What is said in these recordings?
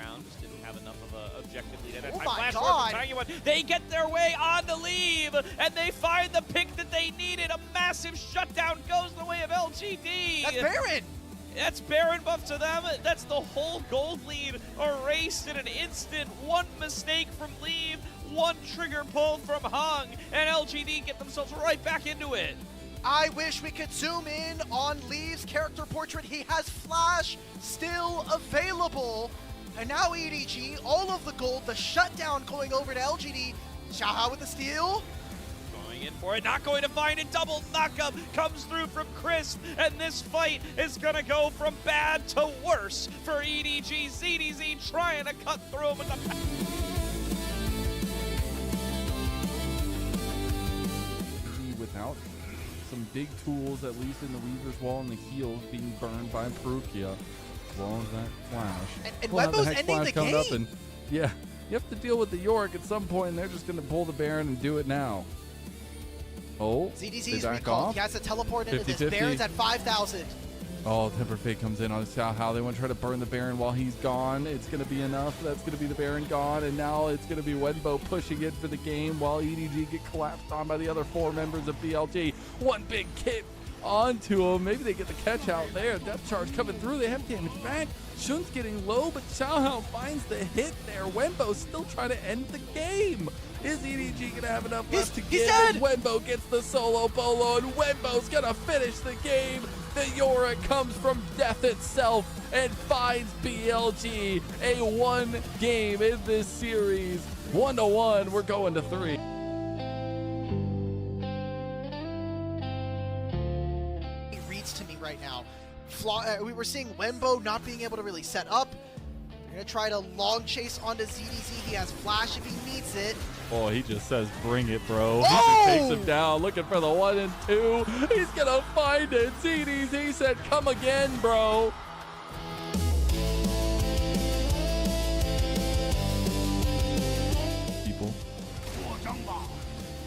around. Just didn't have enough of an objective lead. And oh my God! They get their way on the leave, and they find the pick that they needed. A massive shutdown goes the way of LGD. That's Baron! That's Baron buff to them. That's the whole gold lead erased in an instant. One mistake from leave, one trigger pull from Hung, and LGD get themselves right back into it. I wish we could zoom in on Lee's character portrait. He has Flash still available. And now EDG, all of the gold, the shutdown going over to LGD. Xiaohao with the steal. Going in for it, not going to find it. Double knockup comes through from Crisp, and this fight is going to go from bad to worse for EDG. ZDZ trying to cut through him with the... Without some big tools, at least in the Weaver's Wall and the heals being burned by Perugia, as well as that flash. And Wembo's ending the game. Up and, yeah, you have to deal with the Yorick at some point, and they're just going to pull the Baron and do it now. Oh, ZDZ's recalled. He has to teleport into 50-50. this. Baron's at 5,000. Oh, Temper Fate comes in on Xiaohao. They want to try to burn the Baron while he's gone. It's going to be enough. That's going to be the Baron gone. And now it's going to be Wenbo pushing it for the game while EDG get collapsed on by the other 4 members of BLG. One big kick onto him. Maybe they get the catch out there. Depth charge coming through. They have damage back. Shun's getting low, but Xiaohao finds the hit there. Wenbo's still trying to end the game. Is EDG going to have enough left to give? Wenbo gets the solo bolo, and Wenbo's going to finish the game. The Yorick comes from death itself and finds BLG a 1 game in this series. 1-1, we're going to 3. He reads to me right now. We were seeing Wenbo not being able to really set up. They're going to try to long chase onto ZDZ. He has flash if he needs it. Oh, he just says, bring it, bro. Oh! He just takes him down, looking for the 1 and 2. He's going to find it. ZDZ said, come again, bro. People.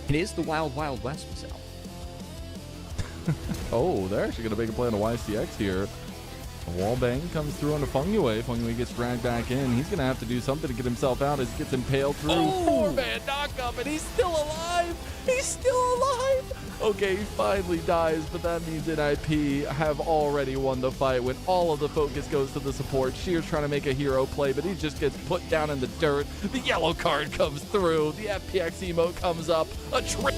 It is the Wild Wild West himself. Oh, they're actually going to make a play on a YCX here. A wall bang comes through on the Fengyue. Fengyue gets dragged back in. He's going to have to do something to get himself out as he gets impaled through. Oh! 4-man knockup, and he's still alive. He's still alive. Okay, he finally dies, but that means NIP have already won the fight when all of the focus goes to the support. Shear's trying to make a hero play, but he just gets put down in the dirt. The yellow card comes through. The FPX emote comes up. A trick.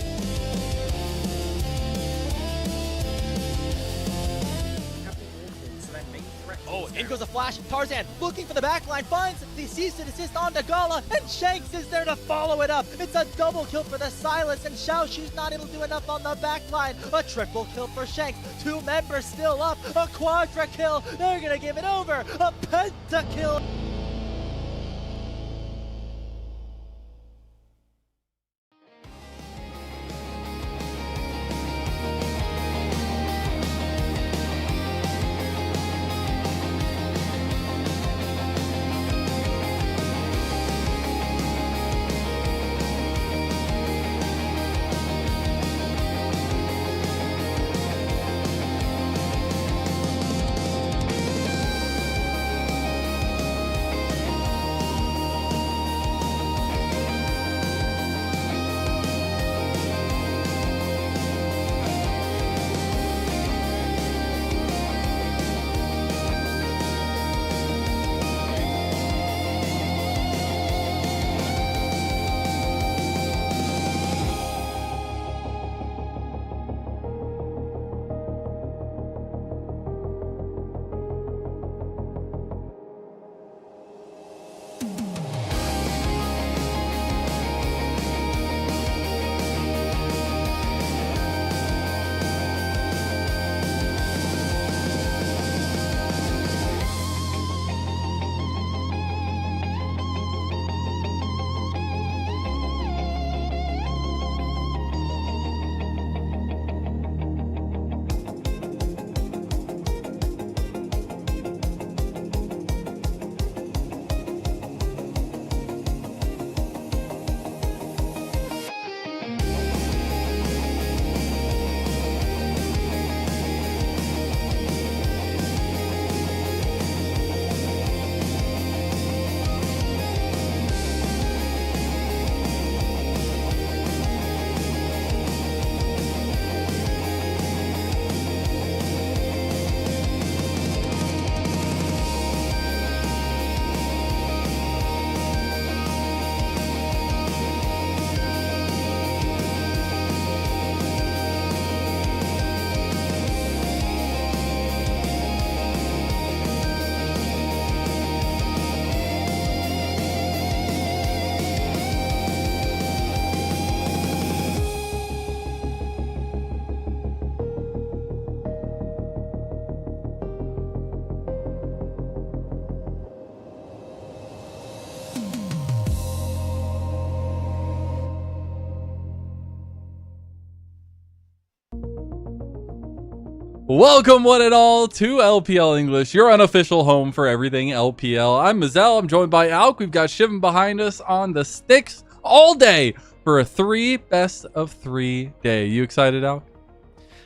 Oh, in goes a flash. Tarzan looking for the backline, finds the cease and desist on Gala, and Shanks is there to follow it up. It's a double kill for the Silas, and Xiaoshu's not able to do enough on the backline. A triple kill for Shanks. 2 members still up. A quadra kill. They're gonna give it over. A pentakill. Welcome one and all to LPL English, your unofficial home for everything LPL. I'm Mazel, I'm joined by Alk. We've got Shivan behind us on the sticks all day for a 3 best of 3 day. You excited, Alk?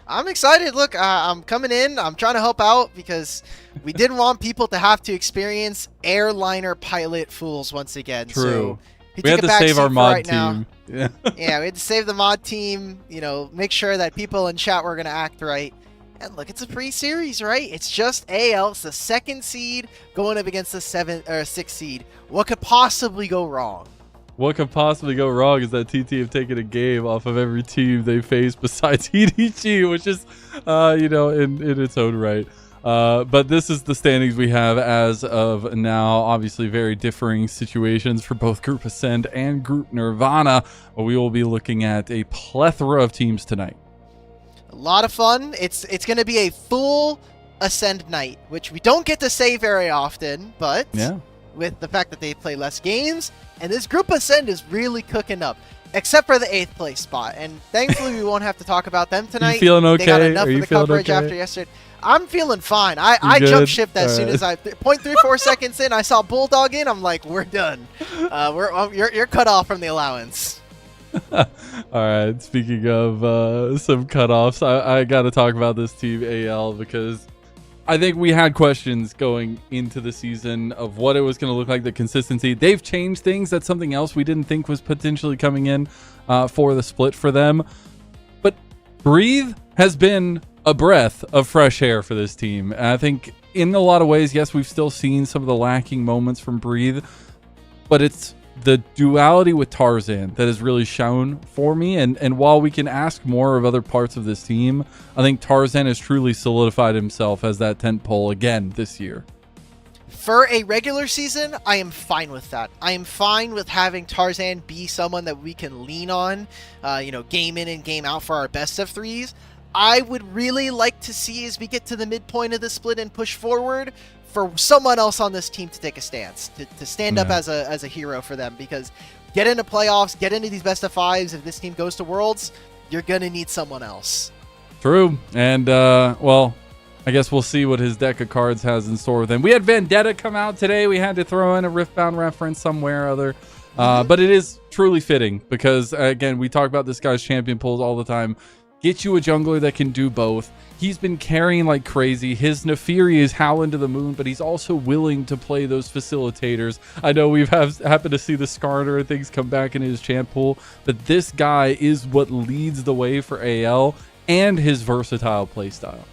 I'm excited. Look, I'm coming in. I'm trying to help out because we didn't want people to have to experience airliner pilot fools once again. True. So We had to save our mod team. Yeah. Yeah, we had to save the mod team, you know, make sure that people in chat were going to act right. And look, it's a free series, right? It's just AL. It's the 2nd seed going up against the 6th seed. What could possibly go wrong? What could possibly go wrong is that TT have taken a game off of every team they face besides EDG, which is, you know, in its own right. But this is the standings we have as of now. Obviously, very differing situations for both Group Ascend and Group Nirvana. But we will be looking at a plethora of teams tonight. A lot of fun. It's going to be a full Ascend night, which we don't get to say very often, but Yeah. with the fact that they play less games, and this Group Ascend is really cooking up, except for the 8th place spot. And thankfully, we won't have to talk about them tonight. You feeling okay? They got enough Are of you the feeling coverage okay? after yesterday. I'm feeling fine. I good? jumped ship as All soon right. as I 0.34 seconds in. I saw Bulldog in. I'm like, we're done. You're cut off from the allowance. All right. Speaking of some cutoffs, I got to talk about this team AL because I think we had questions going into the season of what it was going to look like, the consistency. They've changed things. That's something else we didn't think was potentially coming in for the split for them. But Breathe has been a breath of fresh air for this team. And I think in a lot of ways, yes, we've still seen some of the lacking moments from Breathe, but it's the duality with Tarzan that has really shown for me. And while we can ask more of other parts of this team, I think Tarzan has truly solidified himself as that tentpole again this year. For a regular season, I am fine with that. I am fine with having Tarzan be someone that we can lean on, you know, game in and game out for our best of 3s. I would really like to see, as we get to the midpoint of the split and push forward, for someone else on this team to take a stance, to stand up as a hero for them, because get into playoffs, get into these best of 5s. If this team goes to Worlds, you're going to need someone else. True. And, well, I guess we'll see what his deck of cards has in store with him. We had Vendetta come out today. We had to throw in a Riftbound reference somewhere or other. But it is truly fitting because, again, we talk about this guy's champion pulls all the time. Get you a jungler that can do both. He's been carrying like crazy. His Neferi is howling to the moon, but he's also willing to play those facilitators. I know we've happened to see the Skarner and things come back in his champ pool, but this guy is what leads the way for AL and his versatile playstyle.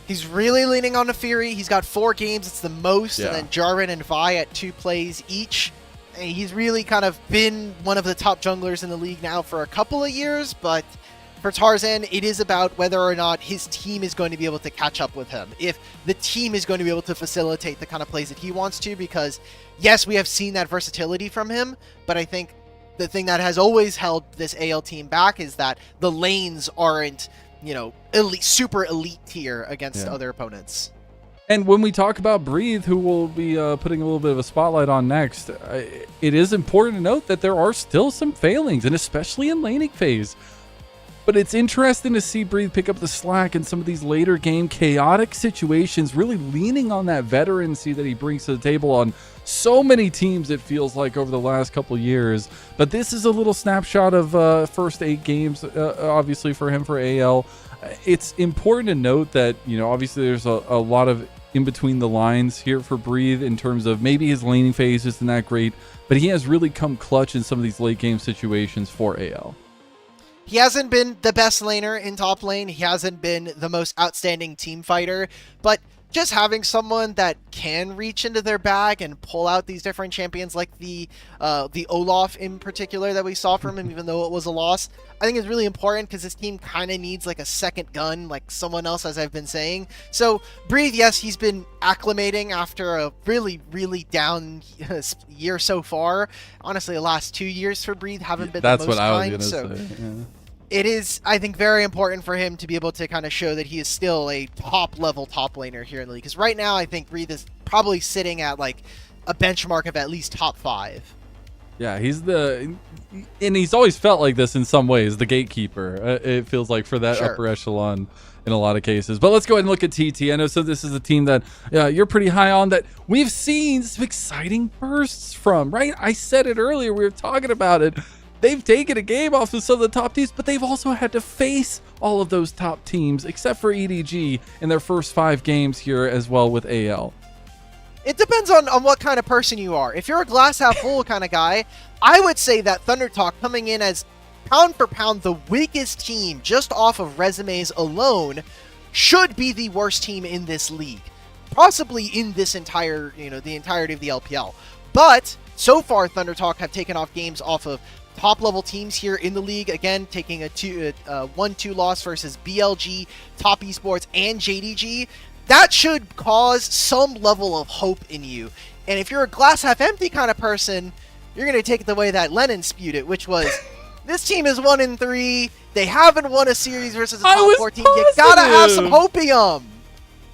He's really leaning on Neferi. He's got 4 games. It's the most. Yeah. And then Jarvan and Vi at 2 plays each. And he's really kind of been one of the top junglers in the league now for a couple of years, but for Tarzan, it is about whether or not his team is going to be able to catch up with him. If the team is going to be able to facilitate the kind of plays that he wants to, because yes, we have seen that versatility from him, but I think the thing that has always held this AL team back is that the lanes aren't, you know, elite, super elite tier against other opponents. And when we talk about Breathe, who we'll be putting a little bit of a spotlight on next, it is important to note that there are still some failings, and especially in laning phase. But it's interesting to see Breathe pick up the slack in some of these later game chaotic situations, really leaning on that veterancy that he brings to the table on so many teams, it feels like, over the last couple years. But this is a little snapshot of first 8 games, obviously, for him for AL. It's important to note that, you know, obviously there's a lot of in between the lines here for Breathe in terms of maybe his laning phase isn't that great, but he has really come clutch in some of these late game situations for AL. He hasn't been the best laner in top lane. He hasn't been the most outstanding team fighter, but just having someone that can reach into their bag and pull out these different champions, like the Olaf in particular that we saw from him, even though it was a loss, I think is really important because this team kind of needs like a second gun, like someone else, as I've been saying. So Breathe, yes, he's been acclimating after a really, really down year so far. Honestly, the last 2 years for Breathe haven't been the most what I kind. was So going to say. Yeah. it is, I think, very important for him to be able to kind of show that he is still a top-level top laner here in the league. Because right now, I think Breathe is probably sitting at like a benchmark of at least top 5. Yeah, and he's always felt like this in some ways, the gatekeeper. It feels like for that Sure. upper echelon in a lot of cases. But let's go ahead and look at TT. I know so this is a team that you're pretty high on, that we've seen some exciting bursts from, right? I said it earlier, we were talking about it. They've taken a game off of some of the top teams, but they've also had to face all of those top teams, except for EDG in their first 5 games here as well with AL. It depends on what kind of person you are. If you're a glass half full kind of guy, I would say that Thunder Talk coming in as pound for pound the weakest team just off of resumes alone should be the worst team in this league. Possibly in this entire, the entirety of the LPL. But so far Thunder Talk have taken off games off of top level teams here in the league. Again, taking a 1-2 loss versus BLG, Top Esports, and JDG. That should cause some level of hope in you. And if you're a glass half empty kind of person, you're going to take it the way that Lennon spewed it, which was, this team is 1-3. They haven't won a series versus a top 14. You gotta have some hopium.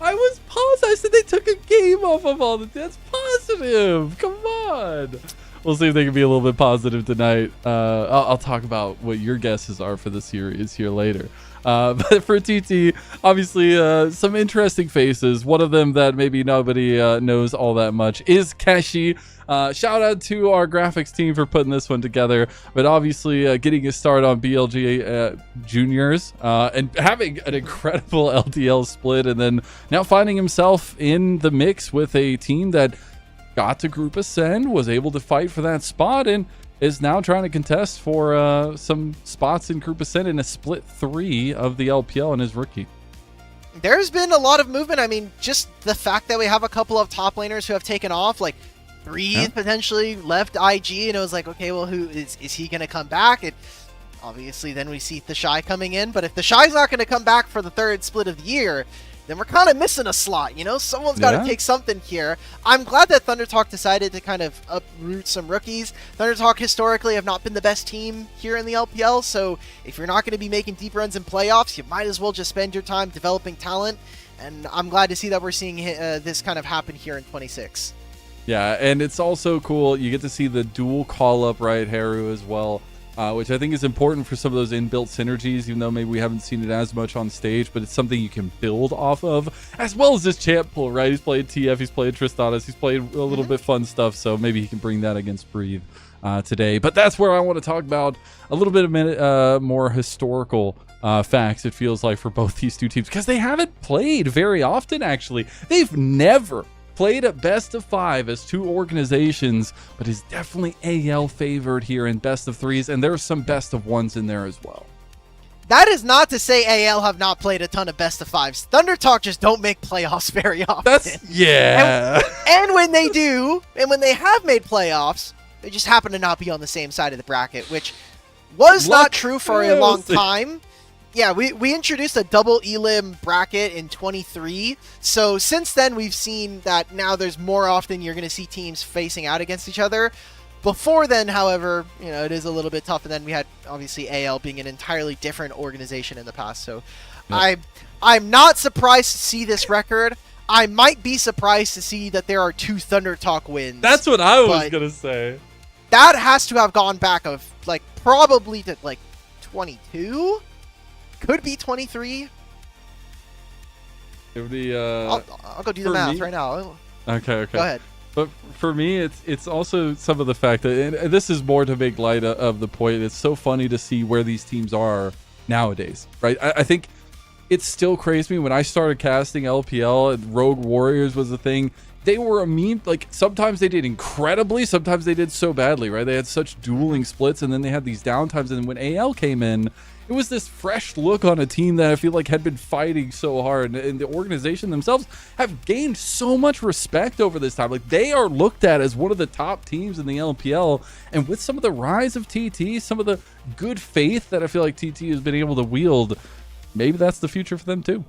I was positive. I said they took a game off of all the. That's positive. Come on. We'll see if they can be a little bit positive tonight. I'll talk about what your guesses are for the series here later. But for TT, obviously some interesting faces. One of them that maybe nobody knows all that much is Keshi. Shout out to our graphics team for putting this one together. But obviously getting a start on BLG juniors and having an incredible LPL split, and then now finding himself in the mix with a team that got to Group Ascend, was able to fight for that spot, and is now trying to contest for some spots in Group Ascend in a split 3 of the LPL in his rookie. There's been a lot of movement. I mean, just the fact that we have a couple of top laners who have taken off, like Breathe potentially left IG, and it was like, okay, well, who is he going to come back? Obviously, then we see the Shy coming in, but if the Shy's not going to come back for the 3rd split of the year, then we're kind of missing a slot, Someone's got to take something here. I'm glad that Thunder Talk decided to kind of uproot some rookies. Thunder Talk historically have not been the best team here in the LPL, so if you're not going to be making deep runs in playoffs, you might as well just spend your time developing talent, and I'm glad to see that we're seeing this kind of happen here in 26. Yeah, and it's also cool. You get to see the dual call-up, right, Haru, as well. Which I think is important for some of those inbuilt synergies, even though maybe we haven't seen it as much on stage, but it's something you can build off of, as well as this champ pool, right? He's played TF, he's played Tristatus, he's played a little bit fun stuff, so maybe he can bring that against Breathe today. But that's where I want to talk about a little bit of more historical facts, it feels like, for both these two teams, because they haven't played very often, actually. They've never played at best of 5 as 2 organizations, but is definitely AL favored here in best of 3s, and there's some best of 1s in there as well. That is not to say AL have not played a ton of best of 5s. Thunder Talk just don't make playoffs very often. And when they do, and when they have made playoffs, they just happen to not be on the same side of the bracket, which was not true for a long time. Yeah, we introduced a double elim bracket in 23, so since then we've seen that now there's more often you're going to see teams facing out against each other. Before then, however, it is a little bit tough, and then we had, obviously, AL being an entirely different organization in the past, so I'm not surprised to see this record. I might be surprised to see that there are 2 Thunder Talk wins. That's what I was going to say. That has to have gone back of, probably to, 22? Could be 23. It would be. I'll go do the math right now. Okay. Go ahead. But for me, it's also some of the fact that, and this is more to make light of the point. It's so funny to see where these teams are nowadays, right? I think it still crazed me when I started casting LPL and Rogue Warriors was the thing. They were a meme. Sometimes they did incredibly, sometimes they did so badly, right? They had such dueling splits, and then they had these downtimes. And then when AL came in, it was this fresh look on a team that I feel like had been fighting so hard, and the organization themselves have gained so much respect over this time. They are looked at as one of the top teams in the LPL, and with some of the rise of TT, some of the good faith that I feel like TT has been able to wield, maybe that's the future for them too.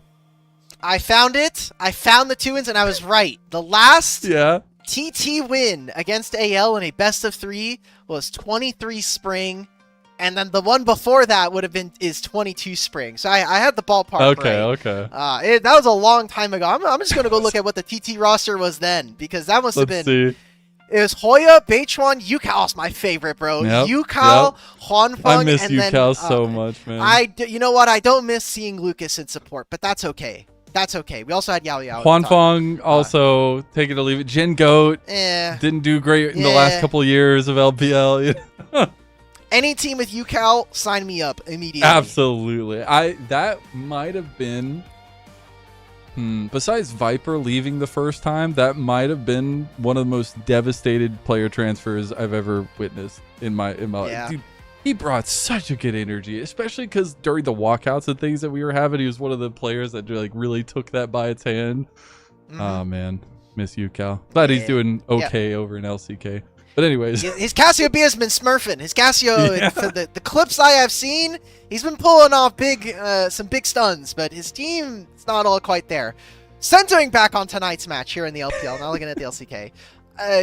I found it. I found the 2 wins, and I was right. The last TT win against AL in a best of 3 was 23 spring. And then the one before that would have been 22 spring. So I had the ballpark right. Okay. That was a long time ago. I'm just going to go look at what the TT roster was then, because that must have been It was Hoya, Beichuan, Yukao's my favorite, bro. Yep, Yukao, Huanfeng, I miss and Yukao then, so much, man. you know what? I don't miss seeing Lucas in support, but that's okay. That's okay. We also had Yao Yao. Huanfeng also, take it or leave it. Jin Goat didn't do great in the last couple of years of LPL. Any team with Yukao, sign me up immediately. Absolutely. That might have been, besides Viper leaving the first time, that might have been one of the most devastated player transfers I've ever witnessed in my life. Dude, he brought such a good energy, especially because during the walkouts and things that we were having, he was one of the players that like really took that by its hand. Oh man, miss Yukao. Glad he's doing okay over in LCK. But anyways, his Cassiopeia has been smurfing. His Cassio, for the clips I have seen, he's been pulling off some big stuns, but his team is not all quite there. Centering back on tonight's match here in the LPL, not looking at the LCK.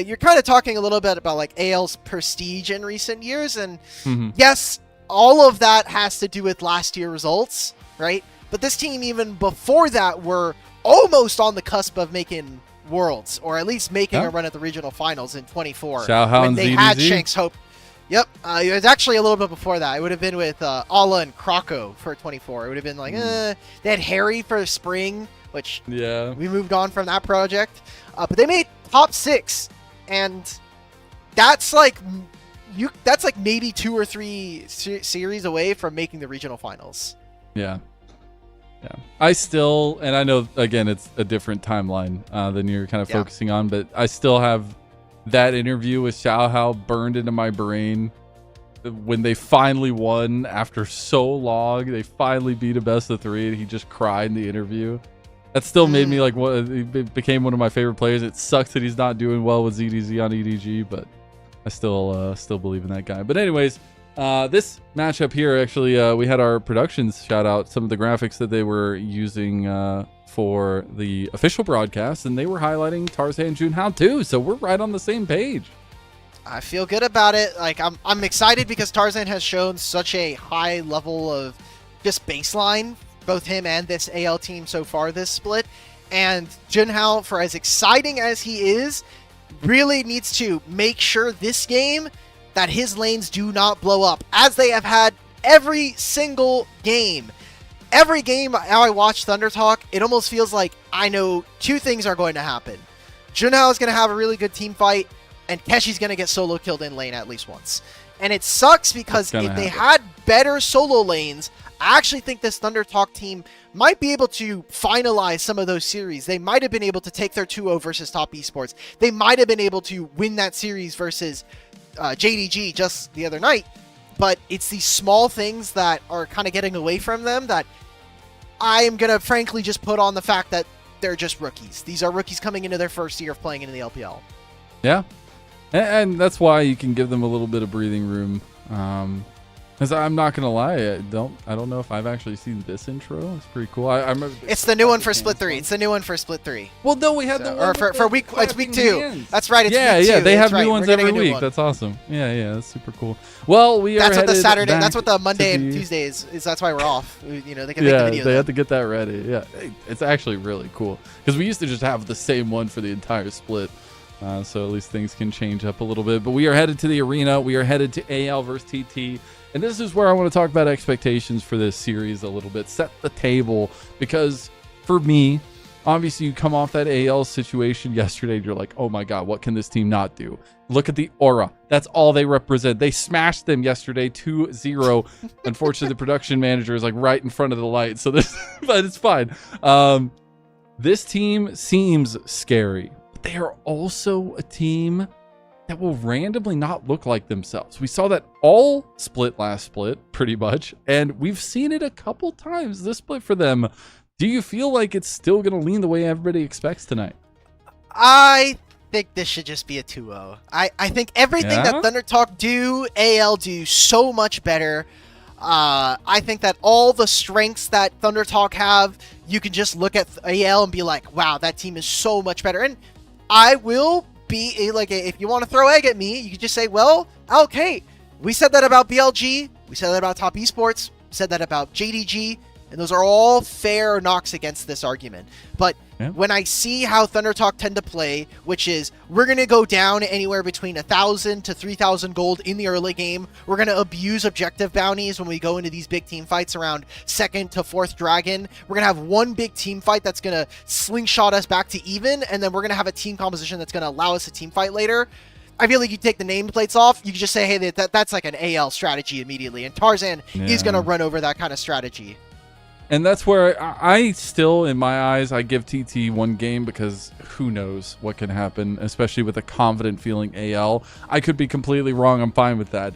You're kind of talking a little bit about like AL's prestige in recent years, and yes, all of that has to do with last year's results, right? But this team, even before that, were almost on the cusp of making Worlds, or at least making a run at the regional finals in 24. When they had Shank's Hope. Yep, it was actually a little bit before that. It would have been with Ala and Krakow for 24. It would have been like, they had Harry for spring, which we moved on from that project. But they made top 6, and that's like maybe 2 or 3 series away from making the regional finals. Yeah. I still, and I know again it's a different timeline than you're kind of focusing on, but I still have that interview with Xiaohao burned into my brain when they finally won after so long. They finally beat a best of 3, and he just cried in the interview. That still made me like, he became one of my favorite players. It sucks that he's not doing well with ZDZ on EDG, but I still believe in that guy. But anyways, this matchup here, actually, we had our productions shout out some of the graphics that they were using for the official broadcast, and they were highlighting Tarzan and Junhao too, so we're right on the same page. I feel good about it. Like I'm excited because Tarzan has shown such a high level of just baseline, both him and this AL team so far this split. And Junhao, for as exciting as he is, really needs to make sure this game that his lanes do not blow up, as they have had every single game. Every game I watch Thunder Talk, it almost feels like I know 2 things are going to happen. Junhao is going to have a really good team fight, and Keshi's going to get solo killed in lane at least once. And it sucks because if they had better solo lanes, I actually think this Thunder Talk team might be able to finalize some of those series. They might have been able to take their 2-0 versus Top Esports. They might have been able to win that series versus JDG just the other night. But it's these small things that are kind of getting away from them that I am going to frankly just put on the fact that they're just rookies. These are rookies coming into their first year of playing in the LPL. Yeah. And that's why you can give them a little bit of breathing room. Because I'm not gonna lie, I don't know if I've actually seen this intro. It's pretty cool. I remember. It's the new one for Split 3. It's the new one for Split 3. Well, no, we had the one for week. It's week 2. Hands. That's right. It's yeah, week 2. Yeah. They have right. new ones every week. That's awesome. Yeah, that's super cool. Well, we are. That's what the Saturday. That's what the Monday and Tuesday is. That's why we're off. They can make the video. They have to get that ready. Yeah, it's actually really cool because we used to just have the same one for the entire split. So at least things can change up a little bit. But we are headed to the arena. We are headed to AL versus TT. And this is where I want to talk about expectations for this series a little bit. Set the table. Because for me, obviously you come off that AL situation yesterday and you're like, oh my God, what can this team not do? Look at the aura. That's all they represent. They smashed them yesterday 2-0. Unfortunately, the production manager is like right in front of the light. So this, but it's fine. This team seems scary. They are also a team that will randomly not look like themselves. We saw that all last split, pretty much, and we've seen it a couple times this split for them. Do you feel like it's still going to lean the way everybody expects tonight? I think this should just be a 2-0. I think everything that Thunder Talk do, AL do so much better. I think that all the strengths that Thunder Talk have, you can just look at AL and be like, wow, that team is so much better. And I will be if you want to throw egg at me, you can just say, well, okay, we said that about BLG, we said that about Top Esports, we said that about JDG, And those are all fair knocks against this argument. But when I see how ThunderTalk tend to play, which is we're going to go down anywhere between 1,000 to 3,000 gold in the early game. We're going to abuse objective bounties when we go into these big team fights around 2nd to 4th Dragon. We're going to have one big team fight that's going to slingshot us back to even, and then we're going to have a team composition that's going to allow us to team fight later. I feel like you take the nameplates off, you can just say, hey, that's like an AL strategy immediately, and Tarzan is going to run over that kind of strategy. And that's where I still, in my eyes, I give TT one game because who knows what can happen, especially with a confident feeling AL. I could be completely wrong. I'm fine with that.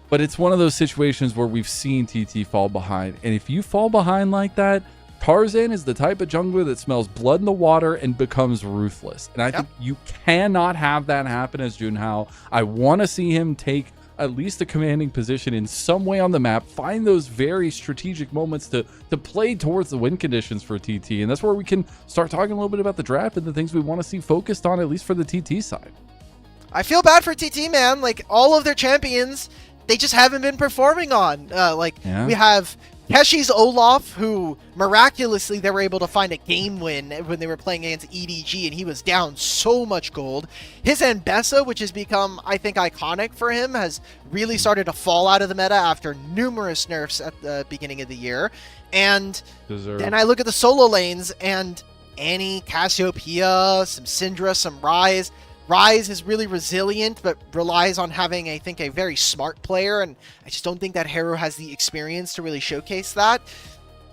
But it's one of those situations where we've seen TT fall behind. And if you fall behind like that, Tarzan is the type of jungler that smells blood in the water and becomes ruthless. And I think you cannot have that happen as Junhao. I want to see him take at least a commanding position in some way on the map, find those very strategic moments to play towards the win conditions for TT. And that's where we can start talking a little bit about the draft and the things we want to see focused on, at least for the TT side. I feel bad for TT, man. Like, all of their champions, they just haven't been performing on. We have Keshi's Olaf, who miraculously they were able to find a game win when they were playing against EDG, and he was down so much gold. His Ambessa, which has become, I think, iconic for him, has really started to fall out of the meta after numerous nerfs at the beginning of the year. And then I look at the solo lanes, and Annie, Cassiopeia, some Syndra, some Ryze. Ryze is really resilient, but relies on having, I think, a very smart player, and I just don't think that Hero has the experience to really showcase that.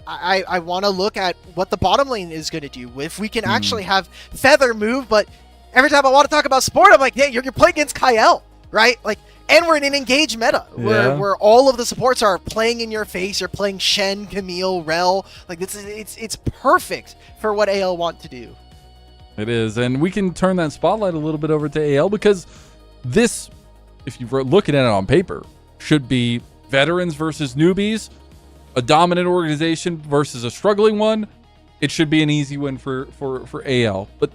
I want to look at what the bottom lane is going to do. If we can actually have Feather move, but every time I want to talk about support, I'm like, yeah, you're playing against Kael, right? Like, and we're in an engaged meta where all of the supports are playing in your face. You're playing Shen, Camille, Rel. Like, it's perfect for what AL want to do. It is, and we can turn that spotlight a little bit over to AL because this, if you're looking at it on paper, should be veterans versus newbies, a dominant organization versus a struggling one. It should be an easy win for AL, but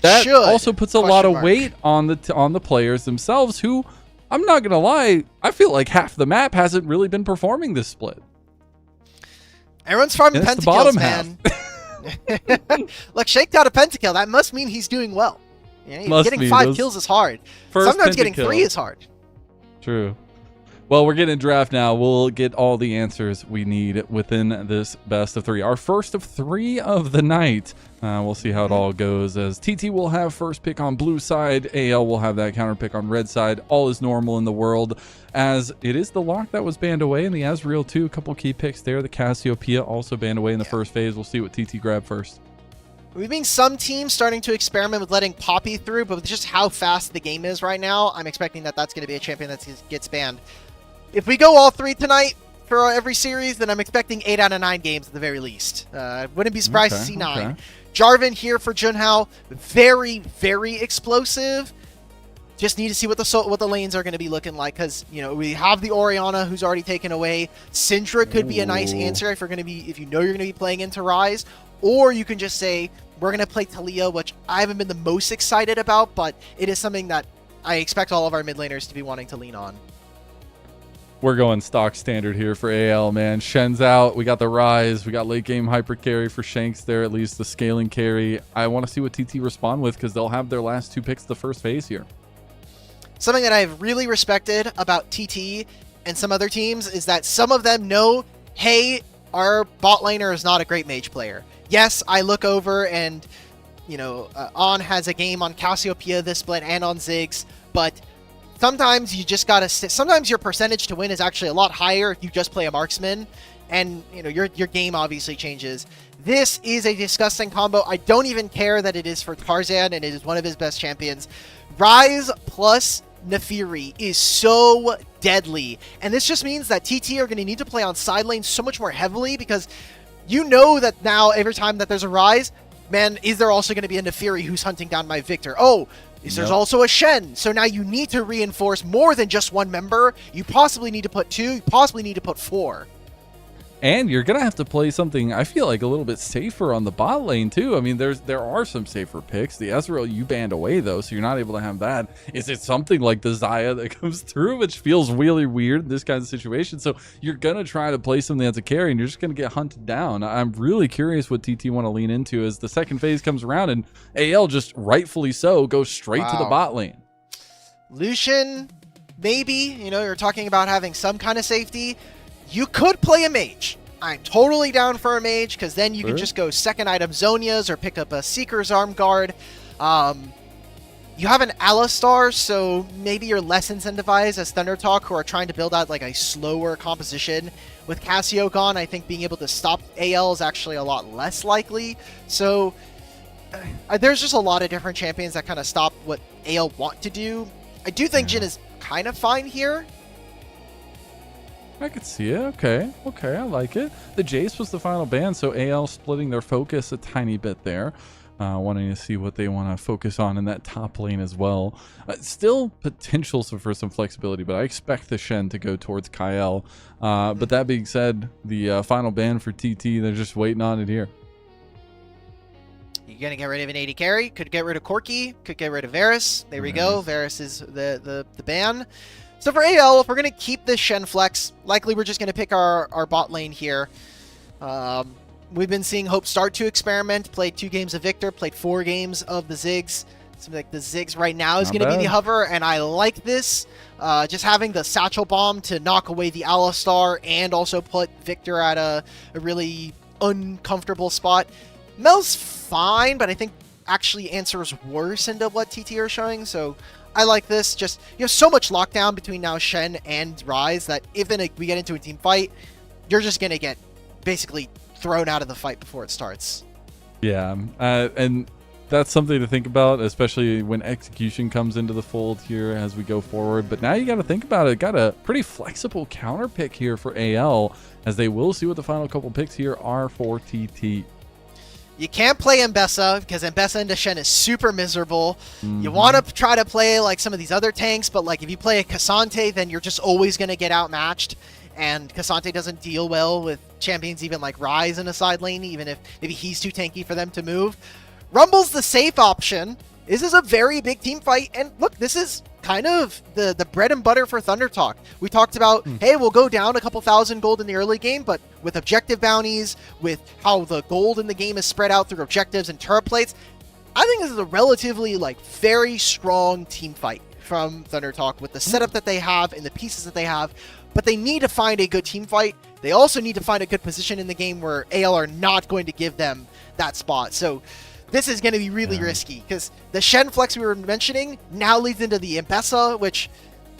that also puts a lot of weight on the players themselves, who, I'm not gonna lie, I feel like half the map hasn't really been performing this split. Everyone's farming pentakills, man. Look, Shake out a pentakill. That must mean he's doing well. You know, getting 5 kills is hard. Sometimes getting 3 is hard. True. Well, we're getting a draft now. We'll get all the answers we need within this best of 3. Our first of 3 of the night. We'll see how it all goes, as TT will have first pick on blue side. AL will have that counter pick on red side. All is normal in the world, as it is the lock that was banned away in the Azrael too. A couple key picks there. The Cassiopeia also banned away in the first phase. We'll see what TT grabbed first. We've seen some teams starting to experiment with letting Poppy through, but with just how fast the game is right now, I'm expecting that that's going to be a champion that gets banned. If we go all 3 tonight for every series, then I'm expecting 8 out of 9 games at the very least. Wouldn't be surprised to see 9. Okay. Jarvan here for Junhao, very, very explosive. Just need to see what the lanes are going to be looking like, because we have the Orianna, who's already taken away. Syndra could be a nice answer if you know you're going to be playing into Ryze, or you can just say we're going to play Talia, which I haven't been the most excited about, but it is something that I expect all of our mid laners to be wanting to lean on. We're going stock standard here for AL, man. Shen's out. We got the Ryze. We got late game hyper carry for Shanks there, at least the scaling carry. I want to see what TT respond with, because they'll have their last 2 picks the first phase here. Something that I've really respected about TT and some other teams is that some of them know, hey, our bot laner is not a great mage player. Yes, I look over and, On has a game on Cassiopeia this split and on Ziggs, but sometimes you just gotta sometimes your percentage to win is actually a lot higher if you just play a marksman, and your game obviously changes. This is a disgusting combo. I don't even care that it is for Tarzan and it is one of his best champions. Ryze plus Nefiri is so deadly, and this just means that TT are going to need to play on side lanes so much more heavily, because that now every time that there's a Ryze, man, is there also going to be a Nefiri who's hunting down my Victor? Oh, there's also a Shen. So now you need to reinforce more than just one member. You possibly need to put 2. You possibly need to put 4. And you're gonna have to play something, I feel like, a little bit safer on the bot lane too. I mean, there are some safer picks. The Ezreal you banned away though, so you're not able to have that. Is it something like the Xayah that comes through, which feels really weird in this kind of situation? So you're gonna try to play something that's a carry, and you're just gonna get hunted down. I'm really curious what TT want to lean into as the second phase comes around, and AL just rightfully so goes straight to the bot lane. Lucian, maybe, you know, you're talking about having some kind of safety. You could play a mage. I'm totally down for a mage, because then you can just go second item Zonias or pick up a Seeker's Arm Guard. You have an Alistar, so maybe you're less incentivized as Thunder Talk, who are trying to build out like a slower composition. With Cassio gone, I think being able to stop AL is actually a lot less likely. So there's just a lot of different champions that kind of stop what AL want to do. I do think Jhin is kind of fine here. I could see it. Okay, I like it. The Jace was the final ban, so AL splitting their focus a tiny bit there. Wanting to see what they want to focus on in that top lane as well. Still potential for some flexibility, but I expect the Shen to go towards Kyle. But that being said, the final ban for TT, they're just waiting on it here. You're going to get rid of an AD carry, could get rid of Corki, could get rid of Varus. There we go. Varus is the ban. So for AL, if we're going to keep this Shen flex, likely we're just going to pick our bot lane here. We've been seeing Hope start to experiment, played 2 games of Victor, played 4 games of the Ziggs. Seems like the Ziggs right now is going to be the hover, and I like this. Just having the Satchel Bomb to knock away the Alistar and also put Victor at a really uncomfortable spot. Mel's fine, but I think actually answers worse into what TT are showing, so I like this. Just, you have so much lockdown between now Shen and Ryze that if then we get into a team fight, you're just going to get basically thrown out of the fight before it starts. Yeah, and that's something to think about, especially when execution comes into the fold here as we go forward. But now you got to think about it. Got a pretty flexible counter pick here for AL, as they will see what the final couple picks here are for TT. You can't play Mbessa because Mbessa into Shen is super miserable. You want to try to play like some of these other tanks, but like if you play a Cassante, then you're just always going to get outmatched. And Cassante doesn't deal well with champions even like Ryze in a side lane, even if maybe he's too tanky for them to move. Rumble's the safe option. This is a very big team fight, and look, this is kind of the bread and butter for Thunder Talk. We talked about, hey, we'll go down a couple thousand gold in the early game, but with objective bounties, with how the gold in the game is spread out through objectives and turret plates, I think this is a relatively like very strong team fight from Thunder Talk with the setup that they have and the pieces that they have. But they need to find a good team fight. They also need to find a good position in the game where AL are not going to give them that spot. So this is going to be really risky, because the Shen flex we were mentioning now leads into the Mbessa, which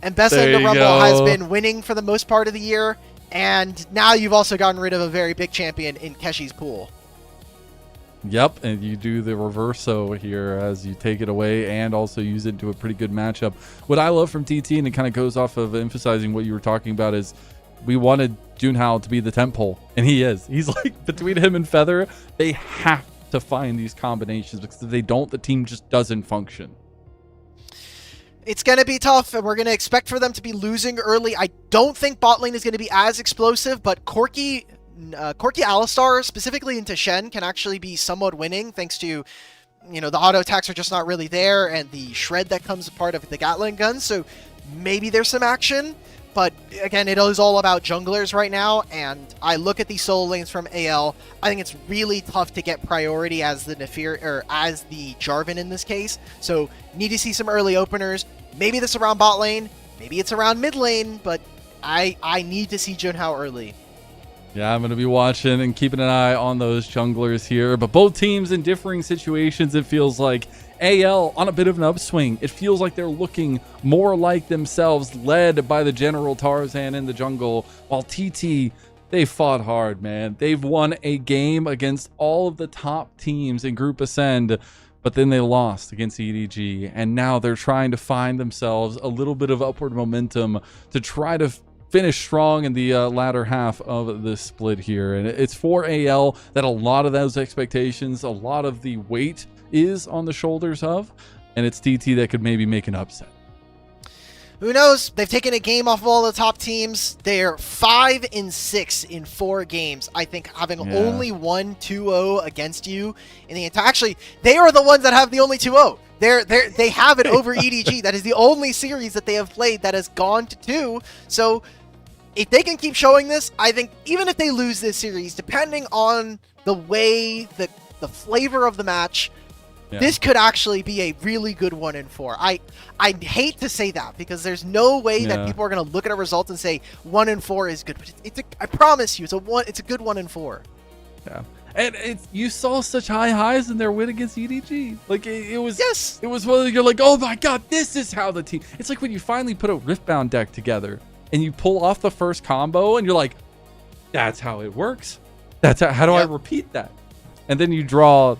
Mbessa into Rumble has been winning for the most part of the year. And now you've also gotten rid of a very big champion in Keshi's pool. Yep, and you do the reverso here as you take it away and also use it into a pretty good matchup. What I love from TT, and it kind of goes off of emphasizing what you were talking about, is we wanted Junhao to be the tent pole, and he is. He's like, between him and Feather, they have to find these combinations, because if they don't, the team just doesn't function. It's going to be tough, and we're going to expect for them to be losing early. I don't think bot lane is going to be as explosive, but Corki Alistar, specifically into Shen, can actually be somewhat winning thanks to, you know, the auto attacks are just not really there, and the shred that comes a part of the Gatling gun, so maybe there's some action. But again, it is all about junglers right now, and I look at these solo lanes from AL. I think it's really tough to get priority as the Nefir, or as the Jarvan in this case. So need to see some early openers. Maybe this around bot lane, maybe it's around mid lane, but I need to see Junhao early. Yeah, I'm going to be watching and keeping an eye on those junglers here. But both teams in differing situations, it feels like. AL on a bit of an upswing. It feels like they're looking more like themselves, led by the General Tarzan in the jungle, while TT, they fought hard, man. They've won a game against all of the top teams in Group Ascend, but then they lost against EDG, and now they're trying to find themselves a little bit of upward momentum to try to finish strong in the latter half of the split here. And it's for AL that a lot of those expectations, a lot of the weight is on the shoulders of, and it's TT that could maybe make an upset. who knows? They've taken a game off of all the top teams. They're 5-6 in 4 games. I think having only won 2-0 against you in the entire. Actually, they are the ones that have the only 2-0. They have it over EDG. That is the only series that they have played that has gone to 2. So if they can keep showing this, I think even if they lose this series, depending on the way the flavor of the match, this could actually be a really good 1-4. I hate to say that because there's no way that people are going to look at a result and say 1-4 is good. But I promise you, it's a good 1-4. Yeah. And you saw such high highs in their win against EDG. Like it was, it was one you're like, oh my god, this is how the team. It's like when you finally put a Riftbound deck together and you pull off the first combo and you're like, that's how it works. That's how do I repeat that? And then you draw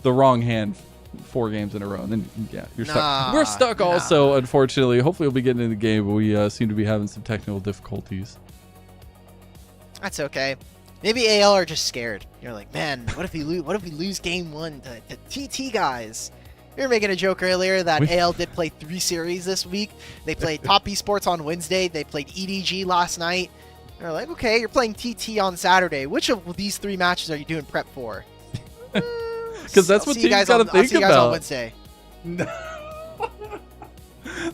the wrong hand 4 games in a row, and then you're stuck. We're stuck also, unfortunately. Hopefully we'll be getting into the game, but we seem to be having some technical difficulties. That's okay. Maybe AL are just scared. You're like, man, what if we lose game 1 to TT guys? We were making a joke earlier that AL did play 3 series this week. They played Top Esports on Wednesday. They played EDG last night. They're like, okay, you're playing TT on Saturday. Which of these 3 matches are you doing prep for? Because that's what teams got to think about. I'll see you guys on Wednesday.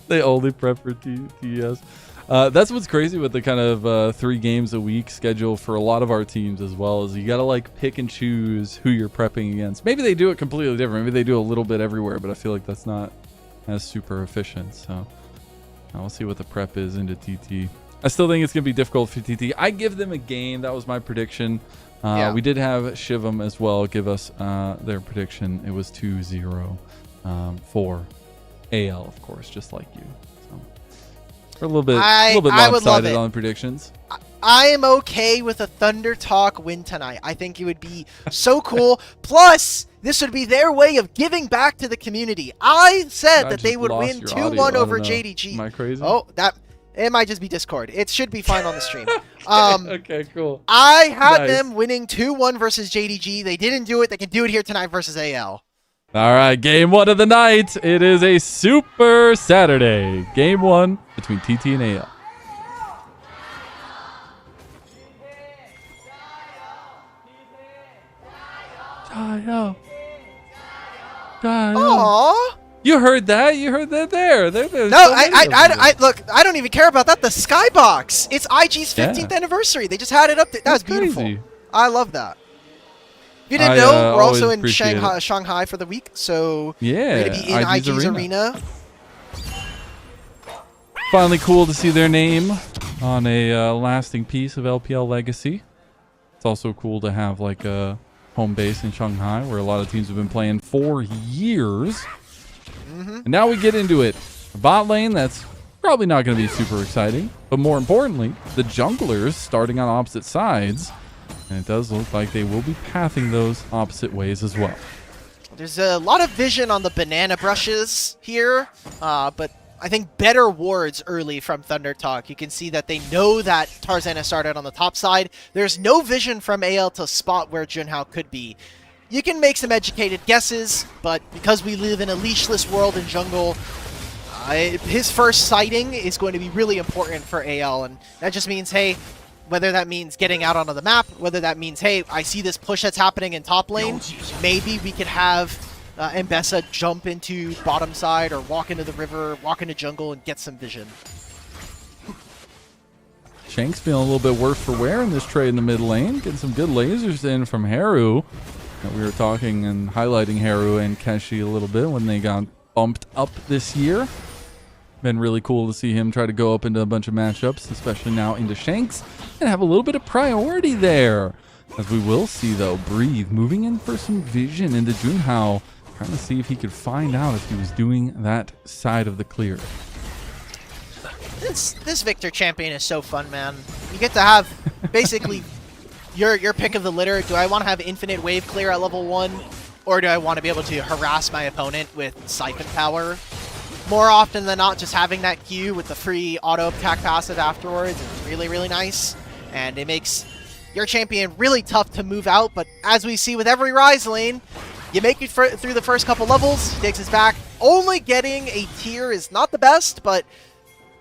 They only prep for TES. That's what's crazy with the kind of 3 games a week schedule for a lot of our teams as well, is you got to like pick and choose who you're prepping against. Maybe they do it completely different. Maybe they do a little bit everywhere, but I feel like that's not as super efficient. So we'll see what the prep is into TT. I still think it's going to be difficult for TT. I give them a game. That was my prediction. We did have Shivam as well give us their prediction. It was 2-0 for AL, of course, just like you. So we're a little bit lopsided on the predictions. I am okay with a Thunder Talk win tonight. I think it would be so cool. Plus, this would be their way of giving back to the community. I said that they would win 2-1 over JDG. Am I crazy? Oh, it might just be Discord. It should be fine on the stream. Okay, cool. I had them winning 2-1 versus JDG. They didn't do it. They can do it here tonight versus AL. All right, game 1 of the night. It is a Super Saturday. Game 1 between TT and AL. Jayo. Aww. You heard that? You heard that there. No, I look, I don't even care about that. The Skybox. It's IG's 15th anniversary. They just had it up there. That was beautiful. Crazy. I love that. If you didn't know, we're also in Shanghai for the week, so we're going to be in IG's arena. Finally cool to see their name on a lasting piece of LPL legacy. It's also cool to have like a home base in Shanghai where a lot of teams have been playing for years. And now we get into it. A bot lane that's probably not going to be super exciting, but more importantly, the junglers starting on opposite sides, and it does look like they will be pathing those opposite ways as well. There's a lot of vision on the banana brushes here, but I think better wards early from Thunder Talk. You can see that they know that Tarzan has started on the top side. There's no vision from AL to spot where Junhao could be. You can make some educated guesses, but because we live in a leashless world in jungle, his first sighting is going to be really important for AL, and that just means, hey, whether that means getting out onto the map, whether that means, hey, I see this push that's happening in top lane, maybe we could have Mbessa jump into bottom side or walk into the river, walk into jungle, and get some vision. Shank's feeling a little bit worse for wear in this trade in the mid lane, getting some good lasers in from Haru. We were talking and highlighting Haru and Keshi a little bit when they got bumped up this year. Been really cool to see him try to go up into a bunch of matchups, especially now into Shanks, and have a little bit of priority there. As we will see, though, Breathe moving in for some vision into Junhao, trying to see if he could find out if he was doing that side of the clear. This Victor champion is so fun, man. You get to have basically your pick of the litter. Do I want to have infinite wave clear at level 1? Or do I want to be able to harass my opponent with siphon power? More often than not, just having that Q with the free auto attack passive afterwards is really, really nice. And it makes your champion really tough to move out. But as we see with every Rise lane, you make it through the first couple levels, he takes us back. Only getting a tier is not the best, but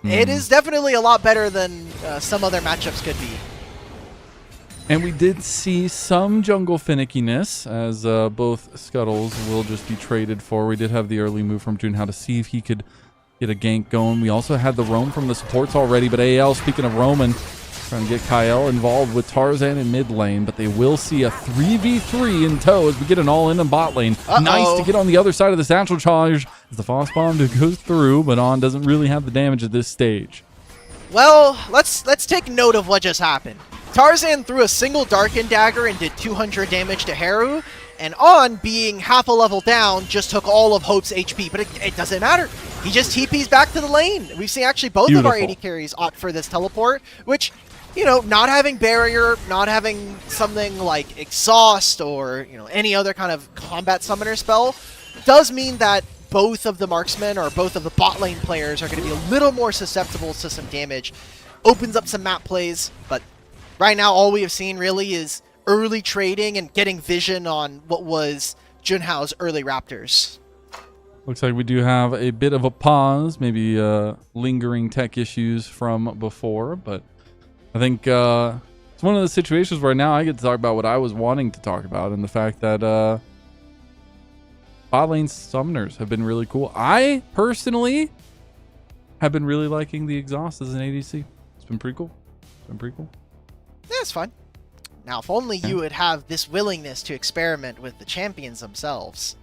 It is definitely a lot better than some other matchups could be. And we did see some jungle finickiness as both Scuttles will just be traded for. We did have the early move from Junhao to see if he could get a gank going. We also had the roam from the supports already, but AL, speaking of roaming, trying to get Kyle involved with Tarzan in mid lane, but they will see a 3v3 in tow as we get an all-in bot lane. Nice to get on the other side of the satchel charge as the Frost Bomb goes through, but On doesn't really have the damage at this stage. Well, let's take note of what just happened. Tarzan threw a single Darken Dagger and did 200 damage to Haru, and On, being half a level down, just took all of Hope's HP, but it doesn't matter. He just TPs back to the lane. We've seen actually both of our AD carries opt for this teleport, which, you know, not having barrier, not having something like exhaust or, you know, any other kind of combat summoner spell does mean that both of the marksmen or both of the bot lane players are going to be a little more susceptible to some damage. Opens up some map plays, but right now all we have seen really is early trading and getting vision on what was Junhao's early Raptors. Looks like we do have a bit of a pause, maybe lingering tech issues from before, but I think it's one of the situations where now I get to talk about what I was wanting to talk about, and the fact that bot lane summoners have been really cool. I personally have been really liking the exhaust as an ADC. It's been pretty cool. It's been pretty cool. Yeah, it's fun. Now, if only you would have this willingness to experiment with the champions themselves,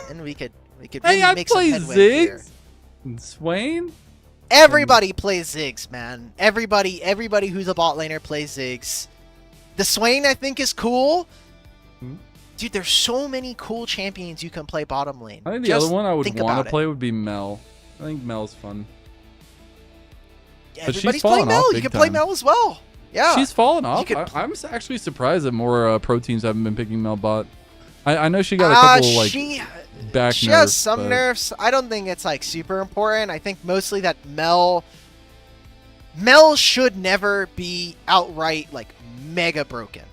then we could really Hey, make some play headway here. Ziggs and Swain. Everybody plays Ziggs, man. Everybody who's a bot laner plays Ziggs. The Swain, I think, is cool. Dude, there's so many cool champions you can play bottom lane. I think the other one I would want to play would be Mel. I think Mel's fun. But Everybody's playing Mel. You can play Mel as well. Yeah. She's fallen off. I'm actually surprised that more pro teams haven't been picking Mel bot. I know she got a couple back nerfs. She has some nerfs. I don't think it's like super important. I think mostly that Mel should never be outright like mega broken.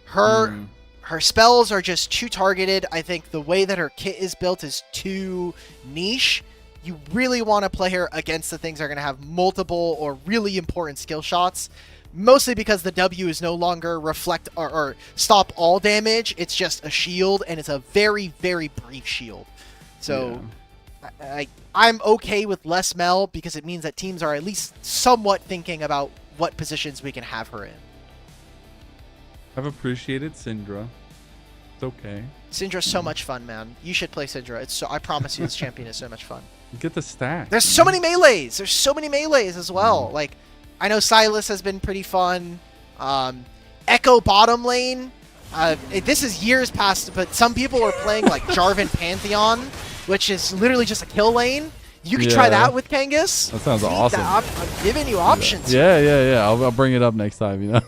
Her spells are just too targeted. I think the way that her kit is built is too niche. You really want to play her against the things that are going to have multiple or really important skill shots. Mostly because the W is no longer reflect or stop all damage. It's just a shield, and it's a very, very brief shield. So I'm okay with less Mel because it means that teams are at least somewhat thinking about what positions we can have her in. I've appreciated Syndra. It's okay. Syndra's so much fun, man. You should play Syndra. I promise you, this champion is so much fun. Get the stack. There's so many melees. There's so many melees as well. Like, I know Silas has been pretty fun. Echo bottom lane. This is years past, but some people are playing like Jarvan Pantheon, which is literally just a kill lane. You can try that with Kangas. That sounds awesome. I'm giving you options. Yeah. I'll bring it up next time, you know.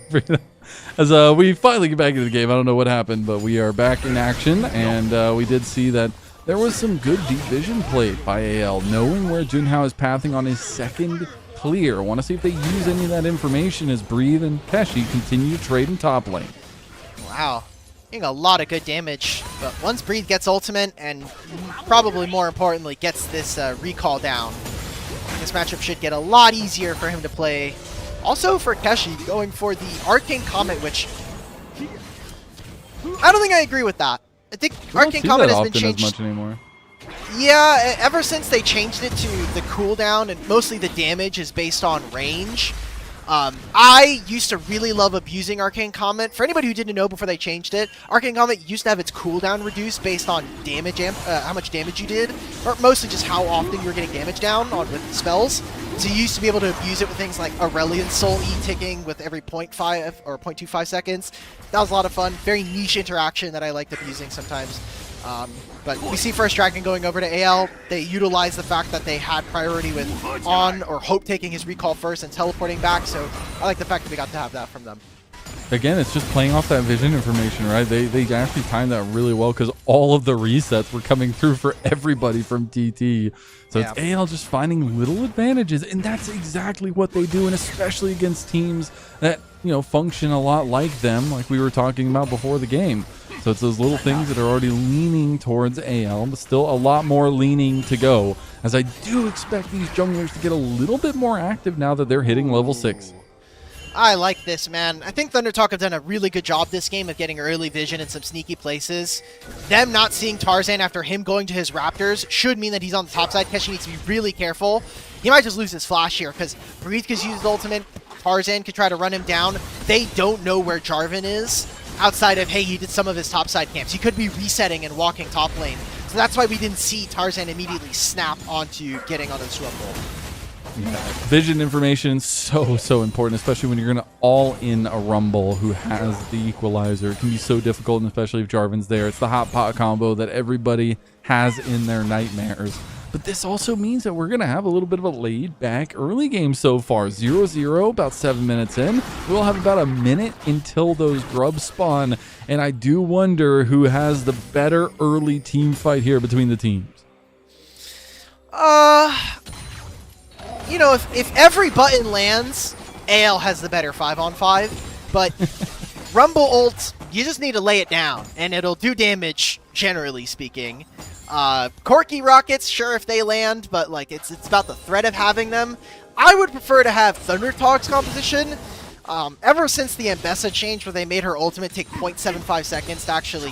As we finally get back into the game. I don't know what happened, but we are back in action, and we did see that there was some good deep vision played by AL, knowing where Junhao is pathing on his second clear. Want to see if they use any of that information as Breathe and Keshi continue to trade in top lane. Wow. Doing a lot of good damage, but once Breathe gets ultimate, and probably more importantly, gets this recall down, this matchup should get a lot easier for him to play. Also for Keshi, going for the Arcane Comet, which I don't think I agree with that. I think Arcane Comet has been changed as much anymore. Yeah, ever since they changed it to the cooldown, and mostly the damage is based on range. I used to really love abusing Arcane Comet. For anybody who didn't know before they changed it, Arcane Comet used to have its cooldown reduced based on damage, how much damage you did, or mostly just how often you were getting damage down with spells. So you used to be able to abuse it with things like Aurelion Soul E ticking with every 0.5 or 0.25 seconds. That was a lot of fun. Very niche interaction that I liked abusing sometimes. But we see First Dragon going over to AL. They utilize the fact that they had priority with On or Hope taking his recall first and teleporting back, so I like the fact that we got to have that from them. Again, it's just playing off that vision information, right? They actually timed that really well because all of the resets were coming through for everybody from TT. So it's AL just finding little advantages, and that's exactly what they do, and especially against teams that, you know, function a lot like them, like we were talking about before the game. So it's those little things that are already leaning towards AL, but still a lot more leaning to go, as I do expect these junglers to get a little bit more active now that they're hitting level 6. I like this, man. I think ThunderTalk have done a really good job this game of getting early vision in some sneaky places. Them not seeing Tarzan after him going to his Raptors should mean that he's on the top side. Keshi needs to be really careful. He might just lose his flash here because Breathe could use his ultimate. Tarzan could try to run him down. They don't know where Jarvan is outside of, hey, he did some of his topside camps. He could be resetting and walking top lane. So that's why we didn't see Tarzan immediately snap onto getting on his Rumble. Yeah. Vision information so important, especially when you're going to all in a Rumble who has the equalizer. It can be so difficult, and especially if Jarvan's there. It's the hot pot combo that everybody has in their nightmares. But this also means that we're going to have a little bit of a laid back early game so far. 0-0, about 7 minutes in. We'll have about a minute until those grubs spawn. And I do wonder who has the better early team fight here between the teams. You know, if every button lands, AL has the better 5-on-5. But Rumble ult, you just need to lay it down, and it'll do damage, generally speaking. Corky rockets, sure, if they land, but like it's about the threat of having them. I would prefer to have ThunderTalk's composition. Ever since the Ambessa change, where they made her ultimate take 0.75 seconds to actually,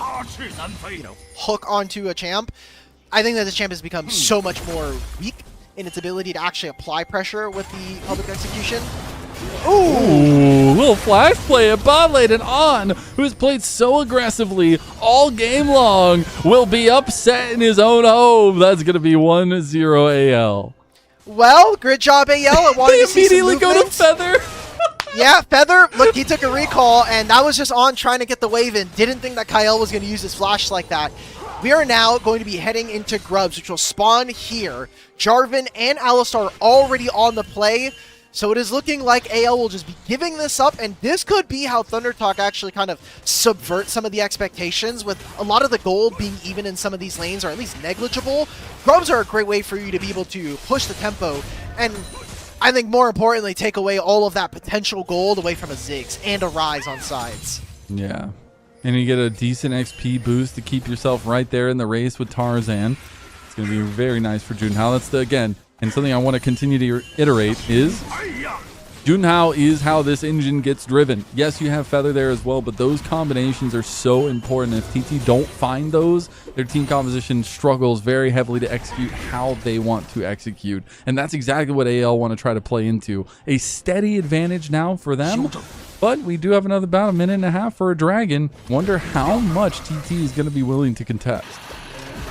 you know, hook onto a champ, I think that this champ has become so much more weak in its ability to actually apply pressure with the public execution. Ooh, little flash play at bot lane, and On, who's played so aggressively all game long, will be upset in his own home. That's going to be 1-0 AL. Well, good job, AL. I wanted to see some immediately go to Feather. Yeah, Feather, look, he took a recall, and that was just On trying to get the wave in. Didn't think that Kyle was going to use his flash like that. We are now going to be heading into Grubs, which will spawn here. Jarvan and Alistar already on the play. So it is looking like AL will just be giving this up, and this could be how ThunderTalk actually kind of subvert some of the expectations, with a lot of the gold being even in some of these lanes, or at least negligible. Grubs are a great way for you to be able to push the tempo, and I think more importantly, take away all of that potential gold away from a Ziggs and a Rise on sides. Yeah. And you get a decent XP boost to keep yourself right there in the race with Tarzan. It's going to be very nice for Junhao. That's the, again, and something I want to continue to iterate is Junhao is how this engine gets driven. Yes, you have Feather there as well, but those combinations are so important. If TT don't find those, their team composition struggles very heavily to execute how they want to execute. And that's exactly what AL want to try to play into. A steady advantage now for them. But we do have about a minute and a half for a Dragon. Wonder how much TT is going to be willing to contest.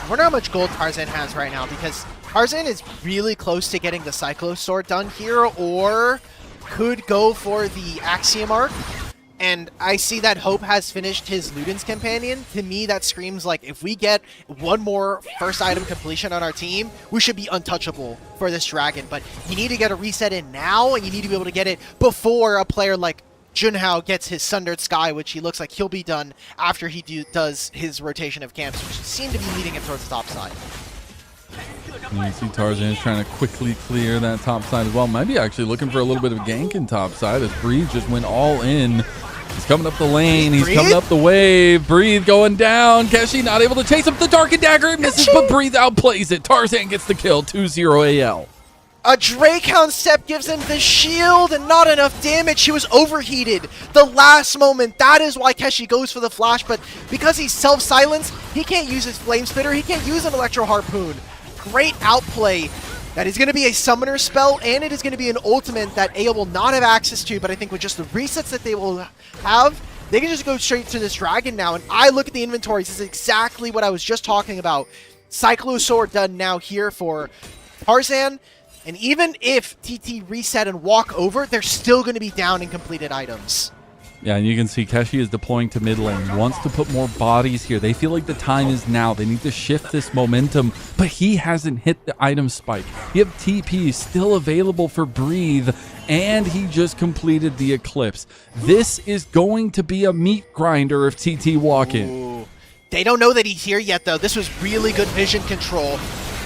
I wonder how much gold Tarzan has right now, because Tarzan is really close to getting the Cyclo Sword done here, or could go for the Axiom Arc. And I see that Hope has finished his Luden's Companion. To me, that screams like, if we get one more first item completion on our team, we should be untouchable for this Dragon. But you need to get a reset in now, and you need to be able to get it before a player like Junhao gets his Sundered Sky, which he looks like he'll be done after he does his rotation of camps, which seem to be leading him towards the top side. And you see Tarzan is trying to quickly clear that top side as well. Maybe actually looking for a little bit of gank in top side, as Breathe just went all in. He's coming up the lane. He's coming up the wave. Breathe going down. Keshi not able to chase up the Dark and Dagger. It misses, but Breathe outplays it. Tarzan gets the kill. 2-0 AL. A Drakehound Step gives him the shield and not enough damage. He was overheated the last moment. That is why Keshi goes for the flash, but because he's self-silenced, he can't use his Flame Spitter. He can't use an Electro Harpoon. Great outplay. That is going to be a summoner spell, and it is going to be an ultimate that AO will not have access to, but I think with just the resets that they will have, they can just go straight to this Dragon now. And I look at the inventories. This is exactly what I was just talking about. Cyclo Sword done now here for Tarzan. And even if TT reset and walk over, they're still going to be down in completed items. Yeah, and you can see Keshi is deploying to mid lane, wants to put more bodies here. They feel like the time is now. They need to shift this momentum, but he hasn't hit the item spike. You have TP still available for Breathe, and he just completed the Eclipse. This is going to be a meat grinder if TT walk in. Ooh. They don't know that he's here yet, though. This was really good vision control.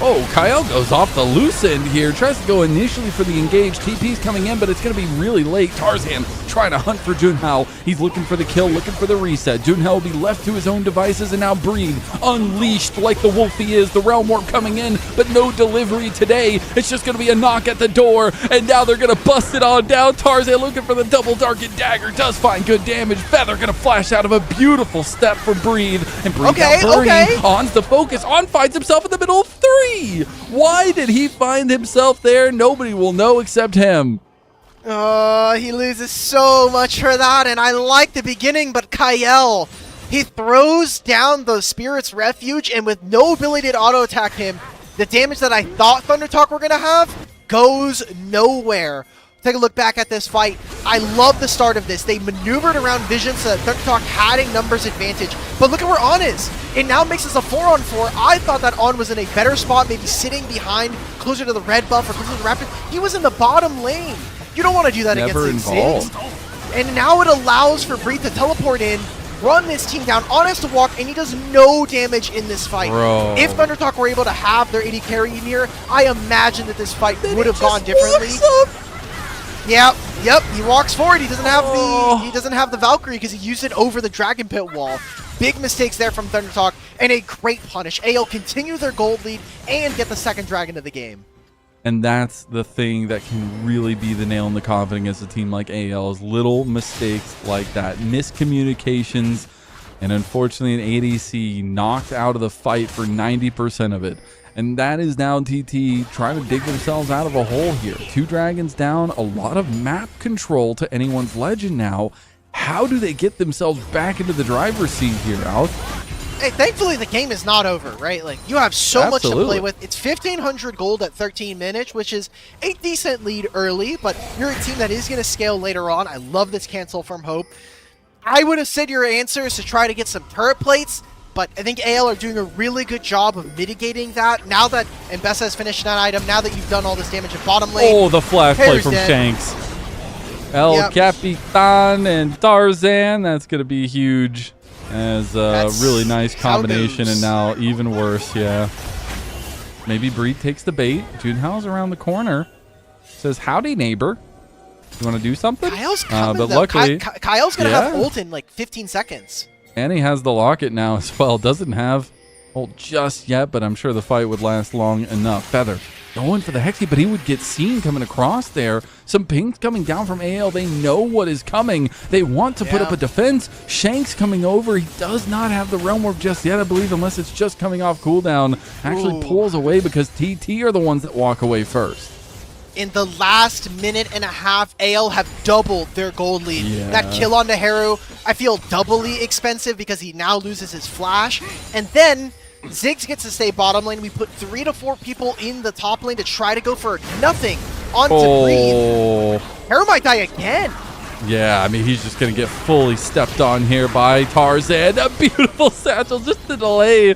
Oh, Kyle goes off the loose end here. Tries to go initially for the engage. TP's coming in, but it's going to be really late. Tarzan trying to hunt for Junhao. He's looking for the kill, looking for the reset. Junhao will be left to his own devices, and now Breed unleashed like the wolf he is. The Realm Warp coming in, but no delivery today. It's just going to be a knock at the door, and now they're going to bust it on down. Tarzan looking for the double darkened dagger. Does find good damage. Feather going to flash out of a beautiful step for Breed. And Breed now burning. On's the focus. On finds himself in the middle of 3. Why did he find himself there? Nobody will know except him. Oh, he loses so much for that, and I like the beginning, but Kyle, he throws down the Spirit's Refuge, and with no ability to auto-attack him, the damage that I thought ThunderTalk were going to have goes nowhere. Take a look back at this fight. I love the start of this. They maneuvered around Vision so that ThunderTalk had a numbers advantage. But look at where On is. It now makes us a 4-on-4. I thought that On was in a better spot, maybe sitting behind, closer to the red buff or closer to the Raptor. He was in the bottom lane. You don't want to do that Never against involved. Ziggs. And now it allows for Breed to teleport in, run this team down. On has to walk, and he does no damage in this fight. Bro. If ThunderTalk were able to have their AD carry in here, I imagine that this fight would have gone differently. Yep, he walks forward. He doesn't have the Valkyrie because he used it over the Dragon Pit wall. Big mistakes there from ThunderTalk, and a great punish. AL continue their gold lead and get the second dragon of the game. And that's the thing that can really be the nail in the coffin against a team like AL is little mistakes like that. Miscommunications, and unfortunately an ADC knocked out of the fight for 90% of it. And that is now TT trying to dig themselves out of a hole here. 2 dragons down, a lot of map control to anyone's legend now. How do they get themselves back into the driver's seat here, Alex? Hey, thankfully the game is not over, right? Like, you have so much to play with. It's 1,500 gold at 13 minutes, which is a decent lead early, but you're a team that is going to scale later on. I love this cancel from Hope. I would have said your answer is to try to get some turret plates, but I think AL are doing a really good job of mitigating that. Now that Mbessa has finished that item, now that you've done all this damage at bottom lane. Oh, the flash play from Shanks. El Capitan and Tarzan, that's going to be huge. As a really nice combination, and now even worse, yeah. Maybe Breed takes the bait. Junhao's around the corner. Says, howdy, neighbor. You want to do something? Kyle's coming, but luckily, Kyle's going to have ult in like 15 seconds. And he has the locket now as well. Doesn't have ult just yet, but I'm sure the fight would last long enough. Feather going for the Hexy, but he would get seen coming across there. Some pings coming down from AL. They know what is coming. They want to put up a defense. Shanks coming over. He does not have the Realm Warp just yet, I believe, unless it's just coming off cooldown. Actually pulls away because TT are the ones that walk away first. In the last minute and a half, AL have doubled their gold lead. That kill on Neheru, I feel doubly expensive because he now loses his flash. And then Ziggs gets to stay bottom lane. We put 3 to 4 people in the top lane to try to go for nothing onto Breed. Neheru might die again. Yeah, I mean, he's just going to get fully stepped on here by Tarzan. A beautiful satchel, just the delay.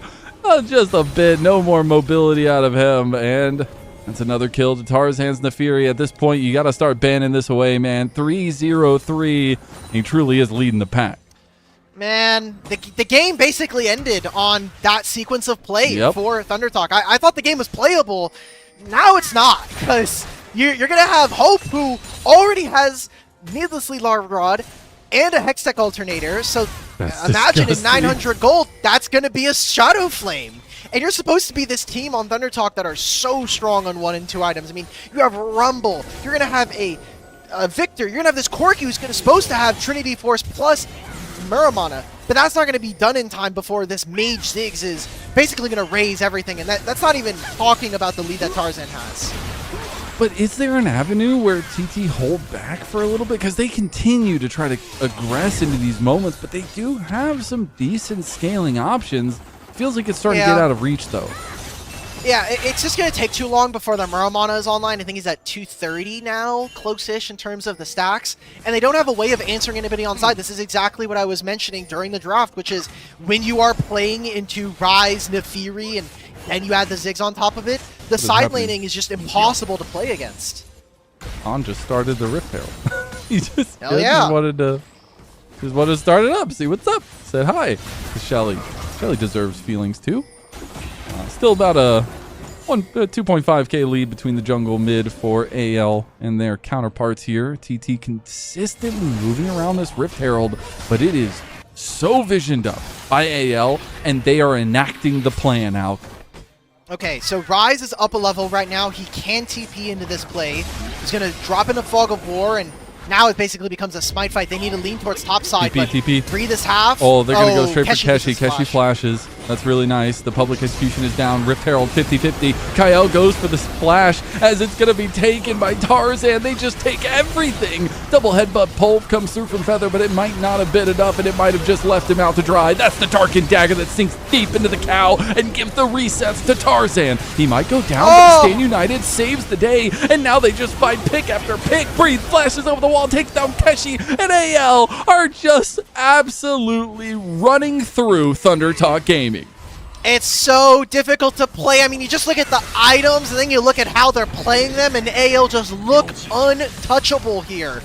Just a bit. No more mobility out of him. And that's another kill to Tarzan's Nefiri. At this point, you got to start banning this away, man. 3-0-3. He truly is leading the pack. Man, the game basically ended on that sequence of play for ThunderTalk. I thought the game was playable. Now it's not, because you're going to have Hope, who already has needlessly large rod and a Hextech alternator. So imagine in 900 gold, that's going to be a Shadow Flame. And you're supposed to be this team on ThunderTalk that are so strong on 1 and 2 items. I mean, you have Rumble. You're going to have a Victor. You're going to have this Corki who's supposed to have Trinity Force plus Muramana. But that's not going to be done in time before this Mage Ziggs is basically going to raise everything. And that's not even talking about the lead that Tarzan has. But is there an avenue where TT hold back for a little bit? Because they continue to try to aggress into these moments, but they do have some decent scaling options. Feels like it's starting to get out of reach, though. Yeah, it's just going to take too long before the Muramana is online. I think he's at 230 now, close-ish in terms of the stacks. And they don't have a way of answering anybody on side. This is exactly what I was mentioning during the draft, which is when you are playing into Ryze, Nefiri, and you add the Ziggs on top of it, the side laning is just impossible to play against. On just started the Rift Herald. He just wanted to start it up, see what's up. Said hi to Shelly. Shelly deserves feelings too. Still about a 2.5k lead between the jungle mid for AL and their counterparts here. TT consistently moving around this Rift Herald, but it is so visioned up by AL, and they are enacting the plan out. Okay, so Rise is up a level right now. He can TP into this play. He's going to drop in a Fog of War, and now it basically becomes a smite fight. They need to lean towards top side, TP, but TP. breathe is half. Oh, they're going to go straight for Keshi Keshi. Keshi flashes. That's really nice. The public execution is down. Rift Herald 50-50. Kyle goes for the splash as it's going to be taken by Tarzan. They just take everything. Double headbutt pulp comes through from Feather, but it might not have been enough, and it might have just left him out to dry. That's the Darkened Dagger that sinks deep into the cow and gives the resets to Tarzan. He might go down, but Stand United saves the day, and now they just find pick after pick. Breathe flashes over the wall, takes down Keshi, and AL are just absolutely running through Thunder Talk Gaming. It's so difficult to play. I mean, you just look at the items, and then you look at how they're playing them, and AL just look untouchable here.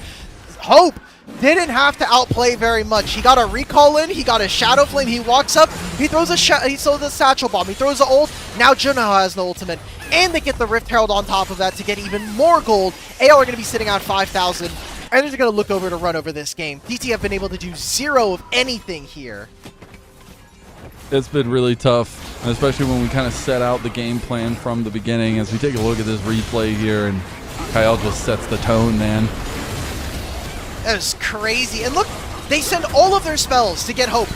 Hope didn't have to outplay very much. He got a recall in, he got a Shadow Flame, he walks up, he throws a Satchel Bomb, he throws the ult, now Junho has the ultimate, and they get the Rift Herald on top of that to get even more gold. AL are going to be sitting on 5,000, and they're going to look over to run over this game. TT have been able to do zero of anything here. It's been really tough, especially when we kind of set out the game plan from the beginning. As we take a look at this replay here, and Kyle just sets the tone, man. That was crazy. And look, they send all of their spells to get Hope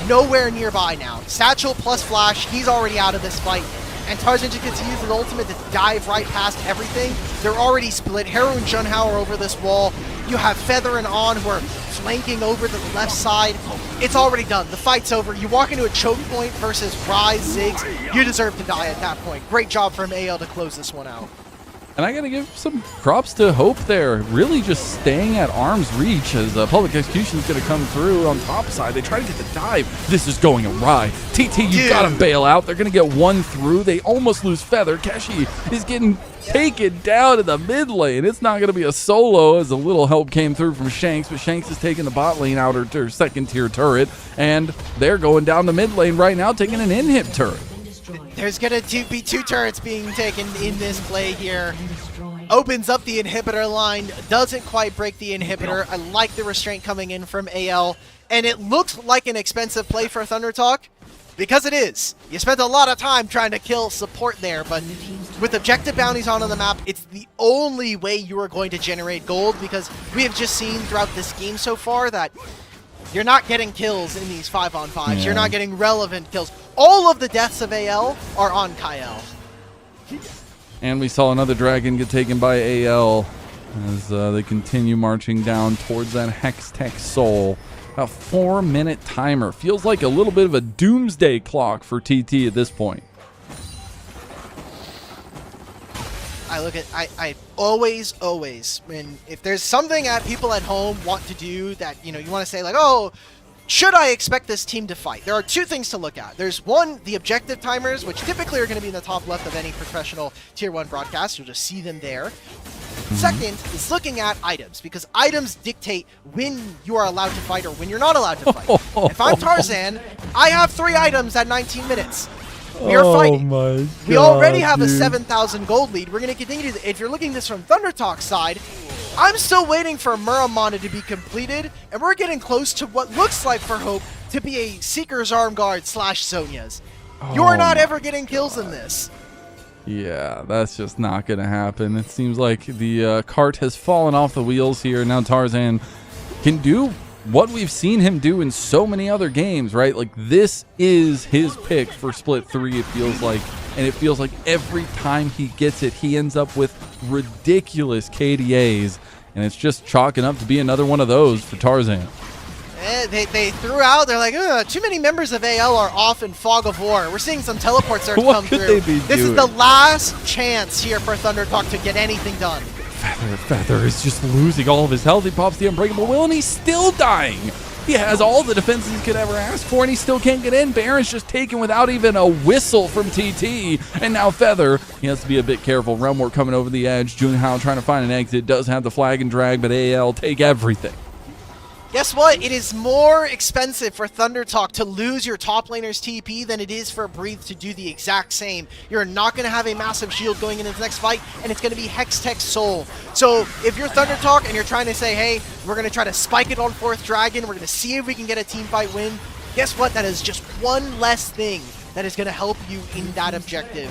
nowhere nearby now. Satchel plus Flash, he's already out of this fight. And Tarzan just gets to use his ultimate to dive right past everything. They're already split. Haru and Junho are over this wall. You have Feather and On who are flanking over to the left side. It's already done. The fight's over. You walk into a choke point versus Rise, Ziggs. You deserve to die at that point. Great job from AL to close this one out. And I got to give some props to Hope there. Really just staying at arm's reach as public execution is going to come through on top side. They try to get the dive. This is going awry. TT, you've got to bail out. They're going to get one through. They almost lose Feather. Keshi is getting taken down in the mid lane. It's not going to be a solo as a little help came through from Shanks, but Shanks is taking the bot lane out her second tier turret, and they're going down the mid lane right now, taking an in-hit turret. There's going to be two turrets being taken in this play here. Opens up the inhibitor line, doesn't quite break the inhibitor. I like the restraint coming in from AL, and it looks like an expensive play for Thunder Talk, because it is. You spent a lot of time trying to kill support there, but with objective bounties on the map, it's the only way you are going to generate gold, because we have just seen throughout this game so far that you're not getting kills in these 5-on-5s. Yeah. You're not getting relevant kills. All of the deaths of AL are on Kyle. And we saw another dragon get taken by AL as they continue marching down towards that Hextech Soul. A 4-minute timer. Feels like a little bit of a doomsday clock for TT at this point. I always, when if there's something that people at home want to do that, you know, you want to say like, oh, should I expect this team to fight? There are two things to look at. There's one, the objective timers, which typically are going to be in the top left of any professional Tier 1 broadcast. You'll just see them there. Second is looking at items, because items dictate when you are allowed to fight or when you're not allowed to fight. If I'm Tarzan, I have 3 items at 19 minutes. We are fighting. My God, we already have dude. a 7,000 gold lead. We're going to continue to, if you're looking at this from Thunder Talk's side, I'm still waiting for Muramana to be completed, and we're getting close to what looks like for Hope to be a Seeker's Arm Guard / Sonya's. You're not ever getting kills in this. Yeah, that's just not going to happen. It seems like the cart has fallen off the wheels here. Now Tarzan can do what we've seen him do in so many other games, right? Like, this is his pick for Split 3, it feels like. And it feels like every time he gets it, he ends up with ridiculous KDAs. And it's just chalking up to be another one of those for Tarzan. They threw out, they're like, too many members of AL are off in Fog of War. We're seeing some teleports start to come through. This is the last chance here for Thunder Talk to get anything done. Feather is just losing all of his health. He pops the Unbreakable Will, and he's still dying. He has all the defenses he could ever ask for, and he still can't get in. Baron's just taken without even a whistle from TT. And now Feather, he has to be a bit careful. Realm Warp coming over the edge. Junho trying to find an exit. Does have the flag and drag, but AL take everything. Guess what? It is more expensive for Thunder Talk to lose your top laner's TP than it is for Breathe to do the exact same. You're not going to have a massive shield going into the next fight, and it's going to be Hextech Soul. So if you're Thunder Talk and you're trying to say, hey, we're going to try to spike it on 4th Dragon, we're going to see if we can get a team fight win, guess what? That is just one less thing that is going to help you in that objective.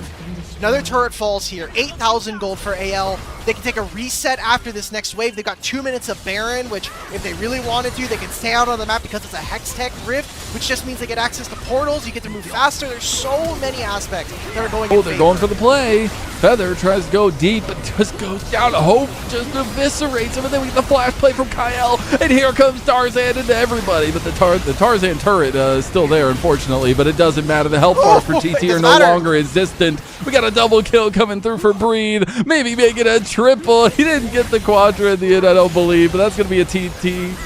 Another turret falls here. 8,000 gold for AL. They can take a reset after this next wave. They've got 2 minutes of Baron, which if they really wanted to, they can stay out on the map because it's a Hextech Rift, which just means they get access to portals. You get to move faster. There's so many aspects that are going in they're favor. going for the play. Feather tries to go deep, but just goes down. Hope just eviscerates him, and then we get the flash play from Kyle, and here comes Tarzan into everybody. But the Tarzan turret is still there, unfortunately, but it doesn't matter. The health bars for TT are no longer existent. We got a double kill coming through for Breed. Maybe make it a triple. He didn't get the quadra in the end, I don't believe, but that's going to be a TT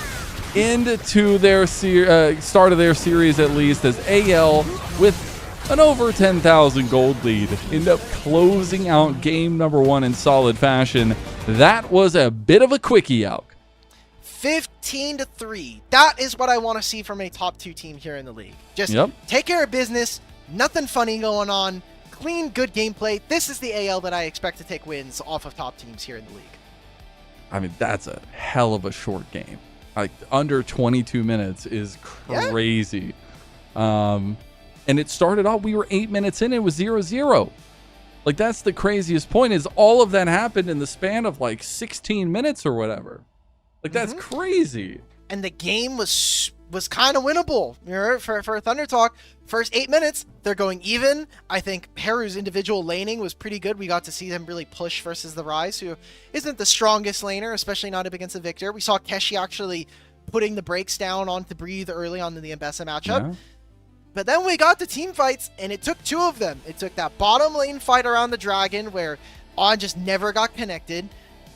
into their start of their series at least, as AL with an over 10,000 gold lead end up closing out game number 1 in solid fashion. That was a bit of a quickie out. 15-3. That is what I want to see from a top 2 team here in the league. Just take care of business. Nothing funny going on. Clean, good gameplay. This is the AL that I expect to take wins off of top teams here in the league. I mean, that's a hell of a short game. Like, under 22 minutes is crazy. And it started off, we were 8 minutes in, it was 0-0. Like, that's the craziest point, is all of that happened in the span of like 16 minutes or whatever. Like, that's crazy. And the game was kind of winnable, you know, for Thunder Talk. First 8 minutes, they're going even. I think Haru's individual laning was pretty good. We got to see them really push versus the Rise, who isn't the strongest laner, especially not up against the Victor. We saw Keshi actually putting the brakes down onto Breathe early on in the Mbessa matchup. Yeah. But then we got the team fights, and it took 2 of them. It took that bottom lane fight around the Dragon, where On just never got connected.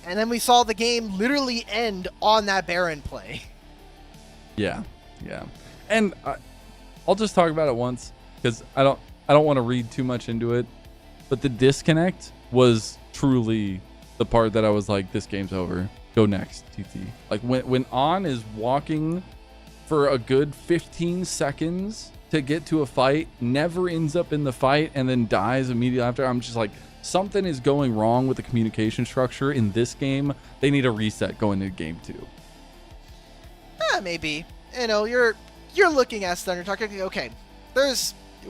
And then we saw the game literally end on that Baron play. Yeah. And I'll just talk about it once, because I don't want to read too much into it. But the disconnect was truly the part that I was like, this game's over. Go next, TT. Like, when On is walking for a good 15 seconds to get to a fight, never ends up in the fight, and then dies immediately after, I'm just like, something is going wrong with the communication structure in this game. They need a reset going into game 2. Maybe. You know, you're looking at Thunder Talk. Okay,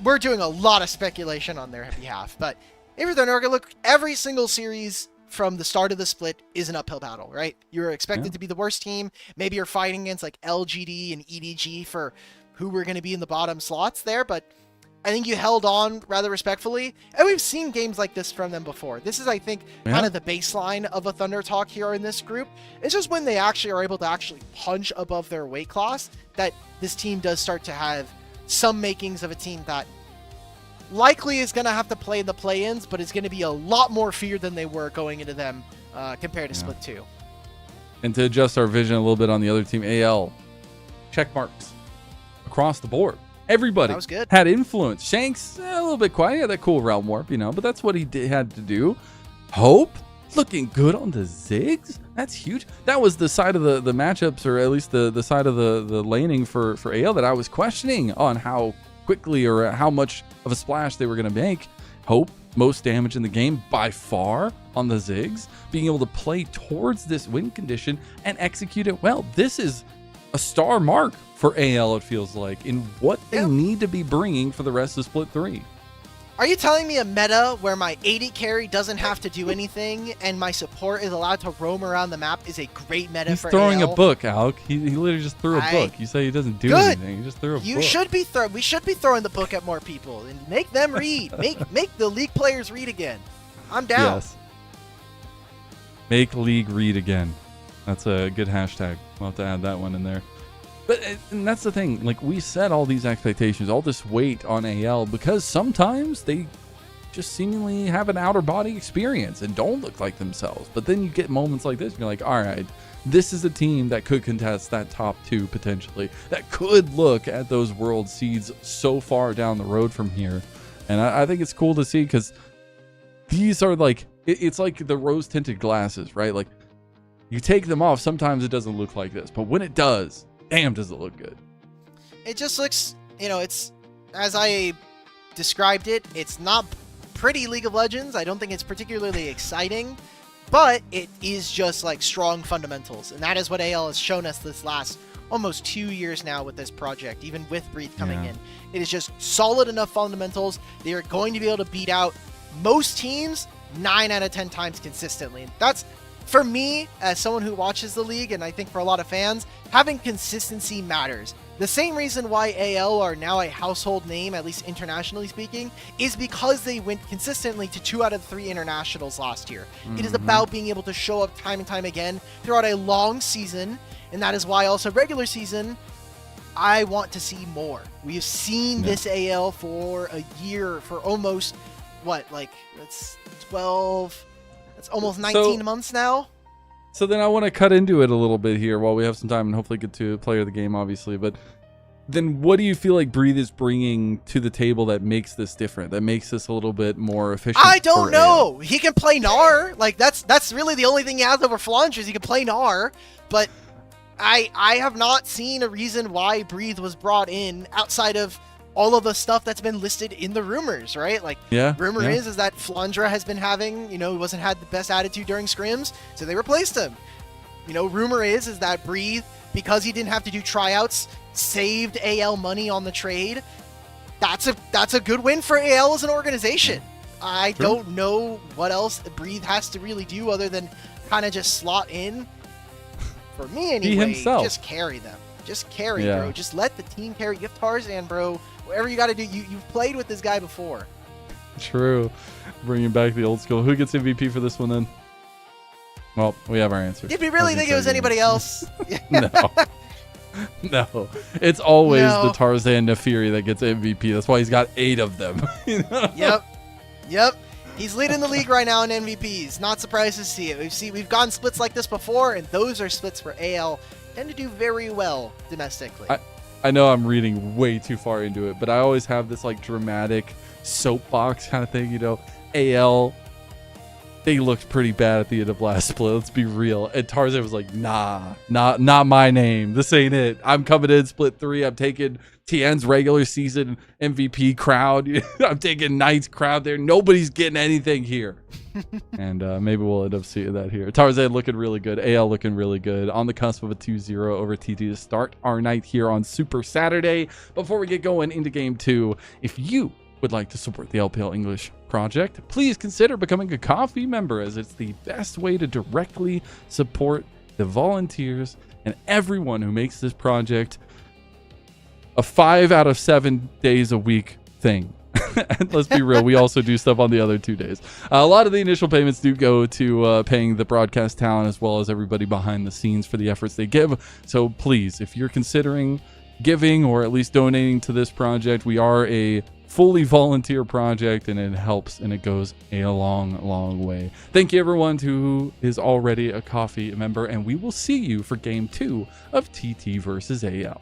we're doing a lot of speculation on their behalf, but if you're Thunder Talk, look, every single series from the start of the split is an uphill battle, right? You're expected to be the worst team. Maybe you're fighting against like LGD and EDG for who were going to be in the bottom slots there, but I think you held on rather respectfully, and we've seen games like this from them before. This is, I think, kind of the baseline of a Thunder Talk here in this group. It's just when they actually are able to actually punch above their weight class that this team does start to have some makings of a team that likely is going to have to play the play-ins, but is going to be a lot more feared than they were going into them compared to Split 2. And to adjust our vision a little bit on the other team, AL, check marks across the board. Everybody That was good. had influence. Shanks, a little bit quiet. Yeah, that cool realm warp, you know, but that's what he had to do. Hope, looking good on the Ziggs. That's huge. That was the side of the matchups, or at least the side of the laning for AL that I was questioning on how quickly or how much of a splash they were going to make. Hope, most damage in the game by far on the Ziggs, being able to play towards this win condition and execute it well. This is a star mark for AL, it feels like, in what they need to be bringing for the rest of Split 3. Are you telling me a meta where my 80 carry doesn't have to do anything and my support is allowed to roam around the map is a great meta He's for throwing AL? a book, Alec. He literally just threw a book. You say he doesn't do anything. He just threw a book. We should be throwing the book at more people and make them read. make the league players read again. I'm down. Yes. Make league read again. That's a good hashtag. We'll have to add that one in there. But and that's the thing, like, we set all these expectations, all this weight on AL, because sometimes they just seemingly have an outer body experience and don't look like themselves. But then you get moments like this, and you're like, all right, this is a team that could contest that top 2 potentially, that could look at those world seeds so far down the road from here. And I think it's cool to see, because these are like, it's like the rose-tinted glasses, right? Like, you take them off, sometimes it doesn't look like this, but when it does, damn, does it look good. It just looks, it's, as I described it, it's not pretty League of Legends. I don't think it's particularly exciting, but it is just like strong fundamentals. And that is what AL has shown us this last almost 2 years now with this project, even with Breathe coming in. It is just solid enough fundamentals. They are going to be able to beat out most teams 9 out of 10 times consistently. And that's, for me, as someone who watches the league, and I think for a lot of fans, having consistency matters. The same reason why AL are now a household name, at least internationally speaking, is because they went consistently to 2 out of 3 internationals last year. It is about being able to show up time and time again throughout a long season, and that is why also regular season, I want to see more. We have seen this AL for a year, for almost, that's 12, that's almost 19 months now. So then I want to cut into it a little bit here while we have some time and hopefully get to player of the game, obviously. But then what do you feel like Breathe is bringing to the table that makes this different, that makes this a little bit more efficient? I don't know. He can play Gnar. Like, that's really the only thing he has over Flaunch is he can play Gnar. But I have not seen a reason why Breathe was brought in outside of all of the stuff that's been listed in the rumors, right? Like, rumor is that Flandra has been having, he wasn't had the best attitude during scrims, so they replaced him. Rumor is that Breathe, because he didn't have to do tryouts, saved AL money on the trade. That's a good win for AL as an organization. I don't know what else Breathe has to really do other than kind of just slot in. For me, anyway, just carry them. Just carry, bro. Just let the team carry. Give Tarzan, bro. Whatever you got to do. You've played with this guy before. True. Bringing back the old school. Who gets MVP for this one then? Well, we have our answer. Did we really think it was anybody else? No. No. It's always the Tarzan Nefiri that gets MVP. That's why he's got 8 of them. Yep. He's leading the league right now in MVPs. Not surprised to see it. We've gotten splits like this before, and those are splits where AL tend to do very well domestically. I know I'm reading way too far into it, but I always have this like dramatic soapbox kind of thing, AL, they looked pretty bad at the end of last split. Let's be real. And Tarzan was like, nah, not my name. This ain't it. I'm coming in split 3. I'm taking TN's regular season MVP crowd. I'm taking Knight's crowd there. Nobody's getting anything here. And maybe we'll end up seeing that here. Tarzan looking really good. AL looking really good. On the cusp of a 2-0 over TT to start our night here on Super Saturday. Before we get going into game 2, if you would like to support the LPL English project, please consider becoming a coffee member, as it's the best way to directly support the volunteers and everyone who makes this project a 5 out of 7 days a week thing. And let's be real, we also do stuff on the other 2 days. A lot of the initial payments do go to paying the broadcast talent as well as everybody behind the scenes for the efforts they give. So please, if you're considering giving or at least donating to this project, we are a fully volunteer project, and it helps and it goes a long way. Thank you everyone who is already a coffee member, and we will see you for game 2 of TT versus AL.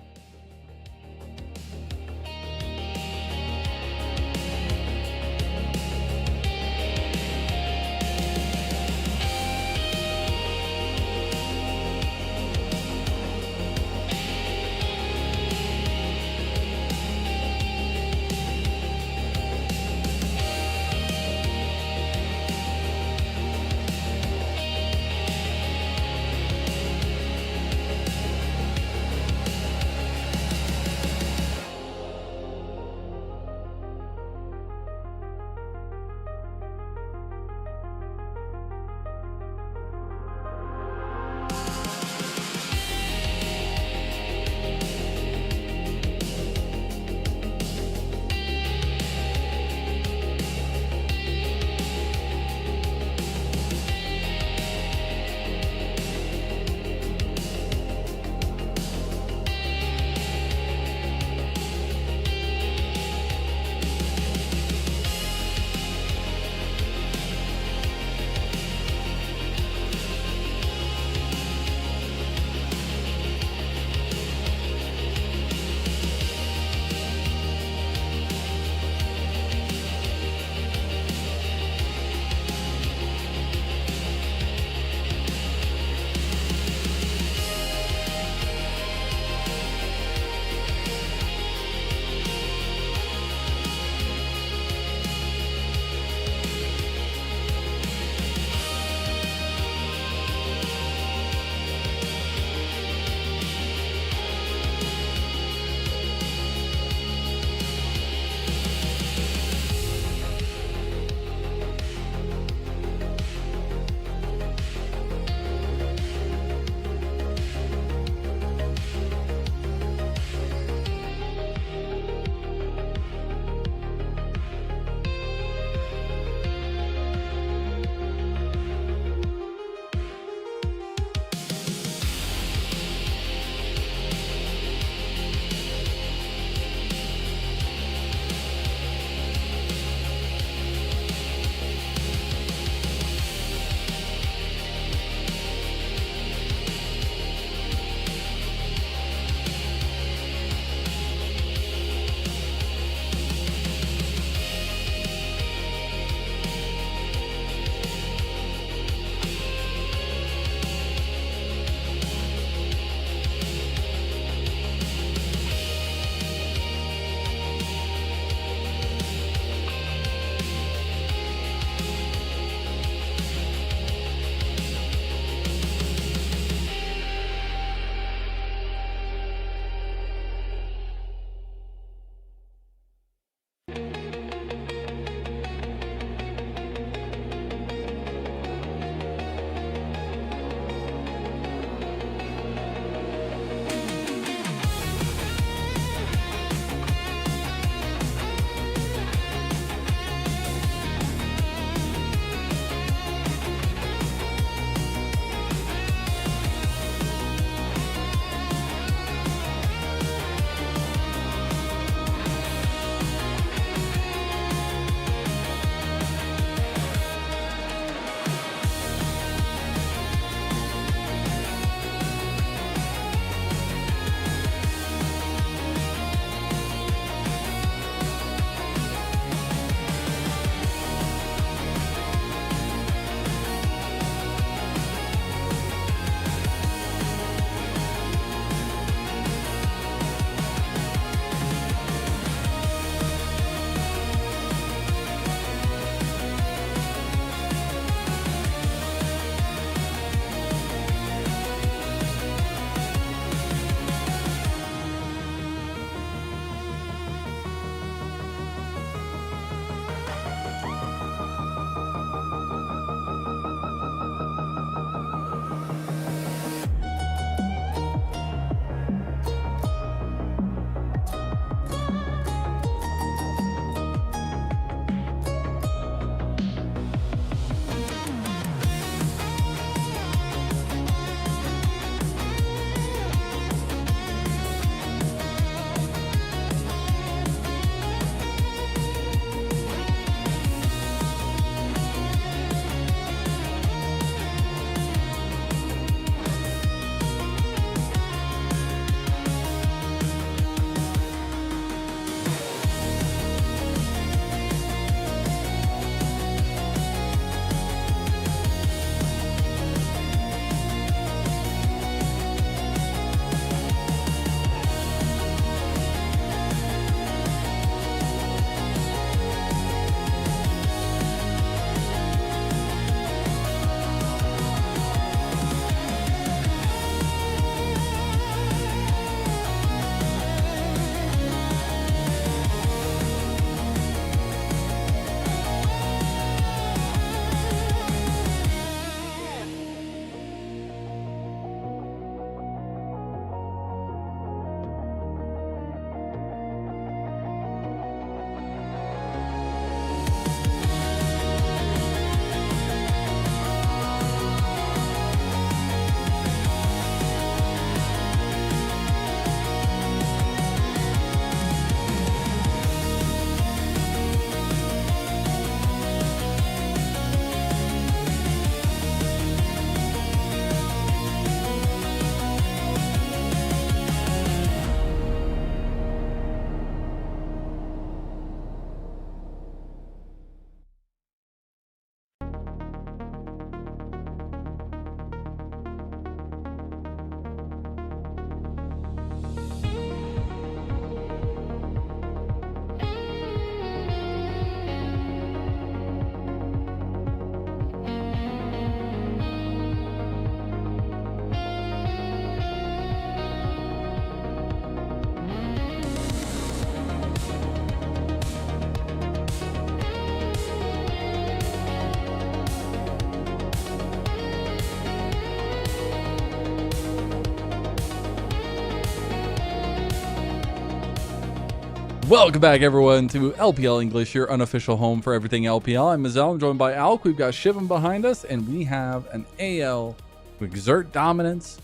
Welcome back, everyone, to LPL English, your unofficial home for everything LPL. I'm Mazel. I'm joined by Alk. We've got Shivam behind us, and we have an AL who exert dominance,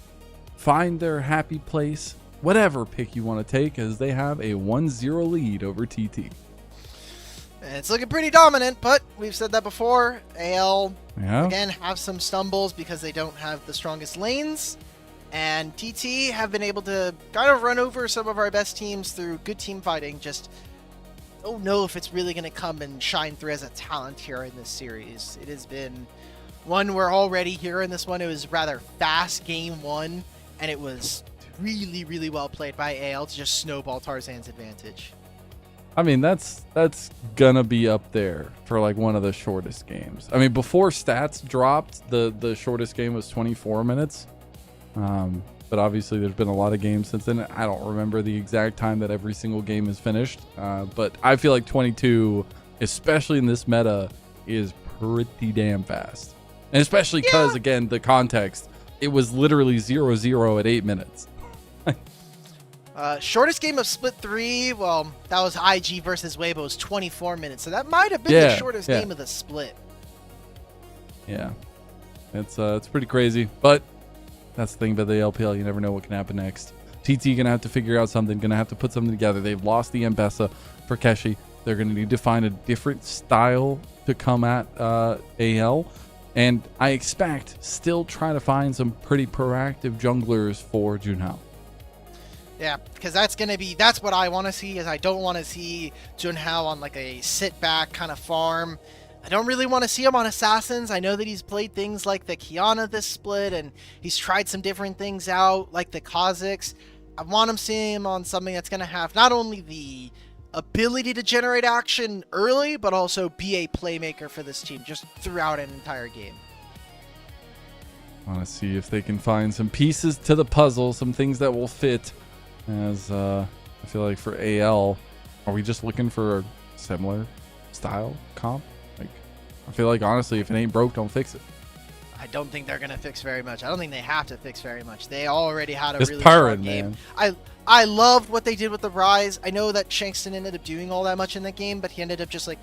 find their happy place, whatever pick you want to take, as they have a 1-0 lead over TT. It's looking pretty dominant, but we've said that before. AL, Yeah. again, have some stumbles because they don't have the strongest lanes. And TT have been able to kind of run over some of our best teams through good team fighting. Just don't know if it's really going to come and shine through as a talent here in this series. It has been one where already here in this one, it was rather fast game one, and it was really, really well played by AL to just snowball Tarzan's advantage. I mean, that's gonna be up there for like one of the shortest games. I mean, before stats dropped, the shortest game was 24 minutes. But obviously there's been a lot of games since then. I don't remember the exact time that every single game is finished. But I feel like 22, especially in this meta, is pretty damn fast. And especially because, again, the context, it was literally 0-0 at 8 minutes. Shortest game of Split 3, well, that was IG versus Weibo's 24 minutes. So that might have been the shortest game of the split. Yeah. It's pretty crazy. But that's the thing about the LPL. You never know what can happen next. TT gonna have to figure out something, gonna have to put something together. They've lost the Mbessa for Keshi. They're gonna need to find a different style to come at AL. And I expect still try to find some pretty proactive junglers for Junhao. Yeah, because that's what I want to see. Is I don't want to see Junhao on like a sit back kind of farm. I don't really want to see him on Assassins. I know that he's played things like the Kiana this split, and he's tried some different things out, like the Kha'Zix. I want him seeing him on something that's going to have not only the ability to generate action early, but also be a playmaker for this team just throughout an entire game. I want to see if they can find some pieces to the puzzle, some things that will fit. As I feel like for AL, are we just looking for a similar style comp? I feel like, honestly, if it ain't broke, don't fix it. I don't think they're going to fix very much. I don't think they have to fix very much. They already had a It's really purring, strong game. man. I loved what they did with the Rise. I know that Shanks didn't end up doing all that much in that game, but he ended up just, like,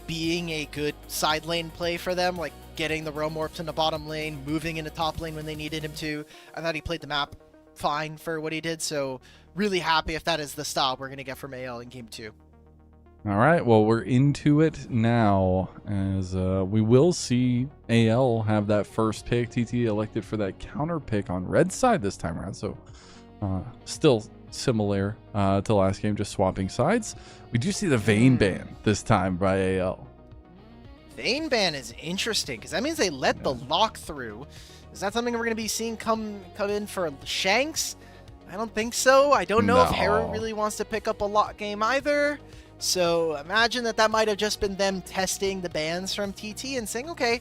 being a good side lane play for them, like getting the Roam Orps in the bottom lane, moving into top lane when they needed him to. I thought he played the map fine for what he did, so really happy if that is the style we're going to get from AL in Game 2. All right, well, we're into it now, as we will see AL have that first pick. TT elected for that counter pick on red side this time around, so still similar to last game, just swapping sides. We do see the Vayne ban this time by AL. Vayne ban is interesting, because that means they let the lock through. Is that something we're going to be seeing come in for Shanks? I don't think so. I don't know if Hera really wants to pick up a lock game either. So imagine that might have just been them testing the bans from TT and saying, okay,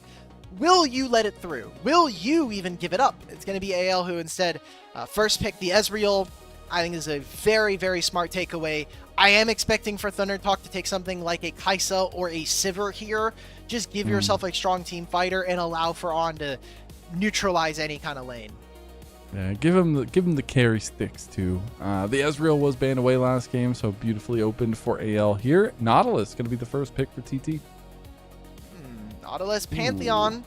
will you let it through? Will you even give it up? It's going to be AL who instead first picked the Ezreal. I think is a very, very smart takeaway. I am expecting for Thunder Talk to take something like a Kai'Sa or a Sivir here. Just give yourself a strong team fighter and allow for On to neutralize any kind of lane. Yeah, give him the carry sticks too. The Ezreal was banned away last game, so beautifully opened for AL here. Nautilus going to be the first pick for TT. Nautilus, Pantheon,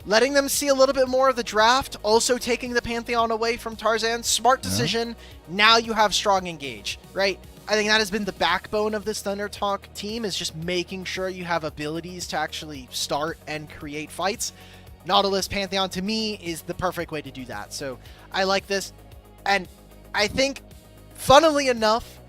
letting them see a little bit more of the draft. Also taking the Pantheon away from Tarzan. Smart decision. Yeah. Now you have strong engage, right? I think that has been the backbone of this Thunder Talk team, is just making sure you have abilities to actually start and create fights. Nautilus Pantheon, to me, is the perfect way to do that. So I like this. And I think, funnily enough,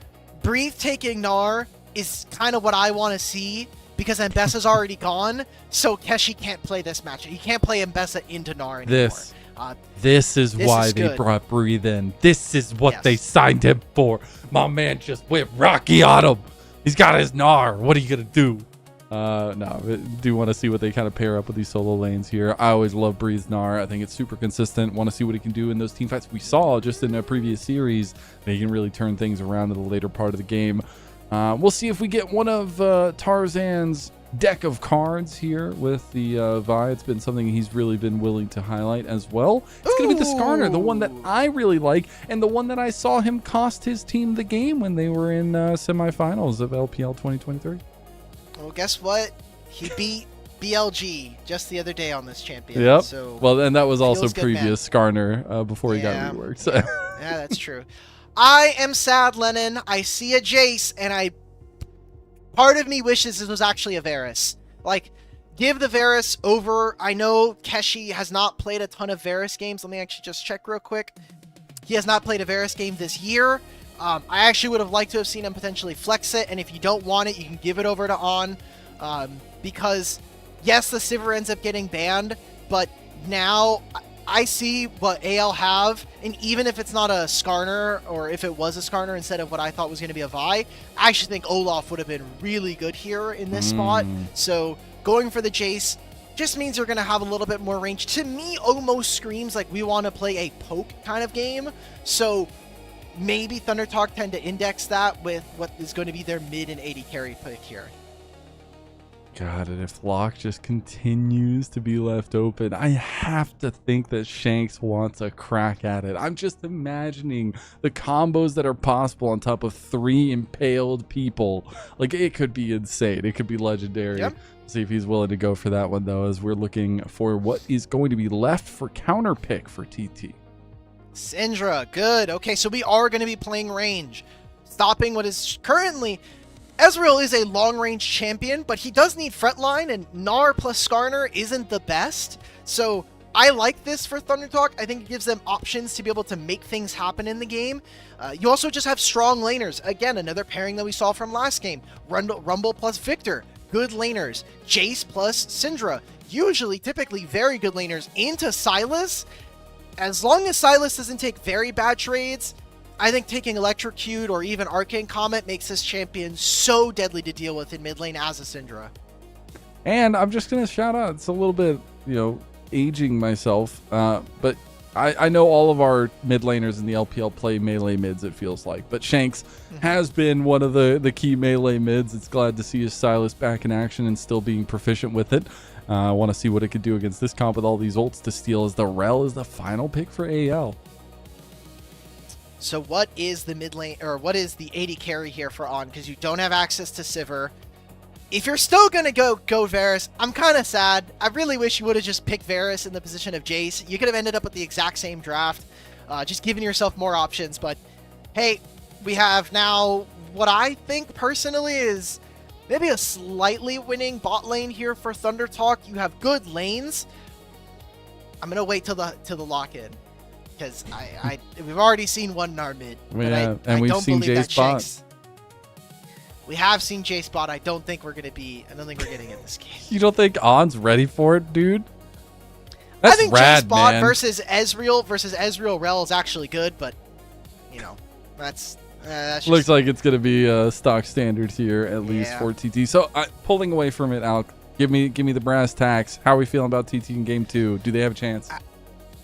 Breathe taking Gnar is kind of what I want to see, because Mbessa's already gone, so Keshi can't play this match. He can't play Mbessa into Gnar anymore. This is why they brought Breathe in. This is what they signed him for. My man just went Rocky on him. He's got his Gnar. What are you going to do? No, I do want to see what they kind of pair up with these solo lanes here. I always love Breeze's Gnar. I think it's super consistent. Want to see what he can do in those team fights. We saw just in a previous series that he can really turn things around in the later part of the game. We'll see if we get one of Tarzan's deck of cards here with the Vi. It's been something he's really been willing to highlight as well. It's going to be the Skarner, the one that I really like, and the one that I saw him cost his team the game when they were in semifinals of LPL 2023. Well, guess what? He beat BLG just the other day on this champion. Yep. So well, and that was also feels good, previous Skarner before he got reworked. So. Yeah, that's true. I am sad, Lennon. I see a Jace, and part of me wishes this was actually a Varus. Like, give the Varus over. I know Keshi has not played a ton of Varus games. Let me actually just check real quick. He has not played a Varus game this year. I actually would have liked to have seen him potentially flex it, and if you don't want it, you can give it over to On. Because, yes, the Sivir ends up getting banned, but now I see what AL have, and even if it's not a Skarner, or if it was a Skarner instead of what I thought was going to be a Vi, I actually think Olaf would have been really good here in this spot. So going for the Jace just means you're going to have a little bit more range. To me, almost screams like we want to play a poke kind of game. So maybe Thunder Talk tend to index that with what is going to be their mid and 80 carry pick here. God, and if Locke just continues to be left open, I have to think that Shanks wants a crack at it. I'm just imagining the combos that are possible on top of 3 impaled people. Like, it could be insane. It could be legendary. Yep. See if he's willing to go for that one, though, as we're looking for what is going to be left for counter pick for TT. Syndra, good. Okay, so we are going to be playing range. Stopping what is currently... Ezreal is a long-range champion, but he does need frontline, and Gnar plus Skarner isn't the best. So I like this for Thunder Talk. I think it gives them options to be able to make things happen in the game. You also just have strong laners. Again, another pairing that we saw from last game. Rumble plus Victor, good laners. Jace plus Syndra, typically very good laners. Into Sylas. As long as Sylas doesn't take very bad trades, I think taking Electrocute or even Arcane Comet makes this champion so deadly to deal with in mid lane as a Syndra. And I'm just going to shout out, it's a little bit, aging myself, but I know all of our mid laners in the LPL play melee mids, it feels like. But Shanks has been one of the key melee mids. It's glad to see his Sylas back in action and still being proficient with it. I want to see what it could do against this comp with all these ults to steal, as the Rel is the final pick for AL. So what is the mid lane, or what is the 80 carry here for On? Because you don't have access to Sivir. If you're still going to go Varus, I'm kind of sad. I really wish you would have just picked Varus in the position of Jace. You could have ended up with the exact same draft, just giving yourself more options. But hey, we have now what I think personally is maybe a slightly winning bot lane here for Thunder Talk. You have good lanes. I'm going to wait till the lock-in. Because we've already seen one Gnar mid. Yeah, and we've seen Jace bot. We have seen Jace bot. I don't think we're getting in this game. You don't think On's ready for it, dude? I think rad, Jace bot man. versus Ezreal Rel is actually good, but that's just... Looks like it's going to be stock standard here, at least for TT. So pulling away from it, Alk, give me the brass tacks. How are we feeling about TT in game 2? Do they have a chance?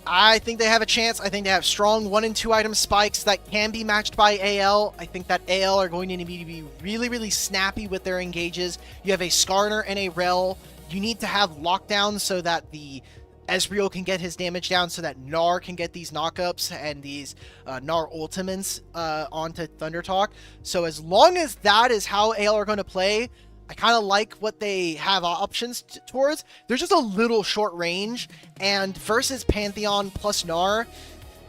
I think they have a chance. I think they have strong 1 and 2 item spikes that can be matched by AL. I think that AL are going to need to be really, really snappy with their engages. You have a Skarner and a Rel. You need to have lockdowns so that the Ezreal can get his damage down, so that Gnar can get these knockups and these Gnar ultimates onto Thunder Talk. So as long as that is how AL are going to play, I kind of like what they have options towards. They're just a little short range, and versus Pantheon plus Gnar,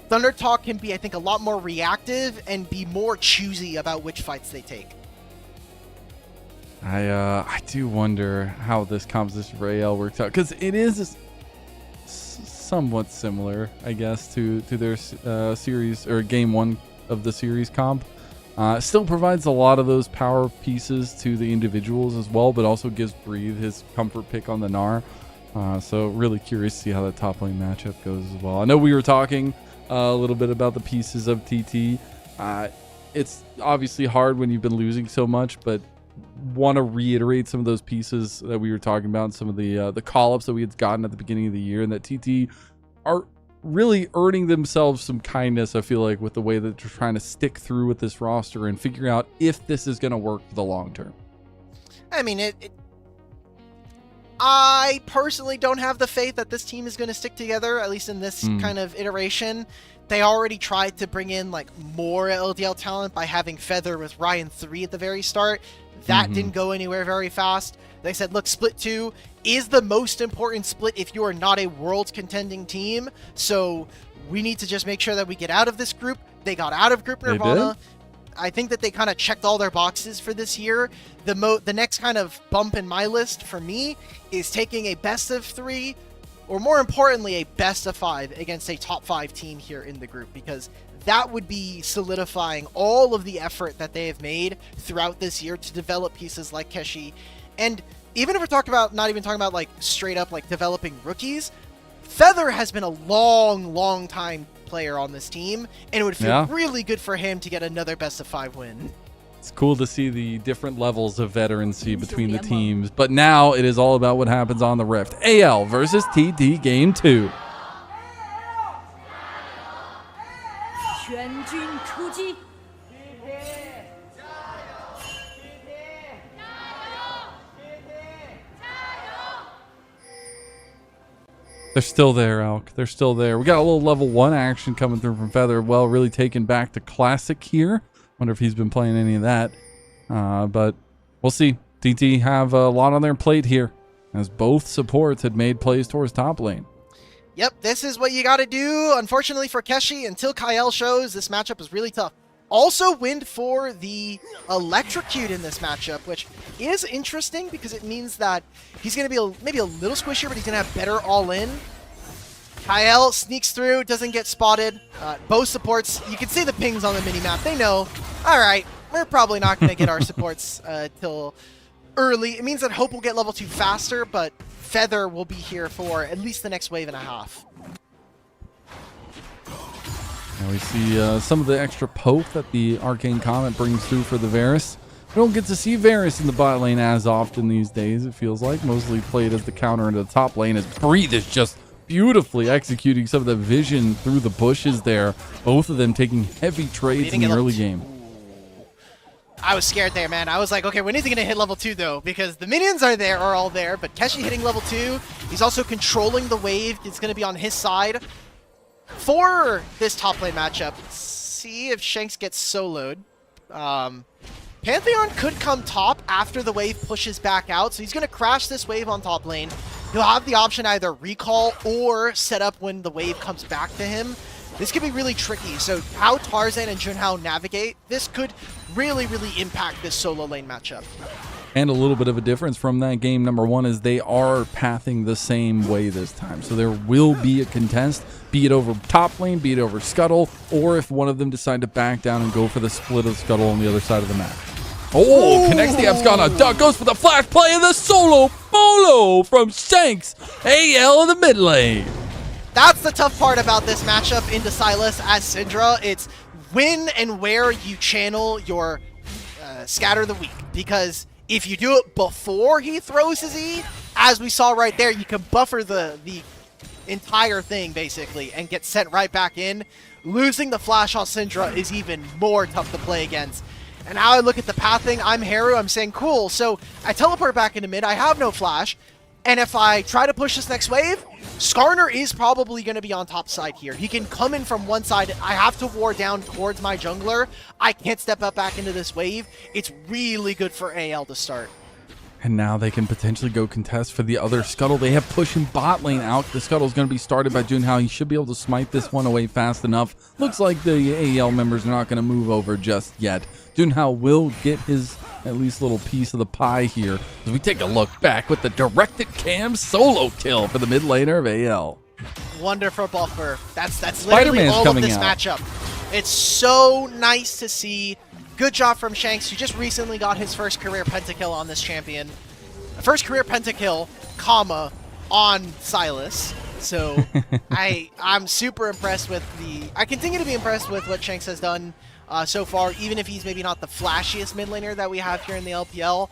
Thunder Talk can be, I think, a lot more reactive and be more choosy about which fights they take. I do wonder how this composition for AL works out, because it is somewhat similar, I guess, to their series or game 1 of the series comp. Still provides a lot of those power pieces to the individuals as well, but also gives Breathe his comfort pick on the Gnar. So really curious to see how that top lane matchup goes as well. I know we were talking a little bit about the pieces of TT. It's obviously hard when you've been losing so much, but want to reiterate some of those pieces that we were talking about, and some of the call-ups that we had gotten at the beginning of the year, and that TT are really earning themselves some kindness, I feel like, with the way that they're trying to stick through with this roster and figuring out if this is going to work for the long term. I mean, I personally don't have the faith that this team is going to stick together, at least in this kind of iteration. They already tried to bring in like more LDL talent by having Feather with Ryan 3 at the very start. That didn't go anywhere very fast. They said, look, Split 2 is the most important split if you are not a Worlds contending team. So we need to just make sure that we get out of this group. They got out of Group Nirvana. I think that they kind of checked all their boxes for this year. The next kind of bump in my list for me is taking a best of 3, or more importantly, a best of 5 against a top 5 team here in the group, because that would be solidifying all of the effort that they have made throughout this year to develop pieces like Keshi. And even if we're talking about, not even talking about like straight up like developing rookies, Feather has been a long time player on this team, and it would feel really good for him to get another best of 5 win. It's cool to see the different levels of veterancy between the teams, but now it is all about what happens on the Rift. AL versus TD Game 2. They're still there, Alk. They're still there. We got a little level 1 action coming through from Feather. Well, really taken back to Classic here. Wonder if he's been playing any of that. But we'll see. TT have a lot on their plate here, as both supports had made plays towards top lane. Yep, this is what you got to do. Unfortunately for Keshi, until Kyle shows, this matchup is really tough. Also went for the Electrocute in this matchup, which is interesting because it means that he's going to be maybe a little squishier, but he's going to have better all-in. Kyle sneaks through, doesn't get spotted. Both supports, you can see the pings on the minimap. They know, all right, we're probably not going to get our supports till early. It means that Hope will get level 2 faster, but Feather will be here for at least the next wave and a half. Now we see some of the extra poke that the Arcane Comet brings through for the Varus. We don't get to see Varus in the bot lane as often these days, it feels like. Mostly played as the counter into the top lane, as Breathe is just beautifully executing some of the vision through the bushes there. Both of them taking heavy trades in the early game. I was scared there, man. I was like, okay, when is he going to hit level 2, though? Because the minions are all there, but Keshi hitting level 2. He's also controlling the wave. It's going to be on his side. For this top lane matchup, see if Shanks gets soloed. Pantheon could come top after the wave pushes back out, so he's going to crash this wave on top lane. He'll have the option either recall or set up when the wave comes back to him. This could be really tricky, so how Tarzan and Junhao navigate this could really impact this solo lane matchup. And a little bit of a difference from that game number 1 is they are pathing the same way this time. So there will be a contest, be it over top lane, be it over Scuttle, or if one of them decide to back down and go for the split of Scuttle on the other side of the map. Oh, connects the Abscon, duck, goes for the flash play and the solo bolo from Shanks. AL in the mid lane. That's the tough part about this matchup into Silas as Syndra. It's when and where you channel your Scatter the Weak, because if you do it before he throws his E, as we saw right there, you can buffer the entire thing, basically, and get sent right back in. Losing the flash on Syndra is even more tough to play against. And now I look at the pathing, I'm Haru, I'm saying, cool, so I teleport back into mid, I have no flash, and if I try to push this next wave, Skarner is probably going to be on top side here. He can come in from one side. I have to ward down towards my jungler. I can't step up back into this wave. It's really good for AL to start. And now they can potentially go contest for the other Scuttle. They have pushing bot lane out. The Scuttle's going to be started by Junhao. He should be able to smite this one away fast enough. Looks like the AL members are not going to move over just yet. Junhao will get his at least little piece of the pie here as we take a look back with the directed cam solo kill for the mid laner of AL. Wonderful buffer. That's literally all of this matchup. It's so nice to see. Good job from Shanks, who just recently got his first career pentakill on this champion. First career pentakill, comma, on Silas. So I'm super impressed with I continue to be impressed with what Shanks has done so far, even if he's maybe not the flashiest mid laner that we have here in the LPL.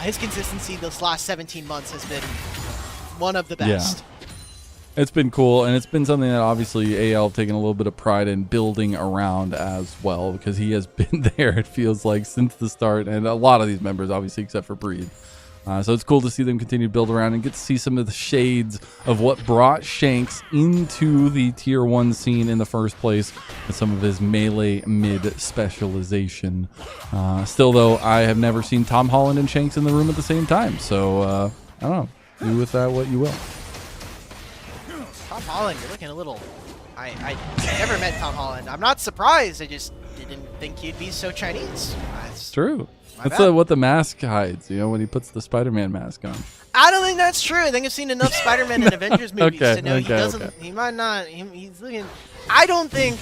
His consistency this last 17 months has been one of the best. Yeah. It's been cool, and it's been something that obviously AL have taken a little bit of pride in building around as well, because he has been there, it feels like, since the start, and a lot of these members, obviously, except for Breathe. So it's cool to see them continue to build around and get to see some of the shades of what brought Shanks into the tier 1 scene in the first place and some of his melee mid specialization. Still, though, I have never seen Tom Holland and Shanks in the room at the same time. So, I don't know. Do with that what you will. Tom Holland, you're looking a little... I never met Tom Holland. I'm not surprised. I just didn't think he'd be so Chinese. It's true. That's bad. what the mask hides, you know, when he puts the Spider-Man mask on. I don't think that's true. I think I've seen enough Spider-Man and Avengers movies to know he doesn't. Okay. He might not. He's looking. I don't think.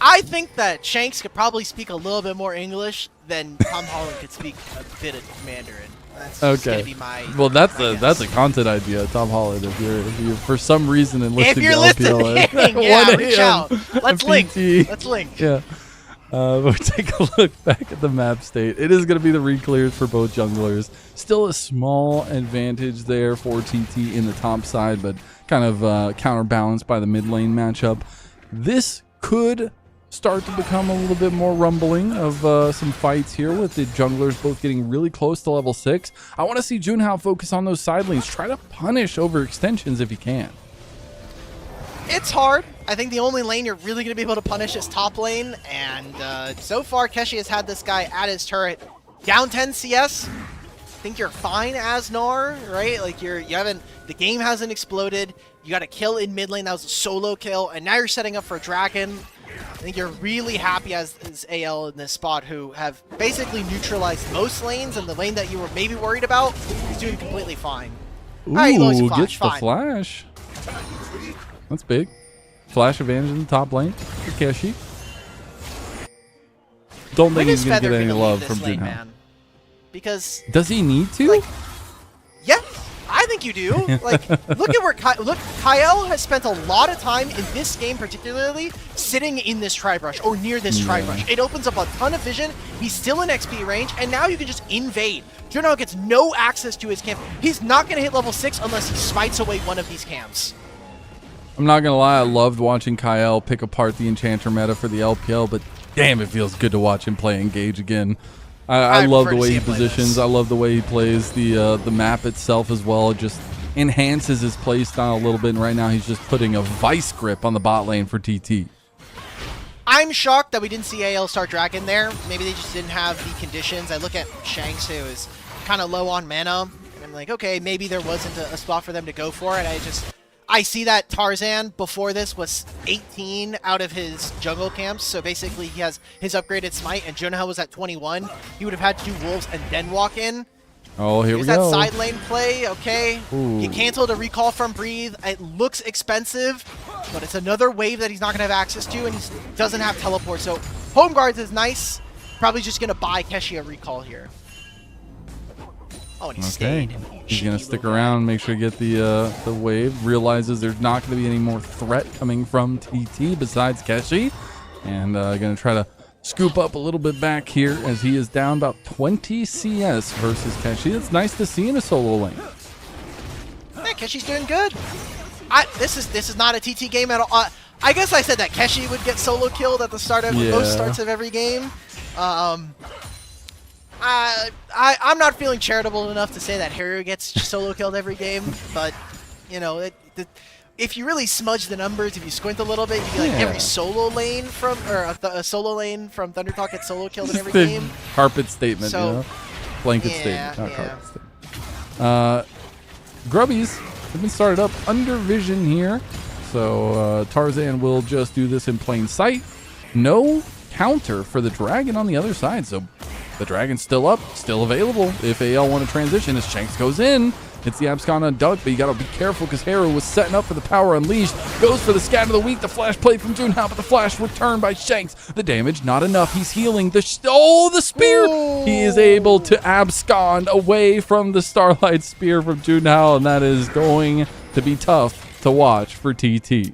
I think that Shanks could probably speak a little bit more English than Tom Holland could speak a bit of Mandarin. That's just gonna be my. Well, that's guess. a content idea, Tom Holland. If you're for some reason enlisted If you're to LPL listening, at yeah, 1 reach a.m. out. Let's link. PT. Let's link. Yeah. We'll take a look back at the map state. It is going to be the re-clears for both junglers. Still a small advantage there for TT in the top side, but kind of counterbalanced by the mid lane matchup. This could start to become a little bit more rumbling of some fights here with the junglers both getting really close to level 6. I want to see Junhao focus on those side lanes. Try to punish overextensions if you can. It's hard. I think the only lane you're really going to be able to punish is top lane, and so far Keshi has had this guy at his turret down 10 CS. I think you're fine as Gnar, right? Like you haven't, the game hasn't exploded. You got a kill in mid lane, that was a solo kill, and now you're setting up for a dragon. I think you're really happy as AL in this spot, who have basically neutralized most lanes, and the lane that you were maybe worried about is doing completely fine. Ooh, Alright, Lois, flash, gets the fine. flash. That's big. Flash advantage in the top lane for Keshi. Don't think he's going to get any love from Junhao. Because does he need to? Like, yeah, I think you do. Like, look at where Kyle has spent a lot of time in this game, particularly sitting in this tri-brush or near this tri-brush. It opens up a ton of vision. He's still in XP range, and now you can just invade. Junhao gets no access to his camp. He's not going to hit level 6 unless he smites away one of these camps. I'm not going to lie, I loved watching Kyle pick apart the Enchanter meta for the LPL, but damn, it feels good to watch him play Engage again. I love the way he positions. I love the way he plays the map itself as well. It just enhances his play style a little bit, and right now he's just putting a vice grip on the bot lane for TT. I'm shocked that we didn't see AL start Dragon there. Maybe they just didn't have the conditions. I look at Shanks, who is kind of low on mana, and I'm like, okay, maybe there wasn't a spot for them to go for it. I see that Tarzan before this was 18 out of his jungle camps, so basically he has his upgraded smite, and Junhao was at 21. He would have had to do wolves and then walk in. Oh, here we that go. Side lane play, okay. Ooh. You canceled a recall from Breathe. It looks expensive, but it's another wave that he's not going to have access to, and he doesn't have teleport. So Home Guards is nice. Probably just going to buy Keshi a recall here. Oh, and he stayed. He's going to stick around, make sure to get the wave. Realizes there's not going to be any more threat coming from TT besides Keshi. And going to try to scoop up a little bit back here as he is down about 20 CS versus Keshi. It's nice to see in a solo lane. Yeah, Keshi's doing good. This is not a TT game at all. I guess I said that Keshi would get solo killed at the start of most starts of every game. I'm not feeling charitable enough to say that Haru gets solo killed every game, but you know, if you really smudge the numbers, if you squint a little bit, you can like every solo lane from a solo lane from Thundertalk gets solo killed in every game. Carpet statement, so, you know, blanket statement, not carpet statement. Grubbies have been started up under vision here, so Tarzan will just do this in plain sight. No counter for the dragon on the other side, so the dragon's still up, still available if AL want to transition as Shanks goes in. It's the Abscon on Duck, but you got to be careful because Haru was setting up for the power unleashed. Goes for the scat of the week, the flash play from Junhao, but the flash returned by Shanks. The damage, not enough. He's healing. The spear! Ooh. He is able to abscond away from the Starlight Spear from Junhao, and that is going to be tough to watch for TT.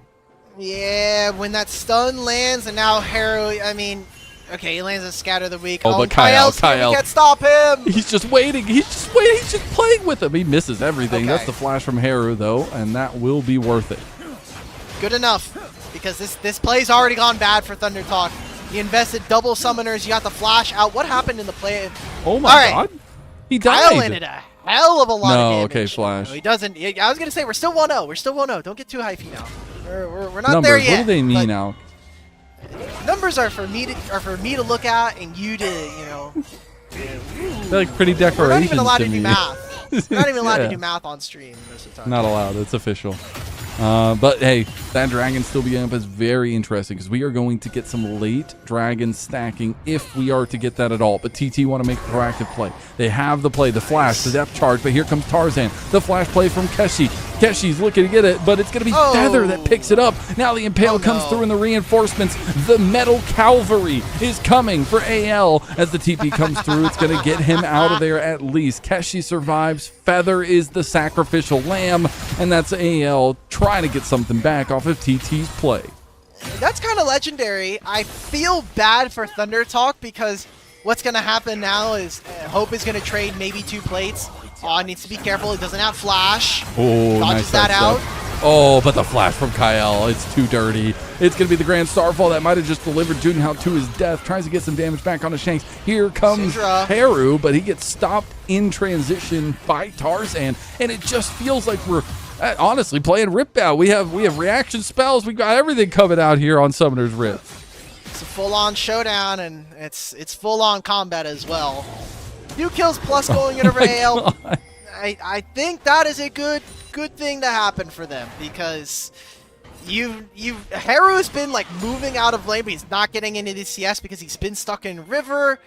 Yeah, when that stun lands, and now Haru, I mean, okay, he lands a scatter of the week. Oh, but Kyle can't stop him. He's just waiting. He's just waiting. He's just playing with him. He misses everything. Okay. That's the flash from Haru, though, and that will be worth it. Good enough, because this play's already gone bad for Thundertalk. You invested double summoners. You got the flash out. What happened in the play? Oh my God! He died. Kyle landed a hell of a lot No, of damage. okay, Flash. No, he doesn't. I was gonna say we're still 1-0. We're still 1-0. Don't get too hypey now. We're not Numbers, there yet. what do they mean but now? Numbers are for me to look at and you to, you know. They're like pretty We're decorations not even allowed to me. do math. We're not even allowed Yeah. to do math on stream most of the time. Not allowed. It's official. But hey, that dragon still being up is very interesting because we are going to get some late dragon stacking if we are to get that at all. But TT want to make a proactive play. They have the play, the flash, the depth charge, but here comes Tarzan. The flash play from Keshi. Keshi's looking to get it, but it's going to be Feather that picks it up. Now the Impale comes through in the reinforcements. The Metal Cavalry is coming for AL. As the TP comes through, it's going to get him out of there at least. Keshi survives. Feather is the sacrificial lamb, and that's AL trying to get something back off of TT's play. That's kind of legendary. I feel bad for Thunder Talk because what's going to happen now is Hope is going to trade maybe 2 plates. Needs to be careful. He doesn't have flash. Oh, Dodges nice that out. Oh, but the flash from Kyle, it's too dirty. It's going to be the Grand Starfall that might have just delivered Junhao to his death. Tries to get some damage back onto Shanks. Here comes Syndra. Haru, but he gets stopped in transition by Tarzan, and it just feels like we're honestly playing Rip out. We have reaction spells. We got everything coming out here on Summoner's Rip. It's a full-on showdown, and it's full-on combat as well. 2 kills plus going into AL. I think that is a good thing to happen for them because Haru's been like moving out of lane, but he's not getting into the CS because he's been stuck in river.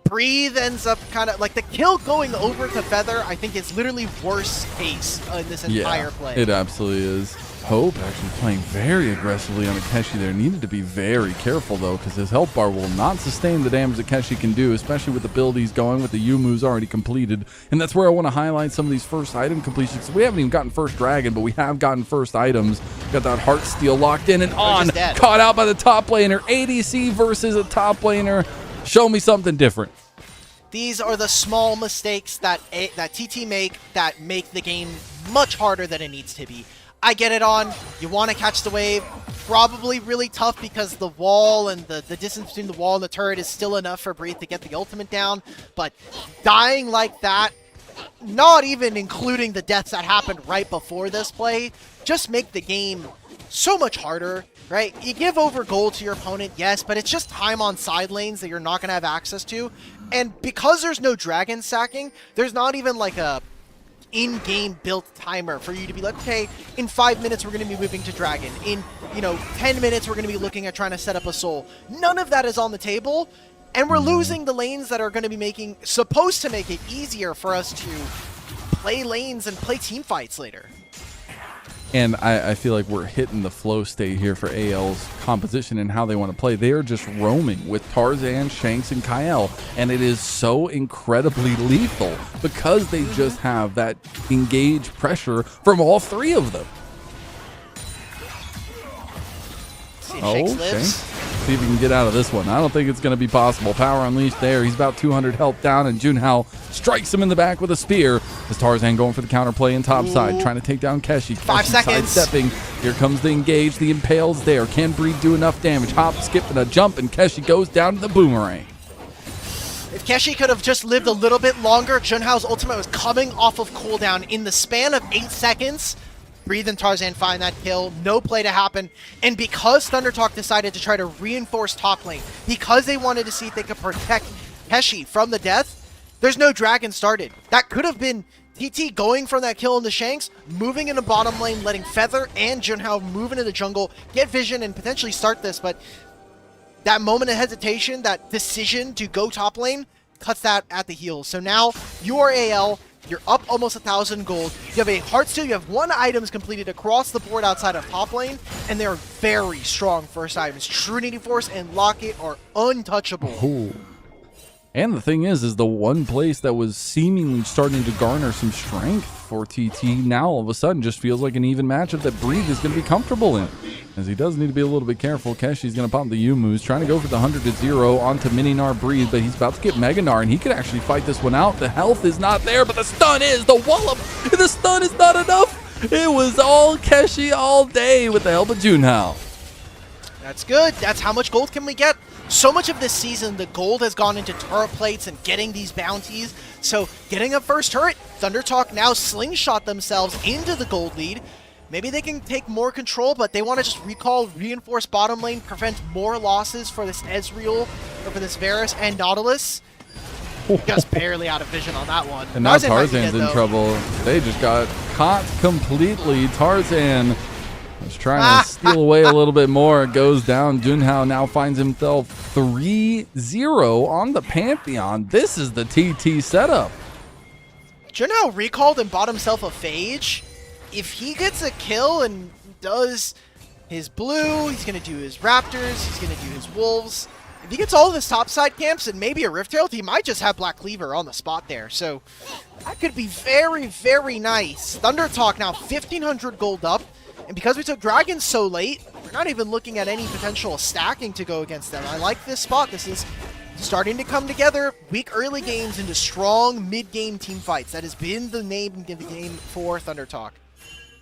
Breathe ends up kind of like the kill going over to Feather. I think it's literally worst case in this entire play. It absolutely is. Hope actually playing very aggressively on the Keshi there. Needed to be very careful though, because his health bar will not sustain the damage that Keshi can do, especially with the build he's going with. The U moves already completed, and that's where I want to highlight some of these first item completions. We haven't even gotten first dragon, but we have gotten first items. Got that heart steel locked in and on. Caught out by the top laner. ADC versus a top laner. Show me something different. These are the small mistakes that TT make that make the game much harder than it needs to be. I get it on. You want to catch the wave. Probably really tough because the wall and the distance between the wall and the turret is still enough for Breathe to get the ultimate down. But dying like that, not even including the deaths that happened right before this play, just make the game so much harder, right? You give over gold to your opponent, yes, but it's just time on side lanes that you're not going to have access to. And because there's no dragon sacking, there's not even like a in-game built timer for you to be like, okay, in 5 minutes we're going to be moving to dragon. In, 10 minutes we're going to be looking at trying to set up a soul. None of that is on the table, and we're losing the lanes that are going to be supposed to make it easier for us to play lanes and play team fights later. And I feel like we're hitting the flow state here for AL's composition and how they want to play. They are just roaming with Tarzan, Shanks, and Kyle. And it is so incredibly lethal because they just have that engaged pressure from all 3 of them. Shanks See if we can get out of this one. I don't think it's going to be possible. Power Unleashed there. He's about 200 health down, and Junhao strikes him in the back with a spear. As Tarzan going for the counterplay in top side, trying to take down Keshi. 5 seconds. Sidestepping. Here comes the engage. The Impale's there. Can Breed do enough damage? Hop, skip, and a jump, and Keshi goes down to the boomerang. If Keshi could have just lived a little bit longer, Junhao's ultimate was coming off of cooldown in the span of 8 seconds. Breathe and Tarzan find that kill, no play to happen, and because Thunder Talk decided to try to reinforce top lane, because they wanted to see if they could protect Keshi from the death, there's no dragon started. That could have been TT going from that kill into Shanks, moving into bottom lane, letting Feather and Junhao move into the jungle, get vision, and potentially start this, but that moment of hesitation, that decision to go top lane, cuts that at the heels. So now, you are AL, you're up almost 1,000 gold. You have a Heartsteel. You have 1 items completed across the board outside of top lane, and they're very strong first items. Trinity Force and Locket are untouchable. Ooh. And the thing is the one place that was seemingly starting to garner some strength for TT now all of a sudden just feels like an even matchup that Breathe is going to be comfortable in. As he does need to be a little bit careful. Keshi's going to pop the U moves, trying to go for the 100-0 onto Mininar Breathe, but he's about to get Meganar, and he could actually fight this one out. The health is not there, but the stun is. The wallop, the stun is not enough. It was all Keshi all day with the help of Junhao. That's good. That's how much gold can we get? So much of this season, the gold has gone into turret plates and getting these bounties. So getting a first turret, ThunderTalk now slingshot themselves into the gold lead. Maybe they can take more control, but they want to just reinforce bottom lane, prevent more losses for this Ezreal, or for this Varus and Nautilus. Just barely out of vision on that one. And now Tarzan's in trouble. They just got caught completely. Tarzan was trying to steal away a little bit more. It goes down. Junhao now finds himself 3-0 on the Pantheon. This is the TT setup. Junhao recalled and bought himself a Phage. If he gets a kill and does his blue, he's going to do his Raptors, he's going to do his Wolves. If he gets all of his topside camps and maybe a Rift Herald, he might just have Black Cleaver on the spot there. So that could be very, very nice. ThunderTalk now 1,500 gold up. And because we took Dragons so late, we're not even looking at any potential stacking to go against them. I like this spot. This is starting to come together. Weak early games into strong mid-game team fights. That has been the name of the game for ThunderTalk.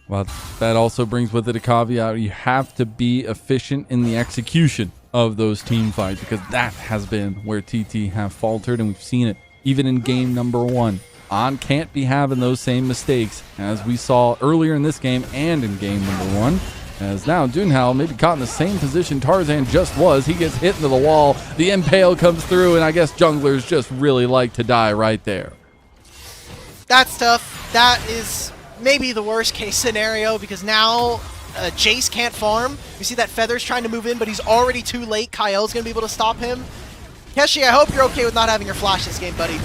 Well, that also brings with it a caveat. You have to be efficient in the execution of those team fights, because that has been where TT have faltered, and we've seen it even in game number 1. On can't be having those same mistakes as we saw earlier in this game and in game number 1. As now Junhao maybe caught in the same position Tarzan just was. He gets hit into the wall. The Impale comes through, and I guess junglers just really like to die right there. That's tough. That is maybe the worst case scenario, because now Jace can't farm. You see that Feather's trying to move in, but he's already too late. Kyle's going to be able to stop him. Keshi, I hope you're okay with not having your flash this game, buddy.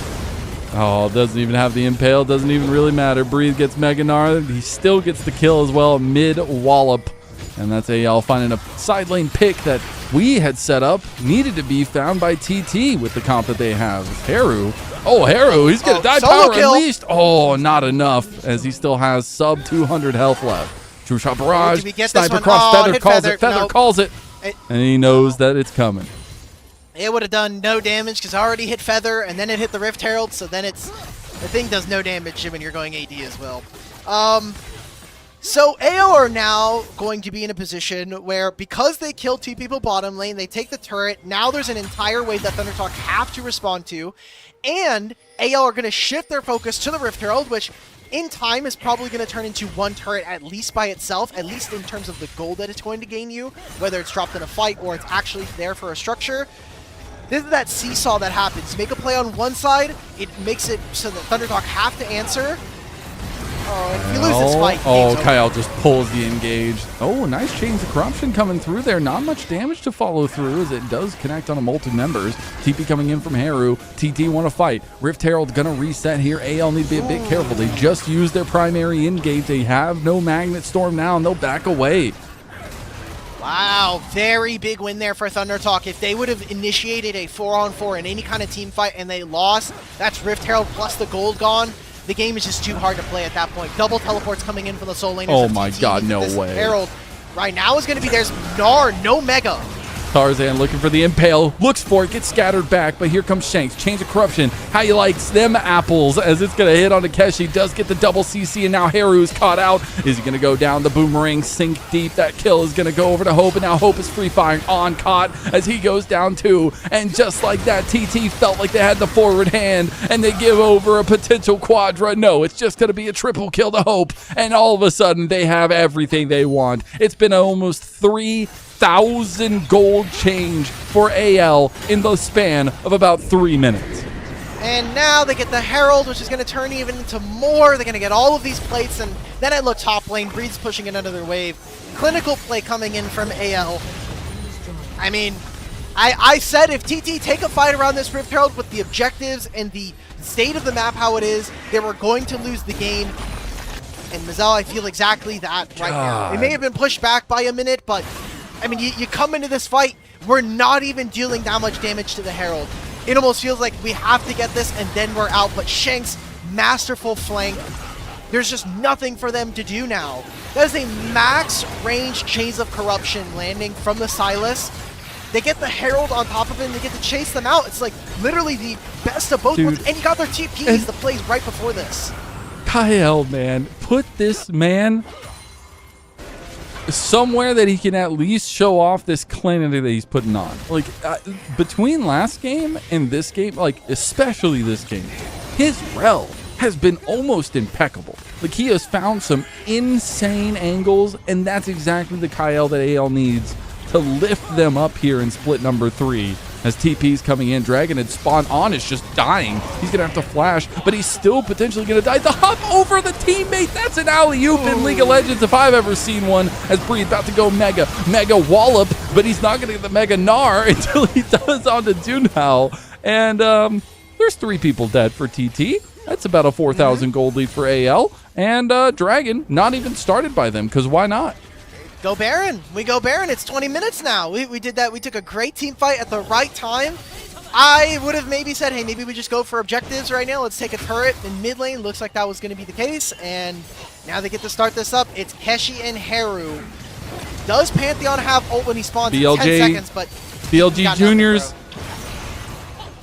Oh, doesn't even have the Impale. Doesn't even really matter. Breathe gets Mega Gnar. He still gets the kill as well. Mid-wallop. And that's AL finding a side lane pick that we had set up. Needed to be found by TT with the comp that they have. It's Haru. Oh, Haru. He's going to die. Power kill. Unleashed. Oh, not enough, as he still has sub 200 health left. True Shot Barrage. Sniper cross. Feather calls it. Feather calls it. And he knows that it's coming. It would have done no damage because I already hit Feather, and then it hit the Rift Herald, so then the thing does no damage when you're going AD as well. So AO are now going to be in a position where, because they killed 2 people bottom lane, they take the turret. Now there's an entire wave that ThunderTalk have to respond to, and AO are going to shift their focus to the Rift Herald, which in time is probably going to turn into 1 turret at least by itself, at least in terms of the gold that it's going to gain you, whether it's dropped in a fight or it's actually there for a structure. This is that seesaw that happens. Make a play on one side, it makes it so that ThunderTalk have to answer. Oh, if you lose this fight, Kyle just pulls the engage. Oh, nice Chains of Corruption coming through there. Not much damage to follow through, as it does connect on a multi-members. TP coming in from Haru. TT want to fight. Rift Herald gonna reset here. AL need to be a bit careful. They just used their primary engage. They have no Magnet Storm now, and they'll back away. Wow, very big win there for ThunderTalk. If they would have initiated a 4-on-4 in any kind of team fight and they lost, that's Rift Herald plus the gold gone. The game is just too hard to play at that point. Double teleports coming in from the soul laners. Oh my god, no way. Herald right now is going to be, there's Gnar, no Mega. Tarzan looking for the Impale, looks for it, gets scattered back, but here comes Shanks. Chains of Corruption, how you like them apples, as it's going to hit on Takeshi, does get the double CC, and now Haru's caught out. Is he going to go down? The boomerang sink deep. That kill is going to go over to Hope, and now Hope is free firing on Caught as he goes down too. And just like that, TT felt like they had the forward hand, and they give over a potential quadra. No, it's just going to be a triple kill to Hope, and all of a sudden they have everything they want. It's been almost 3,000 gold change for AL in the span of about 3 minutes. And now they get the Herald, which is going to turn even into more. They're going to get all of these plates, and then I look top lane. Breed's pushing in another wave. Clinical play coming in from AL. I mean, I said if TT take a fight around this Rift Herald with the objectives and the state of the map how it is, they were going to lose the game. And Mazel, I feel exactly that right now. It may have been pushed back by a minute, but I mean, you come into this fight, we're not even dealing that much damage to the Herald. It almost feels like we have to get this and then we're out, but Shanks, masterful flank. There's just nothing for them to do now. That is a max range Chains of Corruption landing from the Sylas. They get the Herald on top of it and they get to chase them out. It's like literally the best of both worlds. And you got their TPs, the plays right before this. Kyle, man, put this man somewhere that he can at least show off this clinic that he's putting on. Like, between last game and this game, like, especially this game, his rel has been almost impeccable. Like, he has found some insane angles, and that's exactly the Kyle that AL needs to lift them up here in split number 3. As TP's coming in, Dragon had spawned on, is just dying. He's gonna have to flash, but he's still potentially gonna die. The hop over the teammate, that's an alley-oop in League of Legends if I've ever seen one. As Breed about to go Mega Wallop, but he's not gonna get the Mega Gnar until he does onto Junhao. And there's 3 people dead for TT. That's about a 4,000 gold lead for AL. And Dragon, not even started by them, because why not? Go Baron. We go Baron. It's 20 minutes now. We did that. We took a great team fight at the right time. I would have maybe said, hey, maybe we just go for objectives right now. Let's take a turret in mid lane. Looks like that was going to be the case. And now they get to start this up. It's Keshi and Haru. Does Pantheon have ult when he spawns in 10 seconds? But BLG Juniors,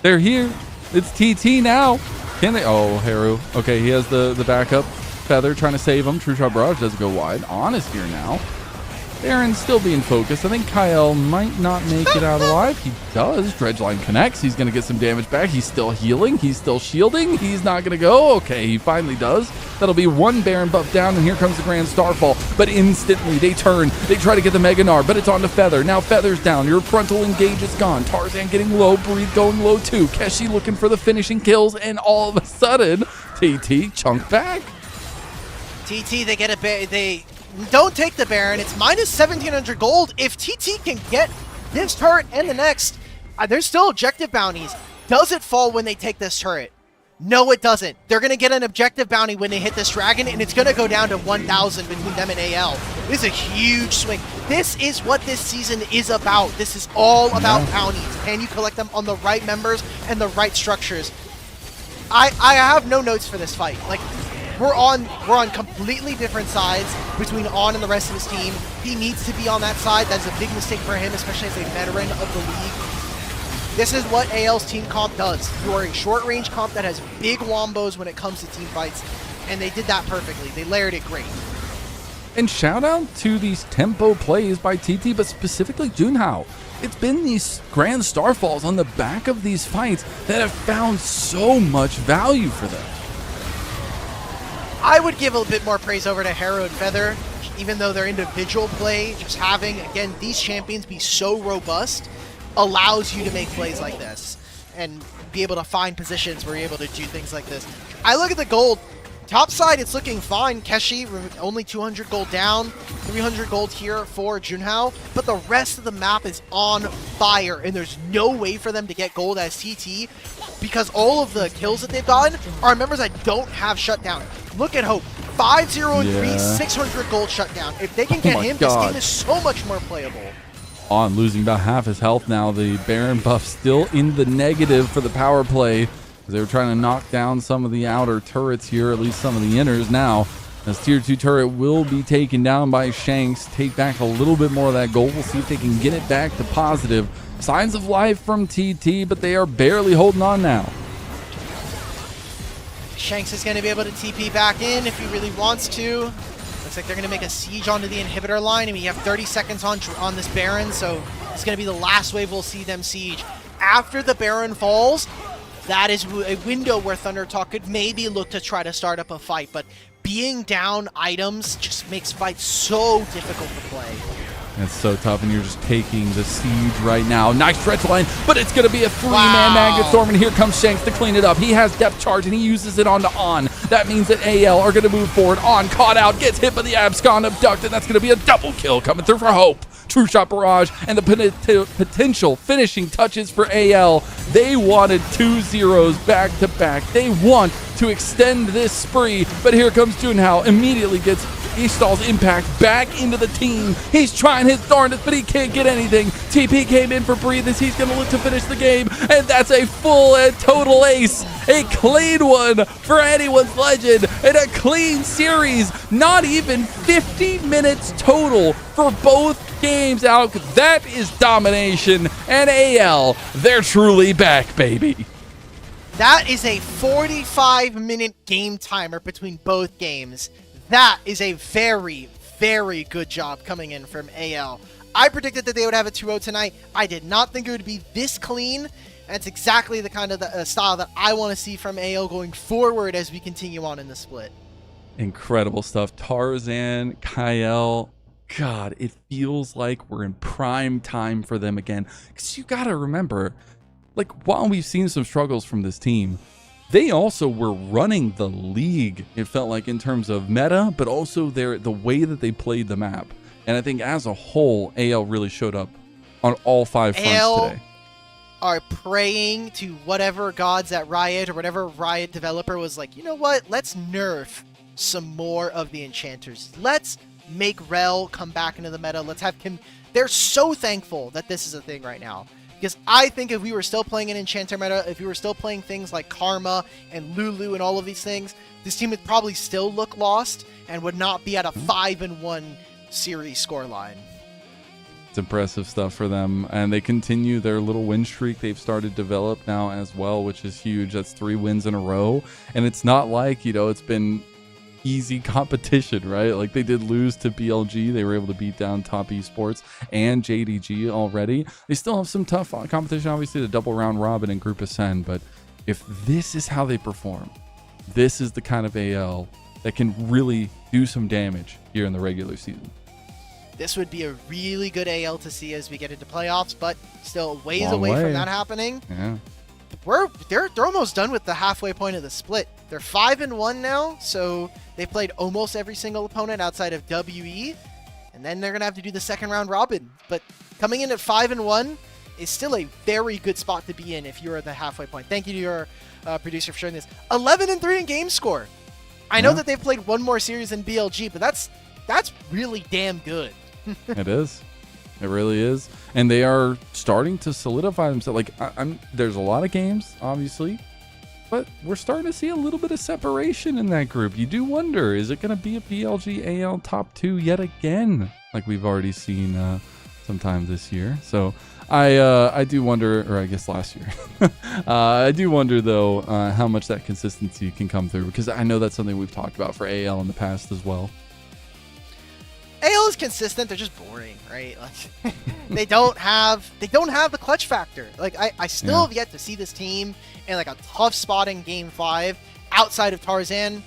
they're here. It's TT now. Can they? Oh, Haru. Okay, he has the backup. Feather trying to save him. True Shot Barrage doesn't go wide. Honest here now. Baron's still being focused. I think Kyle might not make it out alive. He does. Dredgeline connects. He's going to get some damage back. He's still healing. He's still shielding. He's not going to go. Okay, he finally does. That'll be 1 Baron buff down, and here comes the Grand Starfall. But instantly, they turn. They try to get the Mega Gnar, but it's on to Feather. Now Feather's down. Your frontal engage is gone. Tarzan getting low. Breathe going low too. Keshi looking for the finishing kills, and all of a sudden, TT chunk back. TT, they get they don't take the Baron. It's minus 1,700 gold. If TT can get this turret and the next, there's still objective bounties. Does it fall when they take this turret? No, it doesn't. They're going to get an objective bounty when they hit this dragon, and it's going to go down to 1,000 between them and AL. This is a huge swing. This is what this season is about. This is all about bounties. Can you collect them on the right members and the right structures? I have no notes for this fight. Like, we're on completely different sides between On and the rest of his team. He needs to be on that side. That's a big mistake for him, especially as a veteran of the league. This is what AL's team comp does. You are a short-range comp that has big wombos when it comes to team fights, and they did that perfectly. They layered it great. And shout out to these tempo plays by TT, but specifically Junhao. It's been these Grand Starfalls on the back of these fights that have found so much value for them. I would give a bit more praise over to Haru and Feather, even though their individual play, just having, again, these champions be so robust, allows you to make plays like this and be able to find positions where you're able to do things like this. I look at the gold. Top side, it's looking fine. Keshi, only 200 gold down, 300 gold here for Junhao, but the rest of the map is on fire, and there's no way for them to get gold as TT because all of the kills that they've gotten are members that don't have shutdown. Look at Hope. 5-0 and 3, 600 gold shutdown. If they can get him, this game is so much more playable. On losing about half his health now. The Baron buff still in the negative for the power play. They were trying to knock down some of the outer turrets here, at least some of the inners now. As Tier 2 turret will be taken down by Shanks. Take back a little bit more of that gold. We'll see if they can get it back to positive. Signs of life from TT, but they are barely holding on now. Shanks is going to be able to TP back in if he really wants to. Looks like they're going to make a siege onto the inhibitor line. I mean, you have 30 seconds on this Baron, so it's going to be the last wave we'll see them siege. After the Baron falls, that is a window where Thunder Talk could maybe look to try to start up a fight, but being down items just makes fights so difficult to play. It's so tough, and you're just taking the siege right now. Nice stretch line, but it's going to be a 3-man Magnet Storm, and here comes Shanks to clean it up. He has depth charge, and he uses it onto On. That means that AL are going to move forward. On caught out, gets hit by the Abscon Abduct, and that's going to be a double kill coming through for Hope. True Shot Barrage, and the potential finishing touches for AL. They wanted 2 zeros back to back. They want to extend this spree, but here comes Junhao. Immediately gets Eastall's impact back into the team. He's trying his darndest, but he can't get anything. TP came in for Breathe as he's going to look to finish the game, and that's a full and total ace. A clean one for anyone's legend, and a clean series. Not even 50 minutes total for both games out. That is domination, and AL, they're truly back, baby. That is a 45-minute game timer between both games. That is a very, very good job coming in from AL. I predicted that they would have a 2-0 tonight. I did not think it would be this clean. That's exactly the kind of style that I want to see from AL going forward as we continue on in the split. Incredible stuff. Tarzan, Kyle, God, it feels like we're in prime time for them again. Because you got to remember, like, while we've seen some struggles from this team, they also were running the league, it felt like, in terms of meta, but also the way that they played the map. And I think as a whole, AL really showed up on all 5 fronts today. Are praying to whatever gods at Riot or whatever Riot developer was like, you know what, let's nerf some more of the enchanters. Let's make Rel come back into the meta. Let's have him. They're so thankful that this is a thing right now. Because I think if we were still playing an enchanter meta, if we were still playing things like Karma and Lulu and all of these things, this team would probably still look lost and would not be at a 5-1 series scoreline. It's impressive stuff for them, and they continue their little win streak they've started to develop now as well, which is huge. That's 3 wins in a row, and it's not like, you know, it's been easy competition, right? Like, they did lose to BLG. They were able to beat down Top Esports and JDG already. They still have some tough competition, obviously, the double round robin and Group Ascend, but if this is how they perform, this is the kind of AL that can really do some damage here in the regular season. This would be a really good AL to see as we get into playoffs, but still ways Long away way from that happening. Yeah. They're almost done with the halfway point of the split. They're 5-1 now, so they played almost every single opponent outside of WE, and then they're gonna have to do the second round robin. But coming in at 5-1 is still a very good spot to be in if you're at the halfway point. Thank you to your producer for showing this. 11-3 in game score. I know that they've played one more series in BLG, but that's really damn good. It is. It really is. And they are starting to solidify themselves. Like, there's a lot of games, obviously, but we're starting to see a little bit of separation in that group. You do wonder, is it going to be a BLG AL top 2 yet again, like we've already seen sometime this year? So I do wonder, or I guess last year. I do wonder, though, how much that consistency can come through, because I know that's something we've talked about for AL in the past as well. AL is consistent. They're just boring, right? Like, they don't have the clutch factor. Like, I still have yet to see this team in like a tough spot in Game 5 outside of Tarzan,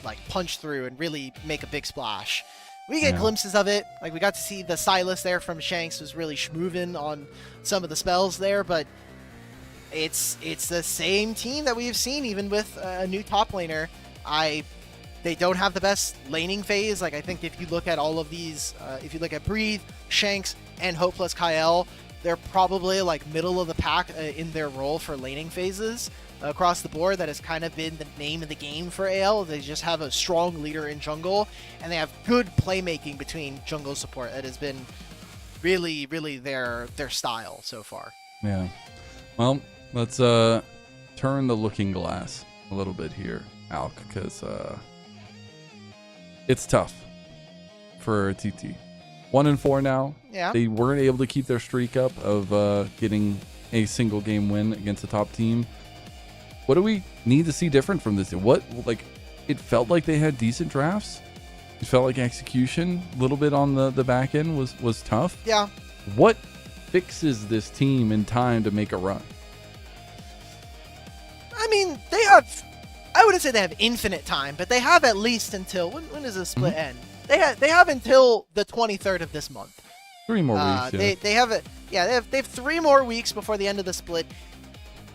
like, punch through and really make a big splash. We get glimpses of it. Like, we got to see the Silas there from Shanks was really schmoving on some of the spells there, but it's the same team that we've seen even with a new top laner. They don't have the best laning phase. Like, I think if you look at all of these, if you look at Breathe, Shanks, and Hopeless Kyle, they're probably like middle of the pack in their role for laning phases across the board. That has kind of been the name of the game for AL. They just have a strong leader in jungle, and they have good playmaking between jungle support. That has been really, really their style so far. Yeah. Well, let's turn the looking glass a little bit here, Alk, because it's tough for TT. 1-4 now. Yeah. They weren't able to keep their streak up of getting a single game win against a top team. What do we need to see different from this? It felt like they had decent drafts. It felt like execution a little bit on the back end was tough. Yeah. What fixes this team in time to make a run? I mean, they have, I wouldn't say they have infinite time, but they have at least until, when does the split end? They have until the 23rd of this month. 3 more weeks. Yeah. They have 3 more weeks before the end of the split.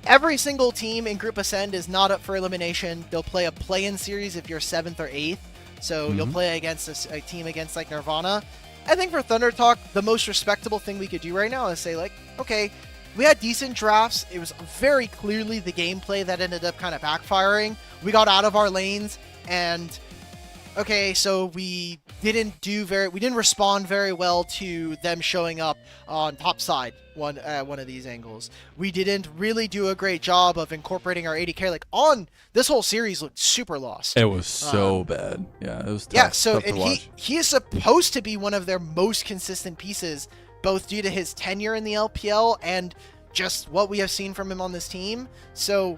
Every single team in Group Ascend is not up for elimination. They'll play a play-in series if you're 7th or 8th. So you'll play against a team against like Nirvana. I think for Thunder Talk, the most respectable thing we could do right now is say, like, okay, we had decent drafts. It was very clearly the gameplay that ended up kind of backfiring. We got out of our lanes, and okay, so we didn't respond very well to them showing up on top side one of these angles. We didn't really do a great job of incorporating our AD carry. Like, on this whole series looked super lost. It was so bad. Yeah, it was tough. Yeah, so tough to and watch. he is supposed to be one of their most consistent pieces, both due to his tenure in the LPL and just what we have seen from him on this team. So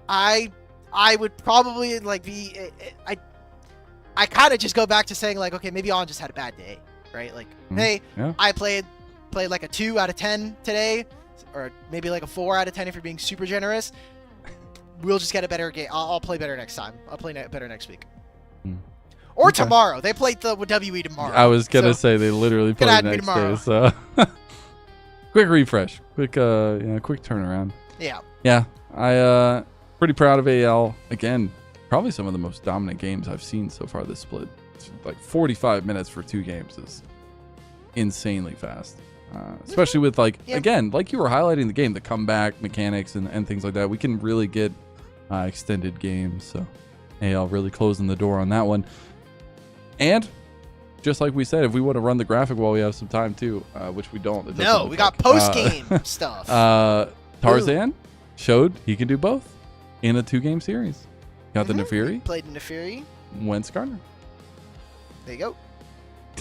I would probably like I kind of just go back to saying like, okay, maybe On just had a bad day, right? Like, hey, yeah. I played like a 2 out of 10 today, or maybe like a 4 out of 10 if you're being super generous. We'll just get a better game. I'll play better next time. I'll play better next week. Or Okay. tomorrow. They played the WE tomorrow. I was gonna so say they literally play add the me next tomorrow. day. So quick refresh, quick quick turnaround. Yeah. Yeah, I pretty proud of AL. Again, probably some of the most dominant games I've seen so far this split. It's like 45 minutes for 2 games is insanely fast. Especially with like, again, like you were highlighting the game, the comeback mechanics and things like that. We can really get extended games. So AL really closing the door on that one. And just like we said, if we want to run the graphic while we have some time too, which we don't. No, we got post-game stuff. Tarzan showed he can do both in a 2-game series. Got the Nefiri, Played in Nefiri. went Skarner. There you go.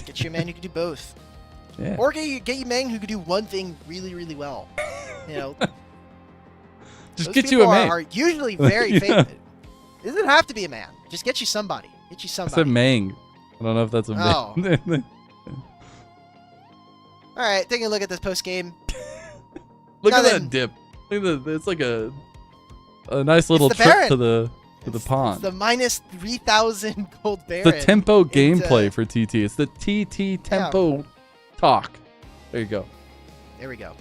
Get you a man who can do both. Yeah. Or get you a man who can do one thing really, really well. You know, Just those get you a people man. are usually very Yeah. famous. It doesn't have to be a man. Just get you somebody. Get you I somebody. said Mang. I don't know if that's a Oh. Mang. All right, taking a look at this post game. Look at Nothing. that dip. Look at the, it's like a nice little the trip Baron. to the It's pond. the minus 3,000 gold Baron. The tempo It's, gameplay for TT. It's the TT tempo talk. There you go. There we go.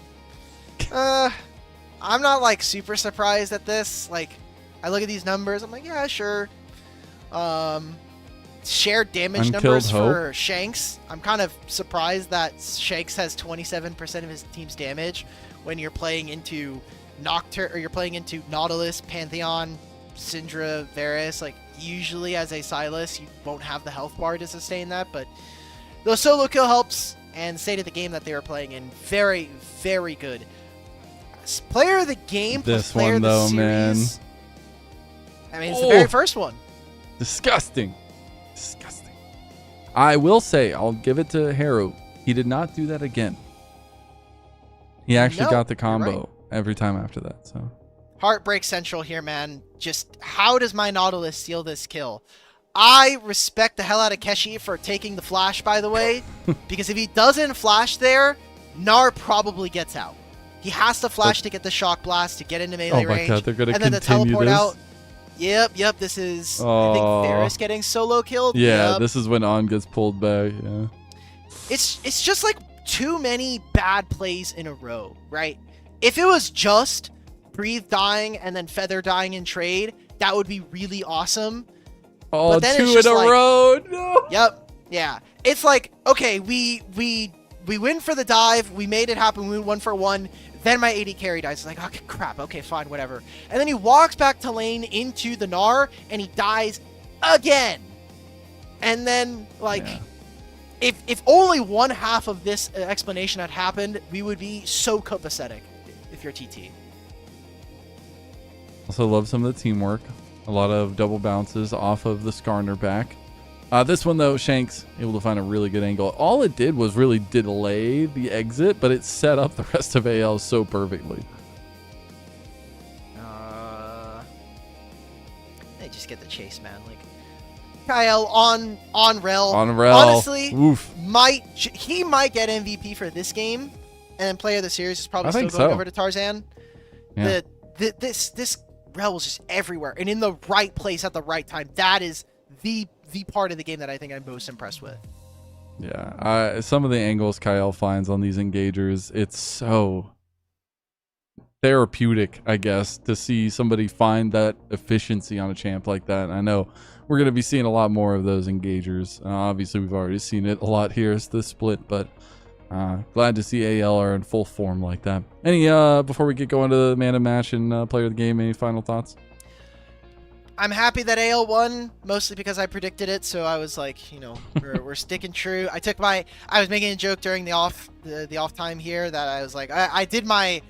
I'm not like super surprised at this. Like, I look at these numbers. I'm like, yeah, sure. Shared damage Unkilled numbers Hope. for Shanks. I'm kind of surprised that Shanks has 27% of his team's damage when you're playing into Nocturne, or you're playing into Nautilus, Pantheon, Syndra, Varus. Like, usually as a Silas, you won't have the health bar to sustain that, but the solo kill helps, and state of the game that they were playing in, very, very good. Player of the game plus This player one, of the though, man. series. I mean, it's the very first one. Disgusting. Disgusting. I will say, I'll give it to Haru. He did not do that again. He actually No, got the you're combo right. every time after that. So Heartbreak Central here, man. Just how does my Nautilus steal this kill? I respect the hell out of Keshi for taking the flash, by the way, because if he doesn't flash there, Gnar probably gets out. He has to flash to get the shock blast to get into melee oh my range, god, they're gonna and then the continue teleport this. out. Yep. This is I Aw. think Varus getting solo killed. Yeah, Yep. this is when On gets pulled back. Yeah. It's just like too many bad plays in a row, right? If it was just Breathe dying and then Feather dying in trade, that would be really awesome. Oh, But then 2 it's in just a like- row. No. Yep. Yeah. It's like, okay, we win for the dive, we made it happen, we won for 1. Then my AD carry dies. It's like, okay, crap, okay, fine, whatever. And then he walks back to lane into the Gnar, and he dies again. And then, like, Yeah. if only one half of this explanation had happened, we would be so copacetic if you're TT. Also love some of the teamwork. A lot of double bounces off of the Skarner back. This one, though, Shanks able to find a really good angle. All it did was really delay the exit, but it set up the rest of AL so perfectly. They just get the chase, man. Like, Kyle on Rel. On Rel. Honestly, Oof. he might get MVP for this game, and then player of the series is probably I still think going so. over to Tarzan. Yeah. This Rel was just everywhere and in the right place at the right time. That is the part of the game that I think I'm most impressed with. Yeah, some of the angles Kyle finds on these engagers, it's so therapeutic, I guess, to see somebody find that efficiency on a champ like that. And I know we're going to be seeing a lot more of those engagers. Obviously, we've already seen it a lot here as the split, but glad to see AL are in full form like that. Any, before we get going to the man of match and player of the game, any final thoughts? I'm happy that AL won, mostly because I predicted it, so I was like, you know, we're sticking true. I was making a joke during the off time here that I was like, I did my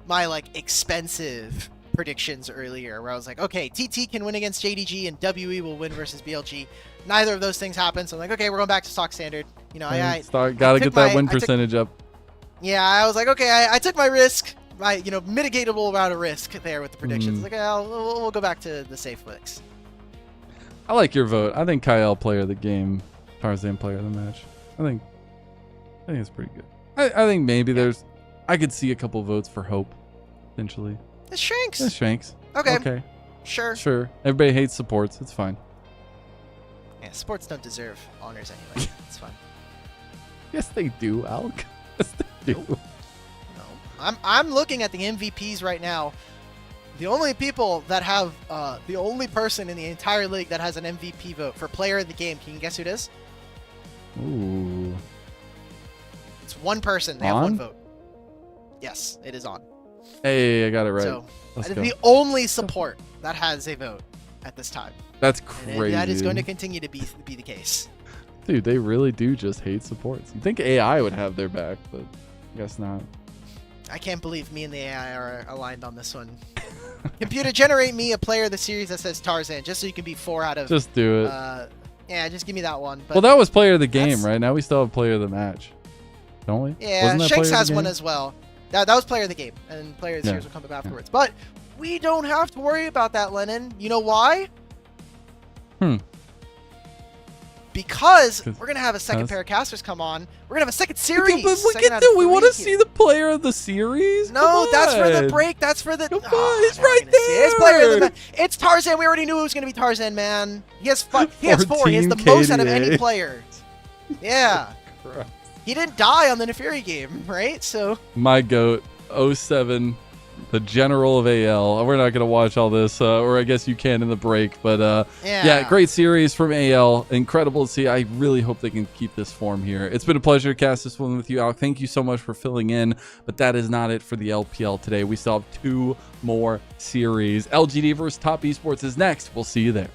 like expensive predictions earlier, where I was like, okay, TT can win against JDG and WE will win versus BLG. Neither of those things happened, so I'm like, okay, we're going back to stock standard. You know, Gotta get that win percentage up. Yeah, I was like, okay, I took my risk. My, mitigatable amount of risk there with the predictions. Like, we'll go back to the safe licks. I like your vote. I think Kyle player of the game, Tarzan player of the match. I think it's pretty good. I think maybe there's, I could see a couple votes for Hope, potentially. It's Shanks. Yeah, Shanks. Okay. Okay. Sure. Sure. Everybody hates supports. It's fine. Yeah, sports don't deserve honors anyway. It's fine. Yes, they do, Alec. Yes, they do. No. I'm looking at the MVPs right now. The only people that have, the only person in the entire league that has an MVP vote for player of the game, can you guess who it is? Ooh. It's one person. They have On? one vote. Yes, it is on. Hey, I got it right. So, Let's that go. is the only support that has a vote at this time. That's And crazy. that is going to continue to be the case. Dude, they really do just hate supports. You'd think AI would have their back, but I guess not. I can't believe me and the AI are aligned on this one. Computer, generate me a player of the series that says Tarzan, just so you can be 4 out of... Just do it. Yeah, just give me that one. But Well, that was player of the game, that's- right? Now we still have player of the match. Don't we? yeah, Wasn't that Shanks player of has the one game? as well. That was player of the game, and player of the Yeah. series will come up afterwards. But we don't have to worry about that, Lennon. You know why? Because we're going to have a second pair of casters come on. We're going to have a second series. But look second at out of that. We want to 3 see here. the player of the series. No, Come that's for the on. break. That's for the... Come on, Oh, it's now we're right gonna see it. It's player of the there. It's Tarzan. We already knew it was going to be Tarzan, man. He has 4. He has 4. He has the 14 most out of any KDA. player. Yeah. Christ. He didn't die on the Neferi game, right? So... My goat, 07, the general of AL. We're not going to watch all this, or I guess you can in the break. But yeah, great series from AL. Incredible to see. I really hope they can keep this form here. It's been a pleasure to cast this one with you, Alec. Thank you so much for filling in. But that is not it for the LPL today. We still have 2 more series. LGD versus Top Esports is next. We'll see you there.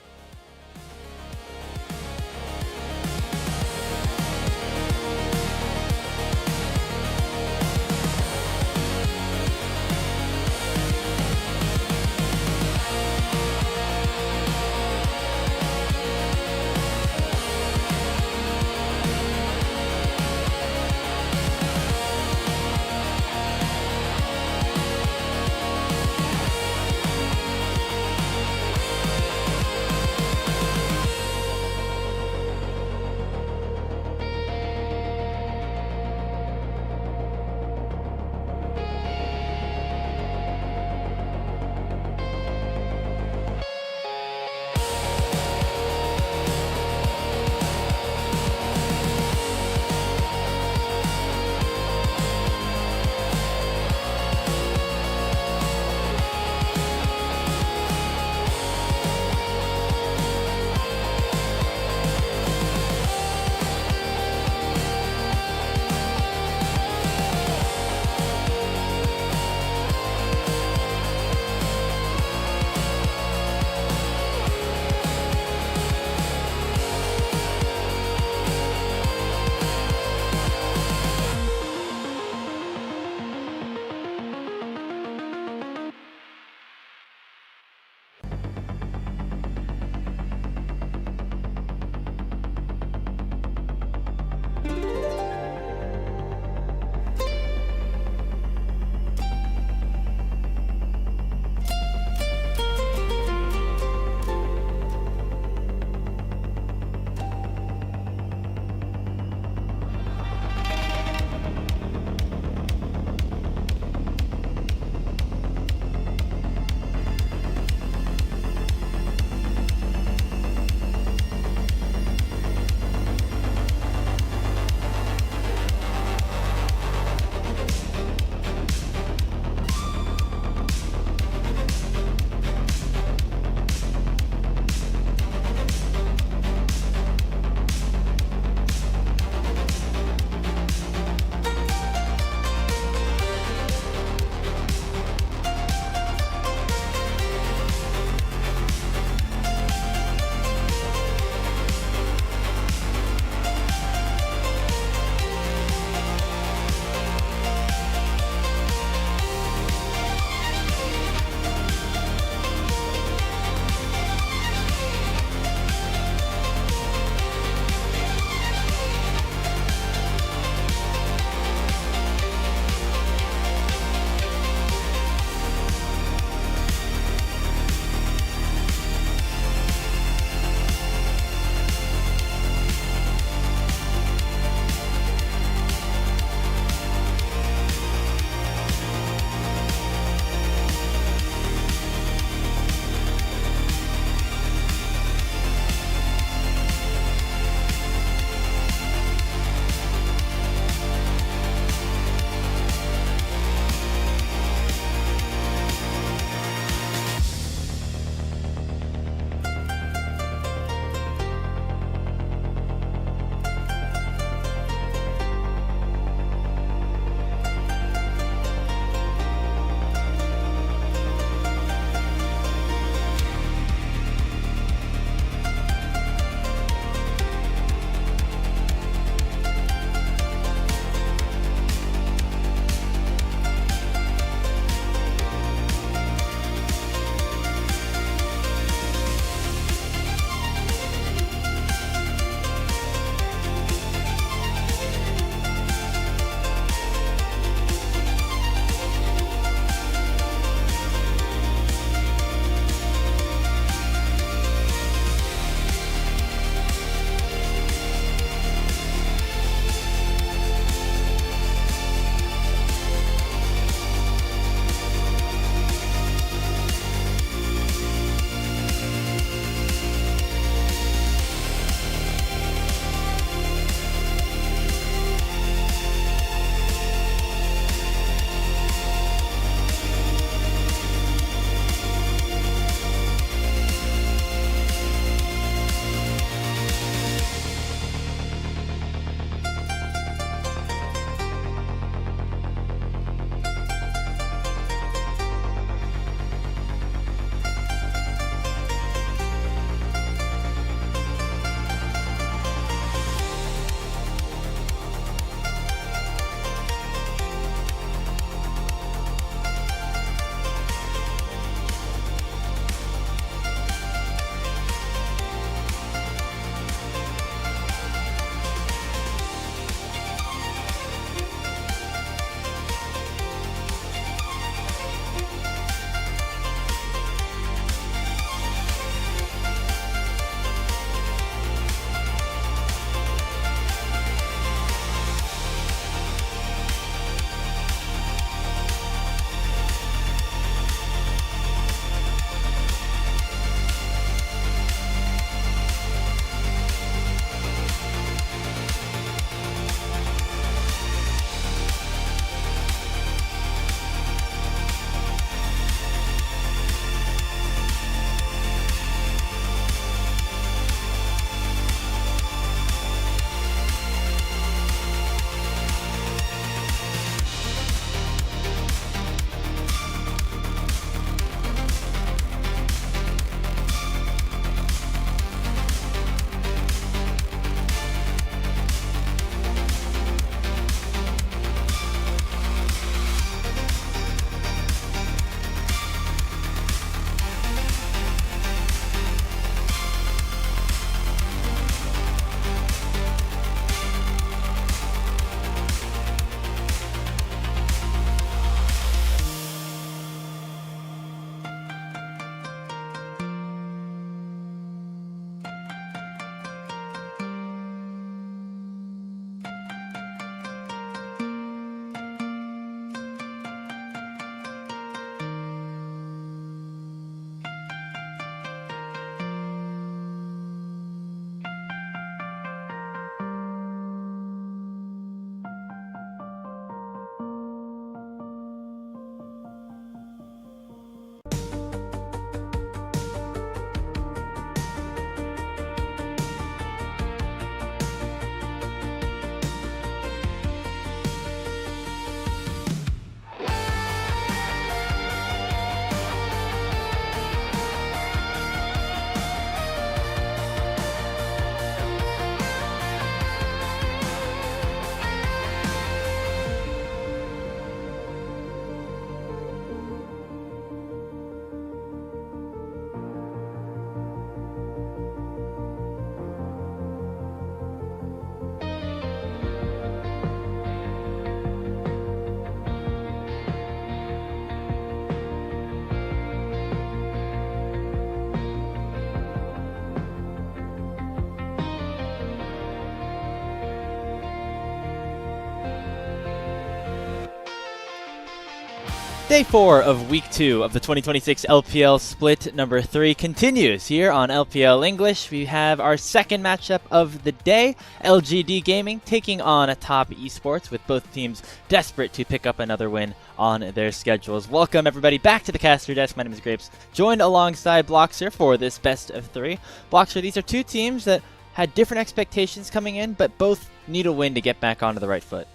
Day 4 of Week 2 of the 2026 LPL Split number 3 continues here on LPL English. We have our second matchup of the day, LGD Gaming taking on Top Esports, with both teams desperate to pick up another win on their schedules. Welcome everybody back to the caster desk. My name is Grapes, joined alongside Bloxer for this best of 3. Bloxer, these are two teams that had different expectations coming in, but both need a win to get back onto the right foot.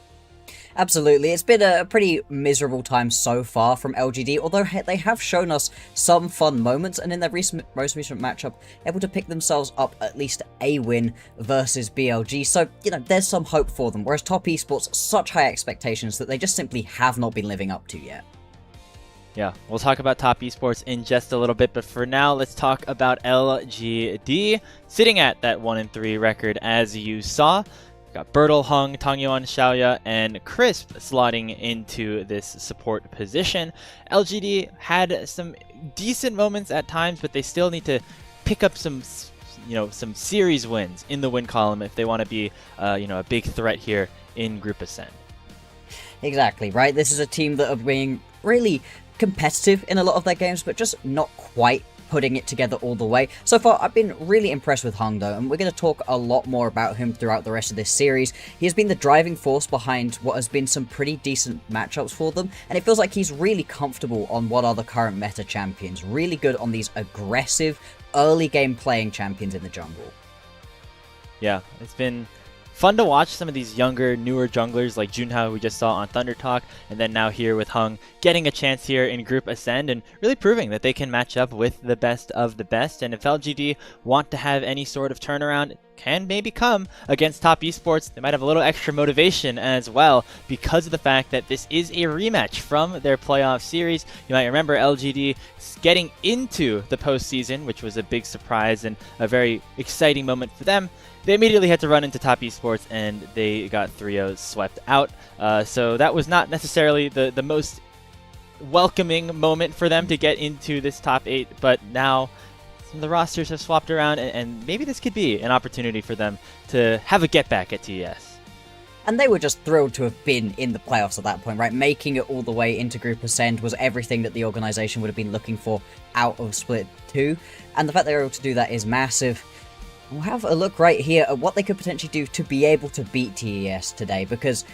Absolutely. It's been a pretty miserable time so far from LGD, although they have shown us some fun moments, and in their most recent matchup, able to pick themselves up at least a win versus BLG. So, there's some hope for them, whereas Top Esports, such high expectations that they just simply have not been living up to yet. Yeah, we'll talk about Top Esports in just a little bit, but for now, let's talk about LGD, sitting at that 1-3 record as you saw. Got Bertle, Hung, Tangyuan, Xiaoya, and Crisp slotting into this support position. LGD had some decent moments at times, but they still need to pick up some series wins in the win column if they want to be, a big threat here in Group Ascend. Exactly, right? This is a team that are being really competitive in a lot of their games, but just not quite putting it together all the way. So far, I've been really impressed with Hung though, and we're going to talk a lot more about him throughout the rest of this series. He has been the driving force behind what has been some pretty decent matchups for them, and it feels like he's really comfortable on what are the current meta champions, really good on these aggressive, early game playing champions in the jungle. Yeah, it's been fun to watch some of these younger, newer junglers like Junhao, who we just saw on Thunder Talk, and then now here with Hung, getting a chance here in Group Ascend and really proving that they can match up with the best of the best. And if LGD want to have any sort of turnaround, can maybe come against Top Esports, they might have a little extra motivation as well because of the fact that this is a rematch from their playoff series. You might remember LGD getting into the postseason, which was a big surprise and a very exciting moment for them. They immediately had to run into Top Esports, and they got 3-0 swept out. So that was not necessarily the most welcoming moment for them to get into this top 8, but now the rosters have swapped around, and maybe this could be an opportunity for them to have a get back at TES. And they were just thrilled to have been in the playoffs at that point, right? Making it all the way into Group Ascend was everything that the organization would have been looking for out of Split 2, and the fact they were able to do that is massive. We'll have a look right here at what they could potentially do to be able to beat TES today, because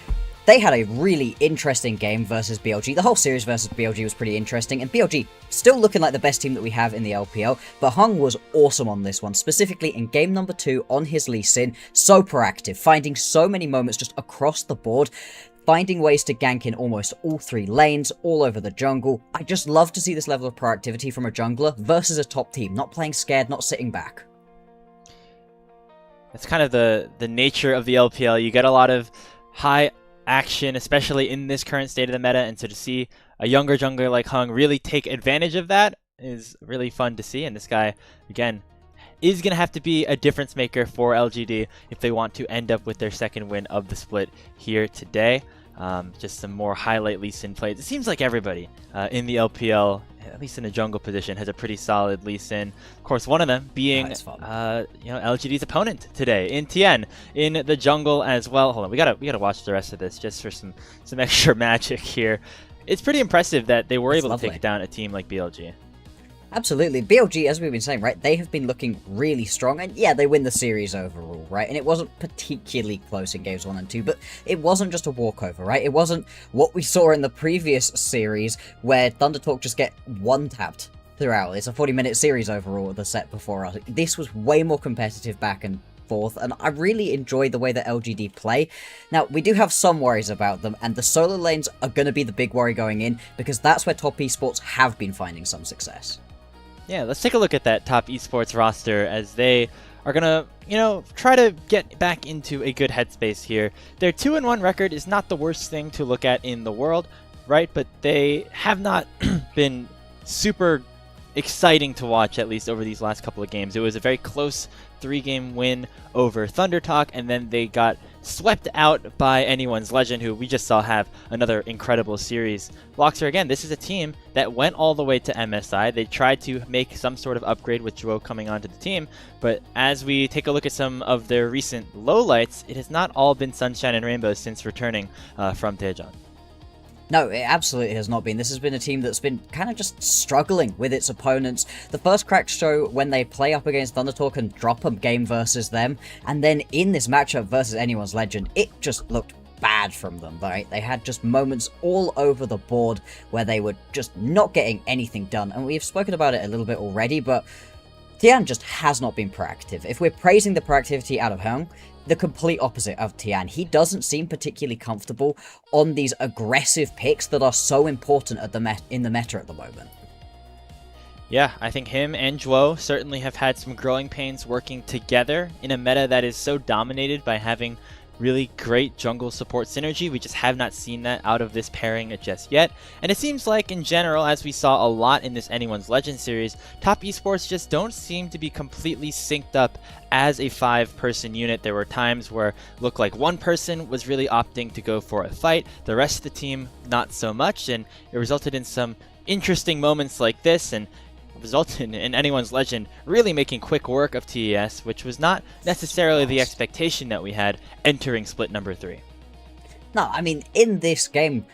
they had a really interesting game versus BLG. The whole series versus BLG was pretty interesting, and BLG still looking like the best team that we have in the LPL, but Hung was awesome on this one, specifically in game number 2 on his Lee Sin. So proactive, finding so many moments just across the board, finding ways to gank in almost all 3 lanes, all over the jungle. I just love to see this level of proactivity from a jungler versus a top team, not playing scared, not sitting back. That's kind of the nature of the LPL. You get a lot of high action, especially in this current state of the meta, and so to see a younger jungler like Hung really take advantage of that is really fun to see. And this guy, again, is going to have to be a difference maker for LGD if they want to end up with their second win of the split here today. Just some more highlight Lee Sin plays. It seems like everybody in the LPL, at least in the jungle position, has a pretty solid Lee Sin. Of course, one of them being LGD's opponent today in Tien in the jungle as well. Hold on, we gotta watch the rest of this just for some extra magic here. It's pretty impressive that they were able to take down a team like BLG. Absolutely. BLG, as we've been saying, right, they have been looking really strong, and yeah, they win the series overall, right? And it wasn't particularly close in games 1 and 2, but it wasn't just a walkover, right? It wasn't what we saw in the previous series where Thunder Talk just get one-tapped throughout. It's a 40-minute series overall, the set before us. This was way more competitive back and forth, and I really enjoy the way that LGD play. Now, we do have some worries about them, and the solo lanes are going to be the big worry going in, because that's where Top Esports have been finding some success. Yeah, let's take a look at that Top Esports roster as they are going to, try to get back into a good headspace here. Their 2-1 record is not the worst thing to look at in the world, right? But they have not been super exciting to watch, at least over these last couple of games. It was a very close 3-game win over Thunder Talk, and then they got swept out by Anyone's Legend, who we just saw have another incredible series. Bloxer, again, this is a team that went all the way to MSI. They tried to make some sort of upgrade with Zhuo coming onto the team, but as we take a look at some of their recent lowlights, it has not all been sunshine and rainbows since returning from Daejeon. No, it absolutely has not been. This has been a team that's been kind of just struggling with its opponents. The first cracks show when they play up against Thundertalk and drop a game versus them, and then in this matchup versus Anyone's Legend, it just looked bad from them, right? They had just moments all over the board where they were just not getting anything done, and we've spoken about it a little bit already, but Tian just has not been proactive. If we're praising the proactivity out of Hung, the complete opposite of Tian. He doesn't seem particularly comfortable on these aggressive picks that are so important at in the meta at the moment. Yeah, I think him and Zhuo certainly have had some growing pains working together in a meta that is so dominated by having really great jungle support synergy. We just have not seen that out of this pairing just yet. And it seems like in general, as we saw a lot in this Anyone's Legend series, top esports just don't seem to be completely synced up as a 5-person unit. There were times where it looked like one person was really opting to go for a fight, the rest of the team not so much, and it resulted in some interesting moments like this, and resulted in Anyone's Legend really making quick work of TES, which was not necessarily the expectation that we had entering split number 3. No, I mean, in this game,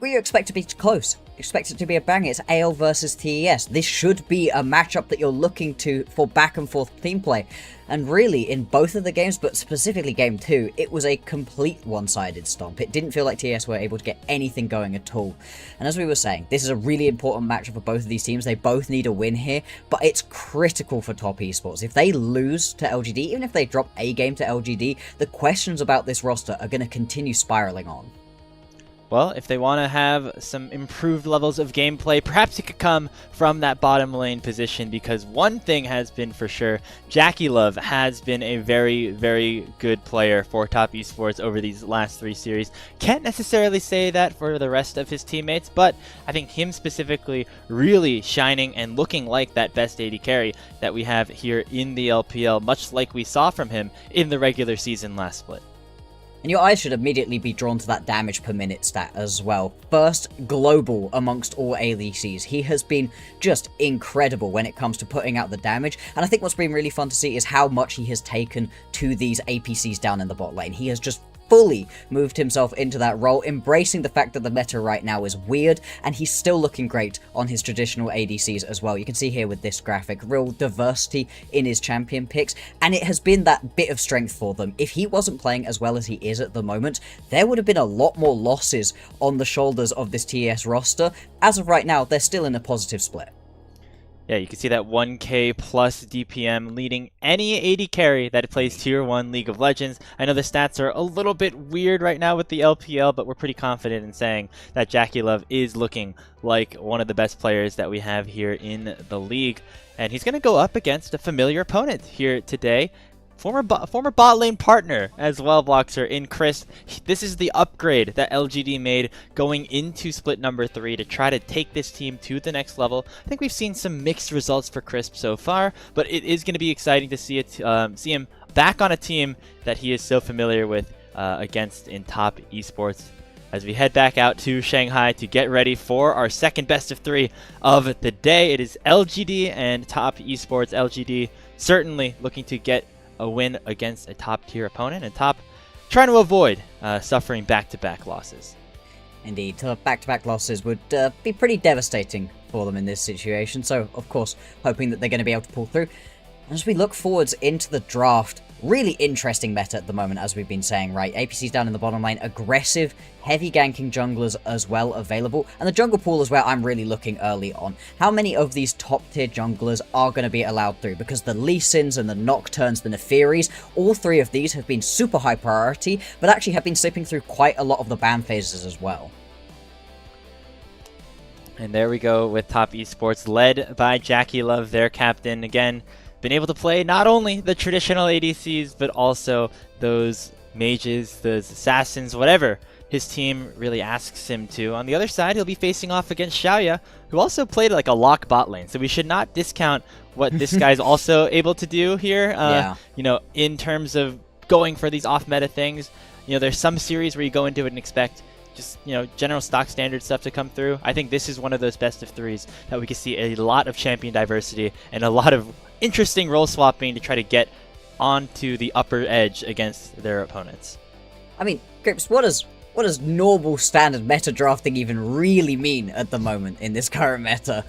we expect to be close. Expect it to be a bang. It's AL versus TES. This should be a matchup that you're looking to for back and forth team play. And really, in both of the games, but specifically game 2, it was a complete one-sided stomp. It didn't feel like TES were able to get anything going at all. And as we were saying, this is a really important matchup for both of these teams. They both need a win here, but it's critical for top esports. If they lose to LGD, even if they drop a game to LGD, the questions about this roster are going to continue spiraling on. Well, if they want to have some improved levels of gameplay, perhaps it could come from that bottom lane position, because one thing has been for sure, JackeyLove has been a very, very good player for top esports over these last 3 series. Can't necessarily say that for the rest of his teammates, but I think him specifically really shining and looking like that best AD carry that we have here in the LPL, much like we saw from him in the regular season last split. And your eyes should immediately be drawn to that damage per minute stat as well. First, global amongst all ADCs. He has been just incredible when it comes to putting out the damage. And I think what's been really fun to see is how much he has taken to these APCs down in the bot lane. He has just fully moved himself into that role, embracing the fact that the meta right now is weird, and he's still looking great on his traditional ADCs as well. You can see here with this graphic, real diversity in his champion picks, and it has been that bit of strength for them. If he wasn't playing as well as he is at the moment, there would have been a lot more losses on the shoulders of this TES roster. As of right now, they're still in a positive split. Yeah, you can see that 1k plus DPM leading any AD carry that plays Tier 1 League of Legends. I know the stats are a little bit weird right now with the LPL, but we're pretty confident in saying that JackeyLove is looking like one of the best players that we have here in the league. And he's going to go up against a familiar opponent here today. Former bot lane partner as well, Bloxer, in Chris. This is the upgrade that LGD made going into split number 3 to try to take this team to the next level. I think we've seen some mixed results for Crisp so far, but it is going to be exciting to see him back on a team that he is so familiar with against in top esports. As we head back out to Shanghai to get ready for our second best of 3 of the day. It is LGD and top esports. LGD certainly looking to get a win against a top tier opponent, and top trying to avoid suffering back-to-back losses. Indeed, back-to-back losses would be pretty devastating for them in this situation, so of course hoping that they're going to be able to pull through. As we look forwards into the draft, really interesting meta at the moment, as we've been saying, right? APC's down in the bottom lane, aggressive, heavy ganking junglers as well available, and the jungle pool is where I'm really looking early on. How many of these top tier junglers are going to be allowed through? Because the Lee Sins and the Nocturnes, the Nefiris, all 3 of these have been super high priority, but actually have been slipping through quite a lot of the ban phases as well. And there we go with top esports, led by JackeyLove, their captain. Again, been able to play not only the traditional ADCs, but also those mages, those assassins, whatever his team really asks him to. On the other side, he'll be facing off against Xiaoya, who also played like a lock bot lane. So we should not discount what this guy's also able to do here. You know, in terms of going for these off-meta things. You know, there's some series where you go into it and expect just, you know, general stock standard stuff to come through. I think this is one of those best of 3s that we can see a lot of champion diversity and a lot of interesting role swapping to try to get onto the upper edge against their opponents. I mean, Grips, what does what does normal standard meta drafting even really mean at the moment in this current meta?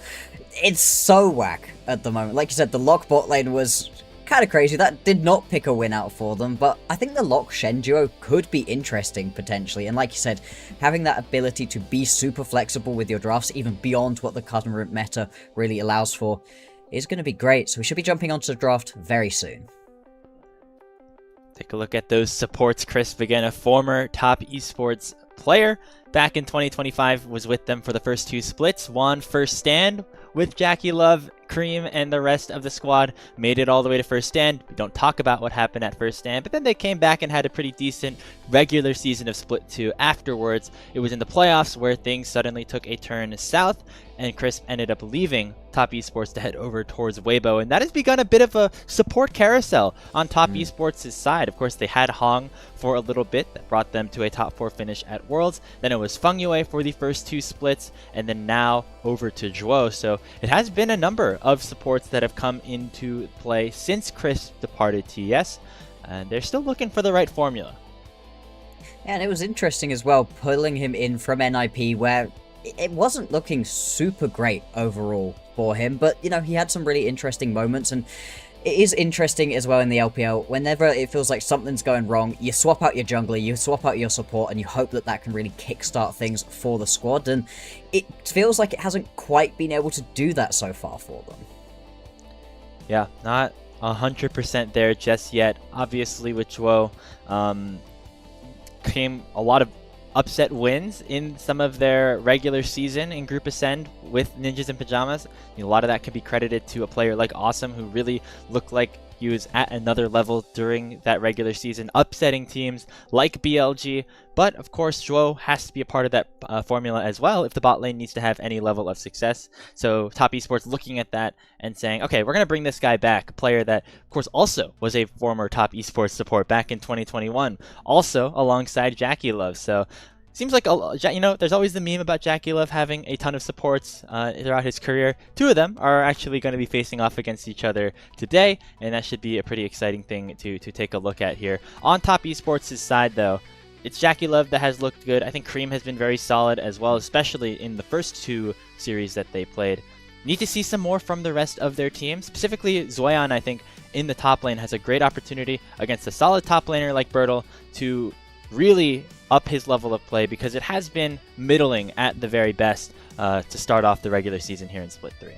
It's so whack at the moment. Like you said, the Lock bot lane was kind of crazy. That did not pick a win out for them, but I think the Lock Shen duo could be interesting potentially. And like you said, having that ability to be super flexible with your drafts, even beyond what the current meta really allows for, is going to be great. So we should be jumping onto the draft very soon. Take a look at those supports. Crisp, again, a former top esports player. Back in 2025, was with them for the first 2 splits. Won first stand with Jackie Love, Cream, and the rest of the squad. Made it all the way to first stand. We don't talk about what happened at first stand, but then they came back and had a pretty decent regular season of Split 2 afterwards. It was in the playoffs where things suddenly took a turn south, and Crisp ended up leaving Top Esports to head over towards Weibo, and that has begun a bit of a support carousel on Top Esports' side. Of course, they had Hong for a little bit. That brought them to a top 4 finish at Worlds. Then it was Feng Yue for the first 2 splits, and then now over to Zhuo. So it has been a number of supports that have come into play since Crisp departed TES, and they're still looking for the right formula. Yeah, and it was interesting as well, pulling him in from NIP, where it wasn't looking super great overall for him, but, you know, he had some really interesting moments, and it is interesting as well in the LPL, whenever it feels like something's going wrong, you swap out your jungler, you swap out your support, and you hope that that can really kickstart things for the squad, and it feels like it hasn't quite been able to do that so far for them. Yeah, not 100% there just yet. Obviously with Zhuo, came a lot of upset wins in some of their regular season in Group Ascend with Ninjas in Pajamas. A lot of that can be credited to a player like Awesome, who really looked like he was at another level during that regular season, upsetting teams like BLG. But of course, Zhuo has to be a part of that formula as well if the bot lane needs to have any level of success. So Top Esports looking at that and saying, okay, we're going to bring this guy back, a player that, of course, also was a former Top Esports support back in 2021, also alongside Jackie Love. So seems like, you know, there's always the meme about Jackie Love having a ton of supports throughout his career. 2 of them are actually going to be facing off against each other today, and that should be a pretty exciting thing to take a look at here. On Top Esports' side, though, it's Jackie Love that has looked good. I think Cream has been very solid as well, especially in the first 2 series that they played. Need to see some more from the rest of their team. Specifically, Zoyan, I think, in the top lane has a great opportunity against a solid top laner like Bertle to really up his level of play, because it has been middling at the very best to start off the regular season here in Split 3.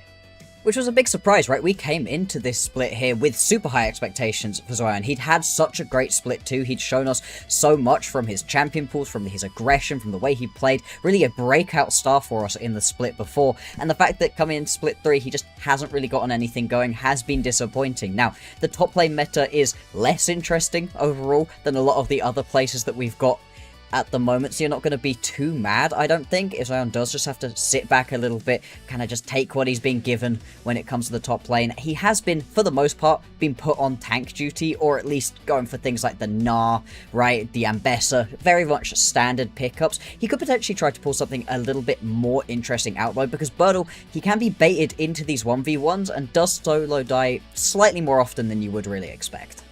Which was a big surprise, right? We came into this split here with super high expectations for Zoyan. He'd had such a great split too. He'd shown us so much from his champion pools, from his aggression, from the way he played. Really a breakout star for us in the split before. And the fact that coming in split 3, he just hasn't really gotten anything going has been disappointing. Now, the top lane meta is less interesting overall than a lot of the other places that we've got at the moment, so you're not going to be too mad, I don't think, if Zion does just have to sit back a little bit, kind of just take what he's been given when it comes to the top lane. He has been, for the most part, been put on tank duty, or at least going for things like the Gnar, right, the Ambessa, very much standard pickups. He could potentially try to pull something a little bit more interesting out, though, because Bertle, he can be baited into these 1v1s and does solo die slightly more often than you would really expect.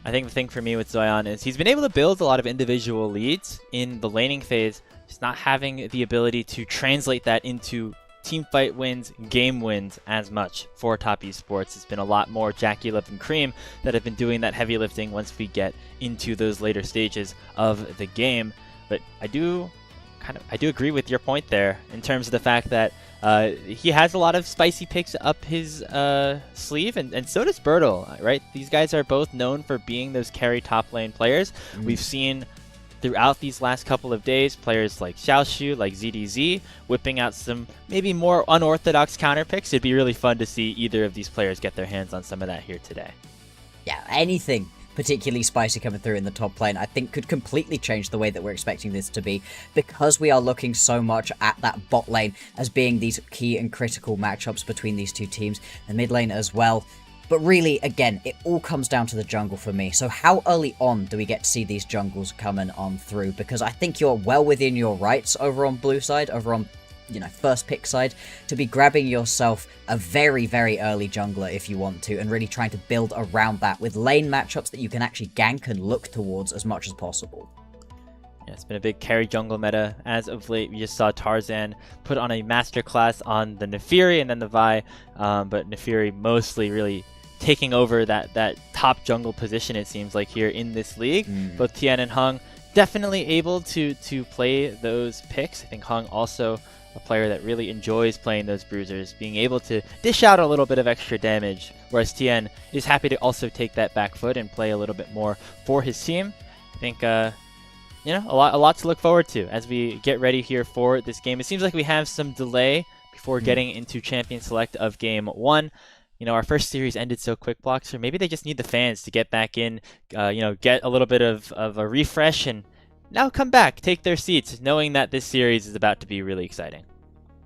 I think the thing for me with Zoyan is he's been able to build a lot of individual leads in the laning phase, just not having the ability to translate that into team fight wins, game wins as much for Top Esports. It's been a lot more Jackie Love and Cream that have been doing that heavy lifting once we get into those later stages of the game. But I do agree with your point there in terms of the fact that he has a lot of spicy picks up his sleeve, and so does Bertle, right? These guys are both known for being those carry top lane players. We've seen throughout these last couple of days players like Xiaoshu, like ZDZ, whipping out some maybe more unorthodox counter picks. It'd be really fun to see either of these players get their hands on some of that here today. Yeah, anything particularly spicy coming through in the top lane, I think could completely change the way that we're expecting this to be, because we are looking so much at that bot lane as being these key and critical matchups between these two teams, the mid lane as well. But really, again, it all comes down to the jungle for me. So how early on do we get to see these jungles coming on through? Because I think you're well within your rights over on blue side, over on, you know, first pick side, to be grabbing yourself a very, very early jungler if you want to, and really trying to build around that with lane matchups that you can actually gank and look towards as much as possible. Yeah, it's been a big carry jungle meta as of late. We just saw Tarzan put on a masterclass on the Nefiri and then the Vi, but Nefiri mostly really taking over that top jungle position, it seems like, here in this league. Both Tien and Hung definitely able to play those picks. I think Hung also a player that really enjoys playing those bruisers, being able to dish out a little bit of extra damage, whereas Tien is happy to also take that back foot and play a little bit more for his team. I think you know, a lot to look forward to as we get ready here for this game. It seems like we have some delay before getting into Champion Select of Game 1. You know, our first series ended so quick, Blocks, or maybe they just need the fans to get back in, you know, get a little bit of a refresh and now come back, take their seats, knowing that this series is about to be really exciting.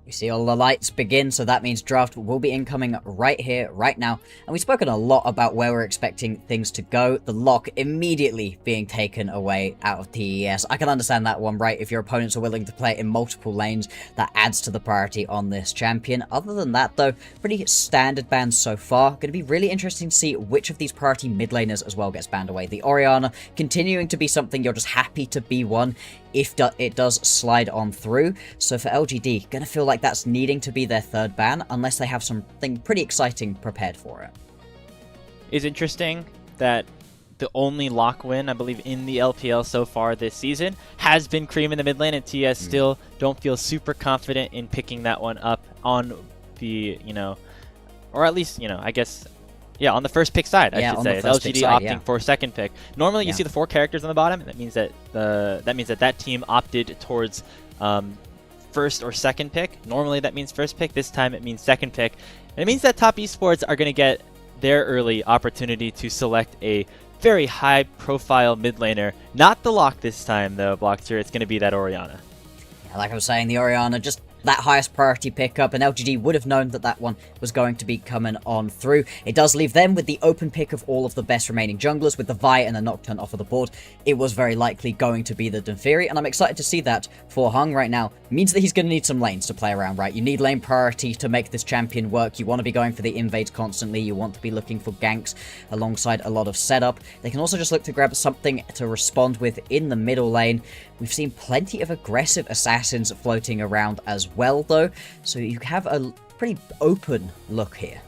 We see all the lights begin, so that means draft will be incoming right here, right now. And we've spoken a lot about where we're expecting things to go. The lock immediately being taken away out of TES. I can understand that one, right? If your opponents are willing to play in multiple lanes, that adds to the priority on this champion. Other than that, though, pretty standard bans so far. Going to be really interesting to see which of these priority mid laners as well gets banned away. The Orianna continuing to be something you're just happy to be one if it does slide on through. So for LGD, gonna feel like that's needing to be their third ban unless they have something pretty exciting prepared for it. It's interesting that the only lock win, I believe, in the LPL so far this season has been Cream in the mid lane, and TS still don't feel super confident in picking that one up on the, you know, or at least, you know, I guess, yeah, on the first pick side, I should say. It's LGD opting for second pick. Normally, you see the 4 characters on the bottom. That means that that team opted towards first or second pick. Normally, that means first pick. This time, it means second pick. And it means that top esports are going to get their early opportunity to select a very high-profile mid laner. Not the lock this time, though, Blockster. It's going to be that Orianna. Yeah, like I was saying, the Orianna just that highest priority pickup, and LGD would have known that that one was going to be coming on through. It does leave them with the open pick of all of the best remaining junglers, with the Vi and the Nocturne off of the board. It was very likely going to be the Dunfiri, and I'm excited to see that for Hung right now. It means that he's going to need some lanes to play around, right? You need lane priority to make this champion work. You want to be going for the invades constantly. You want to be looking for ganks alongside a lot of setup. They can also just look to grab something to respond with in the middle lane. We've seen plenty of aggressive assassins floating around as well, though, so you have a pretty open look here.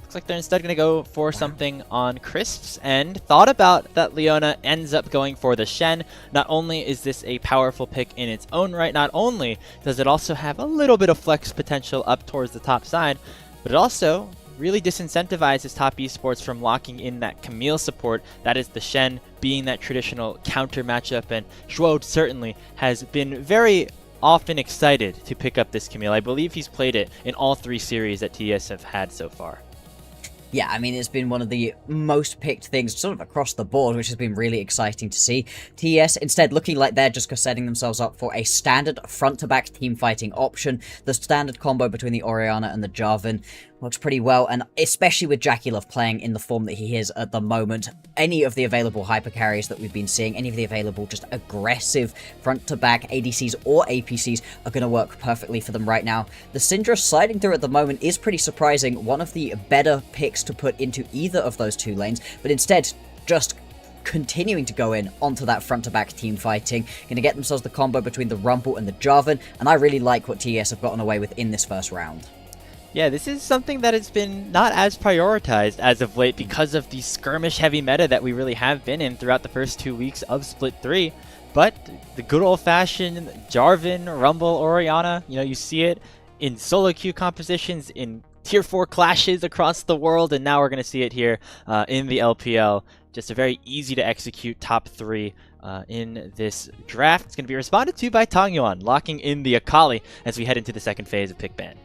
Looks like they're instead going to go for something on Crisp's end. Thought about that Leona ends up going for the Shen. Not only is this a powerful pick in its own right, not only does it also have a little bit of flex potential up towards the top side, but it also really disincentivizes top esports from locking in that Camille support. That is the Shen being that traditional counter matchup, and Schwode certainly has been very often excited to pick up this Camille. I believe he's played it in all 3 series that TES have had so far. Yeah, I mean, it's been one of the most picked things sort of across the board, which has been really exciting to see. TES instead looking like they're just setting themselves up for a standard front-to-back team fighting option. The standard combo between the Orianna and the Jarvan works pretty well, and especially with Jackie Love playing in the form that he is at the moment, any of the available hyper carries that we've been seeing, any of the available just aggressive front-to-back ADCs or APCs are going to work perfectly for them right now. The Syndra sliding through at the moment is pretty surprising, one of the better picks to put into either of those 2 lanes, but instead just continuing to go in onto that front-to-back team fighting, going to get themselves the combo between the Rumble and the Jarvan, and I really like what TES have gotten away with in this first round. Yeah, this is something that has been not as prioritized as of late because of the skirmish-heavy meta that we really have been in throughout the first 2 weeks of Split 3. But the good old-fashioned Jarvan, Rumble, Orianna, you know, you see it in solo queue compositions, in Tier 4 clashes across the world, and now we're going to see it here in the LPL. Just a very easy-to-execute top 3 in this draft. It's going to be responded to by Tangyuan, locking in the Akali as we head into the second phase of pick ban.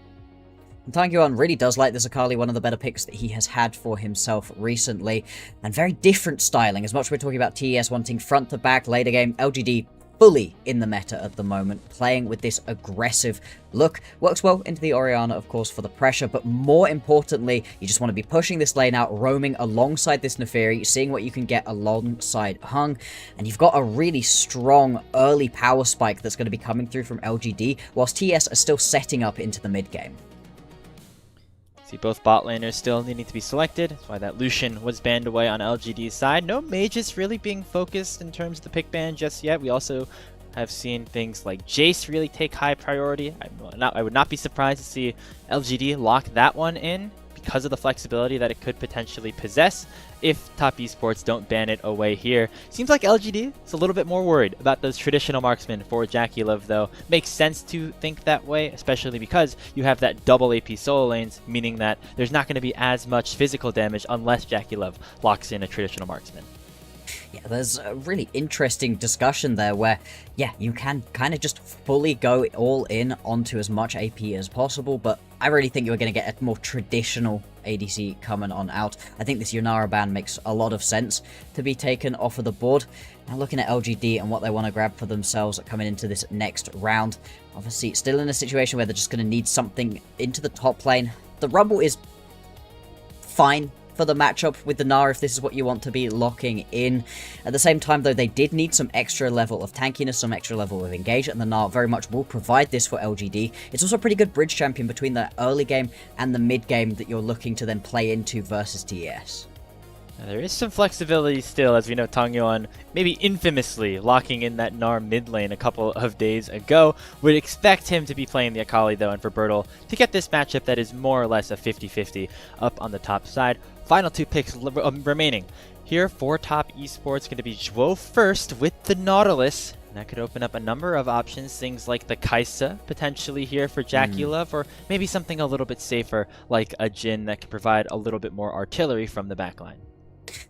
Tangyuan really does like this Akali, one of the better picks that he has had for himself recently, and very different styling. As much as we're talking about TES wanting front to back later game, LGD fully in the meta at the moment, playing with this aggressive look. Works well into the Orianna, of course, for the pressure, but more importantly, you just want to be pushing this lane out, roaming alongside this Nefiri, seeing what you can get alongside Hung, and you've got a really strong early power spike that's going to be coming through from LGD, whilst TS are still setting up into the mid game. See both bot laners still needing to be selected. That's why that Lucian was banned away on LGD's side. No mages really being focused in terms of the pick ban just yet. We also have seen things like Jace really take high priority. I would not be surprised to see LGD lock that one in because of the flexibility that it could potentially possess if Top Esports don't ban it away here. Seems like LGD is a little bit more worried about those traditional marksmen for JackeyLove, though. Makes sense to think that way, especially because you have that double AP solo lanes, meaning that there's not going to be as much physical damage unless JackeyLove locks in a traditional marksman. Yeah, there's a really interesting discussion there where, yeah, you can kind of just fully go all in onto as much AP as possible, but I really think you're going to get a more traditional ADC coming on out. I think this Yunara ban makes a lot of sense to be taken off of the board. Now looking at LGD and what they want to grab for themselves coming into this next round, obviously still in a situation where they're just going to need something into the top lane. The Rumble is fine for the matchup with the Gnar if this is what you want to be locking in. At the same time, though, they did need some extra level of tankiness, some extra level of engage, and the Gnar very much will provide this for LGD. It's also a pretty good bridge champion between the early game and the mid game that you're looking to then play into versus TES. Now, there is some flexibility still, as we know Tangyuan maybe infamously locking in that Gnar mid lane a couple of days ago. Would expect him to be playing the Akali, though, and for Bertle to get this matchup that is more or less a 50-50 up on the top side. Final two picks remaining here for Top Esports, going to be Zhuo first with the Nautilus. And that could open up a number of options, things like the Kaisa potentially here for JackeyLove, or maybe something a little bit safer like a Jhin that can provide a little bit more artillery from the backline.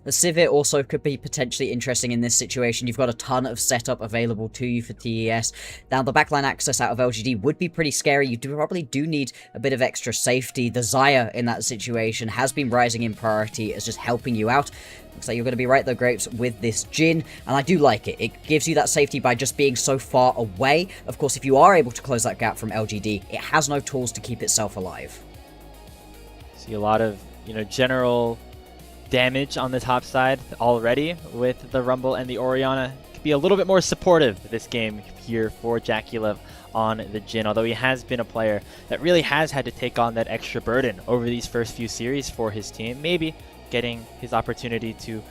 The Sivir also could be potentially interesting in this situation. You've got a ton of setup available to you for TES. Now, the backline access out of LGD would be pretty scary. You probably do need a bit of extra safety. The Xayah in that situation has been rising in priority as just helping you out. Looks like you're going to be right, though, Grapes, with this Jhin, and I do like it. It gives you that safety by just being so far away. Of course, if you are able to close that gap from LGD, it has no tools to keep itself alive. See a lot of, general damage on the top side already with the Rumble and the Orianna. Could be a little bit more supportive this game here for JackeyLove on the Jhin, although he has been a player that really has had to take on that extra burden over these first few series for his team, maybe getting his opportunity to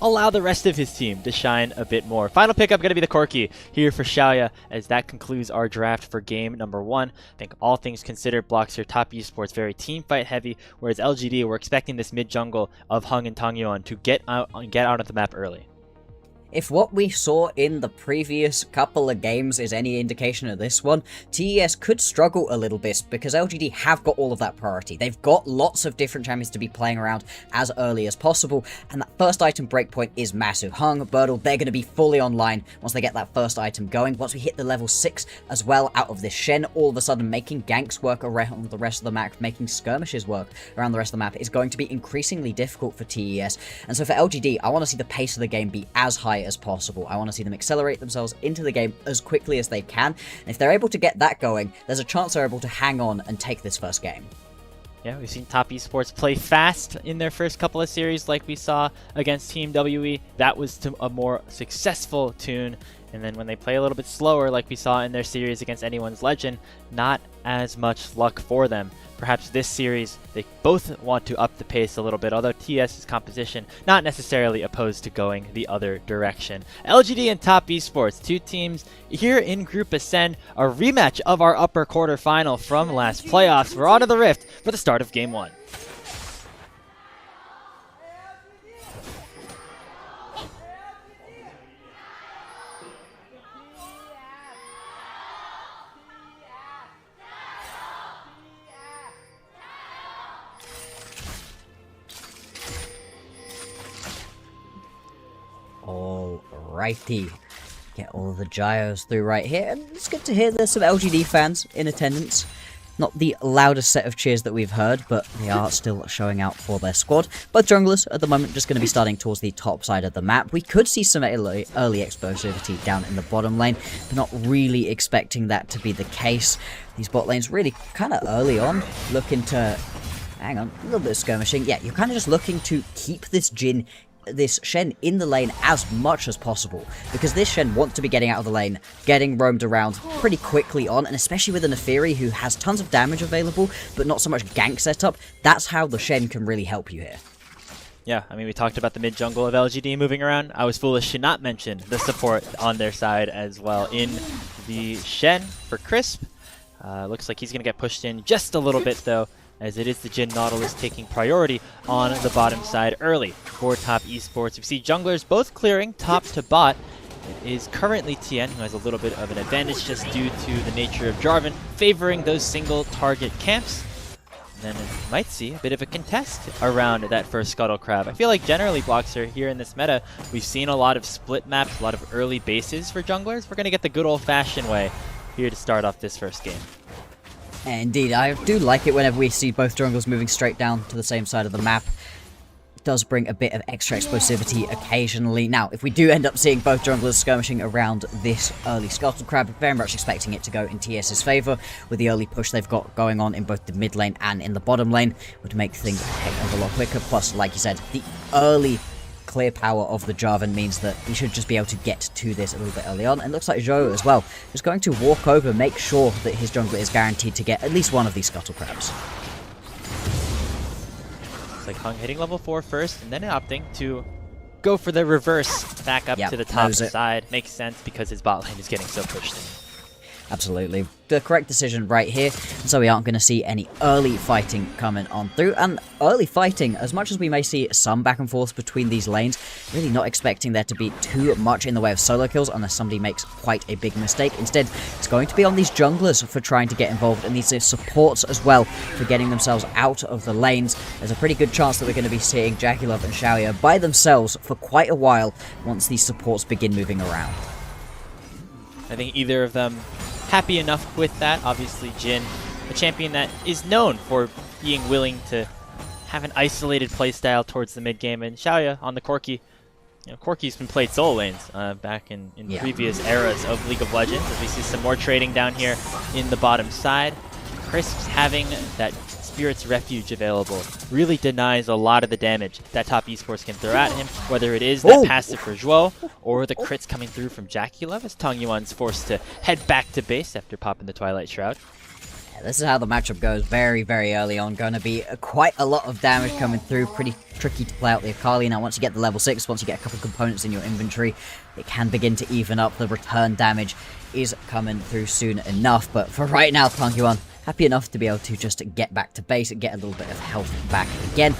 allow the rest of his team to shine a bit more. Final pickup going to be the Corki here for Xiaoya, as that concludes our draft for game number 1. I think all things considered, blocks here, Top Esports very team fight heavy, whereas LGD, we're expecting this mid jungle of Hung and Tangyuan to get out of the map early. If what we saw in the previous couple of games is any indication of this one, TES could struggle a little bit because LGD have got all of that priority. They've got lots of different champions to be playing around as early as possible, and that first item breakpoint is massive. Hung, Bertle, they're going to be fully online once they get that first item going. Once we hit the level 6 as well out of this Shen, all of a sudden making ganks work around the rest of the map, making skirmishes work around the rest of the map is going to be increasingly difficult for TES. And so for LGD, I want to see the pace of the game be as high as possible. I want to see them accelerate themselves into the game as quickly as they can, and if they're able to get that going, there's a chance they're able to hang on and take this first game. Yeah, we've seen Top Esports play fast in their first couple of series like we saw against Team WE. That was to a more successful tune. And then when they play a little bit slower like we saw in their series against Anyone's Legend, not as much luck for them. Perhaps this series, they both want to up the pace a little bit, although TS's composition not necessarily opposed to going the other direction. LGD and Top Esports, two teams here in Group Ascend, a rematch of our upper quarterfinal from last playoffs. We're on to the Rift for the start of Game 1. Alrighty, get all the gyros through right here, and it's good to hear there's some LGD fans in attendance. Not the loudest set of cheers that we've heard, but they are still showing out for their squad. Both junglers at the moment just going to be starting towards the top side of the map. We could see some early explosivity down in the bottom lane, but not really expecting that to be the case. These bot lanes really kind of early on looking to... Hang on, a little bit of skirmishing. Yeah, you're kind of just looking to keep this Jhin this Shen in the lane as much as possible, because this Shen wants to be getting out of the lane, getting roamed around pretty quickly on, and especially with an Neferi who has tons of damage available, but not so much gank setup, that's how the Shen can really help you here. Yeah, I mean, we talked about the mid jungle of LGD moving around. I was foolish to not mention the support on their side as well. In the Shen for Crisp, looks like he's going to get pushed in just a little bit though, as it is the Jin Nautilus taking priority on the bottom side early for top esports. We see junglers both clearing top to bot. It is currently TN who has a little bit of an advantage just due to the nature of Jarvan favoring those single target camps. Then it might see a bit of a contest around that first Scuttle Crab. I feel like generally, Bloxer, here in this meta, we've seen a lot of split maps, a lot of early bases for junglers. We're going to get the good old-fashioned way here to start off this first game. Indeed, I do like it whenever we see both junglers moving straight down to the same side of the map. Does bring a bit of extra explosivity occasionally. Now, if we do end up seeing both junglers skirmishing around this early Scuttle Crab, very much expecting it to go in TS's favour, with the early push they've got going on in both the mid lane and in the bottom lane, would make things a heck of a lot quicker. Plus, like you said, the early clear power of the Jarvan means that we should just be able to get to this a little bit early on. And it looks like Zhou as well, just going to walk over, make sure that his jungler is guaranteed to get at least one of these Scuttle Crabs. Like Hung hitting level 4 first, and then opting to go for the reverse back up to the top side. Makes sense because his bot lane is getting so pushed in. Absolutely. The correct decision right here, so we aren't going to see any early fighting coming on through. And early fighting, as much as we may see some back and forth between these lanes, really not expecting there to be too much in the way of solo kills unless somebody makes quite a big mistake. Instead, it's going to be on these junglers for trying to get involved, and these supports as well for getting themselves out of the lanes. There's a pretty good chance that we're going to be seeing JackeyLove and Xiaoya by themselves for quite a while once these supports begin moving around. I think either of them happy enough with that. Obviously Jin, a champion that is known for being willing to have an isolated playstyle towards the mid game, and Xiaoya on the Corki. You know, Corki's been played solo lanes back in previous eras of League of Legends, as we see some more trading down here in the bottom side. Crisp's having that Spirit's Refuge available really denies a lot of the damage that top esports can throw at him, whether it is that passive for Zhuo or the crits coming through from JackeyLove, as Tong Yuan's forced to head back to base after popping the Twilight Shroud. Yeah, this is how the matchup goes very, very early on. Going to be quite a lot of damage coming through. Pretty tricky to play out the Akali. Now, once you get the level 6, once you get a couple components in your inventory, it can begin to even up. The return damage is coming through soon enough. But for right now, Tong Yuan happy enough to be able to just get back to base and get a little bit of health back again.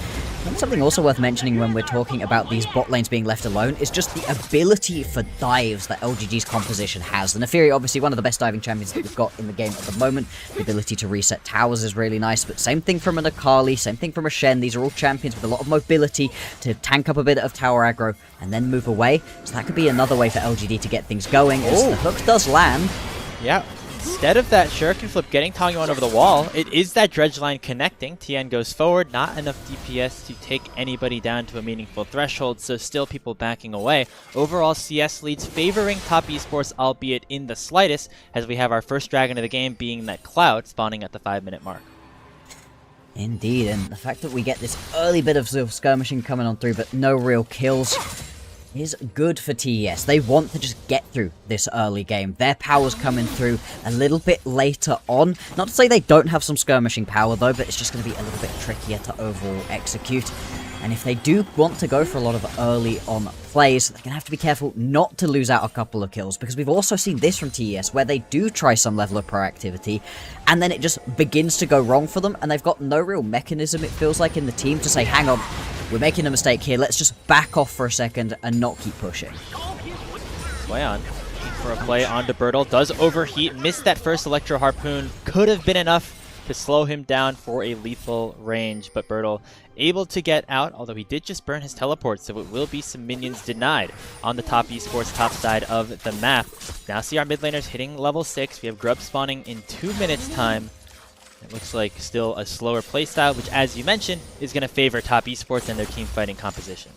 And something also worth mentioning when we're talking about these bot lanes being left alone is just the ability for dives that LGD's composition has. The Neferi, obviously one of the best diving champions that we've got in the game at the moment. The ability to reset towers is really nice, but same thing from an Akali, same thing from a Shen. These are all champions with a lot of mobility to tank up a bit of tower aggro and then move away. So that could be another way for LGD to get things going, as the hook does land. Yeah. Instead of that Shuriken flip getting Tong Yuan over the wall, it is that dredge line connecting. TN goes forward, not enough DPS to take anybody down to a meaningful threshold, so still people backing away. Overall, CS leads favoring top esports, albeit in the slightest, as we have our first dragon of the game being that Cloud spawning at the 5-minute mark. Indeed, and the fact that we get this early bit of skirmishing coming on through, but no real kills, is good for TES. They want to just get through this early game. Their power's coming through a little bit later on. Not to say they don't have some skirmishing power though, but it's just going to be a little bit trickier to overall execute. And if they do want to go for a lot of early on plays, they're going to have to be careful not to lose out a couple of kills, because we've also seen this from TES, where they do try some level of proactivity, and then it just begins to go wrong for them, and they've got no real mechanism, it feels like, in the team to say, hang on, we're making a mistake here, let's just back off for a second and not keep pushing. Swayon for a play onto Bertle, does overheat, missed that first Electro Harpoon, could have been enough to slow him down for a lethal range, but Bertle able to get out, although he did just burn his teleport, so it will be some minions denied on the top esports top side of the map. Now see our mid laners hitting level 6. We have Grub spawning in 2 minutes time. It looks like still a slower playstyle, which, as you mentioned, is going to favor top esports and their team fighting composition.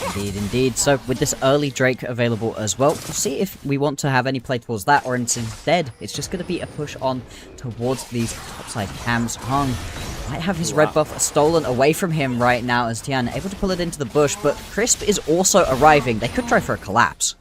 Indeed, indeed. So with this early Drake available as well, we'll see if we want to have any play towards that, or instead it's just going to be a push on towards these topside cams. Hung might have his red buff stolen away from him right now as Tian able to pull it into the bush, but Crisp is also arriving. They could try for a collapse.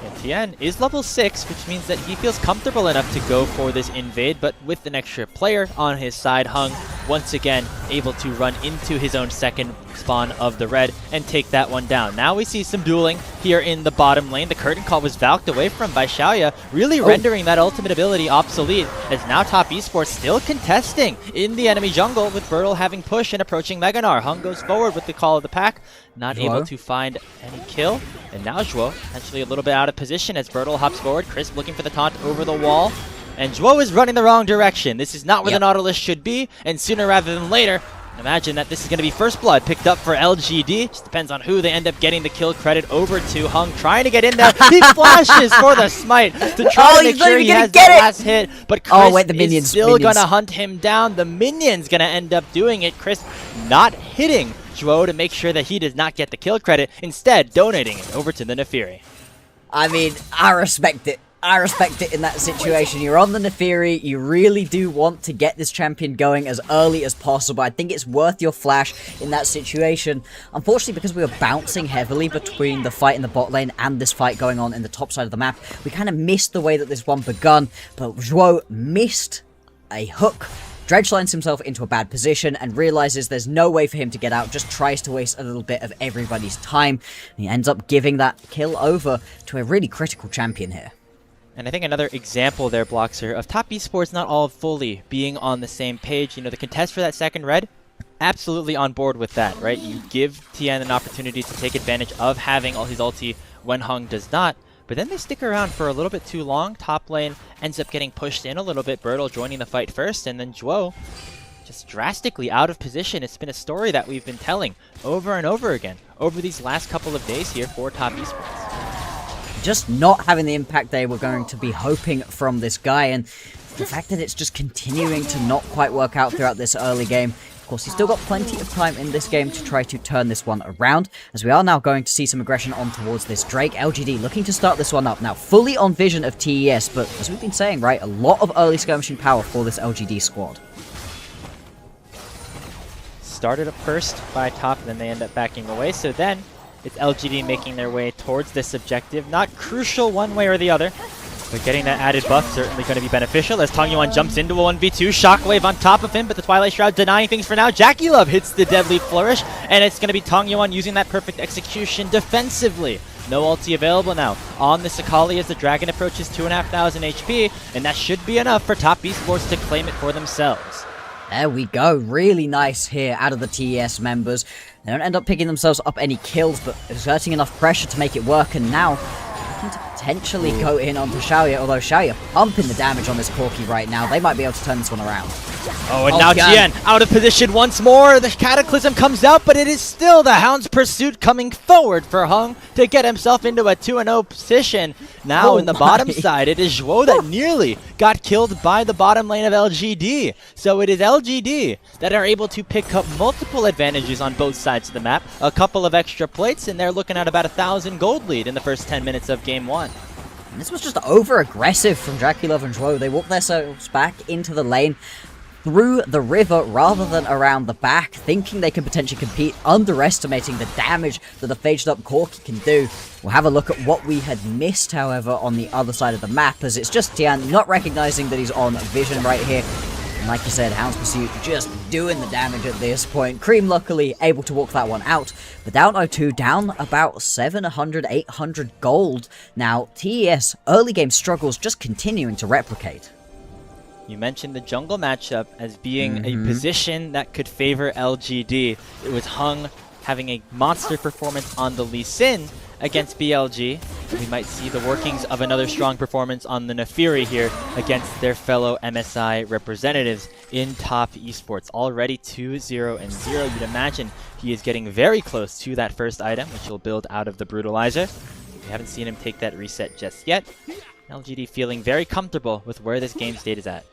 And Tien is level 6, which means that he feels comfortable enough to go for this invade, but with an extra player on his side, Hung once again able to run into his own second spawn of the red and take that one down. Now we see some dueling here in the bottom lane. The curtain call was valked away from by Xiaoya, really rendering that ultimate ability obsolete, as now Top Esports still contesting in the enemy jungle with Bertle having push and approaching Meganar. Hung goes forward with the call of the pack, not able to find any kill, and now Zhuo actually a little bit out of position as Bertle hops forward. Crisp looking for the taunt over the wall, and Zhuo is running the wrong direction. This is not where the Nautilus should be, and sooner rather than later, imagine that this is going to be first blood picked up for LGD. Just depends on who they end up getting the kill credit over to. Hung trying to get in there. He flashes for the smite to try to make sure he has the last hit. But Chris is still going to hunt him down. The minion's going to end up doing it. Chris not hitting Zhuo to make sure that he does not get the kill credit. Instead, donating it over to the Nefiri. I mean, I respect it. I respect it in that situation. You're on the Nefiri, you really do want to get this champion going as early as possible. I think it's worth your flash in that situation. Unfortunately, because we were bouncing heavily between the fight in the bot lane and this fight going on in the top side of the map, we kind of missed the way that this one begun, but Zhuo missed a hook. Dredge lines himself into a bad position and realizes there's no way for him to get out, just tries to waste a little bit of everybody's time. And he ends up giving that kill over to a really critical champion here. And I think another example there, Bloxer, of Top Esports not all fully being on the same page. You know, the contest for that second red, absolutely on board with that, right? You give Tien an opportunity to take advantage of having all his ulti when Hung does not. But then they stick around for a little bit too long. Top lane ends up getting pushed in a little bit. Bertle joining the fight first, and then Zhuo just drastically out of position. It's been a story that we've been telling over and over again over these last couple of days here for Top Esports. Just not having the impact they were going to be hoping from this guy, and the fact that it's just continuing to not quite work out throughout this early game. Of course, he's still got plenty of time in this game to try to turn this one around, as we are now going to see some aggression on towards this Drake. LGD looking to start this one up now, fully on vision of TES, but as we've been saying, right, a lot of early skirmishing power for this LGD squad. Started up first by top, and then they end up backing away, so then it's LGD making their way towards this objective. Not crucial one way or the other, but getting that added buff certainly going to be beneficial as Tong Yuan jumps into a 1v2. Shockwave on top of him, but the Twilight Shroud denying things for now. Jackie Love hits the Deadly Flourish, and it's going to be Tong Yuan using that perfect execution defensively. No ulti available now on the Sakali as the Dragon approaches 2,500 HP, and that should be enough for Top Esports to claim it for themselves. There we go. Really nice here out of the TES members. They don't end up picking themselves up any kills, but exerting enough pressure to make it work, and now looking to potentially go in onto Xiaoya, although Xiaoya pumping the damage on this Corki right now. They might be able to turn this one around. Oh, and now Tien out of position once more. The Cataclysm comes out, but it is still the Hound's Pursuit coming forward for Hung to get himself into a 2-0 position. Now in the bottom side, it is Zhuo that nearly got killed by the bottom lane of LGD. So it is LGD that are able to pick up multiple advantages on both sides of the map. A couple of extra plates, and they're looking at about 1,000 gold lead in the first 10 minutes of Game 1. And this was just over-aggressive from Jackie Love and Zhuo. They walked themselves back into the lane, through the river rather than around the back, thinking they can potentially compete, underestimating the damage that the phaged up Corki can do. We'll have a look at what we had missed, however, on the other side of the map, as it's just Tian not recognizing that he's on vision right here. And like you said, Hound's Pursuit just doing the damage at this point. Cream luckily able to walk that one out, but down 0-2, down about 700, 800 gold. Now, TES early game struggles just continuing to replicate. You mentioned the jungle matchup as being a position that could favor LGD. It was Hung having a monster performance on the Lee Sin against BLG. We might see the workings of another strong performance on the Nefiri here against their fellow MSI representatives in Top Esports. Already 2-0-0. You'd imagine he is getting very close to that first item, which he'll build out of the Brutalizer. We haven't seen him take that reset just yet. LGD feeling very comfortable with where this game state is at.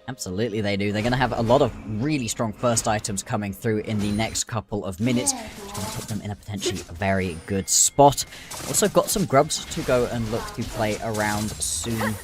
Absolutely they do. They're going to have a lot of really strong first items coming through in the next couple of minutes, which going to put them in a potentially very good spot. Also got some grubs to go and look to play around soon.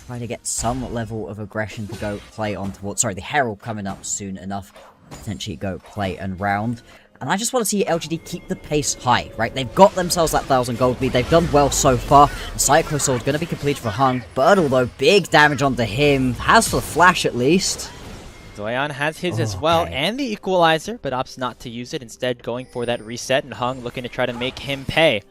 try to get some level of aggression to go play on towards... Sorry, the Herald coming up soon enough. Potentially go play and round. And I just want to see LGD keep the pace high, right? They've got themselves that 1,000 gold lead. They've done well so far. The Cyclo Sword going to be completed for Hung. Birdle, though, big damage onto him. Has for the flash, at least. Zoyan has his as well, and the equalizer, but opts not to use it, instead going for that reset, and Hung looking to try to make him pay.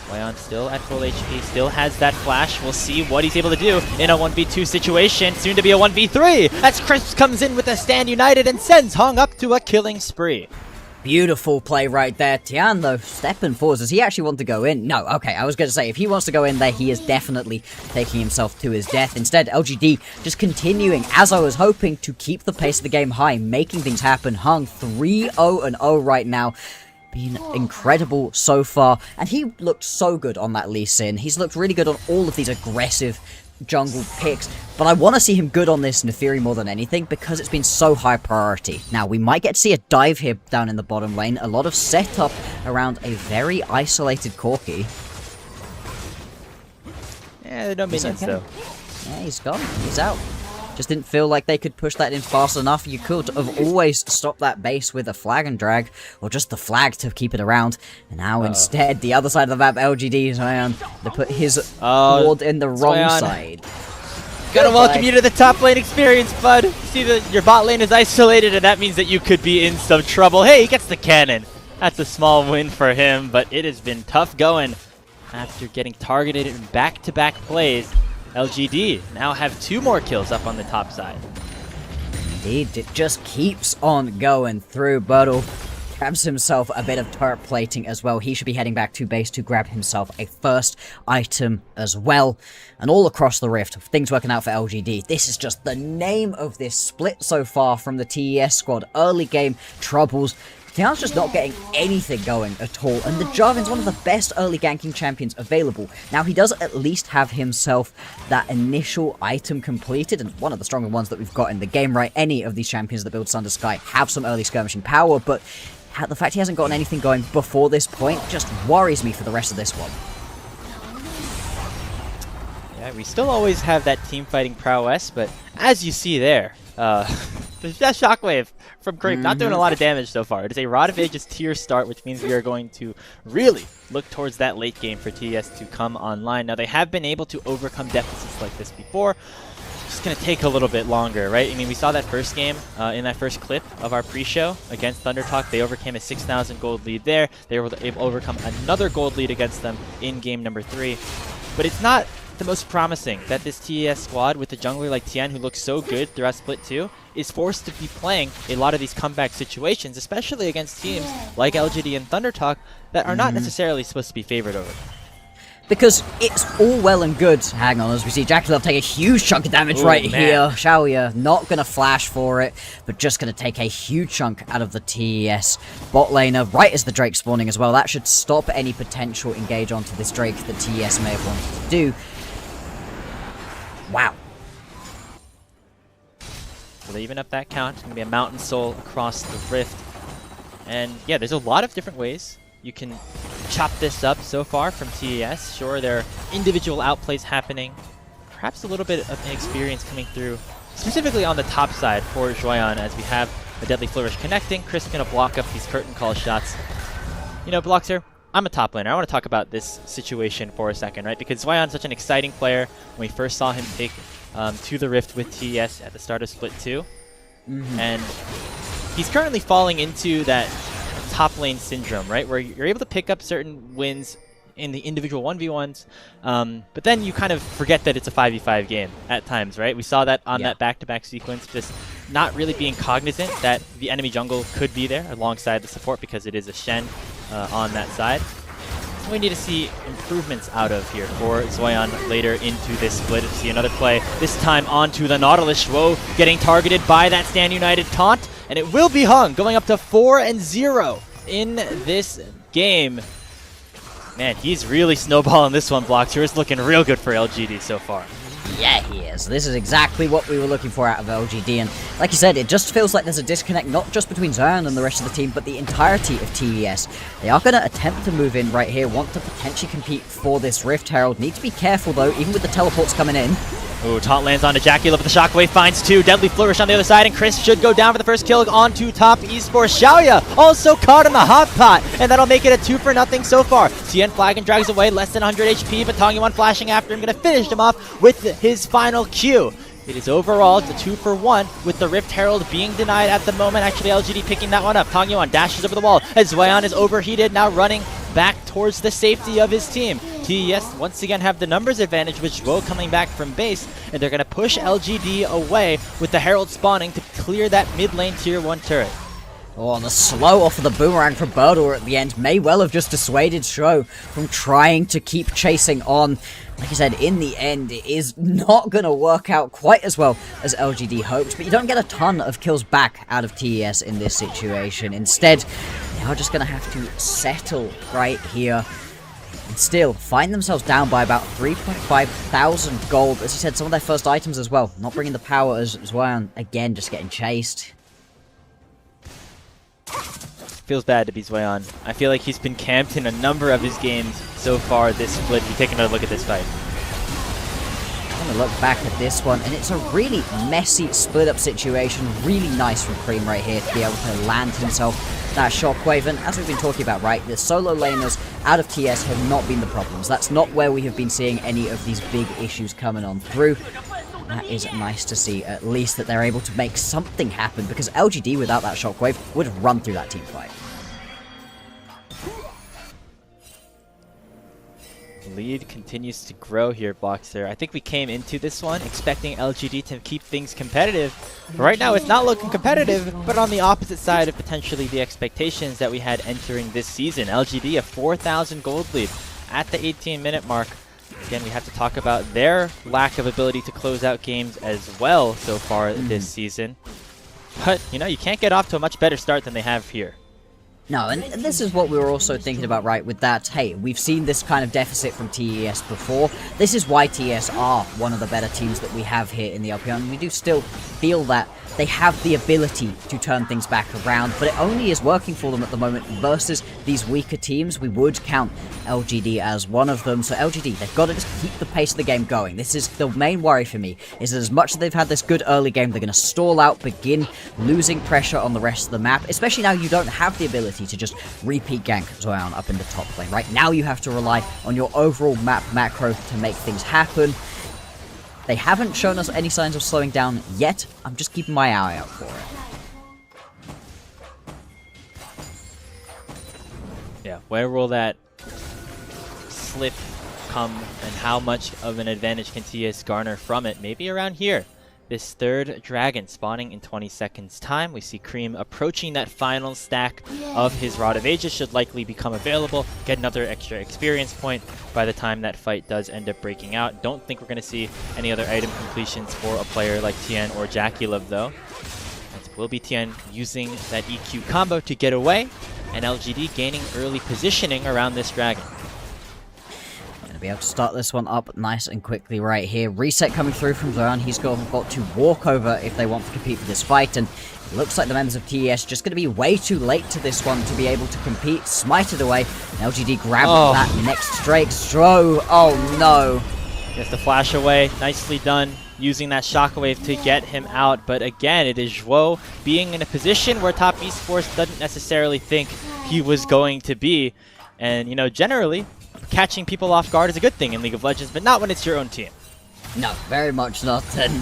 Zoyan still at full HP, still has that flash. We'll see what he's able to do in a 1v2 situation, soon to be a 1v3, as Chris comes in with a stand united and sends Hung up to a killing spree. Beautiful play right there. Tian, though, stepping forwards. Does he actually want to go in? No, okay, I was going to say, if he wants to go in there, he is definitely taking himself to his death. Instead, LGD just continuing, as I was hoping, to keep the pace of the game high, making things happen. Hung 3-0-0 right now. Been incredible so far. And he looked so good on that Lee Sin. He's looked really good on all of these aggressive jungle picks, but I want to see him good on this Neferi more than anything because it's been so high priority. Now, we might get to see a dive here down in the bottom lane, a lot of setup around a very isolated Corki. Yeah, no minions though. Yeah, he's gone. He's out. Just didn't feel like they could push that in fast enough. You could have always stopped that base with a flag and drag, or just the flag to keep it around. And now instead, the other side of the map, LGD, Zoyan, they put his ward in the wrong side. Gotta welcome you to the top lane experience, bud. See that your bot lane is isolated, and that means that you could be in some trouble. Hey, he gets the cannon. That's a small win for him, but it has been tough going after getting targeted in back-to-back plays. LGD now have 2 more kills up on the top side. Indeed, it just keeps on going through. Birdle grabs himself a bit of turret plating as well. He should be heading back to base to grab himself a first item as well. And all across the rift, things working out for LGD. This is just the name of this split so far from the TES squad. Early game troubles. Tian's just not getting anything going at all, and the Jarvan's one of the best early ganking champions available. Now, he does at least have himself that initial item completed, and one of the stronger ones that we've got in the game, right? Any of these champions that build Sunder Sky have some early skirmishing power, but the fact he hasn't gotten anything going before this point just worries me for the rest of this one. Yeah, we still always have that team fighting prowess, but as you see there, that shockwave from Creep, not doing a lot of damage so far. It is a Rod of Ages tier start, which means we are going to really look towards that late game for TES to come online. Now, they have been able to overcome deficits like this before. It's just going to take a little bit longer, right? I mean, we saw that first game in that first clip of our pre-show against Thundertalk. They overcame a 6,000 gold lead there. They were able to overcome another gold lead against them in game number 3. But it's not the most promising that this TES squad with a jungler like Tian, who looks so good throughout Split 2, is forced to be playing a lot of these comeback situations, especially against teams like LGD and Thundertalk that are not necessarily supposed to be favored over. Because it's all well and good. Hang on, as we see Jackalove take a huge chunk of damage here. Xiaoya not going to flash for it, but just going to take a huge chunk out of the TES bot laner, right as the Drake spawning as well. That should stop any potential engage onto this Drake that TES may have wanted to do. Wow. So they even up that count. It's going to be a Mountain Soul across the rift. And yeah, there's a lot of different ways you can chop this up so far from TES. Sure, there are individual outplays happening. Perhaps a little bit of inexperience coming through, specifically on the top side for Joyan, as we have a Deadly Flourish connecting. Chris going to block up these curtain call shots. You know, Bloxer, I'm a top laner. I want to talk about this situation for a second, right? Because Zoyan's such an exciting player. When we first saw him take to the Rift with TES at the start of Split 2. And he's currently falling into that top lane syndrome, right? Where you're able to pick up certain wins in the individual 1v1s, but then you kind of forget that it's a 5v5 game at times, right? We saw that on that back-to-back sequence, just not really being cognizant that the enemy jungle could be there alongside the support because it is a Shen on that side. So we need to see improvements out of here for Zoyan later into this split. See another play, this time onto the Nautilus. Shwo getting targeted by that Stand United taunt, and it will be Hung, going up to 4-0 in this game. Man, he's really snowballing this one, Bloxer. It's looking real good for LGD so far. Yeah, he is. This is exactly what we were looking for out of LGD, and like you said, it just feels like there's a disconnect not just between Zoyan and the rest of the team, but the entirety of TES. They are going to attempt to move in right here, want to potentially compete for this Rift Herald. Need to be careful though, even with the teleports coming in. Ooh, taunt lands onto Jackie, but the shockwave finds 2. Deadly flourish on the other side, and Chris should go down for the first kill onto top esports. Xiaoya also caught in the hot pot, and that'll make it a 2-for-0 so far. Tien flag and drags away, less than 100 HP, but Tongyuan flashing after him, gonna finish him off with his final Q. It is overall the 2-for-1 with the Rift Herald being denied at the moment. Actually, LGD picking that one up. Tongyuan dashes over the wall as Zweon is overheated, now running back towards the safety of his team. TES once again have the numbers advantage with Zhuo coming back from base, and they're going to push LGD away with the Herald spawning to clear that mid lane tier 1 turret. Oh, the slow off of the boomerang from Birdor at the end may well have just dissuaded Zhuo from trying to keep chasing on. Like I said, in the end, it is not going to work out quite as well as LGD hoped, but you don't get a ton of kills back out of TES in this situation. Instead, they are just going to have to settle right here and still find themselves down by about 3.5 thousand gold. As you said, some of their first items as well, not bringing the power as well, again, just getting chased. Feels bad to be Zweon. I feel like he's been camped in a number of his games so far this split. If you take another look at this fight. I'm gonna look back at this one, and it's a really messy split-up situation. Really nice from Cream right here to be able to land himself that shockwave. And as we've been talking about, right, the solo laners out of TS have not been the problems. That's not where we have been seeing any of these big issues coming on through. That is nice to see, at least, that they're able to make something happen, because LGD without that shockwave would have run through that team fight. Lead continues to grow here, Boxer. I think we came into this one expecting LGD to keep things competitive. But right now, it's not looking competitive, but on the opposite side of potentially the expectations that we had entering this season. LGD, a 4,000 gold lead at the 18-minute mark. Again, we have to talk about their lack of ability to close out games as well so far this season. But, you know, you can't get off to a much better start than they have here. No, and this is what we were also thinking about, right, with that, hey, we've seen this kind of deficit from TES before. This is why TES are one of the better teams that we have here in the LPL, and we do still feel that they have the ability to turn things back around, but it only is working for them at the moment versus these weaker teams. We would count LGD as one of them, so LGD, they've got to just keep the pace of the game going. This is the main worry for me, is that as much as they've had this good early game, they're going to stall out, begin losing pressure on the rest of the map, especially now you don't have the ability to just repeat gank Zoyan up in the top lane. Right now you have to rely on your overall map macro to make things happen. They haven't shown us any signs of slowing down yet. I'm just keeping my eye out for it. Yeah, where will that slip come, and how much of an advantage can TS garner from it? Maybe around here. This third dragon spawning in 20 seconds time. We see Cream approaching that final stack of his Rod of Ages, should likely become available. Get another extra experience point by the time that fight does end up breaking out. Don't think we're going to see any other item completions for a player like Tien or Jackulov though. It will be Tien using that EQ combo to get away, and LGD gaining early positioning around this dragon. Be able to start this one up nice and quickly right here. Reset coming through from Zoyan. He's got to walk over if they want to compete for this fight, and it looks like the members of TES just going to be way too late to this one to be able to compete. Smite it away. And LGD grab that next Drake. Stro. Oh no. Gets the flash away. Nicely done. Using that shockwave to get him out, but again, it is Zhuo being in a position where Top Esports doesn't necessarily think he was going to be, and you know, generally catching people off guard is a good thing in League of Legends, but not when it's your own team. No, very much not. And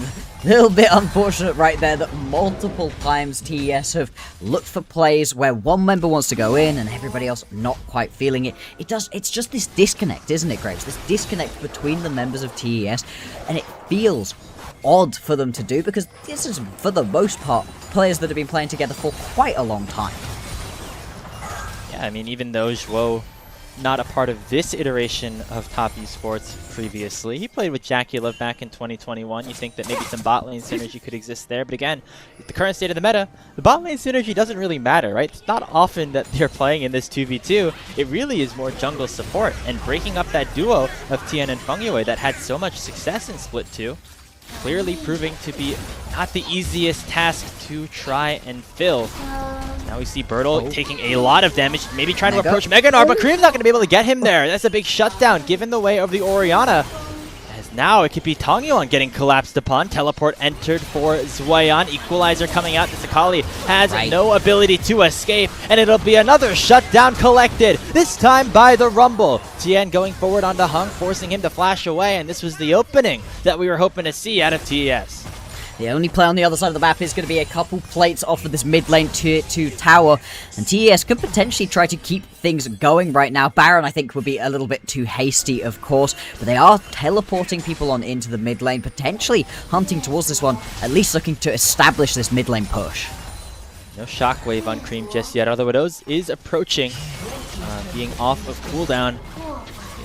a little bit unfortunate right there that multiple times TES have looked for plays where one member wants to go in and everybody else not quite feeling it. It's just this disconnect, isn't it, Graves? This disconnect between the members of TES, and it feels odd for them to do, because this is, for the most part, players that have been playing together for quite a long time. Yeah, I mean, even though Zhuo not a part of this iteration of Top Esports previously. He played with Jackulov back in 2021. You think that maybe some bot lane synergy could exist there, but again, with the current state of the meta, the bot lane synergy doesn't really matter, right? It's not often that they're playing in this 2v2. It really is more jungle support, and breaking up that duo of Tien and Fengyue that had so much success in Split 2, clearly proving to be not the easiest task to try and fill. Now we see Bertle taking a lot of damage, maybe trying to approach Meganar, but Cream's not going to be able to get him there. That's a big shutdown, given the way of the Orianna. As now it could be Tongyeon getting collapsed upon. Teleport entered for Zwayan. Equalizer coming out. Sakali has no ability to escape, and it'll be another shutdown collected, this time by the Rumble. Tien going forward onto Hung, forcing him to flash away, and this was the opening that we were hoping to see out of TES. The only play on the other side of the map is going to be a couple plates off of this mid lane tier 2 tower, and TES could potentially try to keep things going right now. Baron, I think, would be a little bit too hasty, of course, but they are teleporting people on into the mid lane, potentially hunting towards this one, at least looking to establish this mid lane push. No shockwave on Cream just yet, although Widows is approaching, being off of cooldown.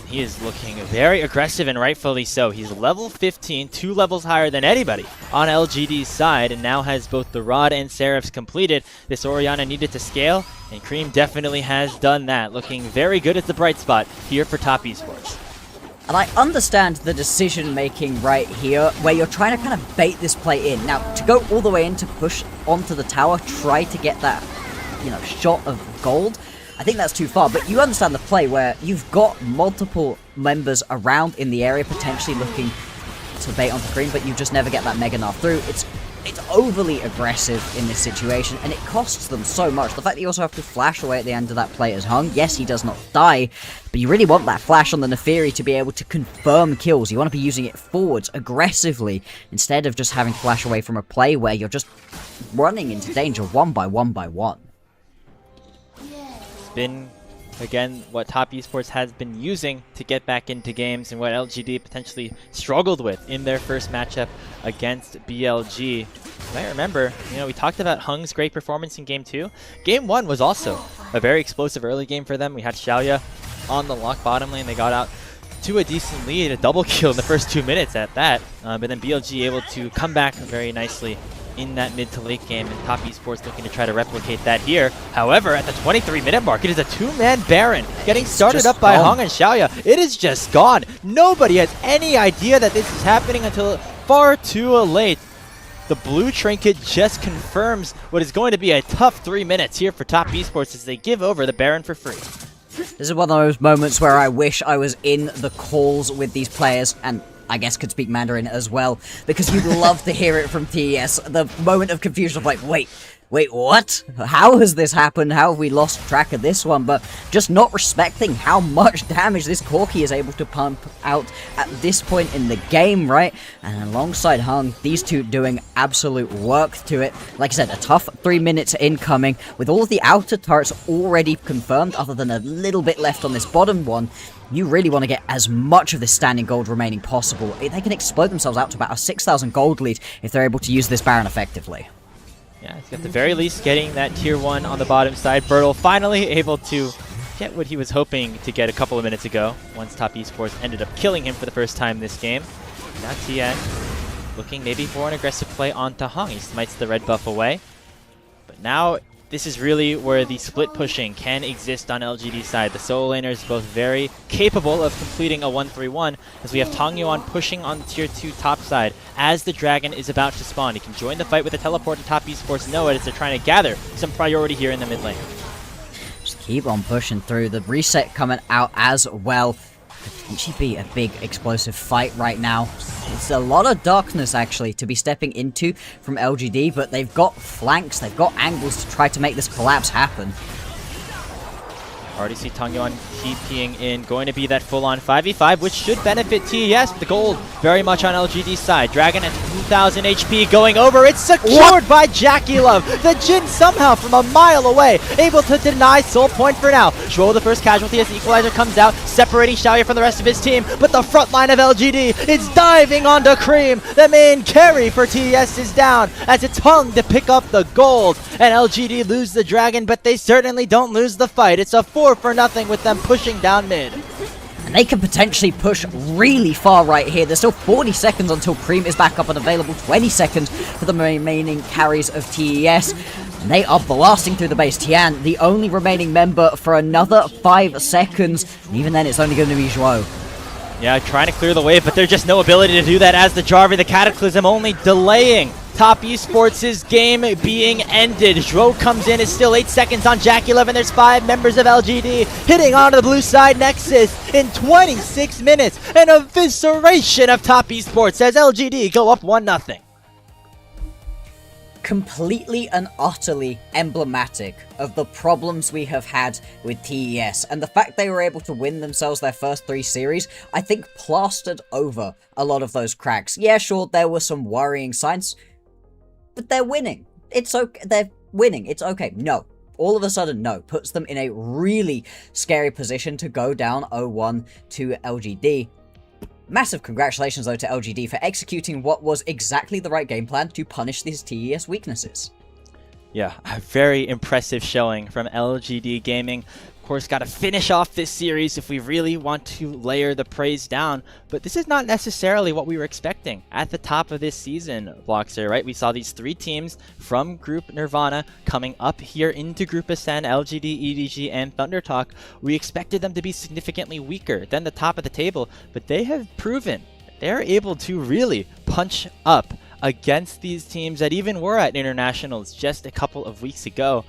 He is looking very aggressive, and rightfully so. He's level 15, 2 levels higher than anybody on LGD's side, and now has both the Rod and Seraphs completed. This Orianna needed to scale, and Cream definitely has done that. Looking very good at the bright spot here for Top Esports. And I understand the decision-making right here, where you're trying to kind of bait this play in. Now, to go all the way in to push onto the tower, try to get that, shot of gold, I think that's too far, but you understand the play where you've got multiple members around in the area potentially looking to bait onto Cream, but you just never get that Mega Narf through. It's overly aggressive in this situation, and it costs them so much. The fact that you also have to flash away at the end of that play as Hung, yes, he does not die, but you really want that flash on the Neferi to be able to confirm kills. You want to be using it forwards aggressively, instead of just having flash away from a play where you're just running into danger one by one by one. Been, again, what Top Esports has been using to get back into games, and what LGD potentially struggled with in their first matchup against BLG. You might remember, we talked about Hung's great performance in Game 2. Game 1 was also a very explosive early game for them. We had Xiaoya on the lock bottom lane. They got out to a decent lead, a double kill in the first 2 minutes at that, but then BLG able to come back very nicely in that mid to late game, and Top Esports looking to try to replicate that here. However, at the 23-minute mark, it is a 2-man Baron getting started up by Hung and Xiaoya. It is just gone. Nobody has any idea that this is happening until far too late. The blue trinket just confirms what is going to be a tough 3 minutes here for Top Esports as they give over the Baron for free. This is one of those moments where I wish I was in the calls with these players, and I guess could speak Mandarin as well, because you'd love to hear it from TES. The moment of confusion of like, wait, what? How has this happened? How have we lost track of this one? But just not respecting how much damage this Corki is able to pump out at this point in the game, right? And alongside Hung, these two doing absolute work to it. Like I said, a tough 3 minutes incoming, with all of the outer turrets already confirmed, other than a little bit left on this bottom one. You really want to get as much of this standing gold remaining possible. They can explode themselves out to about a 6,000 gold lead if they're able to use this Baron effectively. Yeah, he's at the very least getting that tier 1 on the bottom side. Bertle finally able to get what he was hoping to get a couple of minutes ago, once Top Esports ended up killing him for the first time this game. Now Tien looking maybe for an aggressive play onto Hung. He smites the red buff away. But now this is really where the split pushing can exist on LGD's side. The solo laners both very capable of completing a 1-3-1, as we have Tongyeon pushing on the tier 2 top side as the dragon is about to spawn. He can join the fight with a teleport, and Top Esports know it as they're trying to gather some priority here in the mid lane. Just keep on pushing through. The reset coming out as well. Potentially be a big explosive fight right now. It's a lot of darkness actually to be stepping into from LGD, but they've got flanks, they've got angles to try to make this collapse happen. Already see Tongyeon TPing in, going to be that full-on 5v5, which should benefit TES. The gold very much on LGD's side. Dragon at 2,000 HP going over. It's secured by Jackie Love. The Jin somehow from a mile away able to deny Soul Point for now. Shuo the first casualty as the Equalizer comes out, separating Xiaoya from the rest of his team. But the front line of LGD is diving onto Cream. The main carry for TES is down as it's Hung to pick up the gold. And LGD lose the Dragon, but they certainly don't lose the fight. It's a 4-0 with them pushing down mid. And they can potentially push really far right here. There's still 40 seconds until Cream is back up and available. 20 seconds for the remaining carries of TES. And they are blasting through the base. Tian, the only remaining member for another 5 seconds. And even then, it's only going to be Zhuo. Yeah, trying to clear the wave, but there's just no ability to do that as the Jarvan, the Cataclysm only delaying Top Esports' game being ended. Zhuo comes in, is still 8 seconds on Jackie Love, and there's 5 members of LGD hitting onto the blue side Nexus in 26 minutes. An evisceration of Top Esports as LGD go up 1-0. Completely and utterly emblematic of the problems we have had with TES, and the fact they were able to win themselves their first 3 series, I think plastered over a lot of those cracks. Yeah, sure, there were some worrying signs, but they're winning. It's okay. They're winning. It's okay. No. All of a sudden, no. Puts them in a really scary position to go down 0-1 to LGD. Massive congratulations, though, to LGD for executing what was exactly the right game plan to punish these TES weaknesses. Yeah, a very impressive showing from LGD Gaming. Of course, got to finish off this series if we really want to layer the praise down. But this is not necessarily what we were expecting at the top of this season, Bloxer, right? We saw these 3 teams from Group Nirvana coming up here into Group Ascend, LGD, EDG, and ThunderTalk. We expected them to be significantly weaker than the top of the table, but they have proven they're able to really punch up against these teams that even were at internationals just a couple of weeks ago.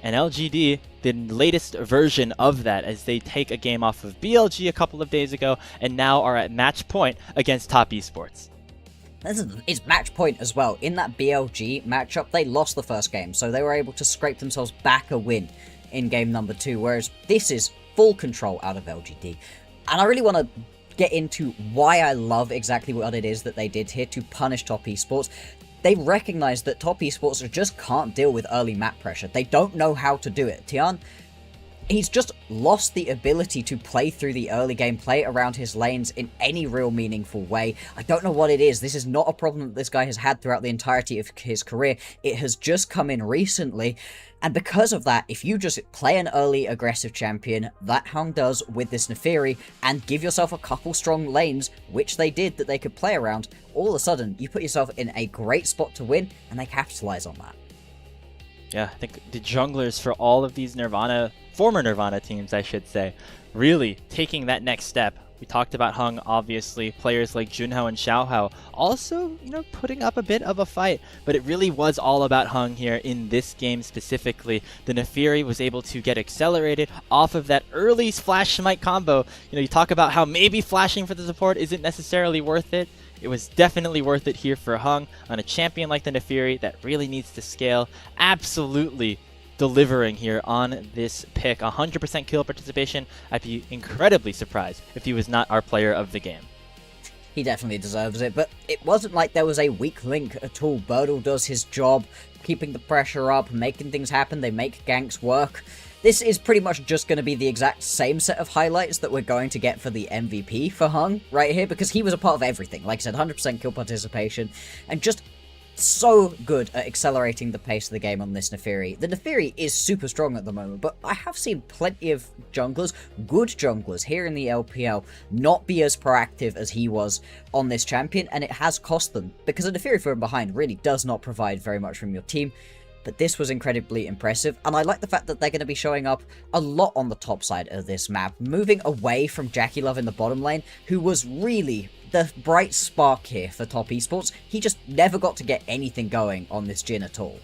And LGD, the latest version of that, as they take a game off of BLG a couple of days ago and now are at match point against Top Esports. It's match point as well. In that BLG matchup, they lost the first game, so they were able to scrape themselves back a win in game number 2, whereas this is full control out of LGD. And I really want to get into why I love exactly what it is that they did here to punish Top Esports. They recognize that Top Esports just can't deal with early map pressure. They don't know how to do it. Tian, he's just lost the ability to play through the early game, play around his lanes in any real meaningful way. I don't know what it is. This is not a problem that this guy has had throughout the entirety of his career. It has just come in recently. And because of that, if you just play an early aggressive champion, that Hung does with this Neferi, and give yourself a couple strong lanes, which they did, that they could play around, all of a sudden, you put yourself in a great spot to win, and they capitalize on that. Yeah, I think the junglers for all of these Nirvana, former Nirvana teams, I should say, really taking that next step. We talked about Hung, obviously, players like Junhao and Xiaohao also, putting up a bit of a fight, but it really was all about Hung here in this game specifically. The Neferi was able to get accelerated off of that early Flash Smite combo. You talk about how maybe flashing for the support isn't necessarily worth it. It was definitely worth it here for Hung on a champion like the Neferi that really needs to scale. Absolutely delivering here on this pick. 100% kill participation. I'd be incredibly surprised if he was not our player of the game. He definitely deserves it, but it wasn't like there was a weak link at all. Birdle does his job, keeping the pressure up, making things happen. They make ganks work. This is pretty much just going to be the exact same set of highlights that we're going to get for the MVP for Hung right here, because he was a part of everything. Like I said, 100% kill participation, and just so good at accelerating the pace of the game on this Neferi. The Neferi is super strong at the moment, but I have seen plenty of junglers, good junglers here in the LPL, not be as proactive as he was on this champion, and it has cost them, because a Neferi from behind really does not provide very much from your team. But this was incredibly impressive, and I like the fact that they're going to be showing up a lot on the top side of this map, moving away from Jackie Love in the bottom lane, who was really the bright spark here for Top Esports. He just never got to get anything going on this Jhin at all.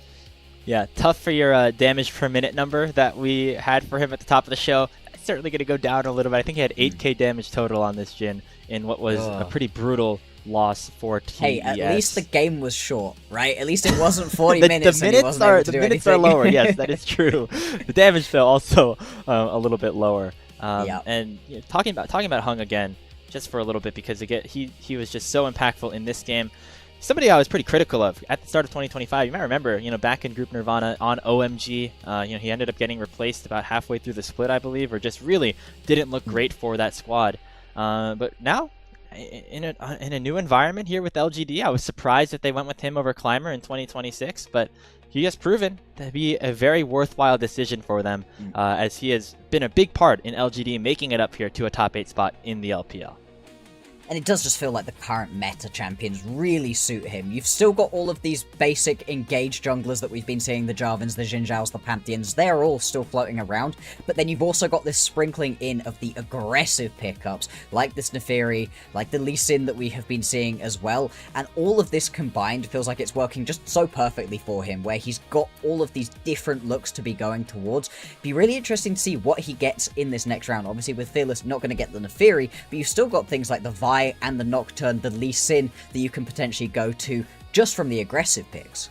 Yeah, tough for your damage per minute number that we had for him at the top of the show. That's certainly going to go down a little bit. I think he had 8k damage total on this Jhin in what was a pretty brutal loss for TES. Hey, at least the game was short, right? At least it wasn't 40 minutes. The minutes are lower. Yes, that is true. The damage fell also a little bit lower. And talking about Hung again, just for a little bit, because again, he was just so impactful in this game. Somebody I was pretty critical of at the start of 2025. You might remember, back in Group Nirvana on OMG, he ended up getting replaced about halfway through the split, I believe, or just really didn't look great for that squad. But now, in a new environment here with LGD, I was surprised that they went with him over Climber in 2026, but he has proven to be a very worthwhile decision for them, as he has been a big part in LGD making it up here to a top 8 spot in the LPL. And it does just feel like the current meta champions really suit him. You've still got all of these basic engaged junglers that we've been seeing, the Jarvans, the Xin Zhaos, the Pantheons, they're all still floating around, but then you've also got this sprinkling in of the aggressive pickups, like this Neferi, like the Lee Sin that we have been seeing as well, and all of this combined feels like it's working just so perfectly for him, where he's got all of these different looks to be going towards. Be really interesting to see what he gets in this next round. Obviously with Fearless not going to get the Neferi, but you've still got things like the Vi and the Nocturne, the Lee Sin that you can potentially go to just from the aggressive picks.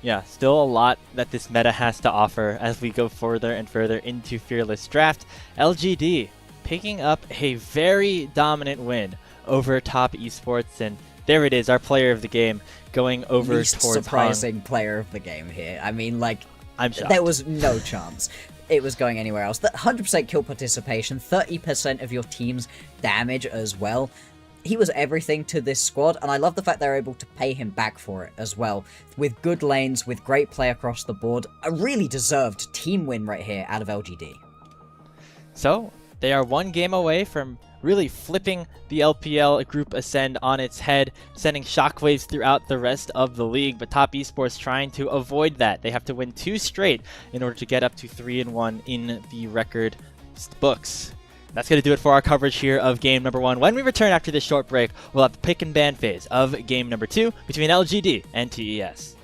Yeah, still a lot that this meta has to offer as we go further and further into Fearless Draft. LGD picking up a very dominant win over Top Esports, and there it is, our player of the game going over Least towards surprising Hung. player of the game here. I mean, like, I'm shocked. there was no chance it was going anywhere else. That 100% kill participation, 30% of your team's damage as well. He was everything to this squad, and I love the fact they're able to pay him back for it as well. With good lanes, with great play across the board, a really deserved team win right here out of LGD. So, they are one game away from really flipping the LPL Group Ascend on its head, sending shockwaves throughout the rest of the league, but Top Esports trying to avoid that. They have to win 2 straight in order to get up to 3-1 in the record books. That's going to do it for our coverage here of game number 1. When we return after this short break, we'll have the pick and ban phase of game number 2 between LGD and TES.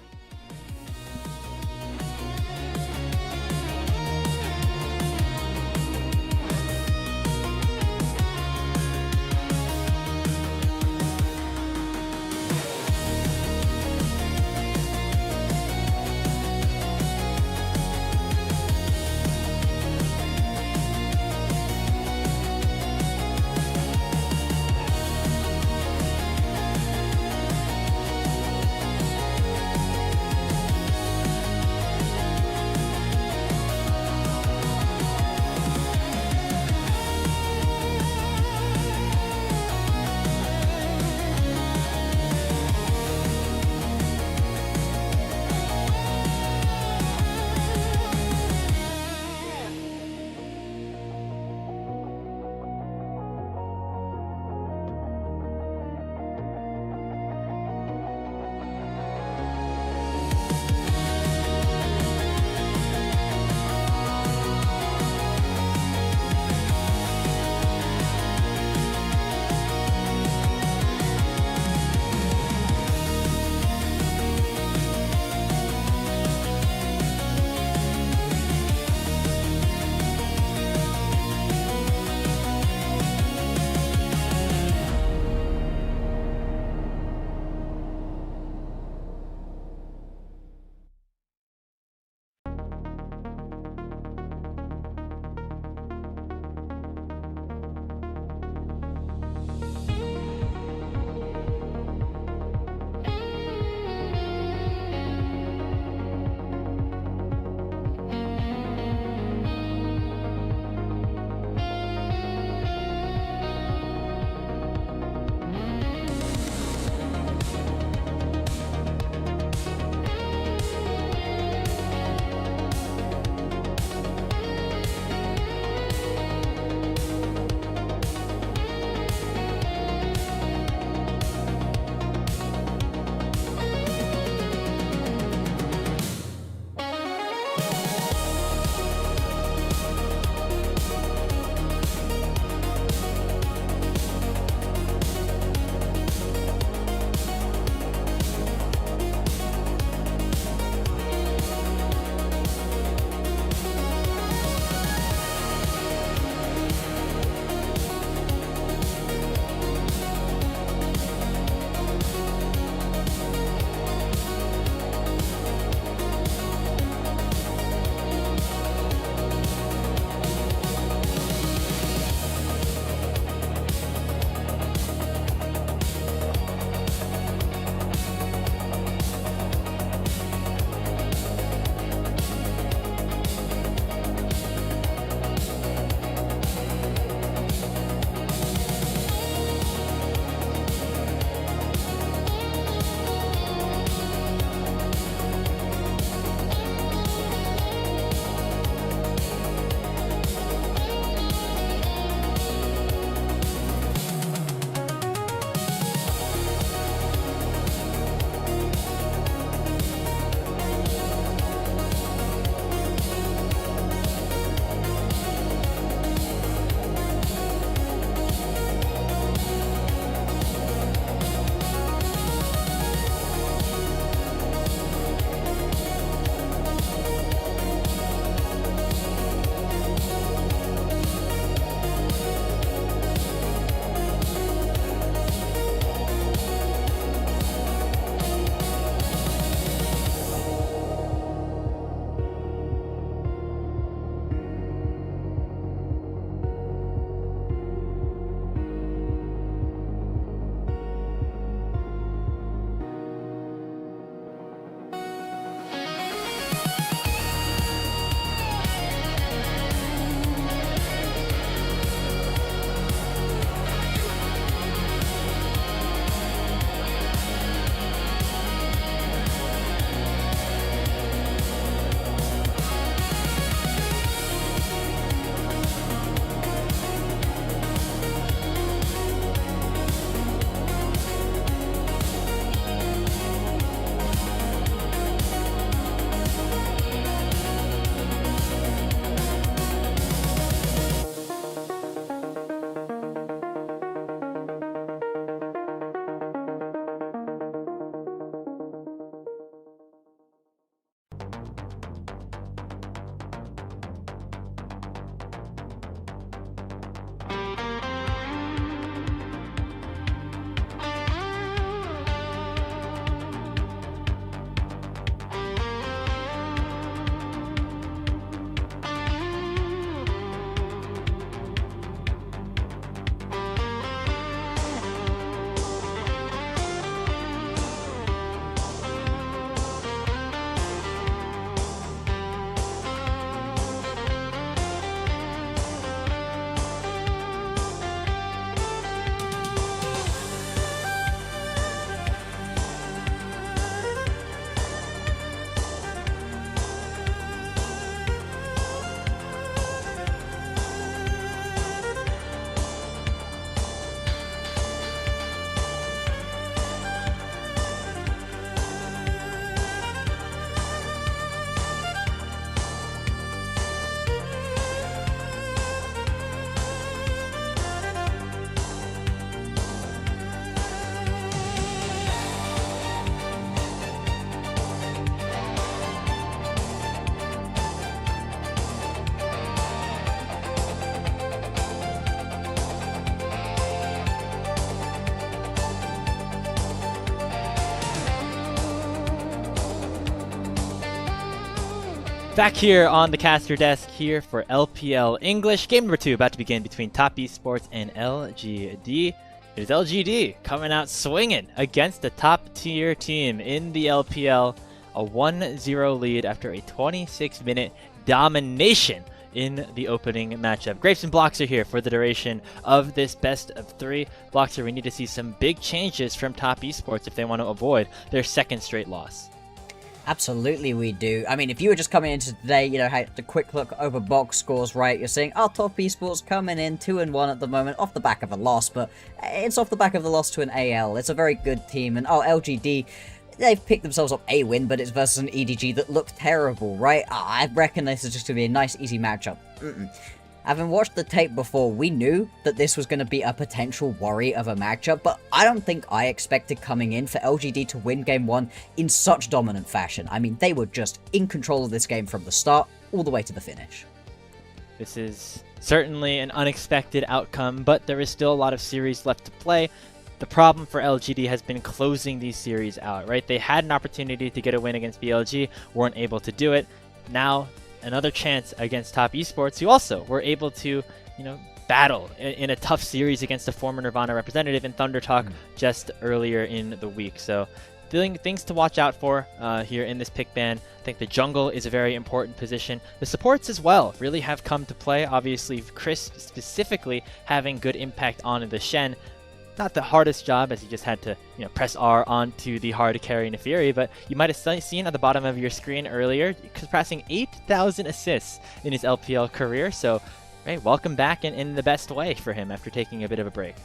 Back here on the caster desk here for LPL English. Game number 2 about to begin between Top Esports and LGD. It is LGD coming out swinging against the top tier team in the LPL. A 1-0 lead after a 26-minute domination in the opening matchup. Grapes and Blocks are here for the duration of this best of 3. Bloxer, we need to see some big changes from Top Esports if they want to avoid their second straight loss. Absolutely we do. I mean, if you were just coming into today, you know, had a quick look over box scores, right? You're saying, oh, Top Esports coming in 2-1 at the moment, off the back of a loss, but it's off the back of the loss to an AL. It's a very good team, and oh, LGD, they've picked themselves up a win, but it's versus an EDG that looked terrible, right? I reckon this is just going to be a nice, easy matchup. Having watched the tape before, we knew that this was going to be a potential worry of a matchup, but I don't think I expected coming in for LGD to win Game 1 in such dominant fashion. I mean, they were just in control of this game from the start, all the way to the finish. This is certainly an unexpected outcome, but there is still a lot of series left to play. The problem for LGD has been closing these series out, right? They had an opportunity to get a win against BLG, weren't able to do it. Now, another chance against Top Esports, who also were able to, you know, battle in a tough series against a former Nirvana representative in Thunder Talk just earlier in the week. So, things to watch out for here in this pick ban. I think the jungle is a very important position. The supports as well really have come to play. Obviously, Chris specifically having good impact on the Shen. Not the hardest job, as he just had to, you know, press R onto the hard carry Nefiri, but you might have seen at the bottom of your screen earlier, surpassing 8,000 assists in his LPL career. So, right, welcome back in the best way for him after taking a bit of a break.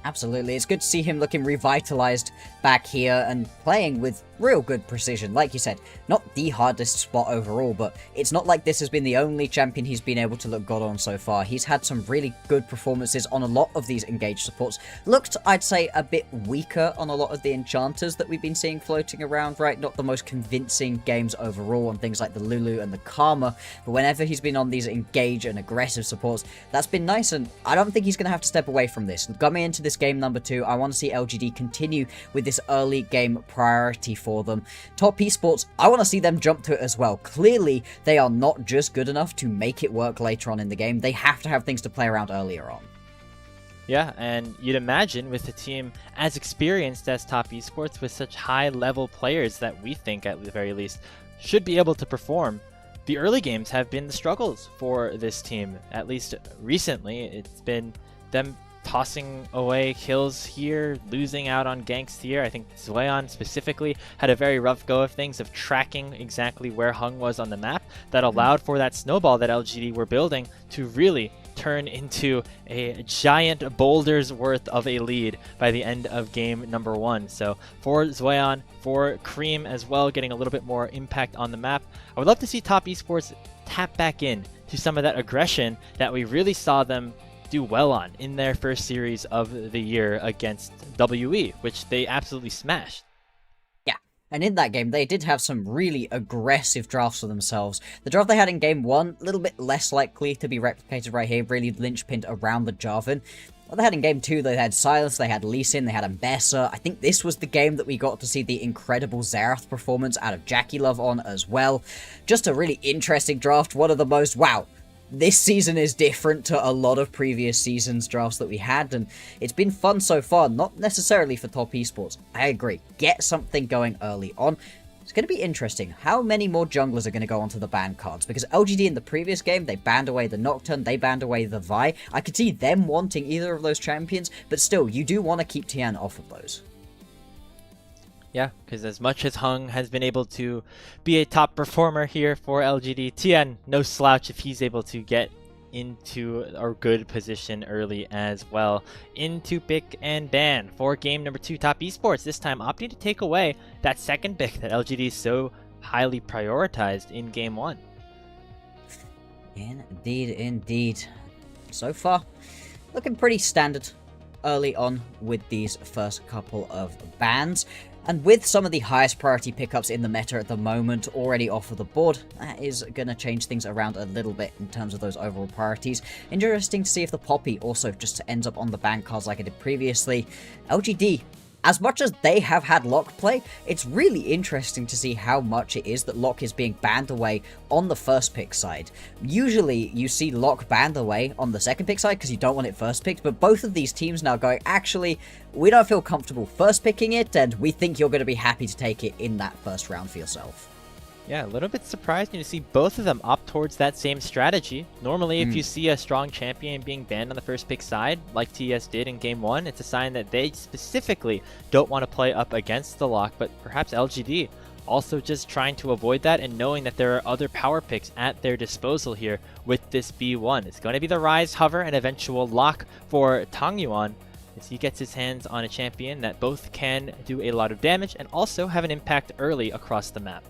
Absolutely, it's good to see him looking revitalized back here and playing with real good precision. Like you said, not the hardest spot overall, but it's not like this has been the only champion he's been able to look good on so far. He's had some really good performances on a lot of these engaged supports. Looked, I'd say, a bit weaker on a lot of the enchanters that we've been seeing floating around, right? Not the most convincing games overall on things like the Lulu and the Karma, but whenever he's been on these engaged and aggressive supports, that's been nice, and I don't think he's going to have to step away from this. Coming into this game number 2, I want to see LGD continue with this early game priority for them. Top Esports, I want to see them jump to it as well. Clearly, they are not just good enough to make it work later on in the game. They have to have things to play around earlier on. Yeah, and you'd imagine with a team as experienced as Top Esports, with such high-level players that we think, at the very least, should be able to perform. The early games have been the struggles for this team, at least recently. It's been them tossing away kills here, losing out on ganks here. I think Zweon specifically had a very rough go of things, of tracking exactly where Hung was on the map. That allowed for that snowball that LGD were building to really turn into a giant boulder's worth of a lead by the end of game number 1. So for Zweon, for Cream as well, getting a little bit more impact on the map. I would love to see Top Esports tap back in to some of that aggression that we really saw them do well on in their first series of the year against WE, which they absolutely smashed. Yeah, and in that game, they did have some really aggressive drafts for themselves. The draft they had in game 1, a little bit less likely to be replicated right here, really linchpinned around the Jarvan. What they had in game 2, they had Silence, they had Lee Sin, they had Ambessa. I think this was the game that we got to see the incredible Xerath performance out of Jackie Love on as well. Just a really interesting draft, one of the most, wow, this season is different to a lot of previous seasons drafts that we had, and it's been fun so far, not necessarily for Top Esports. I agree, get something going early on. It's going to be interesting how many more junglers are going to go onto the ban cards, because LGD in the previous game, they banned away the Nocturne, they banned away the Vi. I could see them wanting either of those champions, but still, you do want to keep Tian off of those. Yeah, because as much as Hung has been able to be a top performer here for LGD, Tian, no slouch if he's able to get into a good position early as well. Into pick and ban for game number 2, Top Esports, this time opting to take away that second pick that LGD so highly prioritized in game 1. Indeed, indeed. So far, looking pretty standard early on with these first couple of bans. And with some of the highest priority pickups in the meta at the moment already off of the board, that is going to change things around a little bit in terms of those overall priorities. Interesting to see if the Poppy also just ends up on the ban cards like I did previously. LGD, as much as they have had Lock play, it's really interesting to see how much it is that Lock is being banned away on the first pick side. Usually you see Lock banned away on the second pick side because you don't want it first picked, but both of these teams now going, actually, we don't feel comfortable first picking it, and we think you're going to be happy to take it in that first round for yourself. Yeah, a little bit surprising to see both of them opt towards that same strategy. Normally, if you see a strong champion being banned on the first pick side, like TES did in Game 1, it's a sign that they specifically don't want to play up against the Lock, but perhaps LGD also just trying to avoid that and knowing that there are other power picks at their disposal here with this B1. It's going to be the Rise, Hover, and eventual Lock for Tangyuan, as he gets his hands on a champion that both can do a lot of damage and also have an impact early across the map.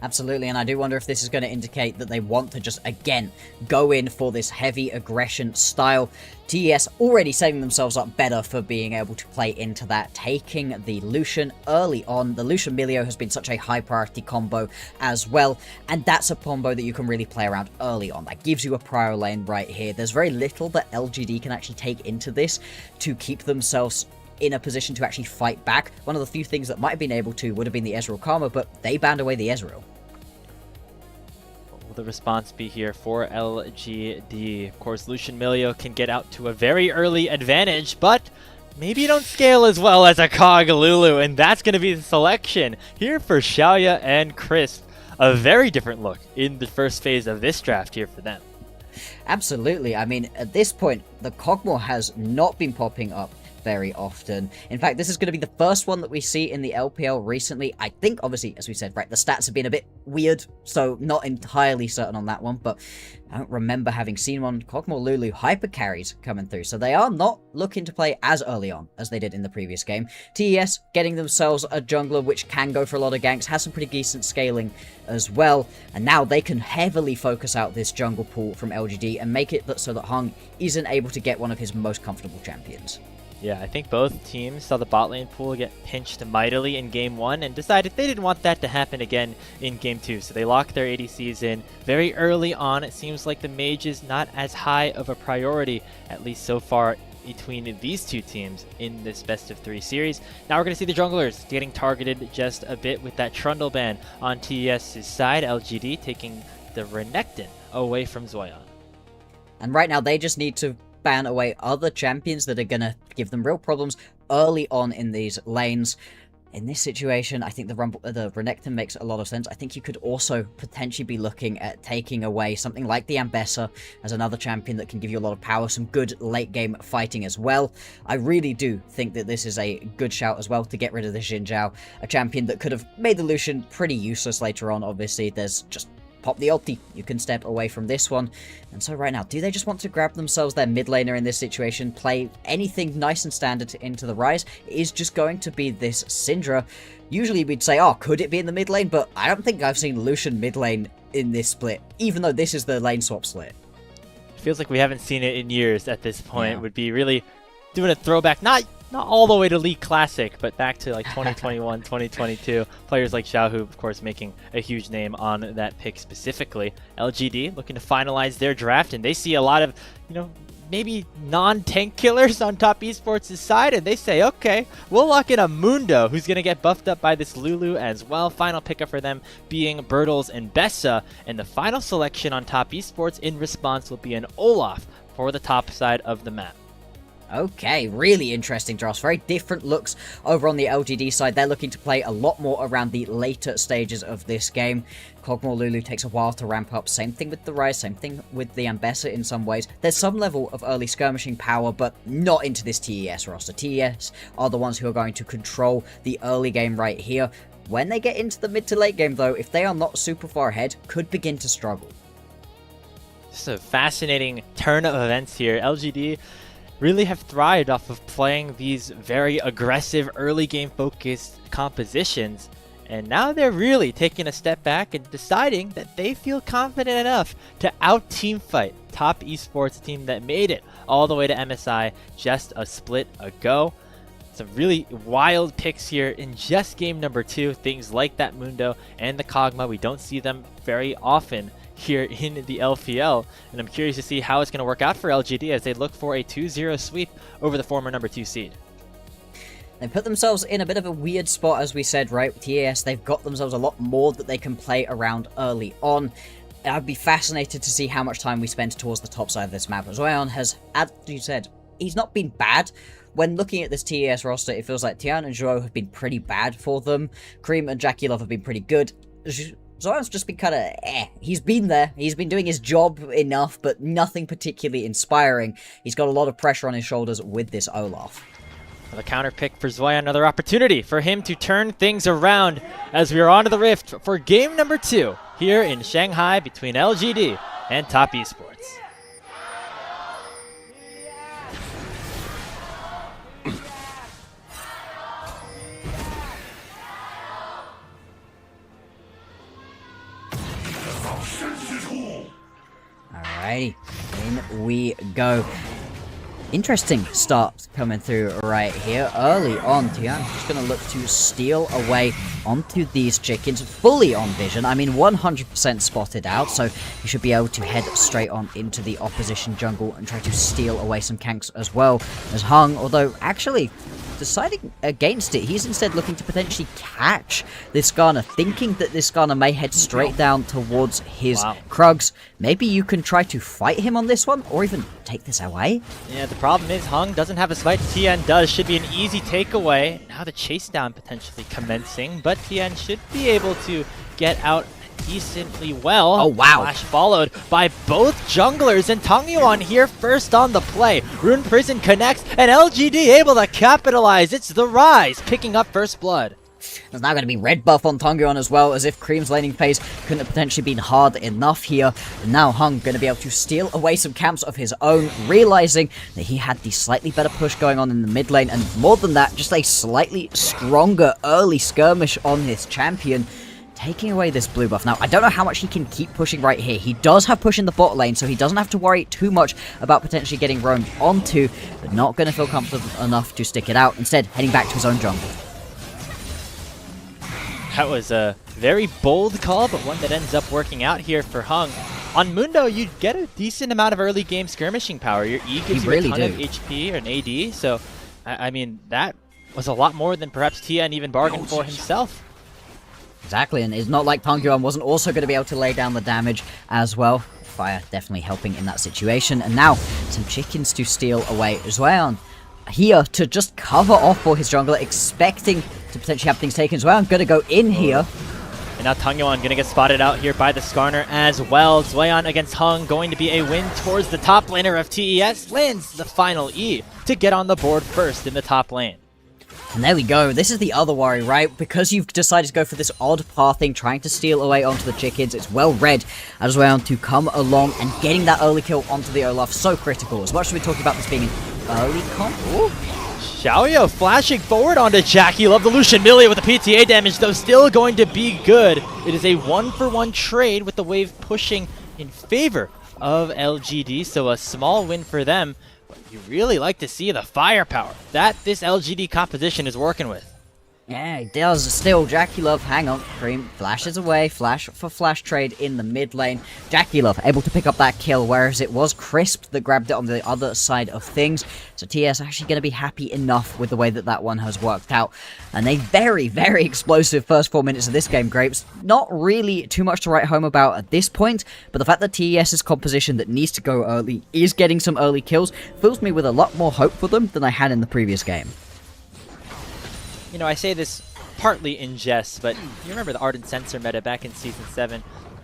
Absolutely, and I do wonder if this is going to indicate that they want to just, again, go in for this heavy aggression style. TES already setting themselves up better for being able to play into that, taking the Lucian early on. The Lucian Milio has been such a high priority combo as well, and that's a combo that you can really play around early on. That gives you a prior lane right here. There's very little that LGD can actually take into this to keep themselves in a position to actually fight back. One of the few things that might have been able to would have been the Ezreal Karma, but they banned away the Ezreal. What will the response be here for LGD? Of course, Lucian Milio can get out to a very early advantage, but maybe you don't scale as well as a Kog Lulu, and that's going to be the selection here for Xiaoya and Crisp. A very different look in the first phase of this draft here for them. Absolutely. I mean, at this point, the Kog'Maw has not been popping up very often. In fact, this is going to be the first one that we see in the LPL recently. I think, obviously, as we said, right, the stats have been a bit weird, so not entirely certain on that one, but I don't remember having seen one. Kog'Maw Lulu hyper carries coming through, so they are not looking to play as early on as they did in the previous game. TES getting themselves a jungler which can go for a lot of ganks, has some pretty decent scaling as well, and now they can heavily focus out this jungle pool from LGD and make it so that Hung isn't able to get one of his most comfortable champions. Yeah, I think both teams saw the bot lane pool get pinched mightily in Game 1 and decided they didn't want that to happen again in Game 2. So they locked their ADCs in very early on. It seems like the mage is not as high of a priority, at least so far, between these two teams in this best of 3 series. Now we're going to see the junglers getting targeted just a bit with that Trundle ban on TES's side. LGD taking the Renekton away from Zoyan. And right now they just need to ban away other champions that are going to give them real problems early on in these lanes. In this situation, I think the Renekton makes a lot of sense. I think you could also potentially be looking at taking away something like the Ambessa as another champion that can give you a lot of power, some good late game fighting as well. I really do think that this is a good shout as well to get rid of the Xin Zhao, a champion that could have made the Lucian pretty useless later on. Obviously, there's just pop the ulti, you can step away from this one. And so right now, do they just want to grab themselves their mid laner in this situation, play anything nice and standard into the Rise? It is just going to be this Syndra. Usually we'd say, oh, could it be in the mid lane? But I don't think I've seen Lucian mid lane in this split, even though this is the lane swap split. Feels like we haven't seen it in years at this point. Yeah. Would be really doing a throwback, not all the way to League Classic, but back to like 2021, 2022. Players like Xiao, who of course making a huge name on that pick specifically. LGD looking to finalize their draft, and they see a lot of, maybe non-tank killers on Top Esports' side, and they say, okay, we'll lock in a Mundo, who's going to get buffed up by this Lulu as well. Final pickup for them being Bertles and Bessa, and the final selection on Top Esports in response will be an Olaf for the top side of the map. Okay, really interesting drafts. Very different looks over on the LGD side. They're looking to play a lot more around the later stages of this game. Kog'Maw Lulu takes a while to ramp up. Same thing with the Rise, same thing with the Ambessa in some ways. There's some level of early skirmishing power, but not into this TES roster. TES are the ones who are going to control the early game right here. When they get into the mid to late game, though, if they are not super far ahead, could begin to struggle. This is a fascinating turn of events here. LGD really have thrived off of playing these very aggressive early game focused compositions, and now they're really taking a step back and deciding that they feel confident enough to out team fight Top Esports, team that made it all the way to MSI just a split ago. Some really wild picks here in just game number 2. Things like that Mundo and the Kog'Maw, we don't see them very often here in the LPL, and I'm curious to see how it's going to work out for LGD as they look for a 2-0 sweep over the former number 2 seed. They put themselves in a bit of a weird spot, as we said, right? With TES, they've got themselves a lot more that they can play around early on. I'd be fascinated to see how much time we spend towards the top side of this map. Zoyan has, as you said, he's not been bad. When looking at this TES roster, it feels like Tian and Zhuo have been pretty bad for them. Cream and Jackie Love have been pretty good. Zoyan's just been kind of He's been there. He's been doing his job enough, but nothing particularly inspiring. He's got a lot of pressure on his shoulders with this Olaf. The counter pick for Zoyan, another opportunity for him to turn things around as we are on to the Rift for game number 2 here in Shanghai between LGD and Top Esports. Alrighty, in we go. Interesting start coming through right here. Early on, Tian just going to look to steal away onto these chickens, fully on vision. I mean, 100% spotted out, so you should be able to head straight on into the opposition jungle and try to steal away some ganks as well as Hung, although actually deciding against it. He's instead looking to potentially catch this Skarner, thinking that this Skarner may head straight down towards his Krugs. Maybe you can try to fight him on this one, or even take this away. Yeah, the problem is Hung doesn't have a fight. Tian does. Should be an easy takeaway. Now the chase down potentially commencing, but Tian should be able to get out decently well. Oh, wow. Flash followed by both junglers, and Tongyuan here first on the play. Rune Prison connects, and LGD able to capitalize. It's the Rise picking up first blood. There's now going to be red buff on Tongyuan as well, as if Cream's laning phase couldn't have potentially been hard enough here. And now Hung going to be able to steal away some camps of his own, realizing that he had the slightly better push going on in the mid lane, and more than that, just a slightly stronger early skirmish on his champion, taking away this blue buff. Now, I don't know how much he can keep pushing right here. He does have push in the bot lane, so he doesn't have to worry too much about potentially getting roamed onto, but not going to feel comfortable enough to stick it out. Instead, heading back to his own jungle. That was a very bold call, but one that ends up working out here for Hung. On Mundo, you'd get a decent amount of early game skirmishing power. Your E gives you a ton of HP and AD, so, I mean, that was a lot more than perhaps Tian even bargained for himself. Exactly, and it's not like Tongyuan wasn't also going to be able to lay down the damage as well. Fire definitely helping in that situation, and now some chickens to steal away. Zoyan here to just cover off for his jungler, expecting to potentially have things taken. Zoyan going to go in here. And now Tongyuan going to get spotted out here by the Skarner as well. Zoyan against Hung going to be a win towards the top laner of TES. Lands the final E to get on the board first in the top lane. And there we go. This is the other worry, right? Because you've decided to go for this odd pathing, trying to steal away onto the chickens. It's well read as well to come along, and getting that early kill onto the Olaf, so critical. As much as we're talking about this being an early comp. Ooh. Xiaoyo flashing forward onto Jackie. Love the Lucian Millie with the PTA damage, though still going to be good. It is a 1-for-1 trade with the wave pushing in favor of LGD, so a small win for them. You really like to see the firepower that this LGD composition is working with. Yeah, it does. Still, Jackie Love, hang on. Cream flashes away. Flash for flash trade in the mid lane. Jackie Love able to pick up that kill, whereas it was Crisp that grabbed it on the other side of things. So TS actually going to be happy enough with the way that that one has worked out. And a very, very explosive first 4 minutes of this game, Grapes. Not really too much to write home about at this point, but the fact that TES's composition that needs to go early is getting some early kills fills me with a lot more hope for them than I had in the previous game. You know, I say this partly in jest, but you remember the Ardent Sensor meta back in Season 7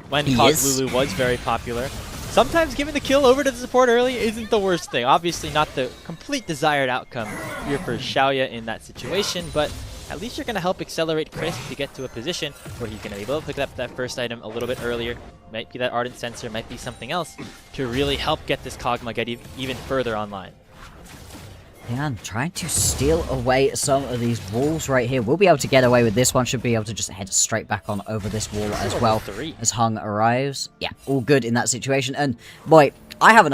when Cog Lulu was very popular. Sometimes giving the kill over to the support early isn't the worst thing. Obviously not the complete desired outcome here for Xiaoya in that situation, but at least you're going to help accelerate Crisp to get to a position where he's going to be able to pick up that first item a little bit earlier. Might be that Ardent Sensor, might be something else to really help get this Kog'Maw get even further online. Yeah, I'm trying to steal away some of these walls right here. We'll be able to get away with this one. Should be able to just head straight back on over this wall as well as Hung arrives. Yeah, all good in that situation. And boy, I have an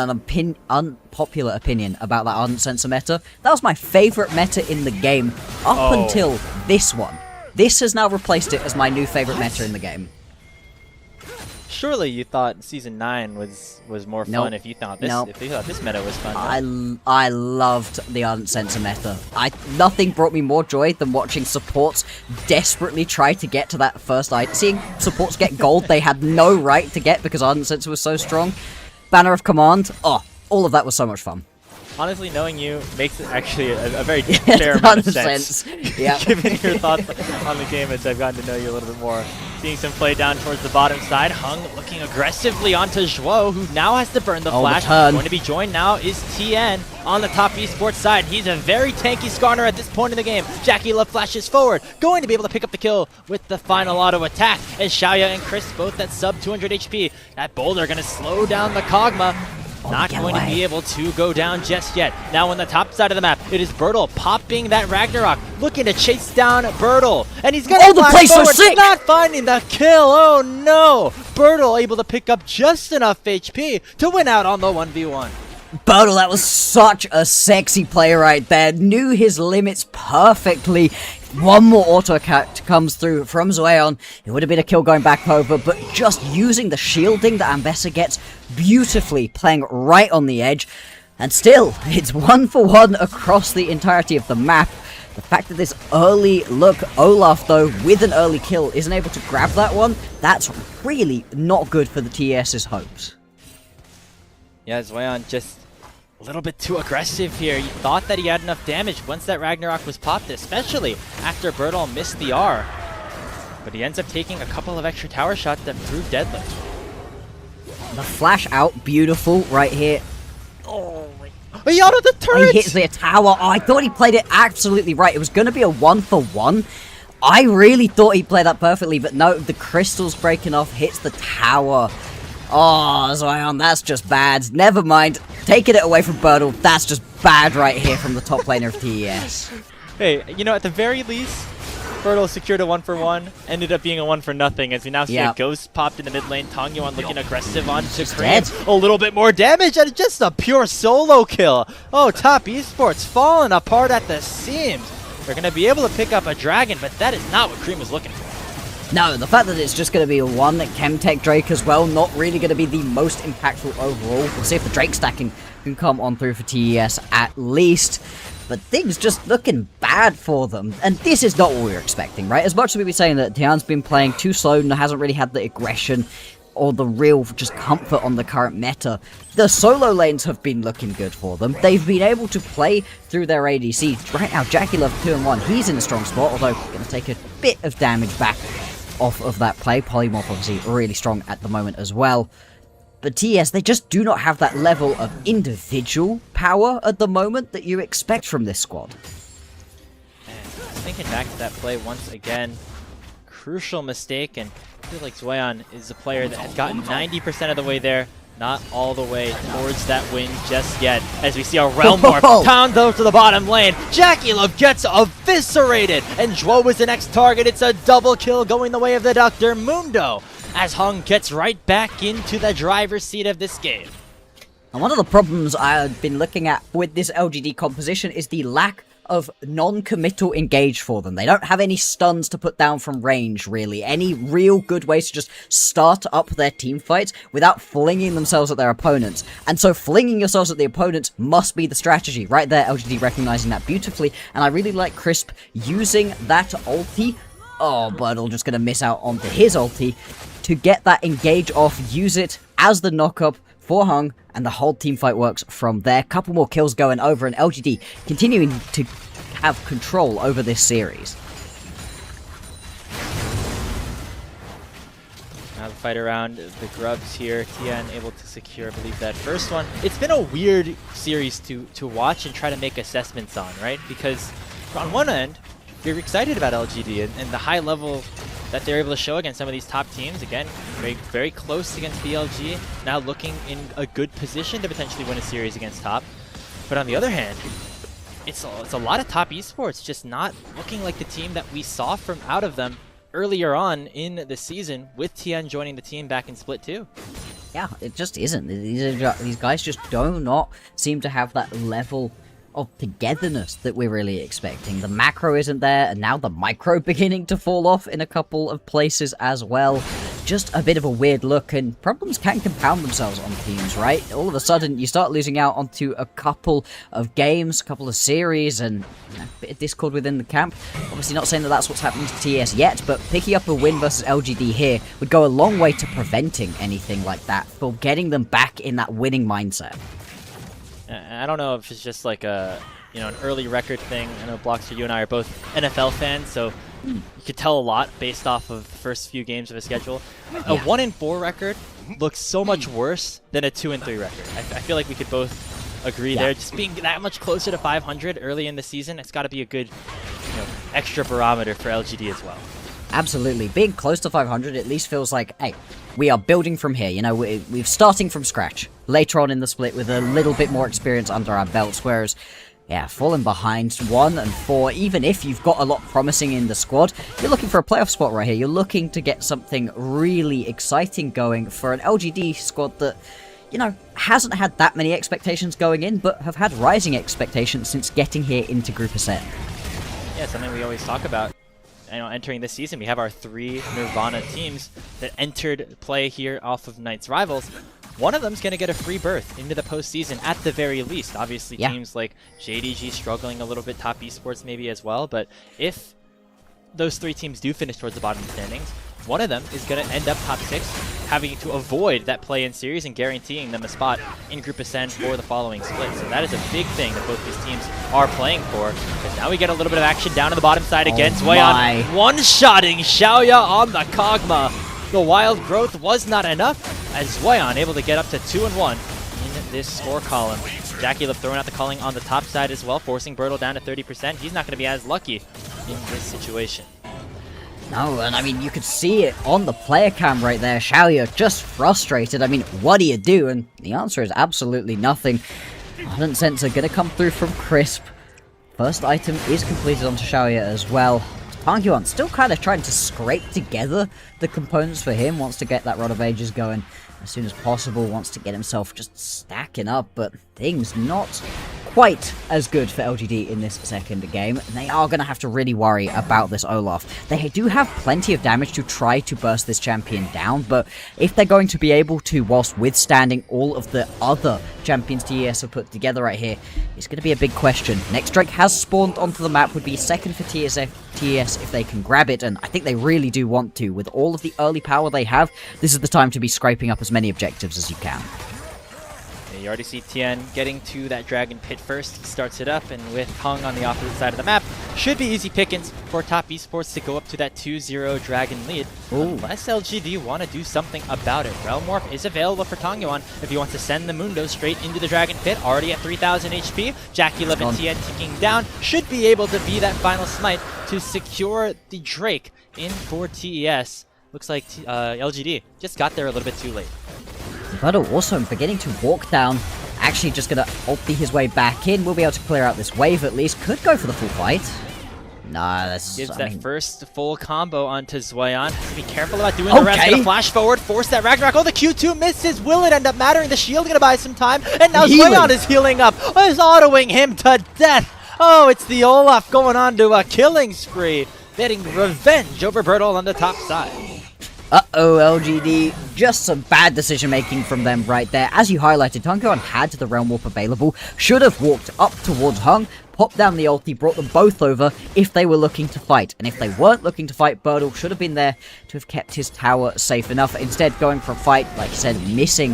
unpopular opinion about that Ardent Sensor meta. That was my favorite meta in the game up until this one. This has now replaced it as my new favorite meta in the game. Surely you thought Season 9 was more fun Nope. if you thought this Nope. if you thought this meta was fun. no? I loved the Ardent Sensor meta. Nothing brought me more joy than watching supports desperately try to get to that first item. Seeing supports get gold they had no right to get because Ardent Sensor was so strong. Banner of Command, oh, all of that was so much fun. Honestly, knowing you makes it actually a very fair amount of sense. Yeah. Given your thoughts on the game as I've gotten to know you a little bit more. Seeing some play down towards the bottom side. Hung looking aggressively onto Zhuo, who now has to burn the flash. Going to be joined now is TN on the top esports side. He's a very tanky Skarner at this point in the game. Jackie Love flashes forward, going to be able to pick up the kill with the final auto attack. As Xiaoya and Chris both at sub 200 HP. That boulder going to slow down the Kog'Maw. Not going to be able to go down just yet. Now on the top side of the map, it is Bertle popping that Ragnarok, looking to chase down Bertle. And he's going to flash forward, not finding the kill. Oh no! Bertle able to pick up just enough HP to win out on the 1v1. Bertle, that was such a sexy play right there. Knew his limits perfectly. One more auto attack comes through from Zweon. It would have been a kill going back over, but just using the shielding that Ambessa gets beautifully, playing right on the edge. And still, it's 1-for-1 across the entirety of the map. The fact that this early look, Olaf though, with an early kill, isn't able to grab that one, that's really not good for the TES's hopes. Yeah, Zweon just a little bit too aggressive here. He thought that he had enough damage once that Ragnarok was popped, especially after Bertle missed the R. But he ends up taking a couple of extra tower shots that prove deadly. The flash out, beautiful, right here. Oh, he out of the turret! He hits the tower. Oh, I thought he played it absolutely right. It was going to be a 1-for-1. I really thought he played that perfectly, but no, the crystals breaking off, hits the tower. Oh, Zion, that's just bad. Never mind. Taking it away from Bertle, that's just bad right here from the top laner of TES. Hey, you know, at the very least, Bertle secured a 1-for-1, ended up being a 1-for-0, as we now see a Ghost popped in the mid lane. Tangyuan looking aggressive on to create a little bit more damage, and just a pure solo kill. Oh, top esports falling apart at the seams. They're going to be able to pick up a dragon, but that is not what Cream was looking for. No, the fact that it's just going to be a one Chemtech Drake as well, not really going to be the most impactful overall. We'll see if the Drake stacking can come on through for TES at least. But things just looking bad for them. And this is not what we were expecting, right? As much as we've been saying that Tian's been playing too slow and hasn't really had the aggression or the real just comfort on the current meta, the solo lanes have been looking good for them. They've been able to play through their ADC. Right now, Jackie Love 2-1, he's in a strong spot, although going to take a bit of damage back off of that play. Polymorph obviously really strong at the moment as well. But TES, they just do not have that level of individual power at the moment that you expect from this squad. Thinking back to that play once again, crucial mistake, and I feel like Zweon is a player that has gotten 90% of the way there, not all the way towards that win just yet. As we see a Realm Morph down though to the bottom lane, Jackie Love gets eviscerated, and Zhuo is the next target. It's a double kill going the way of the Dr. Mundo, as Hung gets right back into the driver's seat of this game. And one of the problems I've been looking at with this LGD composition is the lack of non-committal engage for them. They don't have any stuns to put down from range, really. Any real good ways to just start up their team fights without flinging themselves at their opponents. And so flinging yourselves at the opponents must be the strategy. Right there, LGD recognizing that beautifully. And I really like Crisp using that ulti. Oh, Bertle just going to miss out onto his ulti to get that engage off, use it as the knock-up for Hung, and the whole team fight works from there. Couple more kills going over, and LGD continuing to have control over this series. Now the fight around the grubs here. Tian able to secure, I believe, that first one. It's been a weird series to watch and try to make assessments on, right? Because on one end, you're excited about LGD and the high level that they're able to show against some of these top teams. Again, very, very close against BLG. Now looking in a good position to potentially win a series against top. But on the other hand, it's a lot of top esports just not looking like the team that we saw from out of them earlier on in the season, with Tian joining the team back in Split 2. Yeah, it just isn't. These guys just do not seem to have that level of togetherness that we're really expecting. The macro isn't there, and now the micro beginning to fall off in a couple of places as well. just a bit of a weird look, and problems can compound themselves on teams, right? All of a sudden, you start losing out onto a couple of games, a couple of series, and a bit of discord within the camp. Obviously not saying that that's what's happening to TES yet, but picking up a win versus LGD here would go a long way to preventing anything like that, for getting them back in that winning mindset. I don't know if it's just like an early record thing. I know Blockster, you and I are both NFL fans, so you could tell a lot based off of the first few games of a schedule. A 1-4 record looks so much worse than a 2-3 record. I feel like we could both agree there. Just being that much closer to 500 early in the season, it's got to be a good extra barometer for LGD as well. Absolutely. Being close to 500 at least feels like, hey, we are building from here. We're starting from scratch later on in the split with a little bit more experience under our belts, whereas, yeah, falling behind 1-4, even if you've got a lot promising in the squad, you're looking for a playoff spot right here. You're looking to get something really exciting going for an LGD squad that, hasn't had that many expectations going in, but have had rising expectations since getting here into Group Ascent. Yeah, something we always talk about. Entering this season, we have our 3 Nirvana teams that entered play here off of Knight's Rivals. One of them's going to get a free berth into the postseason at the very least. Obviously, teams like JDG struggling a little bit, Top Esports maybe as well. But if those 3 teams do finish towards the bottom of the standings, one of them is going to end up top 6, having to avoid that play-in series and guaranteeing them a spot in Group Ascent for the following split. So that is a big thing that both these teams are playing for. Because now we get a little bit of action down on the bottom side again. Zweon one-shotting Xiaoya on the Kog'Maw. The wild growth was not enough, as Zweon able to get up to 2-1 in this score column. JackeyLove throwing out the calling on the top side as well, forcing Bertle down to 30%. He's not going to be as lucky in this situation. No, and I mean, you could see it on the player cam right there. Xiaoya just frustrated. I mean, what do you do? And the answer is absolutely nothing. Ardent Sensor going to come through from Crisp. First item is completed onto Xiaoya as well. Tangyuan still kind of trying to scrape together the components for him. Wants to get that Rod of Ages going as soon as possible. Wants to get himself just stacking up, but things not quite as good for LGD in this second game. They are going to have to really worry about this Olaf. They do have plenty of damage to try to burst this champion down, but if they're going to be able to, whilst withstanding all of the other champions TES have put together right here, it's going to be a big question. Next Drake has spawned onto the map, would be second for TES if they can grab it, and I think they really do want to. With all of the early power they have, this is the time to be scraping up as many objectives as you can. You already see Tien getting to that Dragon Pit first. He starts it up, and with Hung on the opposite side of the map, should be easy pickings for Top Esports to go up to that 2-0 Dragon lead. Unless LGD want to do something about it. Realm Warp is available for Tangyuan if he wants to send the Mundo straight into the Dragon Pit, already at 3,000 HP. JackeyLove and Tien ticking down, should be able to be that final smite to secure the Drake in for TES. Looks like LGD just got there a little bit too late. Bertle also beginning to walk down, actually just going to ulti his way back in. We'll be able to clear out this wave at least. Could go for the full fight. Nah, that's... Gives that first full combo onto Zweon. Has to be careful about doing the rest. Gonna flash forward, force that Ragnarok. Oh, the Q2 misses. Will it end up mattering? The shield gonna buy some time. And now Zweon is healing up. Is autoing him to death. Oh, it's the Olaf going on to a killing spree. Getting revenge over Bertle on the top side. Uh-oh, LGD. Just some bad decision-making from them right there. As you highlighted, Tangyuan had the Realm Warp available. Should have walked up towards Hung, popped down the ulti, brought them both over if they were looking to fight. And if they weren't looking to fight, Bertle should have been there to have kept his tower safe enough. Instead, going for a fight, like you said, missing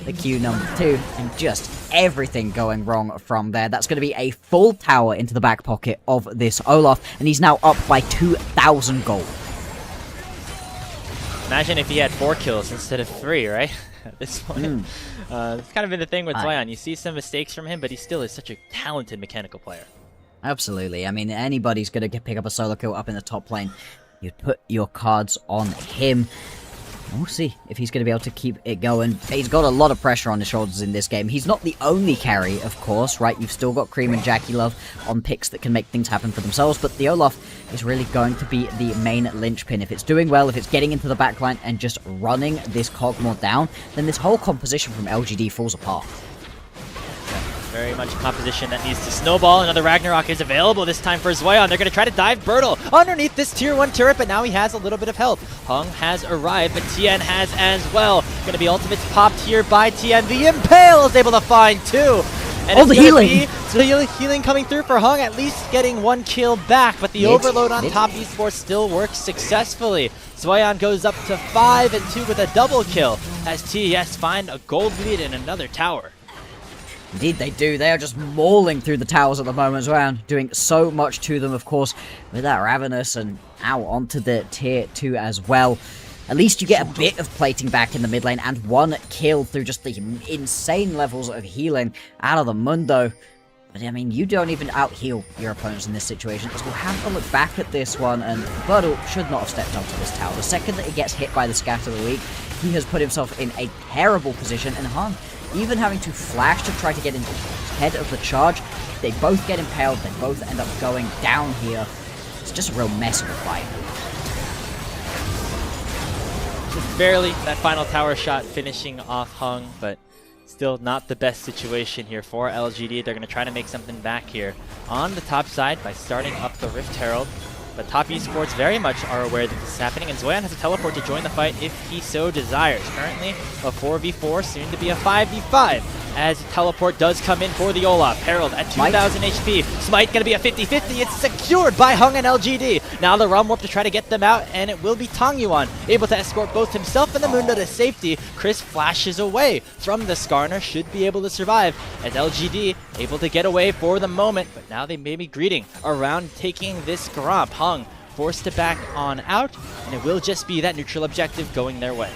the Q number 2, and just everything going wrong from there. That's going to be a full tower into the back pocket of this Olaf, and he's now up by 2,000 gold. Imagine if he had 4 kills instead of 3, right? At this point. It's kind of been the thing with Zweon. You see some mistakes from him, but he still is such a talented mechanical player. Absolutely. I mean, anybody's going to pick up a solo kill up in the top lane. You put your cards on him. We'll see if he's going to be able to keep it going. He's got a lot of pressure on his shoulders in this game. He's not the only carry, of course, right? You've still got Cream and JackeyLove on picks that can make things happen for themselves, but the Olaf is really going to be the main linchpin. If it's doing well, if it's getting into the backline and just running this Kog'Maw down, then this whole composition from LGD falls apart. Very much a composition that needs to snowball. Another Ragnarok is available this time for Zwayan. They're going to try to dive Bertle underneath this tier 1 turret, but now he has a little bit of help. Hung has arrived, but Tien has as well. Going to be ultimates popped here by Tien. The Impale is able to find 2. And the healing! The healing coming through for Hung, at least getting 1 kill back, but the overload on top esports still works successfully. Zwayan goes up to 5 and 2 with a double kill as TES find a gold lead in another tower. Indeed they do. They are just mauling through the towers at the moment as well, doing so much to them, of course, with that Ravenous and out onto the tier 2 as well. At least you get a bit of plating back in the mid lane and 1 kill through just the insane levels of healing out of the Mundo. But I mean, you don't even out-heal your opponents in this situation, as we'll have a look back at this one, and Bertle should not have stepped onto this tower. The second that he gets hit by the Scatter of the Week, he has put himself in a terrible position, and Hung, even having to flash to try to get ahead of the charge, they both get impaled, they both end up going down here. It's just a real mess of a fight. Just barely that final tower shot finishing off Hung, but still not the best situation here for LGD. They're going to try to make something back here on the top side by starting up the Rift Herald. But top esports very much are aware that this is happening, and Zwayan has a teleport to join the fight if he so desires. Currently a 4v4, soon to be a 5v5, as teleport does come in for the Olaf. Herald at 2000 HP. Smite going to be a 50-50. It's secured by Hung and LGD. Now the Realm Warp to try to get them out, and it will be Tangyuan able to escort both himself and the Mundo to safety. Chris flashes away from the Skarner, should be able to survive, as LGD able to get away for the moment, but now they may be greeting around taking this Gromp. Hung forced to back on out, and it will just be that neutral objective going their way.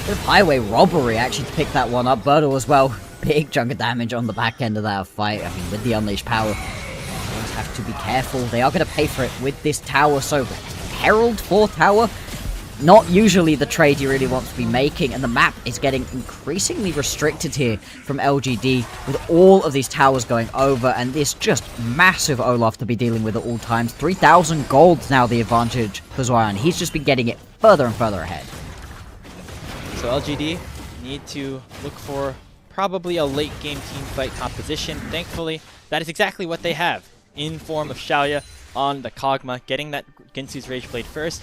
Bit of highway robbery actually to pick that one up. Bertle as well. Big chunk of damage on the back end of that fight. I mean, with the unleashed power, you always have to be careful. They are going to pay for it with this tower. So, Herald for tower, not usually the trade you really want to be making, and the map is getting increasingly restricted here from LGD with all of these towers going over, and this just massive Olaf to be dealing with at all times. 3,000 gold now the advantage for Zwayan. He's just been getting it further and further ahead. So LGD need to look for probably a late game team fight composition. Thankfully, that is exactly what they have in form of Xiaoya on the Kog'Maw, getting that Ginsu's Rage Blade first.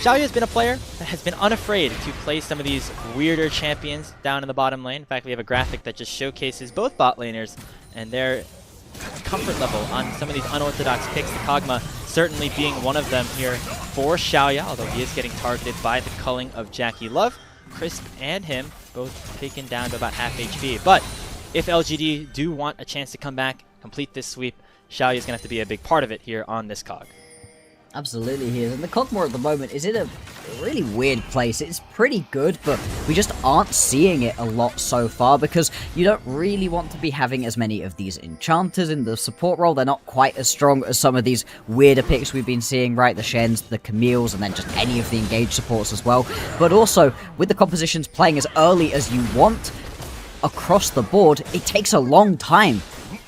Xiaoya has been a player that has been unafraid to play some of these weirder champions down in the bottom lane. In fact, we have a graphic that just showcases both bot laners and their comfort level on some of these unorthodox picks. The Kog'Maw certainly being one of them here for Xiaoya, although he is getting targeted by the culling of Jackie Love. Crisp and him both taken down to about half HP. But if LGD do want a chance to come back, complete this sweep, Xiaoya is going to have to be a big part of it here on this Kog. Absolutely he is, and the Kog'Maw at the moment is in a really weird place. It's pretty good, but we just aren't seeing it a lot so far because you don't really want to be having as many of these enchanters in the support role. They're not quite as strong as some of these weirder picks we've been seeing, right? The Shens, the Camille's, and then just any of the engaged supports as well. But also, with the compositions playing as early as you want across the board, it takes a long time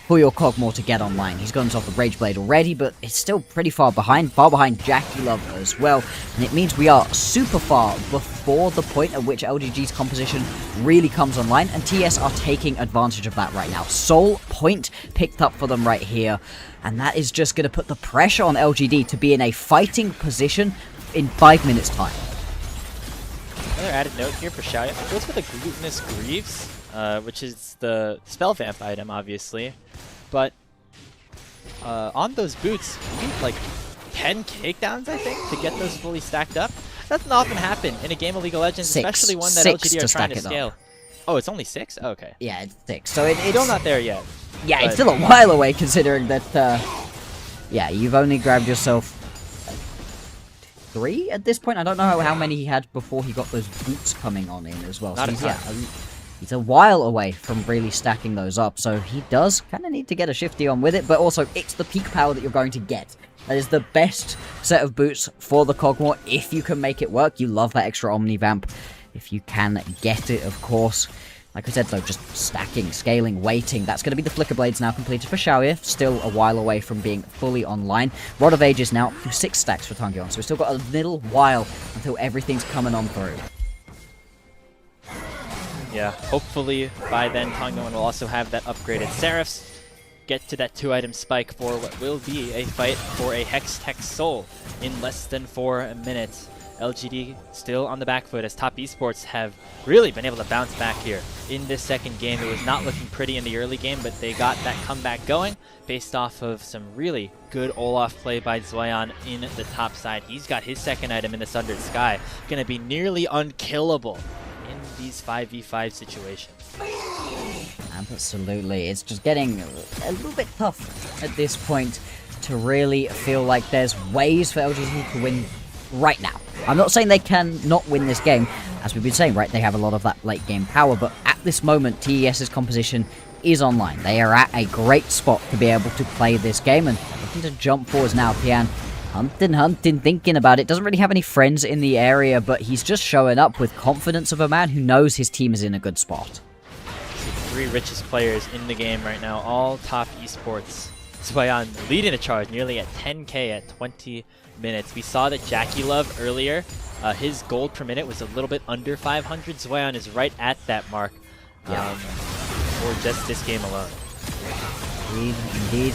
for your Kog'Maw to get online. He's got himself the Rage Blade already, but it's still pretty far behind Jackie Love as well, and it means we are super far before the point at which LGG's composition really comes online, and TES are taking advantage of that right now. Soul Point picked up for them right here, and that is just going to put the pressure on LGD to be in a fighting position in 5 minutes time. Another added note here for Xiaoya. It goes for the Glutinous Greaves, which is the spell vamp item, obviously. But on those boots, you need like 10 takedowns, I think, to get those fully stacked up. That doesn't often happen in a game of League of Legends, especially one that LGD are trying to scale. Oh, it's only 6? Oh, okay. Yeah, it's 6. So it's still not there yet. Yeah, it's still a while away, considering that, yeah, you've only grabbed yourself 3 at this point. I don't know how many he had before he got those boots coming on in as well. Not So a ton. he's a while away from really stacking those up, so he does kind of need to get a shifty on with it, but also it's the peak power that you're going to get. That is the best set of boots for the Kog'Maw if you can make it work. You love that extra Omni Vamp if you can get it, of course. Like I said, though, just stacking, scaling, waiting. That's going to be the Flicker Blades now completed for Xiaoya. Still a while away from being fully online. Rod of Ages now 6 stacks for Tangyuan, so we've still got a little while until everything's coming on through. Yeah, hopefully by then Tongyoan will also have that upgraded Seraphs. Get to that 2-item spike for what will be a fight for a Hex Tech Soul in less than 4 minutes. LGD still on the back foot as Top Esports have really been able to bounce back here in this second game. It was not looking pretty in the early game, but they got that comeback going based off of some really good Olaf play by Zweyan in the top side. He's got his second item in the Sundered Sky. Going to be nearly unkillable in these 5v5 situations. Absolutely. It's just getting a little bit tough at this point to really feel like there's ways for LGD to win right now. I'm not saying they can not win this game. As we've been saying, right, they have a lot of that late game power, but at this moment, TES's composition is online. They are at a great spot to be able to play this game, and looking to jump forwards now. Pian hunting, thinking about it. Doesn't really have any friends in the area, but he's just showing up with confidence of a man who knows his team is in a good spot. The 3 richest players in the game right now, all Top Esports. Zweyan leading the charge nearly at 10k at 20 minutes. We saw that Jackie Love earlier, his gold per minute was a little bit under 500. Zweyan is right at that mark for just this game alone. Indeed.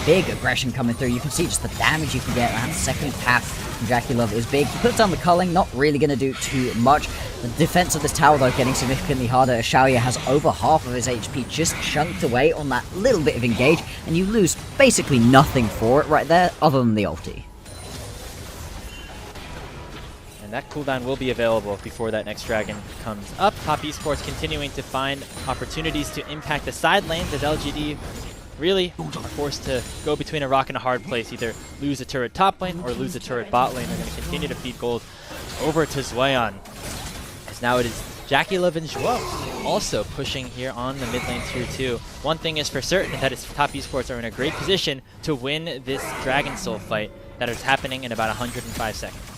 Big aggression coming through. You can see just the damage you can get. That second path from Jackie Love is big. He puts down the culling, not really going to do too much. The defense of this tower, though, getting significantly harder. Xiaoya has over half of his HP just chunked away on that little bit of engage, and you lose basically nothing for it right there, other than the ulti. And that cooldown will be available before that next dragon comes up. Top Esports continuing to find opportunities to impact the side lanes as LGD really are forced to go between a rock and a hard place. Either lose a turret top lane or lose a turret bot lane. They're going to continue to feed gold over to Zweyan. As now it is Jackie Love and Zhuo also pushing here on the mid lane tier 2. One thing is for certain, that is Top Esports are in a great position to win this Dragon Soul fight that is happening in about 105 seconds.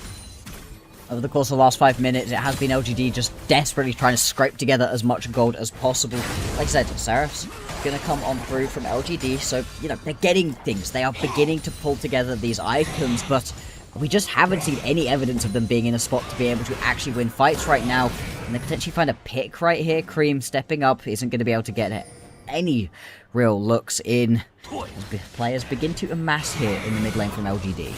Over the course of the last 5 minutes, it has been LGD just desperately trying to scrape together as much gold as possible. Like I said, Seraph's gonna come on through from LGD, so, you know, they're getting things. They are beginning to pull together these items, but we just haven't seen any evidence of them being in a spot to be able to actually win fights right now. And they potentially find a pick right here. Cream stepping up isn't going to be able to get any real looks in. As players begin to amass here in the mid lane from LGD.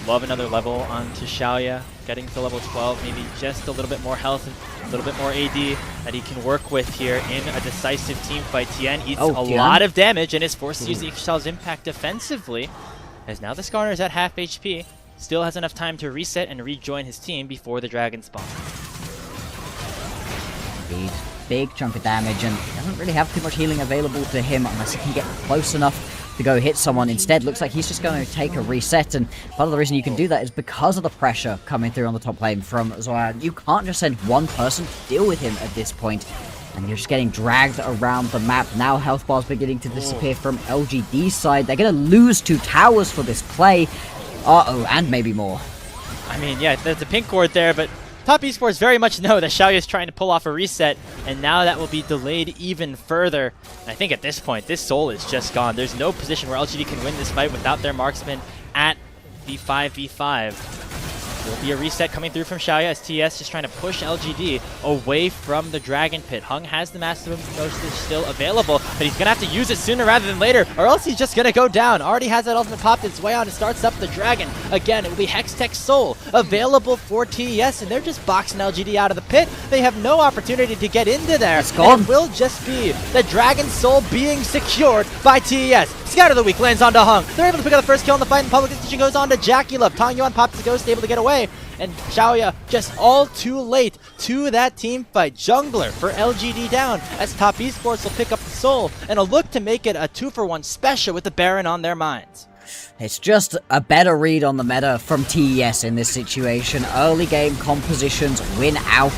Love another level onto Xiaoya, getting to level 12, maybe just a little bit more health and a little bit more AD that he can work with here in a decisive team fight. Tien eats a lot of damage and is forced to use the Ixchal's impact defensively, as now the Skarner is at half HP, still has enough time to reset and rejoin his team before the dragon spawn. Indeed. Big chunk of damage, and doesn't really have too much healing available to him unless he can get close enough to go hit someone. Instead, looks like he's just going to take a reset, and part of the reason you can do that is because of the pressure coming through on the top lane from Zweyan. You can't just send one person to deal with him at this point, and you're just getting dragged around the map. Now health bars beginning to disappear from LGD's side. They're going to lose 2 towers for this play. Uh-oh, and maybe more. I mean, yeah, there's a pink ward there, but Top Esports very much know that Xiaoya is trying to pull off a reset, and now that will be delayed even further. And I think at this point, this soul is just gone. There's no position where LGD can win this fight without their marksman at the 5v5. There will be a reset coming through from Xiaoya as TES just trying to push LGD away from the Dragon Pit. Hung has the Master Motion still available, but he's going to have to use it sooner rather than later, or else he's just going to go down. Already has that ultimate popped its way out and starts up the Dragon. Again, it will be Hextech Soul available for TES, and they're just boxing LGD out of the pit. They have no opportunity to get into there. It's gone. It will just be the Dragon Soul being secured by TES. Scout of the Week lands onto Hung. They're able to pick up the first kill in the fight, and public decision goes on to Jackie Love. Tongyoan pops the ghost, able to get away. And Xiaoya just all too late to that team fight. Jungler for LGD down as Top Esports will pick up the soul and a look to make it a 2-for-1 special with the Baron on their minds. It's just a better read on the meta from TES in this situation. Early game compositions win out.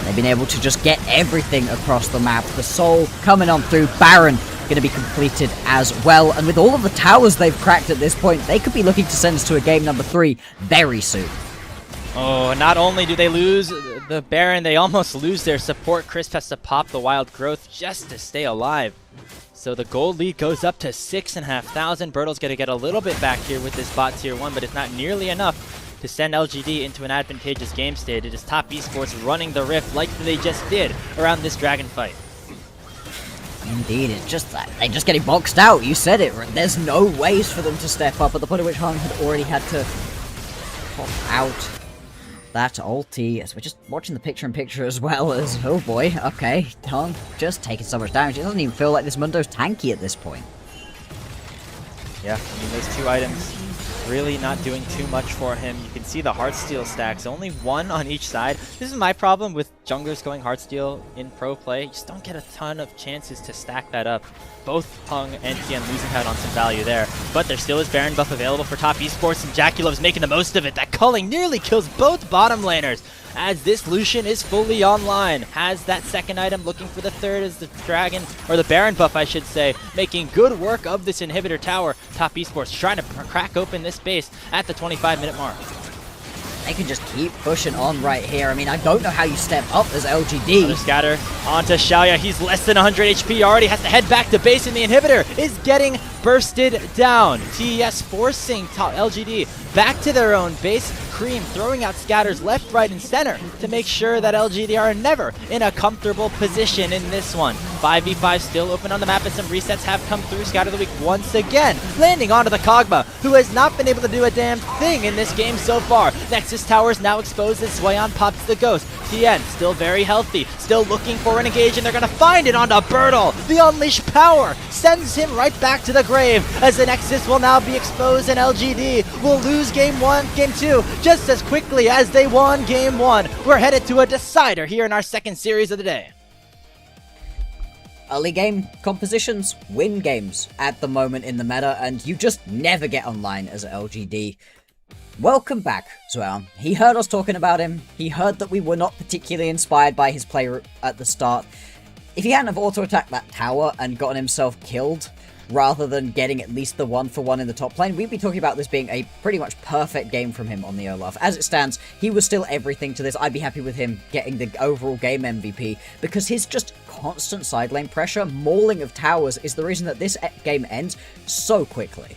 They've been able to just get everything across the map. The soul coming on through. Baron going to be completed as well. And with all of the towers they've cracked at this point, they could be looking to send us to a game number 3 very soon. Oh, not only do they lose the Baron, they almost lose their support. Crisp has to pop the Wild Growth just to stay alive. So the gold lead goes up to 6,500. Bertle's going to get a little bit back here with this bot tier 1, but it's not nearly enough to send LGD into an advantageous game state. It is Top Esports running the rift like they just did around this dragon fight. Indeed, it's just that they're just getting boxed out. You said it. There's no ways for them to step up at the point at which Hung had already had to pop out that ulti. As we're just watching the picture-in-picture as well as, oh boy, okay, Hung just taking so much damage. It doesn't even feel like this Mundo's tanky at this point. Yeah, I mean, those 2 items really not doing too much for him. You can see the Heartsteel stacks, only 1 on each side. This is my problem with junglers going Heartsteel in pro play. You just don't get a ton of chances to stack that up. Both Hung and TN losing out on some value there, but there still is Baron buff available for Top Esports, and JackeyLove's making the most of it. That culling nearly kills both bottom laners, as this Lucian is fully online. Has that second item, looking for the third as the Dragon, or the Baron buff I should say, making good work of this inhibitor tower. Top Esports trying to crack open this base at the 25-minute mark. They can just keep pushing on right here. I mean, I don't know how you step up as LGD. Another scatter onto Xiaoya. He's less than 100 HP already. Has to head back to base, and the inhibitor is getting bursted down. TES forcing LGD back to their own base. Cream throwing out scatters left, right, and center to make sure that LGD are never in a comfortable position in this one. 5v5 still open on the map, and some resets have come through. Scatter of the week once again, landing onto the Kog'Maw, who has not been able to do a damn thing in this game so far. Nexus Tower is now exposed as Swayon pops the ghost. TN still very healthy, still looking for an engage, and they're going to find it onto Bertle. The Unleashed Power sends him right back to the grave, as the Nexus will now be exposed, and LGD will lose game 1, game 2, just as quickly as they won game 1. We're headed to a decider here in our second series of the day. Early game compositions win games at the moment in the meta, and you just never get online as LGD. Welcome back, Swayon. He heard us talking about him. He heard that we were not particularly inspired by his play at the start. If he hadn't have auto-attacked that tower and gotten himself killed, rather than getting at least the 1-for-1 in the top lane, we'd be talking about this being a pretty much perfect game from him on the Olaf. As it stands, he was still everything to this. I'd be happy with him getting the overall game MVP, because his just constant side lane pressure, mauling of towers, is the reason that this game ends so quickly.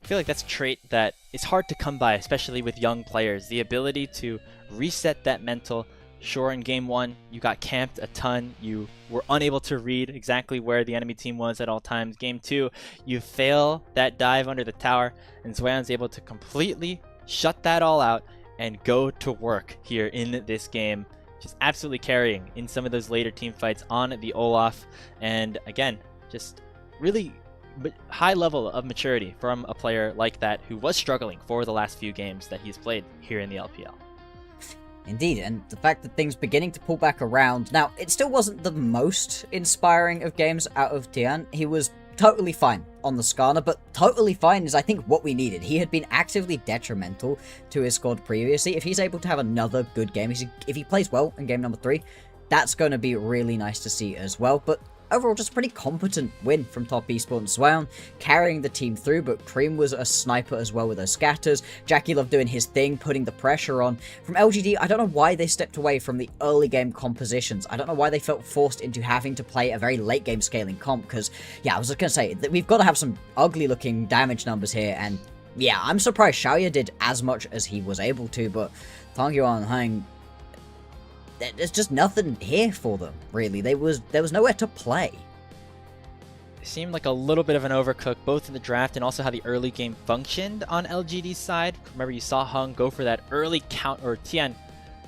I feel like that's a trait that is hard to come by, especially with young players. The ability to reset that mental. Sure, in game 1, you got camped a ton. You were unable to read exactly where the enemy team was at all times. Game 2, you fail that dive under the tower, and Swayon's able to completely shut that all out and go to work here in this game. Just absolutely carrying in some of those later team fights on the Olaf. And again, just really high level of maturity from a player like that who was struggling for the last few games that he's played here in the LPL. Indeed, and the fact that things beginning to pull back around. Now, it still wasn't the most inspiring of games out of Tian. He was totally fine on the Skarner, but totally fine is, I think, what we needed. He had been actively detrimental to his squad previously. If he's able to have another good game, if he plays well in game number 3, that's going to be really nice to see as well. But overall, just a pretty competent win from Top Esports and Swayon, carrying the team through, but Cream was a sniper as well with her scatters. JackeyLove doing his thing, putting the pressure on. From LGD, I don't know why they stepped away from the early game compositions. I don't know why they felt forced into having to play a very late game scaling comp, because, yeah, I was just going to say, that we've got to have some ugly looking damage numbers here, and yeah, I'm surprised Xiaoya did as much as he was able to, but Tangyuan Hang, there's just nothing here for them, really. There was nowhere to play. It seemed like a little bit of an overcook, both in the draft and also how the early game functioned on LGD's side. Remember, you saw Hung go for that early count, or Tian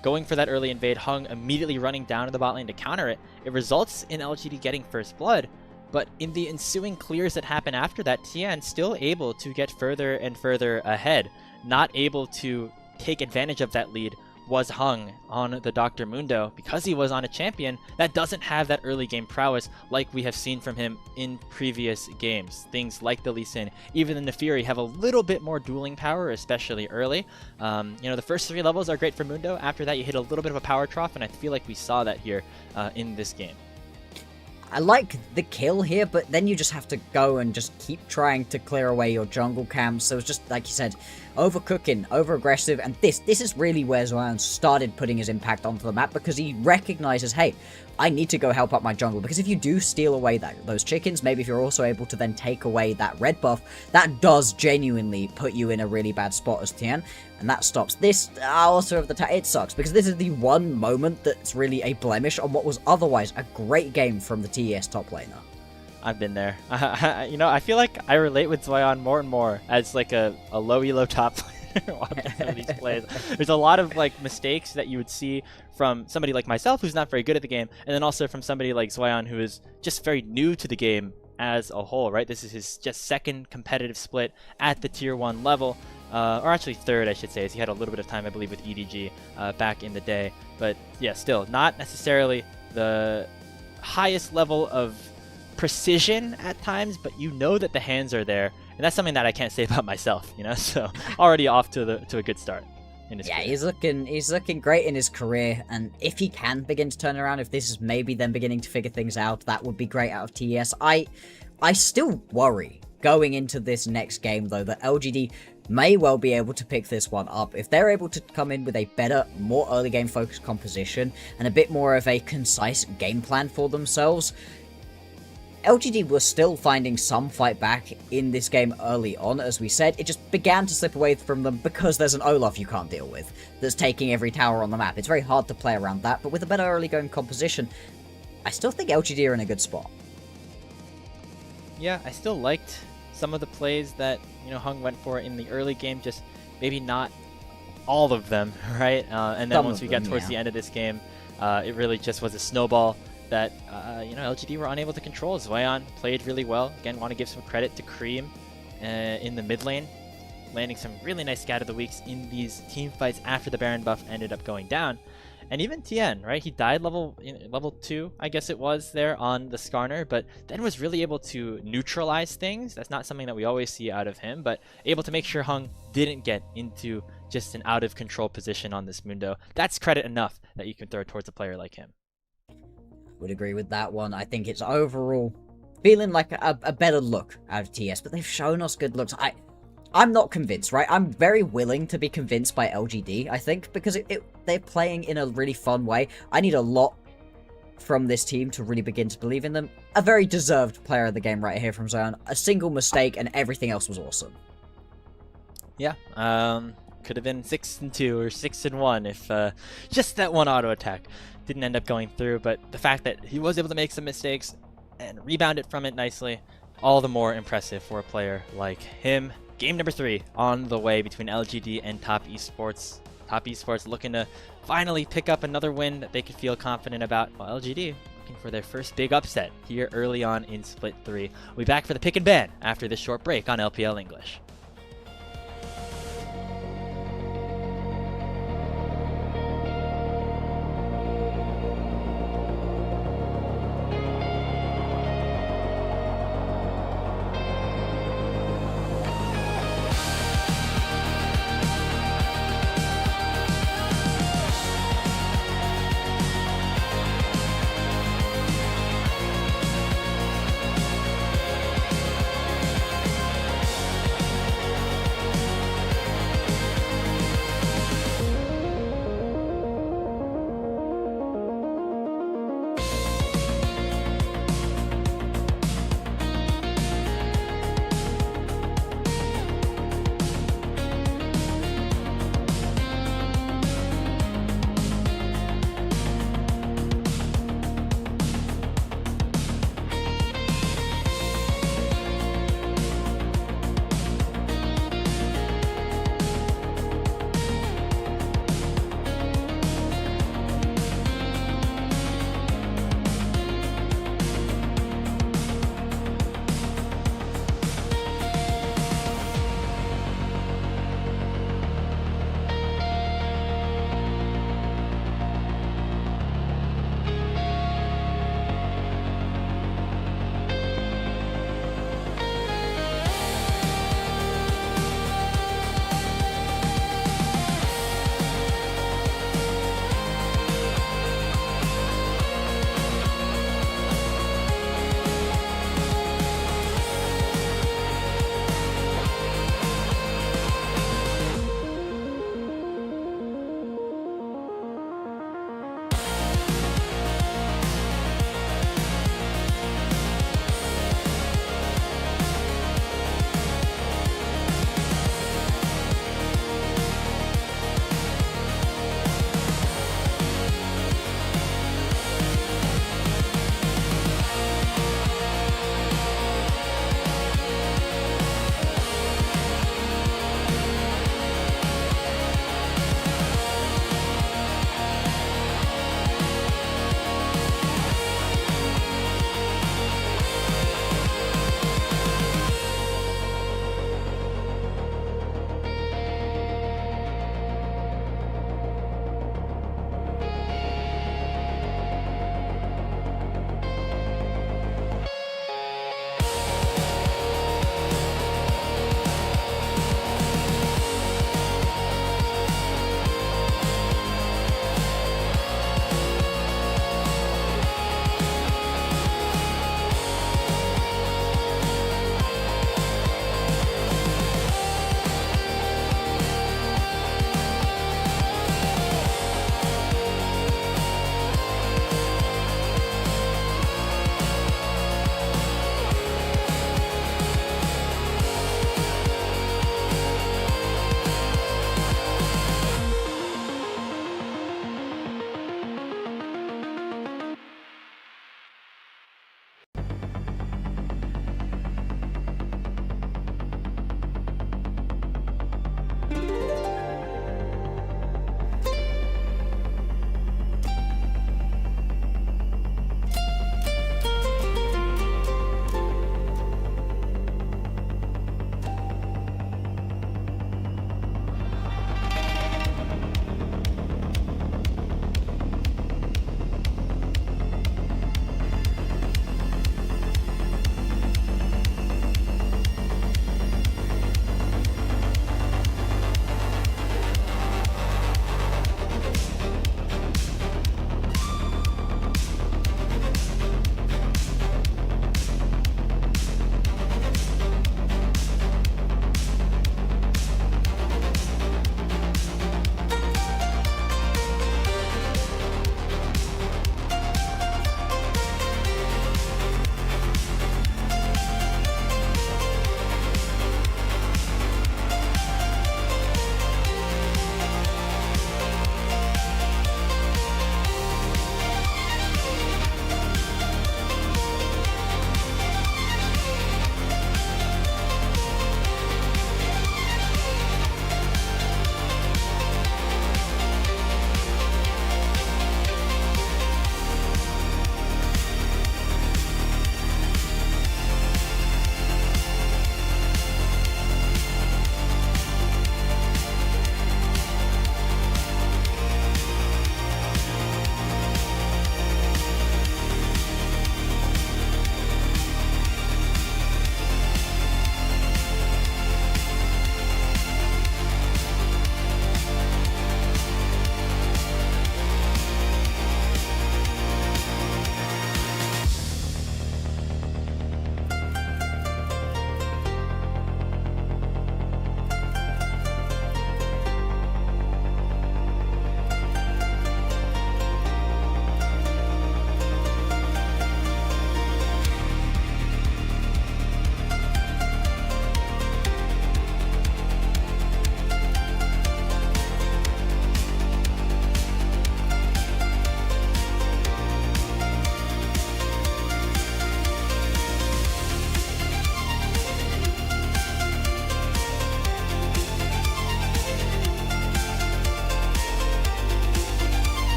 going for that early invade, Hung immediately running down to the bot lane to counter it. It results in LGD getting first blood, but in the ensuing clears that happen after that, Tian still able to get further and further ahead. Not able to take advantage of that lead was Hung on the Dr. Mundo, because he was on a champion that doesn't have that early game prowess like we have seen from him in previous games. Things like the Lee Sin, even the Nefiri, have a little bit more dueling power, especially early. The first 3 levels are great for Mundo. After that, you hit a little bit of a power trough, and I feel like we saw that here in this game. I like the kill here, but then you just have to go and just keep trying to clear away your jungle camps. So it's just, like you said, overcooking, over-aggressive, and this is really where Zion started putting his impact onto the map, because he recognizes, hey, I need to go help out my jungle, because if you do steal away those chickens, maybe if you're also able to then take away that red buff, that does genuinely put you in a really bad spot as Tien, and that stops this also of the it sucks, because this is the one moment that's really a blemish on what was otherwise a great game from the TES top laner. I've been there. You know, I feel like I relate with Zion more and more as like a low elo top player watching some of these plays. There's a lot of like mistakes that you would see from somebody like myself who's not very good at the game, and then also from somebody like Zion who is just very new to the game as a whole, right? This is his just second competitive split at the tier 1 level, or actually third, I should say, as he had a little bit of time, I believe, with EDG back in the day. But yeah, still not necessarily the highest level of precision at times, but you know that the hands are there, and that's something that I can't say about myself, you know. So already off to a good start in his career. he's looking great in his career, and if he can begin to turn around, if this is maybe them beginning to figure things out, that would be great out of TES. I still worry going into this next game though that LGD may well be able to pick this one up if they're able to come in with a better, more early game focused composition and a bit more of a concise game plan for themselves. LGD was still finding some fight back in this game early on, as we said. It just began to slip away from them because there's an Olaf you can't deal with that's taking every tower on the map. It's very hard to play around that, but with a better early game composition, I still think LGD are in a good spot. Yeah, I still liked some of the plays that, you know, Hung went for in the early game, just maybe not all of them, right? And then once we got towards the end of this game, it really just was a snowball that, you know, LGD were unable to control. Zion played really well. Again, want to give some credit to Cream in the mid lane, landing some really nice scat of the weeks in these team fights after the Baron buff ended up going down. And even Tien, right? He died level 2, I guess it was, there on the Skarner, but then was really able to neutralize things. That's not something that we always see out of him, but able to make sure Hung didn't get into just an out of control position on this Mundo. That's credit enough that you can throw towards a player like him. Would agree with that one. I think it's overall feeling like a better look out of TS, but they've shown us good looks. I'm not convinced, right? I'm very willing to be convinced by LGD, I think, because they're playing in a really fun way. I need a lot from this team to really begin to believe in them. A very deserved player of the game right here from Zion. A single mistake and everything else was awesome. Yeah, could have been 6-2 or 6-1 if just that one auto attack didn't end up going through, but the fact that he was able to make some mistakes and rebounded from it nicely, all the more impressive for a player like him. Game number 3 on the way between LGD and Top Esports. Top Esports looking to finally pick up another win that they could feel confident about, while LGD looking for their first big upset here early on in Split 3. We'll be back for the pick and ban after this short break on LPL English.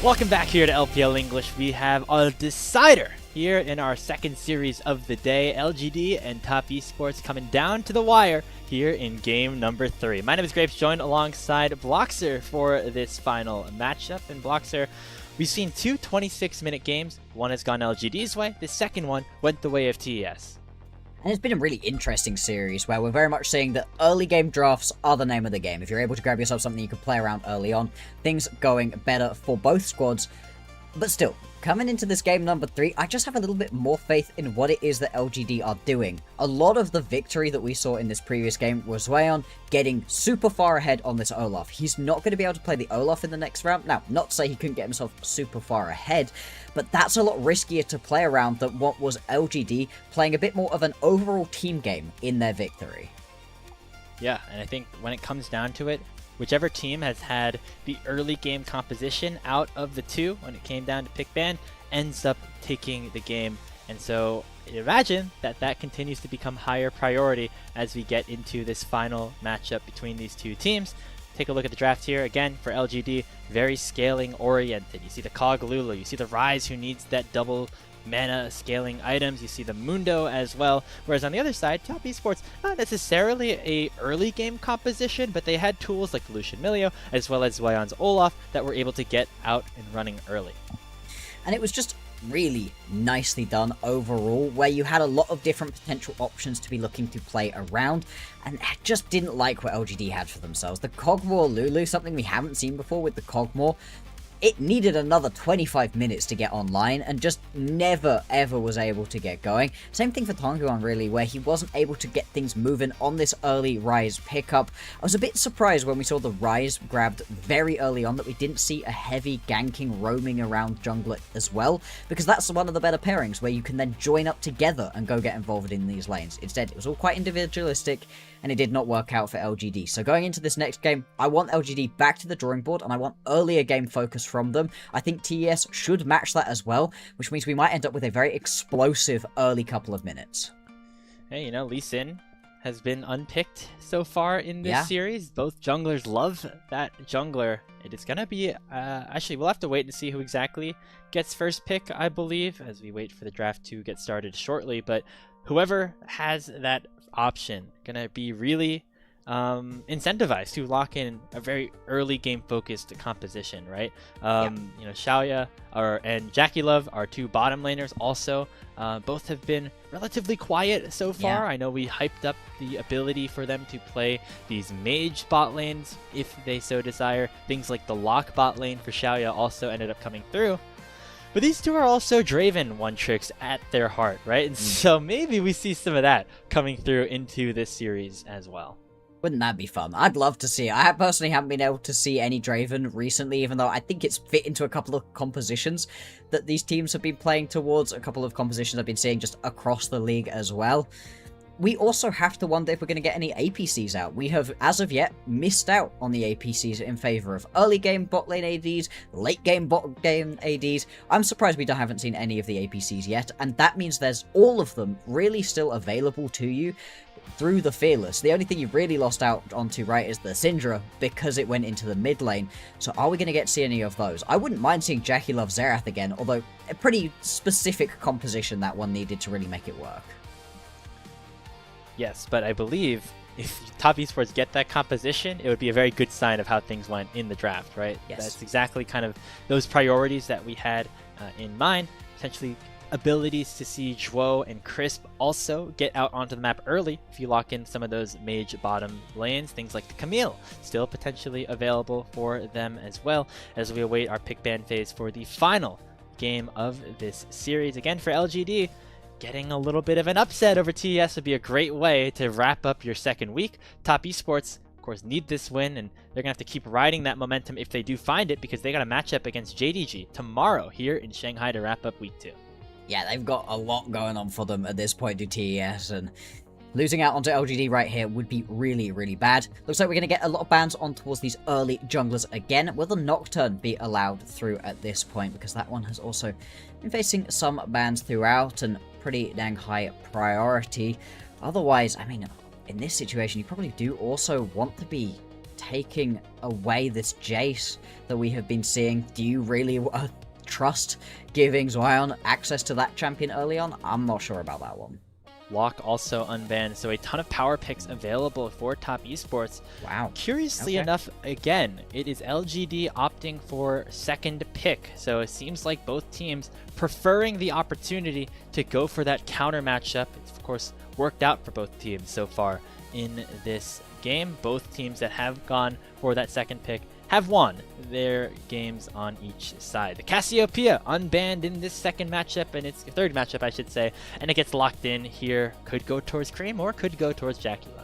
Welcome back here to LPL English. We have a decider here in our second series of the day. LGD and Top Esports coming down to the wire here in game number 3. My name is Grapes, joined alongside Bloxer for this final matchup. And Bloxer, we've seen two 26-minute games. One has gone LGD's way. The second one went the way of TES. And it's been a really interesting series where we're very much seeing that early game drafts are the name of the game. If you're able to grab yourself something you can play around early on, things going better for both squads. But still, coming into this game number 3, I just have a little bit more faith in what it is that LGD are doing. A lot of the victory that we saw in this previous game was Zweon getting super far ahead on this Olaf. He's not going to be able to play the Olaf in the next round. Now, not to say he couldn't get himself super far ahead, but that's a lot riskier to play around than what was LGD playing a bit more of an overall team game in their victory. Yeah, and I think when it comes down to it, whichever team has had the early game composition out of the two when it came down to pick ban ends up taking the game. And so imagine that that continues to become higher priority as we get into this final matchup between these two teams. Take a look at the draft here. Again, for LGD, very scaling oriented. You see the Cog Lulu, you see the Ryze who needs that double mana scaling items, you see the Mundo as well, whereas on the other side, Top Esports, not necessarily a early game composition, but they had tools like Lucian Milio as well as Zweon's Olaf that were able to get out and running early. And it was just really nicely done overall, where you had a lot of different potential options to be looking to play around, and I just didn't like what LGD had for themselves. The Cogmore Lulu, something we haven't seen before with the Cogmore, it needed another 25 minutes to get online and just never ever was able to get going. Same thing for Tonguan really, where he wasn't able to get things moving on this early Ryze pickup. I was a bit surprised when we saw the Ryze grabbed very early on that we didn't see a heavy ganking roaming around jungler as well, because that's one of the better pairings where you can then join up together and go get involved in these lanes. Instead, it was all quite individualistic, and it did not work out for LGD. So going into this next game, I want LGD back to the drawing board, and I want earlier game focus from them. I think TES should match that as well, which means we might end up with a very explosive early couple of minutes. Hey, you know, Lee Sin has been unpicked so far in this series. Both junglers love that jungler. It is going to be, actually, we'll have to wait and see who exactly gets first pick, I believe, as we wait for the draft to get started shortly. But whoever has that option gonna be really incentivized to lock in a very early game focused composition, right? You know, Xiaoya and Jackie Love are two bottom laners also. Both have been relatively quiet so far. I know we hyped up the ability for them to play these mage bot lanes if they so desire. Things like the lock bot lane for Xiaoya also ended up coming through. But these two are also Draven one-tricks at their heart, right? And so maybe we see some of that coming through into this series as well. Wouldn't that be fun? I'd love to see it. I personally haven't been able to see any Draven recently, even though I think it's fit into a couple of compositions that these teams have been playing towards, a couple of compositions I've been seeing just across the league as well. We also have to wonder if we're going to get any APCs out. We have, as of yet, missed out on the APCs in favor of early game bot lane ADs, late game bot game ADs. I'm surprised we haven't seen any of the APCs yet, and that means there's all of them really still available to you through the Fearless. The only thing you've really lost out onto, right, is the Syndra, because it went into the mid lane. So are we going to get to see any of those? I wouldn't mind seeing Jackie Love Xerath again, although a pretty specific composition that one needed to really make it work. Yes, but I believe if Top Esports get that composition, it would be a very good sign of how things went in the draft, right? Yes. That's exactly kind of those priorities that we had in mind. Potentially abilities to see Zhuo and Crisp also get out onto the map early if you lock in some of those mage bottom lanes. Things like the Camille still potentially available for them as well, as we await our pick ban phase for the final game of this series. Again, for LGD, getting a little bit of an upset over TES would be a great way to wrap up your second week. Top Esports, of course, need this win, and they're going to have to keep riding that momentum if they do find it, because they got a matchup against JDG tomorrow here in Shanghai to wrap up week 2. Yeah, they've got a lot going on for them at this point to TES, and losing out onto LGD right here would be really, really bad. Looks like we're going to get a lot of bans on towards these early junglers again. Will the Nocturne be allowed through at this point? Because that one has also been facing some bans throughout, and pretty dang high priority. Otherwise, I mean, in this situation, you probably do also want to be taking away this Jace that we have been seeing? Do you really trust giving Zion access to that champion early on? I'm not sure about that one. Walk also unbanned, so a ton of power picks available for top esports. Wow. Curiously enough, again, it is LGD opting for second pick, so it seems like both teams preferring the opportunity to go for that counter matchup. It's of course worked out for both teams so far in this game. Both teams that have gone for that second pick have won their games on each side. The Cassiopeia unbanned in this second matchup, and its third matchup, I should say, and it gets locked in here. Could go towards Cream or could go towards Jacula.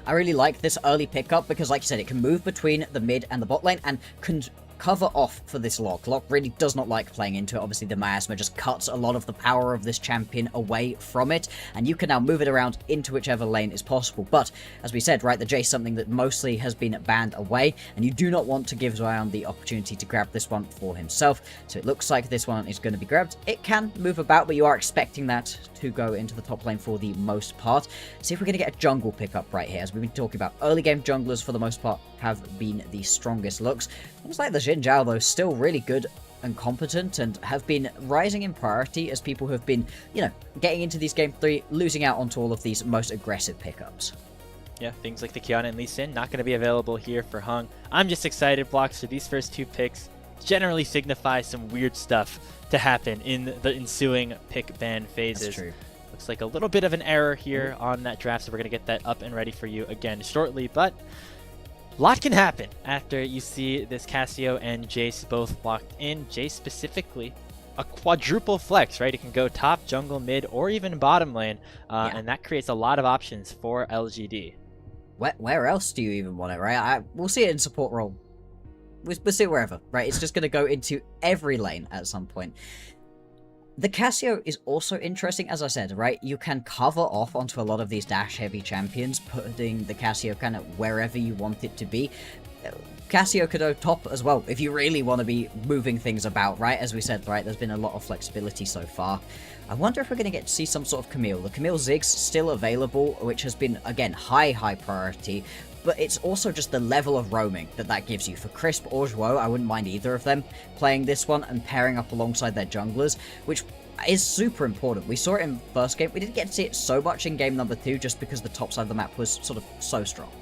I really like this early pickup because, like you said, it can move between the mid and the bot lane and can cover off for this Lock. Lock really does not like playing into it. Obviously, the miasma just cuts a lot of the power of this champion away from it, and you can now move it around into whichever lane is possible. But, as we said, right, the Jace is something that mostly has been banned away, and you do not want to give Zion the opportunity to grab this one for himself. So it looks like this one is going to be grabbed. It can move about, but you are expecting that to go into the top lane for the most part. See if we're going to get a jungle pickup right here. As we've been talking about, early game junglers for the most part have been the strongest looks. Looks like the Xin Zhao, though, still really good and competent and have been rising in priority as people have been, you know, getting into these game 3, losing out onto all of these most aggressive pickups. Yeah, things like the Kiana and Lee Sin not going to be available here for Hung. I'm just excited, Blocks, for these first 2 picks generally signify some weird stuff to happen in the ensuing pick ban phases. That's true. Looks like a little bit of an error here on that draft, so we're going to get that up and ready for you again shortly, but a lot can happen after you see this Cassio and Jace both locked in. Jace specifically, a quadruple flex, right? It can go top, jungle, mid, or even bottom lane, and that creates a lot of options for LGD. Where else do you even want it, right? We'll see it in support role. We'll see it wherever, right? It's just going to go into every lane at some point. The Cassio is also interesting, as I said, right? You can cover off onto a lot of these dash-heavy champions, putting the Cassio kind of wherever you want it to be. Cassio could go top as well, if you really want to be moving things about, right? As we said, right, there's been a lot of flexibility so far. I wonder if we're going to get to see some sort of Camille. The Camille Ziggs still available, which has been, again, high priority, but it's also just the level of roaming that gives you. For Crisp or Zhuo, I wouldn't mind either of them playing this one and pairing up alongside their junglers, which is super important. We saw it in first game. We didn't get to see it so much in game number 2 just because the top side of the map was sort of so strong.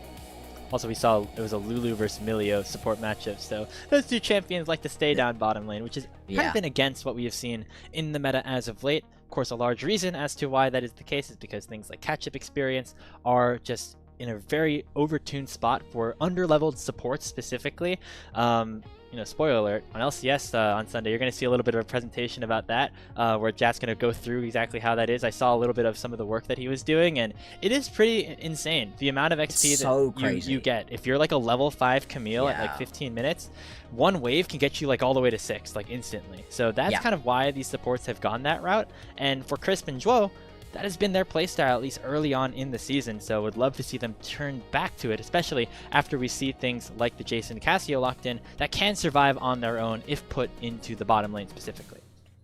Also, we saw it was a Lulu versus Milio support matchup, so those 2 champions like to stay down bottom lane, which has kind of been against what we have seen in the meta as of late. Of course, a large reason as to why that is the case is because things like catch-up experience are just in a very overtuned spot for underleveled supports specifically. You know, spoiler alert, on LCS on Sunday, you're going to see a little bit of a presentation about that, where Jack's going to go through exactly how that is. I saw a little bit of some of the work that he was doing, and it is pretty insane. The amount of XP that you get. If you're like a level 5 Camille at like 15 minutes, one wave can get you like all the way to 6, like instantly. So that's kind of why these supports have gone that route. And for Crisp and Zhuo, that has been their playstyle, at least early on in the season, so would love to see them turn back to it, especially after we see things like the Jason Cassio locked in that can survive on their own if put into the bottom lane specifically.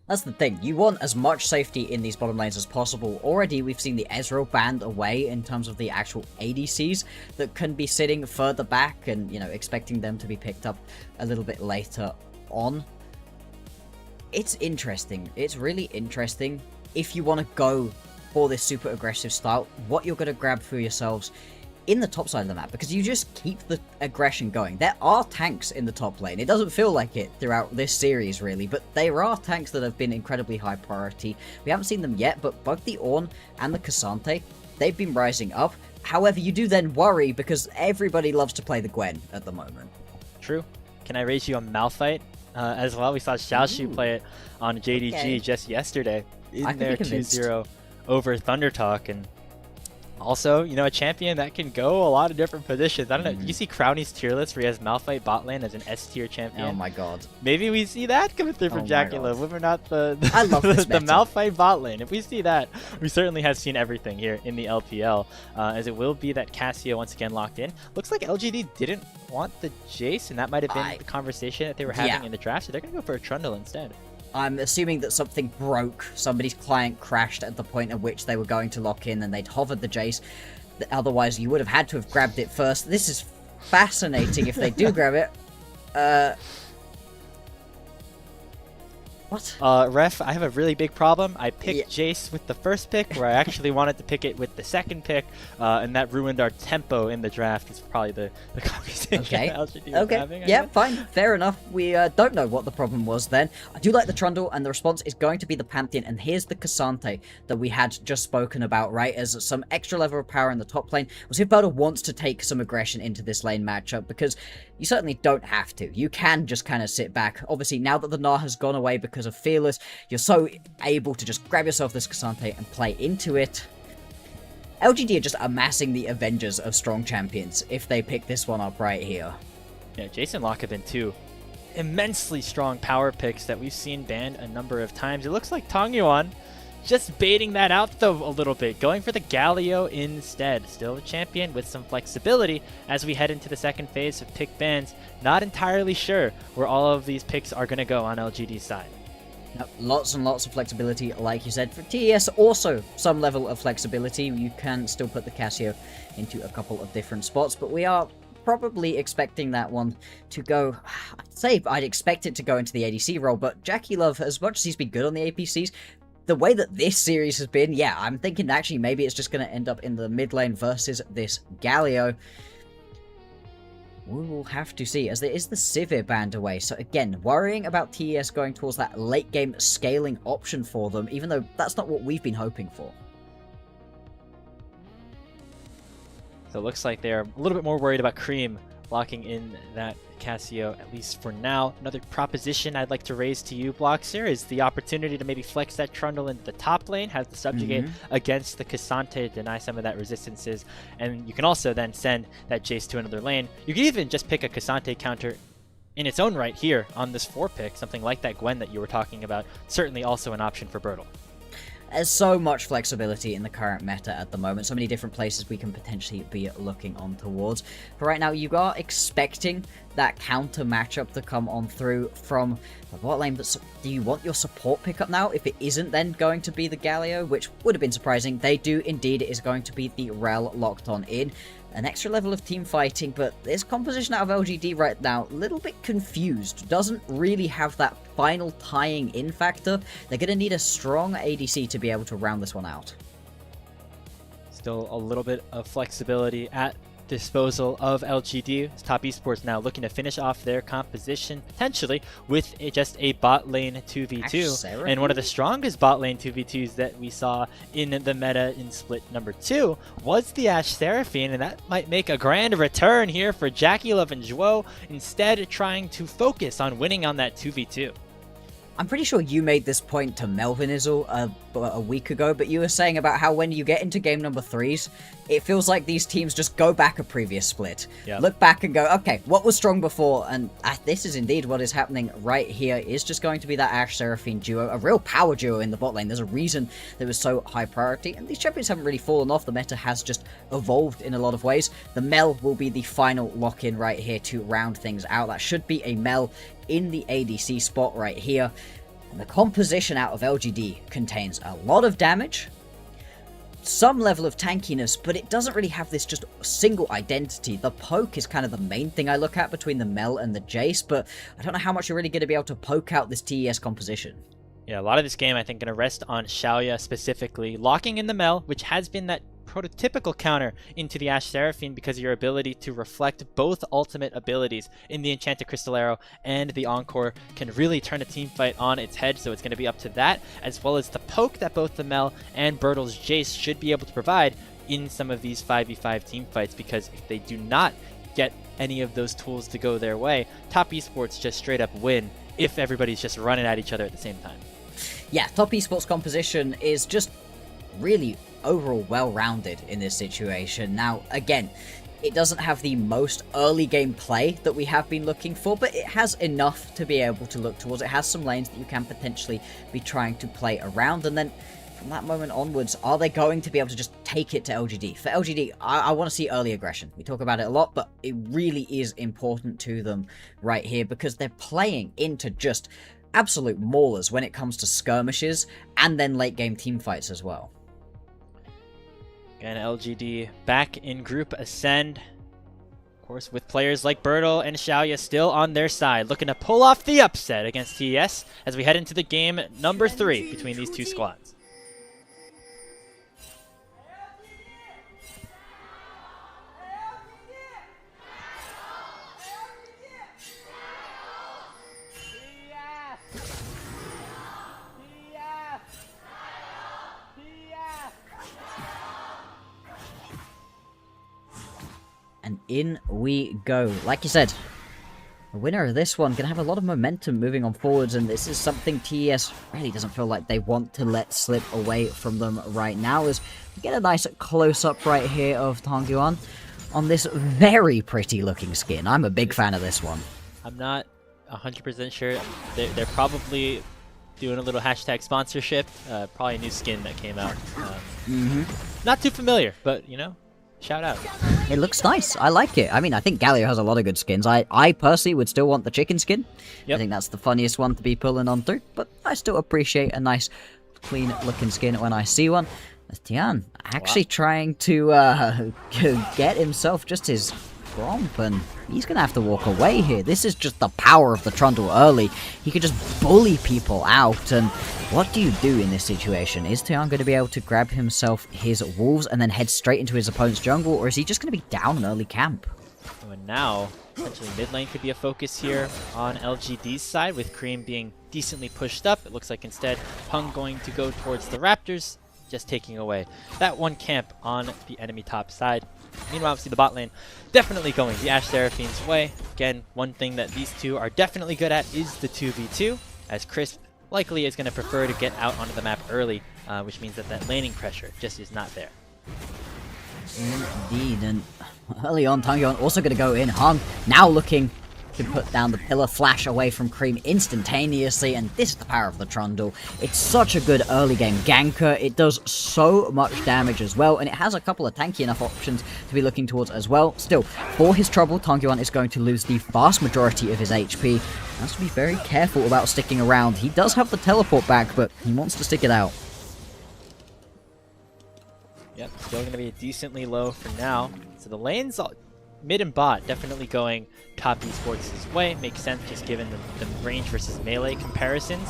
That's the thing, you want as much safety in these bottom lanes as possible. Already we've seen the Ezreal banned away in terms of the actual ADCs that can be sitting further back and, you know, expecting them to be picked up a little bit later on. It's interesting, it's really interesting if you want to go for this super aggressive style, what you're going to grab for yourselves in the top side of the map, because you just keep the aggression going. There are tanks in the top lane. It doesn't feel like it throughout this series, really, but there are tanks that have been incredibly high priority. We haven't seen them yet, but both the Ornn and the Cassante, they've been rising up. However, you do then worry, because everybody loves to play the Gwen at the moment. True. Can I raise you a Malphite as well? We saw Xiaoshu play it on JDG just yesterday in their 2-0 over Thundertalk, and also, you know, a champion that can go a lot of different positions. I don't know, you see Crowny's tier list where he has Malphite bot lane as an S tier champion. Oh my god. Maybe we see that coming through from Jacula, whether not the I love this the Malphite bot lane. If we see that, we certainly have seen everything here in the LPL, as it will be that Cassio once again locked in. Looks like LGD didn't want the Jace, and that might have been the conversation that they were having in the draft, so they're going to go for a Trundle instead. I'm assuming that something broke, somebody's client crashed at the point at which they were going to lock in and they'd hovered the Jace. Otherwise, you would have had to have grabbed it first. This is fascinating if they do grab it. What? Ref, I have a really big problem. I picked Jace with the first pick, where I actually wanted to pick it with the second pick, and that ruined our tempo in the draft. It's probably the conversation Okay. LGD was having, I Yeah, guess. fine. Fair enough. We don't know what the problem was then. I do like the Trundle, and the response is going to be the Pantheon, and here's the Cassante that we had just spoken about, right? As some extra level of power in the top lane. We'll see if Berto wants to take some aggression into this lane matchup, because you certainly don't have to. You can just kind of sit back. Obviously, now that the Gnar has gone away because of Fearless, you're so able to just grab yourself this Cassante and play into it. LGD are just amassing the Avengers of strong champions if they pick this one up right here. Yeah, Jason Locke have been two immensely strong power picks that we've seen banned a number of times. It looks like Tongyuan just baiting that out though a little bit, going for the Galio instead. Still a champion with some flexibility as we head into the second phase of pick bans. Not entirely sure where all of these picks are going to go on LGD's side. Yep, lots and lots of flexibility, like you said. For TES, also some level of flexibility. You can still put the Casio into a couple of different spots, but we are probably expecting that one to go... I'd expect it to go into the ADC role, but Jackie Love, as much as he's been good on the APCs, the way that this series has been, yeah, I'm thinking actually maybe it's just going to end up in the mid lane versus this Galio. We will have to see, as there is the Sivir band away. So again, worrying about TES going towards that late game scaling option for them, even though that's not what we've been hoping for. So it looks like they're a little bit more worried about Cream locking in that Casio, at least for now. Another proposition I'd like to raise to you, Bloxer, is the opportunity to maybe flex that Trundle into the top lane, have the Subjugate against the Cassante, deny some of that resistances, and you can also then send that Jace to another lane. You can even just pick a Cassante counter in its own right here on this 4-pick, something like that Gwen that you were talking about. Certainly also an option for Bertle. There's so much flexibility in the current meta at the moment, so many different places we can potentially be looking on towards. But right now, you are expecting that counter matchup to come on through from the bot lane, but do you want your support pickup now? If it isn't then going to be the Galio, which would have been surprising, they do indeed. It is going to be the Rel locked on in. An extra level of team fighting, but this composition out of LGD right now, a little bit confused. Doesn't really have that final tying in factor. They're going to need a strong ADC to be able to round this one out. Still a little bit of flexibility at disposal of LGD. Top Esports now looking to finish off their composition potentially with just a bot lane 2v2, and one of the strongest bot lane 2v2s that we saw in the meta in split number 2 was the Ashe Seraphine, and that might make a grand return here for Jackie Love and Zhuo, instead trying to focus on winning on that 2v2. I'm pretty sure you made this point to Melvin Izzle a week ago, but you were saying about how when you get into game number 3s, it feels like these teams just go back a previous split. Yep. Look back and go, okay, what was strong before? And this is indeed what is happening right here, is just going to be that Ashe Seraphine duo, a real power duo in the bot lane. There's a reason that was so high priority, and these champions haven't really fallen off. The meta has just evolved in a lot of ways. The Mel will be the final lock-in right here to round things out. That should be a Mel in the ADC spot right here. And the composition out of LGD contains a lot of damage, some level of tankiness, but it doesn't really have this just single identity. The poke is kind of the main thing I look at between the Mel and the Jace, but I don't know how much you're really going to be able to poke out this TES composition. Yeah, a lot of this game I think going to rest on Xiaoya specifically, locking in the Mel, which has been that prototypical counter into the Ashe Seraphine because of your ability to reflect both ultimate abilities in the Enchanted Crystal Arrow and the Encore can really turn a team fight on its head, so it's going to be up to that, as well as the poke that both the Mel and Bertle's Jace should be able to provide in some of these 5v5 team fights, because if they do not get any of those tools to go their way, Top Esports just straight up win if everybody's just running at each other at the same time. Yeah, Top Esports composition is just really overall well-rounded in this situation. Now, again, it doesn't have the most early game play that we have been looking for, but it has enough to be able to look towards. It has some lanes that you can potentially be trying to play around, and then from that moment onwards, are they going to be able to just take it to LGD? For LGD, I want to see early aggression. We talk about it a lot, but it really is important to them right here because they're playing into just absolute maulers when it comes to skirmishes and then late game team fights as well. And LGD back in Group Ascend. course, with players like Bertle and Xiaoya still on their side, looking to pull off the upset against TES as we head into the game number 3 between these two squads. And in we go. Like you said, the winner of this one can have a lot of momentum moving on forwards, and this is something TES really doesn't feel like they want to let slip away from them right now, as we get a nice close-up right here of Tangyuan on this very pretty looking skin. I'm a big fan of this one. I'm not 100% sure. They're probably doing a little hashtag sponsorship. Probably a new skin that came out. Not too familiar, but, you know, shout out. It looks nice. I like it. I mean, I think Galio has a lot of good skins. I personally would still want the chicken skin. Yep. I think that's the funniest one to be pulling on through, but I still appreciate a nice, clean-looking skin when I see one. Tian actually trying to get himself just his romp, and he's going to have to walk away here. This is just the power of the Trundle early. He could just bully people out, and what do you do in this situation? Is Tian going to be able to grab himself his wolves and then head straight into his opponent's jungle, or is he just going to be down an early camp? Oh, and now, potentially mid lane could be a focus here on LGD's side, with Cream being decently pushed up. It looks like instead Hung going to go towards the Raptors, just taking away that one camp on the enemy top side. Meanwhile, obviously the bot lane definitely going the Ashe Seraphine's way. Again, one thing that these two are definitely good at is the 2v2, as Crisp likely is going to prefer to get out onto the map early, which means that that laning pressure just is not there. Indeed, and early on, Tangyuan also going to go in. Hung now looking to put down the pillar flash away from Cream instantaneously, and this is the power of the Trundle. It's such a good early game ganker. It does so much damage as well, and it has a couple of tanky enough options to be looking towards as well. Still, for his trouble, Tangyuan is going to lose the vast majority of his HP. He has to be very careful about sticking around. He does have the teleport back, but he wants to stick it out. Yep, still going to be decently low for now. So the lanes, mid and bot, definitely going top esports' way. Makes sense just given the range versus melee comparisons.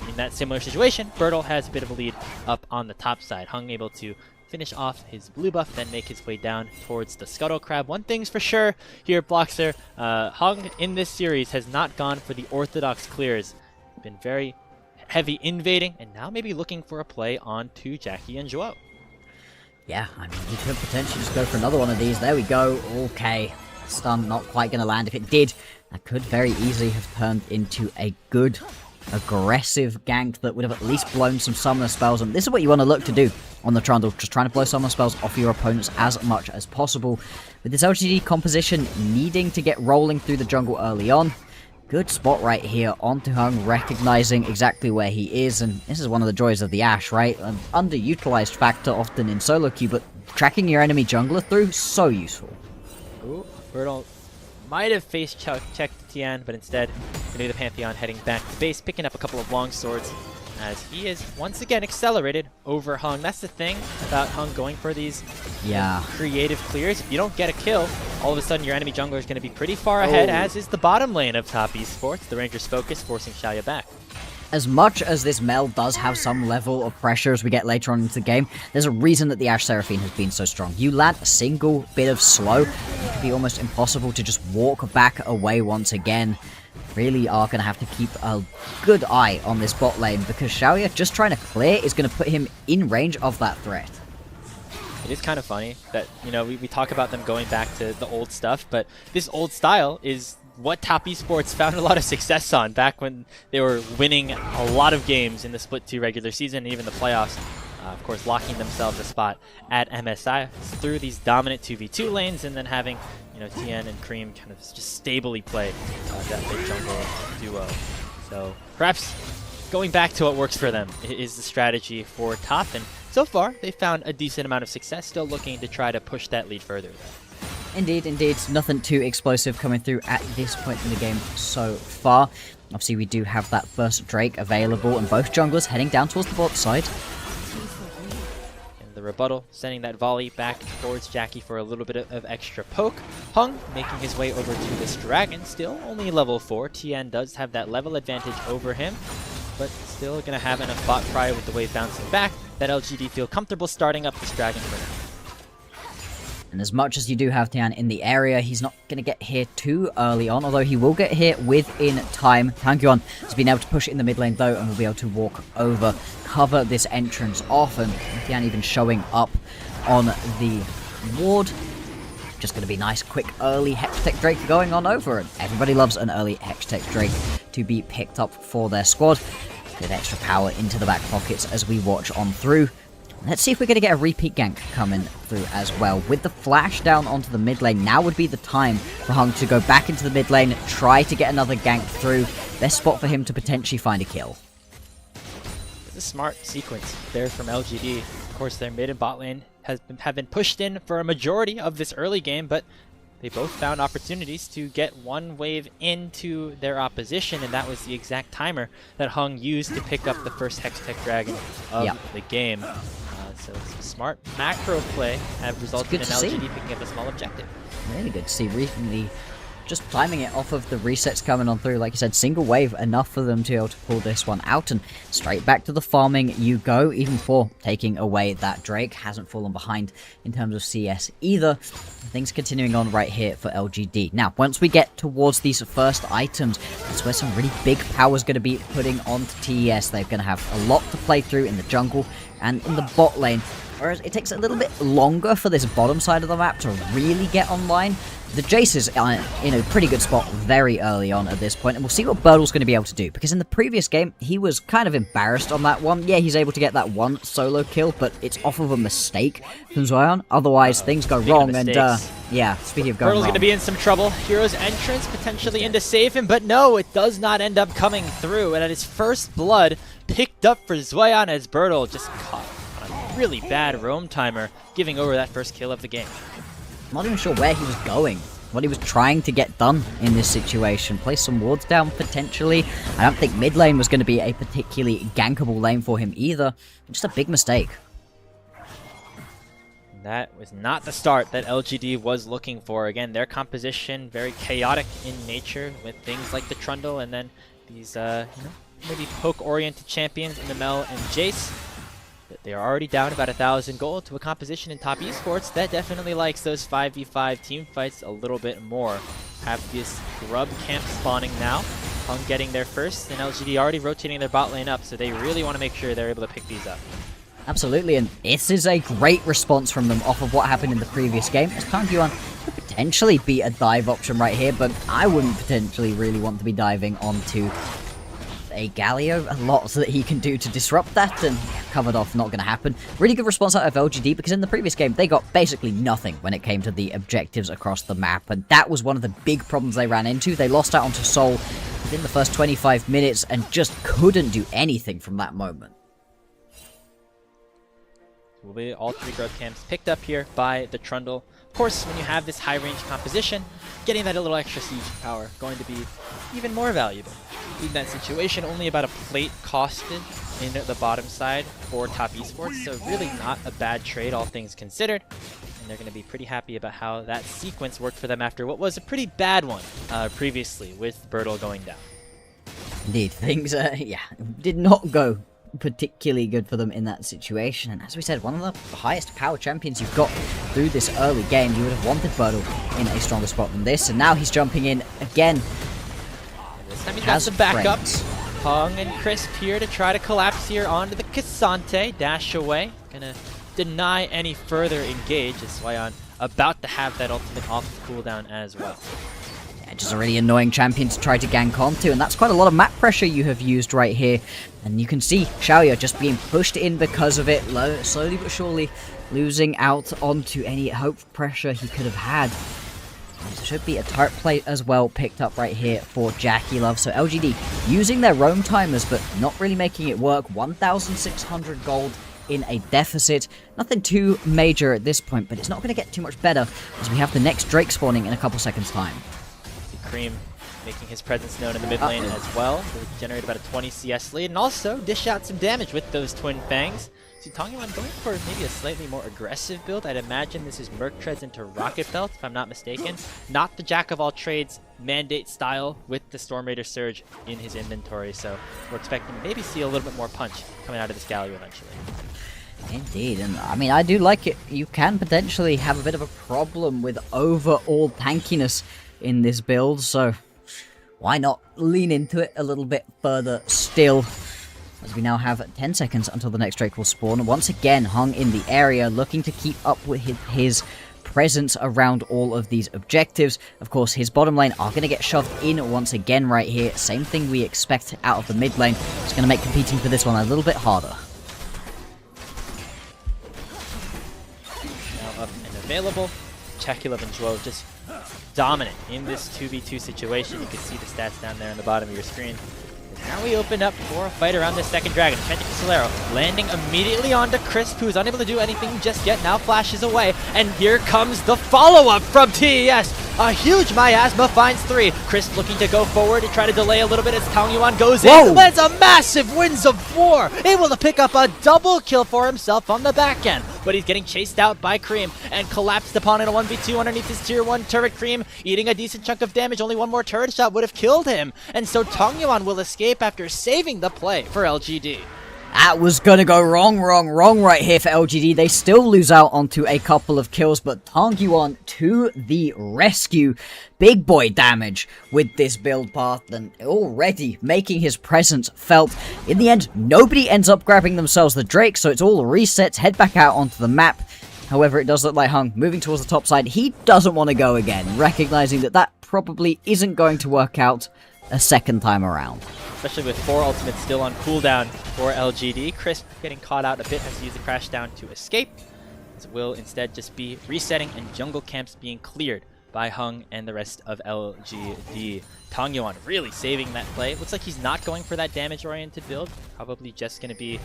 In that similar situation, Bertle has a bit of a lead up on the top side. Hung able to finish off his blue buff, then make his way down towards the Scuttle Crab. One thing's for sure here at Bloxer, Hung in this series has not gone for the orthodox clears. Been very heavy invading, and now maybe looking for a play onto Jackie and Joao. Yeah, I mean, he could potentially just go for another one of these. There we go. Okay. Stun not quite going to land. If it did, that could very easily have turned into a good, aggressive gank that would have at least blown some summoner spells. And this is what you want to look to do on the Trundle. Just trying to blow summoner spells off your opponents as much as possible. With this LGD composition needing to get rolling through the jungle early on, good spot right here onto Hung, recognizing exactly where he is, and this is one of the joys of the Ashe, right? An underutilized factor often in solo queue, but tracking your enemy jungler through, so useful. Ooh, Bertle might have face checked Tian, but instead gonna do the Pantheon heading back to base, picking up a couple of long swords as he is once again accelerated over Hung. That's the thing about Hung going for these creative clears. If you don't get a kill, all of a sudden your enemy jungler is going to be pretty far ahead, as is the bottom lane of top esports. The Rangers focus, forcing Xiaoya back. As much as this Mel does have some level of pressure as we get later on into the game, there's a reason that the Ashe Seraphine has been so strong. You land a single bit of slow, it can be almost impossible to just walk back away once again. Really are going to have to keep a good eye on this bot lane, because Xiaoya just trying to clear is going to put him in range of that threat. It is kind of funny that, you know, we talk about them going back to the old stuff, but this old style is what top esports found a lot of success on back when they were winning a lot of games in the Split 2 regular season and even the playoffs. Of course, locking themselves a spot at MSI through these dominant 2v2 lanes, and then having, you know, Tian and Cream kind of just stably play that big jungle duo. So perhaps going back to what works for them is the strategy for top, and so far they found a decent amount of success, still looking to try to push that lead further. Indeed, indeed. Nothing too explosive coming through at this point in the game so far. Obviously, we do have that first Drake available, and both junglers heading down towards the bot side. And the rebuttal, sending that volley back towards Jackie for a little bit of extra poke. Hung making his way over to this dragon, still only level 4. TN does have that level advantage over him, but still going to have enough bot pry with the wave bouncing back that LGD feel comfortable starting up this dragon for now. And as much as you do have Tian in the area, he's not going to get here too early on, although he will get here within time. Tankyuan has been able to push in the mid lane though, and will be able to walk over, cover this entrance off, and Tian even showing up on the ward. Just going to be nice, quick, early Hextech Drake going on over, and everybody loves an early Hextech Drake to be picked up for their squad. Good extra power into the back pockets as we watch on through. Let's see if we're going to get a repeat gank coming through as well. With the flash down onto the mid lane, now would be the time for Hung to go back into the mid lane, try to get another gank through. Best spot for him to potentially find a kill. It's a smart sequence there from LGD. Of course, their mid and bot lane have been pushed in for a majority of this early game, but they both found opportunities to get one wave into their opposition, and that was the exact timer that Hung used to pick up the first Hextech Dragon of the game. So it's a smart macro play have resulted in LGD picking up a small objective. Really good to see. Recently, just timing it off of the resets coming on through. Like you said, single wave, enough for them to be able to pull this one out, and straight back to the farming you go, even for taking away that Drake. Hasn't fallen behind in terms of CS either. Things continuing on right here for LGD. Now, once we get towards these first items, that's where some really big power is going to be putting onto TES. They're going to have a lot to play through in the jungle and in the bot lane, whereas it takes a little bit longer for this bottom side of the map to really get online. The Jace is in a pretty good spot very early on at this point, and we'll see what Birdle's going to be able to do, because in the previous game, he was kind of embarrassed on that one. Yeah, he's able to get that one solo kill, but it's off of a mistake from Zion. Otherwise, things go wrong, and yeah, speaking of going Birdle's wrong. going to be in some trouble. Hero's entrance potentially in to save him, but no, it does not end up coming through, and at his first blood, picked up for Zoyan as Birdle just caught on a really bad roam timer, giving over that first kill of the game. I'm not even sure where he was going, what he was trying to get done in this situation. Place some wards down, potentially. I don't think mid lane was going to be a particularly gankable lane for him either. Just a big mistake. That was not the start that LGD was looking for. Again, their composition very chaotic in nature with things like the Trundle and then these maybe poke-oriented champions in the Mel and Jace. They are already down about 1,000 gold to a composition in top esports that definitely likes those 5v5 team fights a little bit more. Have this grub camp spawning now. Hung getting there first, and LGD already rotating their bot lane up, so they really want to make sure they're able to pick these up. Absolutely, and this is a great response from them off of what happened in the previous game. As Tankyuan could potentially be a dive option right here, but I wouldn't potentially really want to be diving onto a Galio. A lot that he can do to disrupt that, and covered off, not going to happen. Really good response out of LGD, because in the previous game they got basically nothing when it came to the objectives across the map, and that was one of the big problems they ran into. They lost out onto Soul within the first 25 minutes and just couldn't do anything from that moment. Will be all three grub camps picked up here by the Trundle. Of course, when you have this high-range composition, getting that a little extra siege power going to be even more valuable. In that situation, only about a plate costed in the bottom side for top esports, so really not a bad trade, all things considered. And they're going to be pretty happy about how that sequence worked for them after what was a pretty bad one previously with Birdle going down. Indeed, things did not go particularly good for them in that situation, and as we said, one of the highest power champions you've got through this early game. You would have wanted Birdle in a stronger spot than this, and now he's jumping in again. And this time he's got some backups. Hung and Crisp here to try to collapse here onto the Cassante. Dash away. Gonna deny any further engage. As Swayan about to have that ultimate off the cooldown as well. Just a really annoying champion to try to gank onto, and that's quite a lot of map pressure you have used right here. And you can see Xiaoya just being pushed in because of it, slowly but surely losing out onto any hope pressure he could have had. There should be a turret plate as well picked up right here for Jackie Love. So LGD using their roam timers, but not really making it work. 1,600 gold in a deficit. Nothing too major at this point, but it's not going to get too much better as we have the next Drake spawning in a couple seconds' time. Cream making his presence known in the mid lane as well. Will generate about a 20 CS lead and also dish out some damage with those Twin Fangs. See, Tongyuan going for maybe a slightly more aggressive build. I'd imagine this is Merc Treads into Rocket Belt, if I'm not mistaken. Not the Jack of all trades mandate style with the Storm Raider Surge in his inventory, so we're expecting to maybe see a little bit more punch coming out of this Galio eventually. Indeed, and I mean, I do like it. You can potentially have a bit of a problem with overall tankiness in this build, so why not lean into it a little bit further still? As we now have 10 seconds until the next Drake will spawn. Once again, Hung in the area, looking to keep up with his presence around all of these objectives. Of course, his bottom lane are going to get shoved in once again right here. Same thing we expect out of the mid lane. It's going to make competing for this one a little bit harder. Now up and available. Chekilov and Zhuo just dominant in this 2v2 situation. You can see the stats down there on the bottom of your screen. Now we open up for a fight around this second dragon. Enchanted Cristolero landing immediately onto Crisp, who's unable to do anything just yet. Now flashes away, and here comes the follow-up from TES. A huge miasma finds 3. Crisp looking to go forward and try to delay a little bit as Tongyuan goes in. Lands a massive Winds of War, able to pick up a double kill for himself on the back end. But he's getting chased out by Cream and collapsed upon in a 1v2 underneath his tier 1 turret. Cream eating a decent chunk of damage. Only one more turret shot would have killed him. And so Tongyuan will escape after saving the play for LGD. That was gonna go wrong right here for LGD. They still lose out onto a couple of kills, but Tongyuan to the rescue. Big boy damage with this build path, and already making his presence felt. In the end, nobody ends up grabbing themselves the Drake, so it's all resets, head back out onto the map. However, it does look like Hung moving towards the top side. He doesn't want to go again, recognizing that that probably isn't going to work out a second time around. Especially with 4 ultimates still on cooldown for LGD. Crisp getting caught out a bit, has to use the crash down to escape. This will instead just be resetting and jungle camps being cleared by Hung and the rest of LGD. Tongyuan really saving that play. Looks like he's not going for that damage-oriented build. Probably just going to be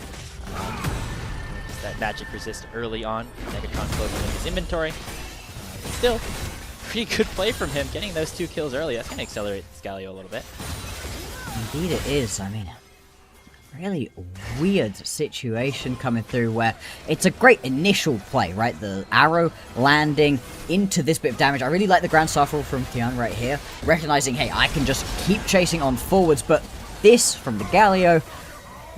just that magic resist early on. Megatron closing in his inventory. But still, pretty good play from him, getting those 2 kills early. That's going to accelerate Galio a little bit. Indeed it is. I mean, really weird situation coming through where it's a great initial play, right? The arrow landing into this bit of damage. I really like the Grand Shuffle from Tian right here, recognizing, hey, I can just keep chasing on forwards, but this from the Galio,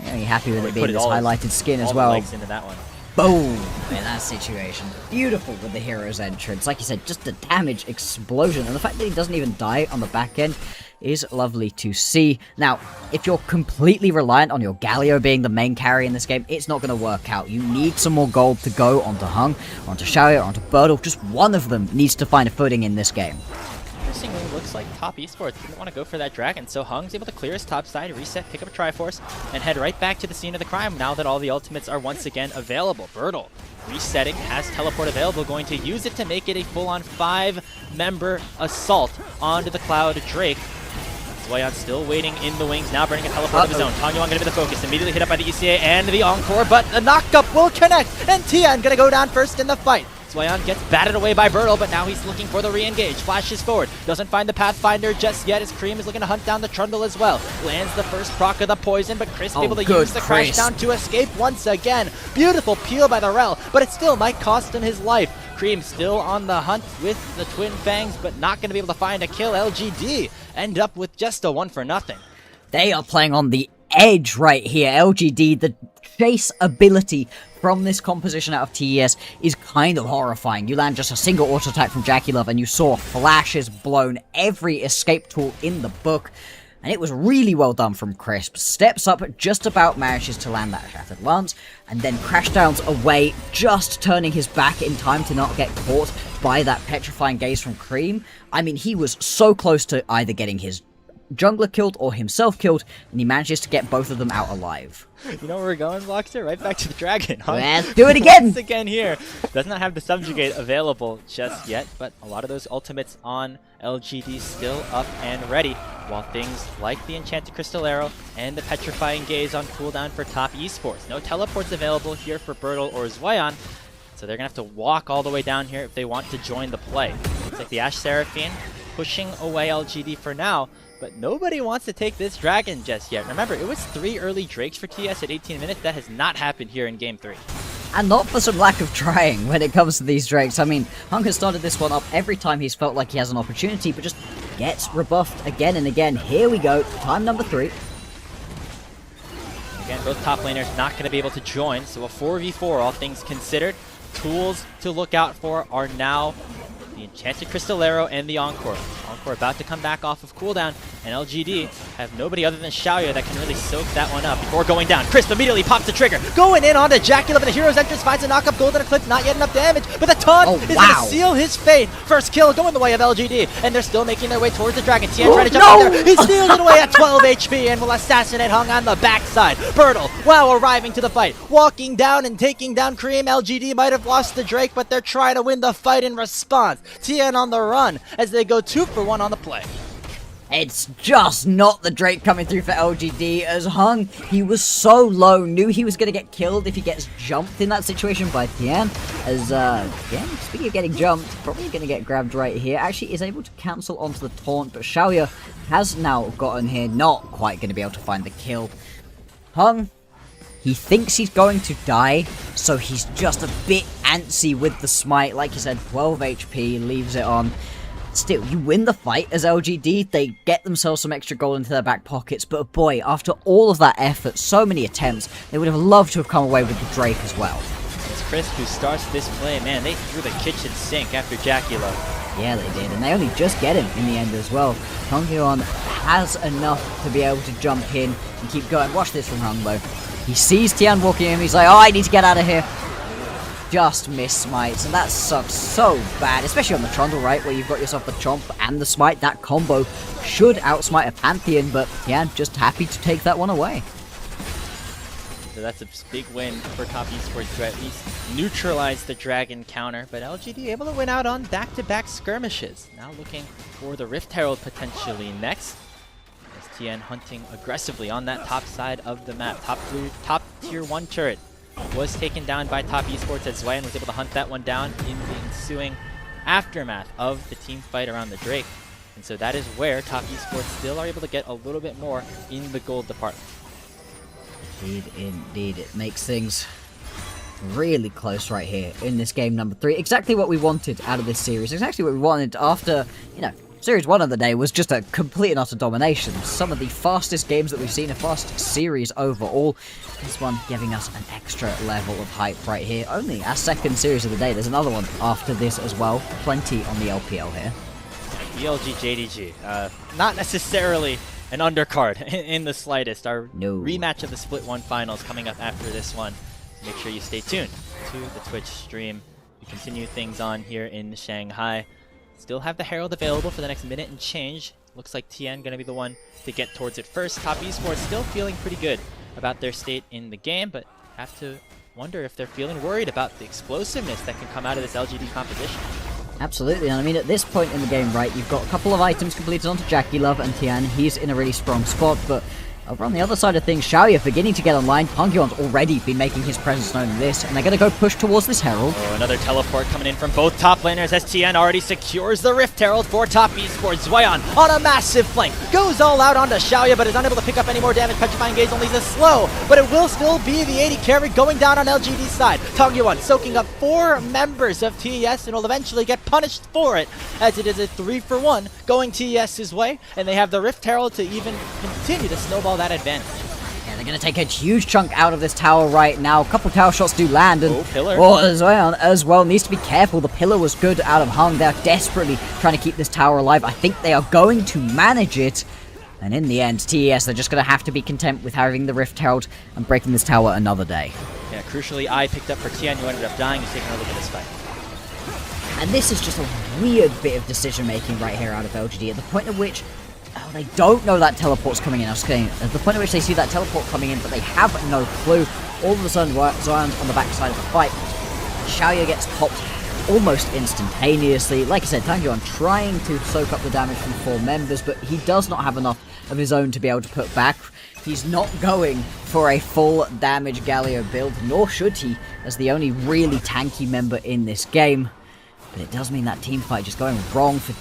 really happy with it being this highlighted skin as well. Into that one. Boom! In that situation. Beautiful with the hero's entrance. Like you said, just the damage explosion, and the fact that he doesn't even die on the back end is lovely to see. Now, if you're completely reliant on your Galio being the main carry in this game, it's not going to work out. You need some more gold to go onto Hung, onto Xiaoya, onto Birdle. Just one of them needs to find a footing in this game. Interestingly, looks like Top Esports didn't want to go for that dragon, so Hung's able to clear his top side, reset, pick up a Triforce, and head right back to the scene of the crime now that all the ultimates are once again available. Birdle resetting, has teleport available, going to use it to make it a full-on 5-member assault onto the Cloud Drake. Zhuo still waiting in the wings, now burning a teleport of his own. Tongyuan going to be the focus, immediately hit up by the ECA and the Encore, but the knockup will connect, and Tian going to go down first in the fight. Zhuo gets batted away by Birdle, but now he's looking for the re-engage. Flashes forward, doesn't find the Pathfinder just yet as Cream is looking to hunt down the Trundle as well. Lands the first proc of the poison, but Crisp able to use the crash down to escape once again. Beautiful peel by the Rel, but it still might cost him his life. Cream still on the hunt with the Twin Fangs, but not going to be able to find a kill. LGD end up with just a 1-for-0. They are playing on the edge right here. LGD, the chase ability from this composition out of TES is kind of horrifying. You land just a single auto attack from Chekilov and you saw flashes blown, every escape tool in the book, and it was really well done from Crisp. Steps up, just about manages to land that Shattered Lance, and then crash downs away, just turning his back in time to not get caught by that petrifying gaze from Cream. I mean, he was so close to either getting his jungler killed or himself killed, and he manages to get both of them out alive. You know where we're going, Blockster? Right back to the dragon. Huh? Let's do it again! Once again here. Does not have the subjugate available just yet, but a lot of those ultimates on LGD still up and ready, while things like the Enchanted Cristolero and the Petrifying Gaze on cooldown for Top Esports. No teleports available here for Birdle or Zhuo, so they're going to have to walk all the way down here if they want to join the play. Looks like the Ashe Seraphine pushing away LGD for now, but nobody wants to take this dragon just yet. Remember, it was 3 early Drakes for TS at 18 minutes. That has not happened here in Game 3. And not for some lack of trying when it comes to these Drakes. I mean, Hung has started this one up every time he's felt like he has an opportunity, but just gets rebuffed again and again. Here we go, time number 3. Again, both top laners not going to be able to join, so a 4v4, all things considered. Tools to look out for are now the Enchanted Crystal Arrow and the Encore. Encore about to come back off of cooldown, and LGD have nobody other than Xiaoya that can really soak that one up before going down. Crisp immediately pops the trigger, going in onto Jackie Love, and the hero's entrance finds a knock-up golden eclipse, not yet enough damage, but the taunt is going to seal his fate. First kill going the way of LGD, and they're still making their way towards the dragon. Tien trying to jump out there, he steals it away at 12 HP and will assassinate Hung on the backside. Bertle, wow, arriving to the fight, walking down and taking down Cream. LGD might have lost the Drake, but they're trying to win the fight in response. Tien on the run as they go 2 for 1 on the play. It's just not the Drake coming through for LGD, as Hung, he was so low, knew he was going to get killed if he gets jumped in that situation by Tien, as, again, speaking of getting jumped, probably going to get grabbed right here, actually is able to cancel onto the taunt, but Xiaoya has now gotten here, not quite going to be able to find the kill. Hung, he thinks he's going to die, so he's just a bit antsy with the smite, like you said, 12 HP, leaves it on. Still, you win the fight as LGD, they get themselves some extra gold into their back pockets, but boy, after all of that effort, so many attempts, they would have loved to have come away with the Drake as well. It's Chris who starts this play. Man, they threw the kitchen sink after Jackie Love. Yeah, they did, and they only just get him in the end as well. Tonghyun has enough to be able to jump in and keep going. Watch this from Hung though. He sees Tien walking in, he's like, oh, I need to get out of here. Just miss smites, and that sucks so bad, especially on the Trundle, right, where you've got yourself the Chomp and the smite. That combo should outsmite a Pantheon, but yeah, just happy to take that one away. So that's a big win for Top Esports to at least neutralize the Dragon counter, but LGD able to win out on back-to-back skirmishes. Now looking for the Rift Herald potentially next. As Tien hunting aggressively on that top side of the map. Top tier 1 turret was taken down by Top Esports as Zweyan was able to hunt that one down in the ensuing aftermath of the team fight around the Drake. And so that is where Top Esports still are able to get a little bit more in the gold department. Indeed. It makes things really close right here in this game number 3. Exactly what we wanted out of this series. Exactly what we wanted after, you know, Series 1 of the day was just a complete and utter domination. Some of the fastest games that we've seen, a fast series overall. This one giving us an extra level of hype right here. Only our second series of the day. There's another one after this as well. Plenty on the LPL here. BLG JDG. Not necessarily an undercard in the slightest. Our rematch of the Split 1 finals coming up after this one. Make sure you stay tuned to the Twitch stream. We continue things on here in Shanghai. Still have the Herald available for the next minute and change. Looks like Tien going to be the one to get towards it first. Top Esports still feeling pretty good about their state in the game, but have to wonder if they're feeling worried about the explosiveness that can come out of this LGD competition. Absolutely, and I mean at this point in the game, right, you've got a couple of items completed onto Jackie Love and Tien. He's in a really strong spot, but over on the other side of things, Xiaoya beginning to get online. Tonghyun's already been making his presence known in this, and they're going to go push towards this Herald. Oh, another teleport coming in from both top laners as Tien already secures the Rift Herald for Top Esports. Zweyan on a massive flank. Goes all out onto Xiaoya, but is unable to pick up any more damage. Petrifying Gaze only is slow, but it will still be the 80 carry going down on LGD's side. Tonghyun soaking up 4 members of TES and will eventually get punished for it, as it is a 3 for 1 going TES's way, and they have the Rift Herald to even continue to snowball that advantage. Yeah, they're going to take a huge chunk out of this tower right now. A couple tower shots do land, and pillar. Zweyan as well needs to be careful. The pillar was good out of Hung. They're desperately trying to keep this tower alive. I think they are going to manage it, and in the end, TES, they're just going to have to be content with having the Rift Herald and breaking this tower another day. Yeah, crucially, I picked up for Tien, who ended up dying. He's taking a look at this fight. And this is just a weird bit of decision-making right here out of LGD, at the point at which they don't know that teleport's coming in. I was saying, at the point at which they see that teleport coming in, but they have no clue. All of a sudden, Zweyan's on the backside of the fight. Xiaoya gets popped almost instantaneously. Like I said, Tonghyun trying to soak up the damage from 4 members, but he does not have enough of his own to be able to put back. He's not going for a full damage Galio build, nor should he, as the only really tanky member in this game. But it does mean that team fight just going wrong for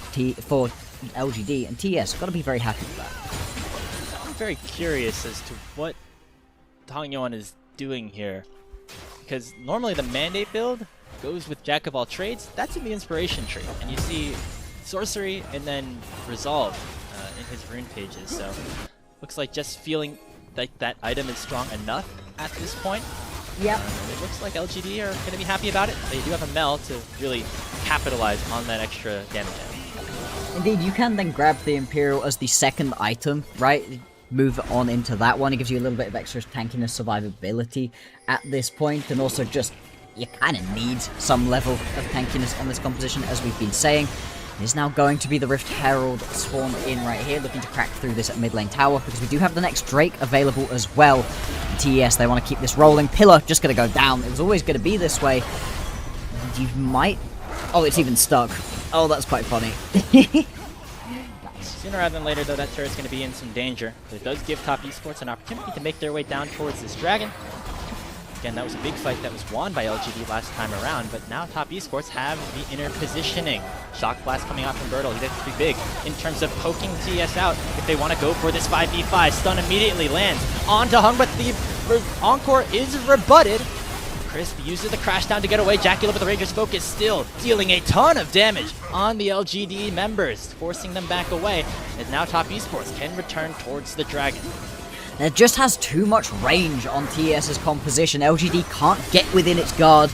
LGD, and TES got to be very happy with that. I'm very curious as to what Tongyeon is doing here, because normally the mandate build goes with Jack of all trades. That's in the inspiration tree, and you see sorcery and then resolve in his rune pages. So looks like just feeling like that item is strong enough at this point. Yep. It looks like LGD are going to be happy about it. They do have a Mel to really capitalize on that extra damage. Indeed, you can then grab the Imperial as the second item, right? Move on into that one. It gives you a little bit of extra tankiness, survivability at this point, and also just, you kind of need some level of tankiness on this composition, as we've been saying. It is now going to be the Rift Herald spawn in right here, looking to crack through this at mid lane tower, because we do have the next Drake available as well. TES, they want to keep this rolling. Pillar just going to go down. It was always going to be this way. You might... Oh, it's even stuck. Oh, that's quite funny. Sooner rather than later, though, that turret's going to be in some danger. But it does give Top Esports an opportunity to make their way down towards this dragon. Again, that was a big fight that was won by LGD last time around, but now Top Esports have the inner positioning. Shock Blast coming out from Bertle. He did pretty big in terms of poking TS out if they want to go for this 5v5. Stun immediately lands onto Hung, but the Encore is rebutted. Crisp uses the crash down to get away. Jackula with the Ranger's Focus still dealing a ton of damage on the LGD members, forcing them back away. And now Top Esports can return towards the dragon. It just has too much range on TES's composition. LGD can't get within its guard.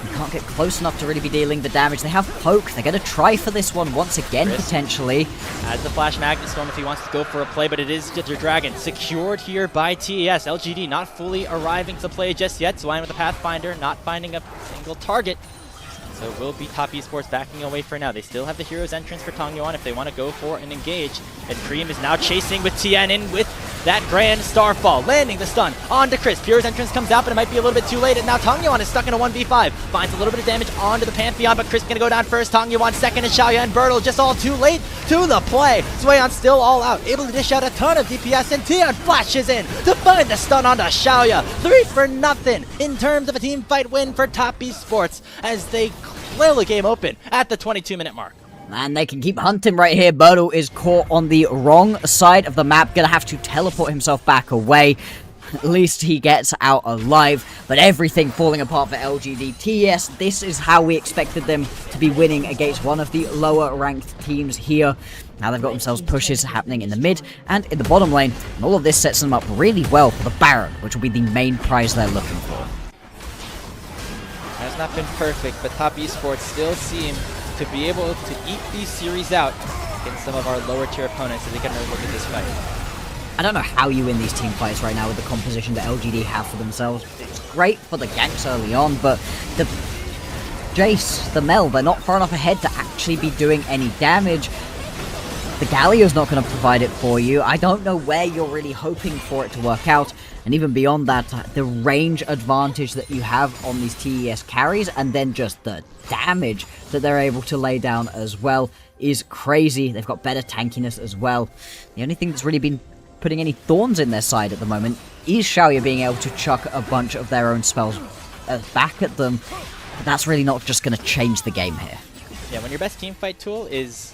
You can't get close enough to really be dealing the damage. They have poke. They're going to try for this one once again, potentially. As the Flash Magnet Storm if he wants to go for a play, but it is the Dragon. Secured here by TES. LGD not fully arriving to play just yet. Zwine with the Pathfinder, not finding a single target. So it will be Top Esports backing away for now. They still have the Hero's Entrance for Tongyeon if they want to go for an engage. And Cream is now chasing with Tien in with that Grand Starfall. Landing the stun onto Chris. Hero's Entrance comes out, but it might be a little bit too late. And now Tongyeon is stuck in a 1v5. Finds a little bit of damage onto the Pantheon, but Chris is going to go down first. Tongyeon second, and Xiaoya and Bertle just all too late to the play. Swayon still all out, able to dish out a ton of DPS, and Tien flashes in to find the stun onto Xiaoya. 3-0 in terms of a team fight win for Top Esports as they clear the game open at the 22-minute mark. And they can keep hunting right here. Bertle is caught on the wrong side of the map. Gonna have to teleport himself back away. At least he gets out alive. But everything falling apart for LGD. TES, this is how we expected them to be winning against one of the lower ranked teams here. Now they've got themselves pushes happening in the mid and in the bottom lane. And all of this sets them up really well for the Baron, which will be the main prize they're looking for. Has not been perfect, but Top Esports still seem to be able to eke these series out against some of our lower tier opponents as they get another look at this fight. I don't know how you win these team fights right now with the composition that LGD have for themselves. It's great for the ganks early on, but the Jace, the Mel, they're not far enough ahead to actually be doing any damage. The Galio's not going to provide it for you. I don't know where you're really hoping for it to work out. And even beyond that, the range advantage that you have on these TES carries, and then just the damage that they're able to lay down as well, is crazy. They've got better tankiness as well. The only thing that's really been putting any thorns in their side at the moment is Xiaoya being able to chuck a bunch of their own spells back at them. But that's really not just going to change the game here. Yeah, when your best teamfight tool is